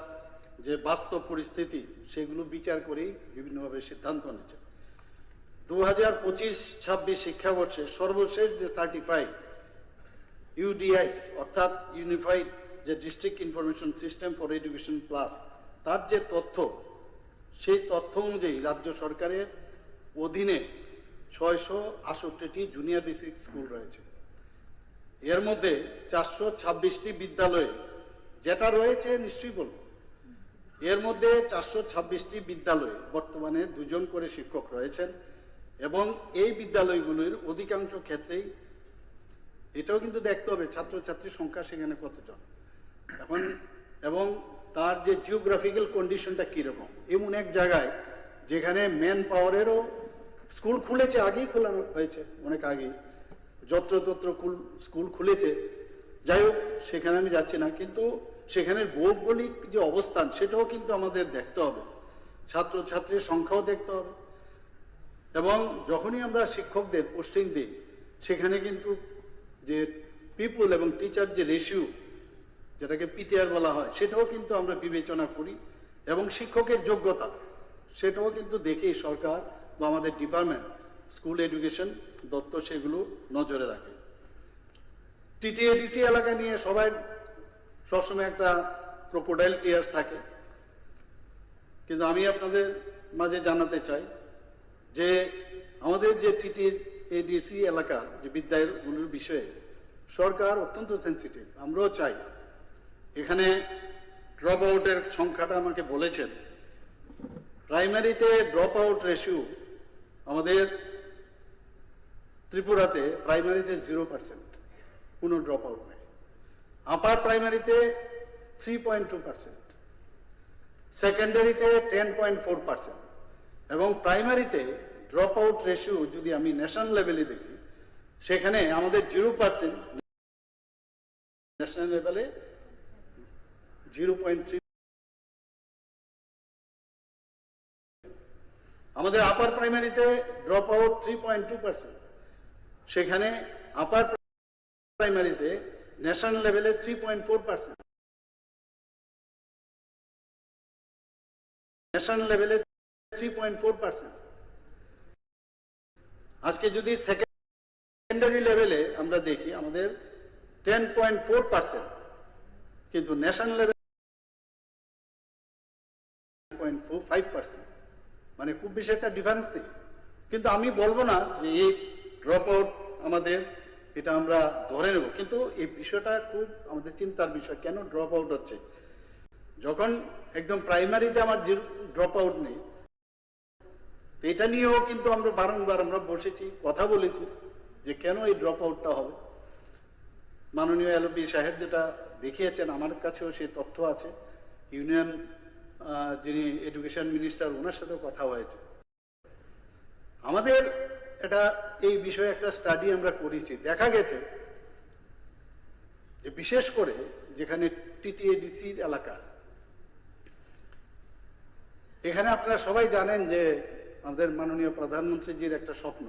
যে বাস্তব পরিস্থিতি সেগুলো বিচার করেই বিভিন্নভাবে সিদ্ধান্ত নিচ্ছে। 2025-26 শিক্ষাবর্ষে সর্বশেষ যে সার্টিফাইড ইউডিএস অর্থাৎ ইউনিফাইড যে district information system for education plus, তার যে তথ্য, সেই তথ্য অনুযায়ী রাজ্য সরকারের অধীনে 668টি জুনিয়র বেসিক স্কুল রয়েছে। এর মধ্যে 426টি বিদ্যালয়ে যেটা রয়েছে নিশ্চয়ই বলব, এর মধ্যে 426টি বিদ্যালয়ে বর্তমানে 2 জন করে শিক্ষক রয়েছেন এবং এই বিদ্যালয়গুলির অধিকাংশ ক্ষেত্রেই এটাও কিন্তু দেখতে হবে ছাত্রছাত্রীর সংখ্যা সেখানে কতজন এখন, এবং তার যে জিওগ্রাফিক্যাল কন্ডিশনটা কীরকম। এমন এক জায়গায় যেখানে ম্যান পাওয়ারেরও স্কুল খুলেছে, আগেই খোলানো হয়েছে, অনেক আগেই যত্রতত্র স্কুল খুলেছে, যাই হোক সেখানে আমি যাচ্ছি না, কিন্তু সেখানের ভৌগোলিক যে অবস্থান সেটাও কিন্তু আমাদের দেখতে হবে, ছাত্রছাত্রীর সংখ্যাও দেখতে হবে। এবং যখনই আমরা শিক্ষকদের পোস্টিং দিই সেখানে কিন্তু যে পিপুল এবং টিচার যে রেশিও, যেটাকে পিটিআর বলা হয়, সেটাও কিন্তু আমরা বিবেচনা করি এবং শিক্ষকের যোগ্যতা সেটাও কিন্তু দেখেই সরকার বা আমাদের ডিপার্টমেন্ট স্কুল এডুকেশন দপ্তর সেগুলো নজরে রাখে। টিটিএডিসি এলাকা নিয়ে সবাই সবসময় একটা ক্রোকোডাইল টিয়ার্স থাকে, কিন্তু আমি আপনাদের মাঝে জানাতে চাই যে আমাদের যে টিটিএডিসি এলাকা যে বিদ্যালয়গুলোর বিষয়ে সরকার অত্যন্ত সেন্সিটিভ। আমরাও চাই এখানে ড্রপ আউটের সংখ্যাটা আমাকে বলেছেন, প্রাইমারিতে ড্রপ আউট রেশিও আমাদের ত্রিপুরাতে প্রাইমারিতে 0%, কোনো ড্রপ আউট নেই। আপার প্রাইমারিতে 3.2%, সেকেন্ডারিতে 10.4% এবং প্রাইমারিতে ড্রপ আউট রেশিও যদি আমি ন্যাশনাল লেভেলে দেখি সেখানে আমাদের 0%, ন্যাশনাল লেভেলে 0.3। আমাদের আপার প্রাইমারিতে ড্রপ আউট 3.2%, সেখানে আপার প্রাইমারিতে ন্যাশনাল লেভেলে 3.4%, ন্যাশনাল লেভেলে 3.4%। আজকে যদি সেকেন্ডারি লেভেলে আমরা দেখি আমাদের 10.4%, কিন্তু ন্যাশনাল লেভেলে 5%, মানে খুব বেশি একটা ডিফারেন্স নেই। কিন্তু আমি বলবো না যে এই ড্রপ আউট আমাদের এটা আমরা ধরে নেব, কিন্তু এই বিষয়টা খুব আমাদের চিন্তার বিষয়। কেন ড্রপ আউট হচ্ছে? যখন একদম প্রাইমারিতে আমার যে ড্রপ আউট নেই, এটা নিয়েও কিন্তু আমরা বারংবার আমরা বসেছি, কথা বলেছি যে কেন এই ড্রপ আউটটা হবে। মাননীয় এলপি সাহেব যেটা দেখিয়েছেন, আমার কাছেও সেই তথ্য আছে, ইউনিয়ন যিনি এডুকেশন মিনিস্টার ওনার সাথেও কথা হয়েছে। আমাদের এটা এই বিষয়ে একটা স্টাডি আমরা করেছি, দেখা গেছে যে বিশেষ করে যেখানে টিটিএডিসির এলাকা, এখানে আপনারা সবাই জানেন যে আমাদের মাননীয় প্রধানমন্ত্রীজির একটা স্বপ্ন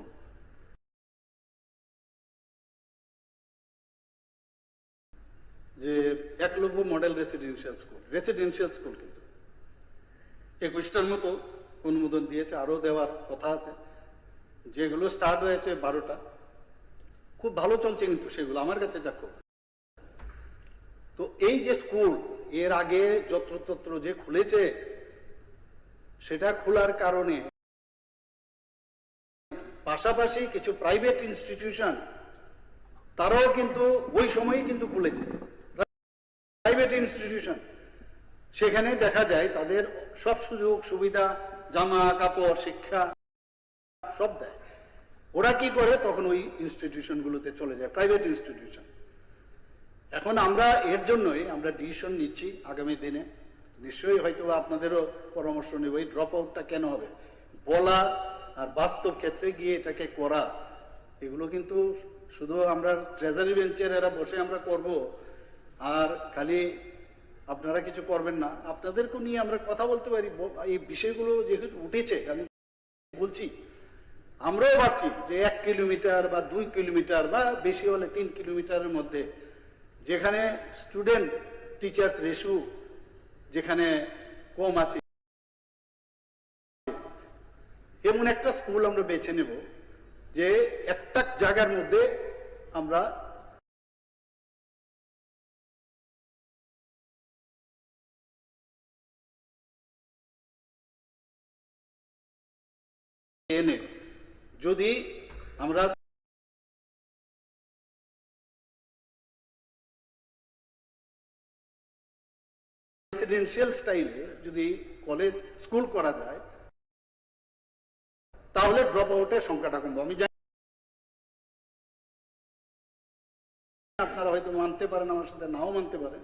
যে একলব্য মডেল রেসিডেন্সিয়াল স্কুল কিন্তু 21টার মতো অনুমোদন দিয়েছে, আরো দেওয়ার কথা আছে। যেগুলো স্টার্ট হয়েছে 12টা, খুব ভালো চলছে কিন্তু সেগুলো আমার কাছে যা খবর। তো এই যে স্কুল এর আগে যত্রতত্র যে খুলেছে, সেটা খোলার কারণে পাশাপাশি কিছু প্রাইভেট ইনস্টিটিউশন তারাও কিন্তু ওই সময়ই কিন্তু খুলেছে প্রাইভেট ইনস্টিটিউশন। সেখানে দেখা যায় তাদের সব সুযোগ সুবিধা, জামা কাপড়, শিক্ষা সব দেয়। ওরা কি করে? তখন ওই ইনস্টিটিউশনগুলোতে চলে যায়, প্রাইভেট ইনস্টিটিউশন। এখন আমরা এর জন্যই আমরা ডিসিশন নিচ্ছি আগামী দিনে, নিশ্চয়ই হয়তো আপনাদেরও পরামর্শ নেব, এই ড্রপ আউটটা কেন হবে বলা আর বাস্তব ক্ষেত্রে গিয়ে এটাকে করা, এগুলো কিন্তু শুধু আমরা ট্রেজারি বেঞ্চের এরা বসে আমরা করব আর খালি আপনারা কিছু করবেন না, আপনাদেরকে নিয়ে আমরা কথা বলতে পারি। এই বিষয়গুলো যেহেতু উঠেছে, আমি বলছি আমরাও ভাবছি যে 1 কিলোমিটার বা 2 কিলোমিটার বা বেশি হলে 3 কিলোমিটারের মধ্যে যেখানে স্টুডেন্ট টিচার্স রেশিও যেখানে কম আছে, এমন একটা স্কুল আমরা বেছে নেব যে একটা জায়গার মধ্যে আমরা এনে যদি আমরা রেসিডেন্সিয়াল স্টাইলে যদি কলেজ স্কুল করা যায়, তাহলে ড্রপ আউটের সংখ্যাটা কমবে। আমি জানি আপনারা হয়তো মানতে পারেন, আমার সাথে নাও মানতে পারেন,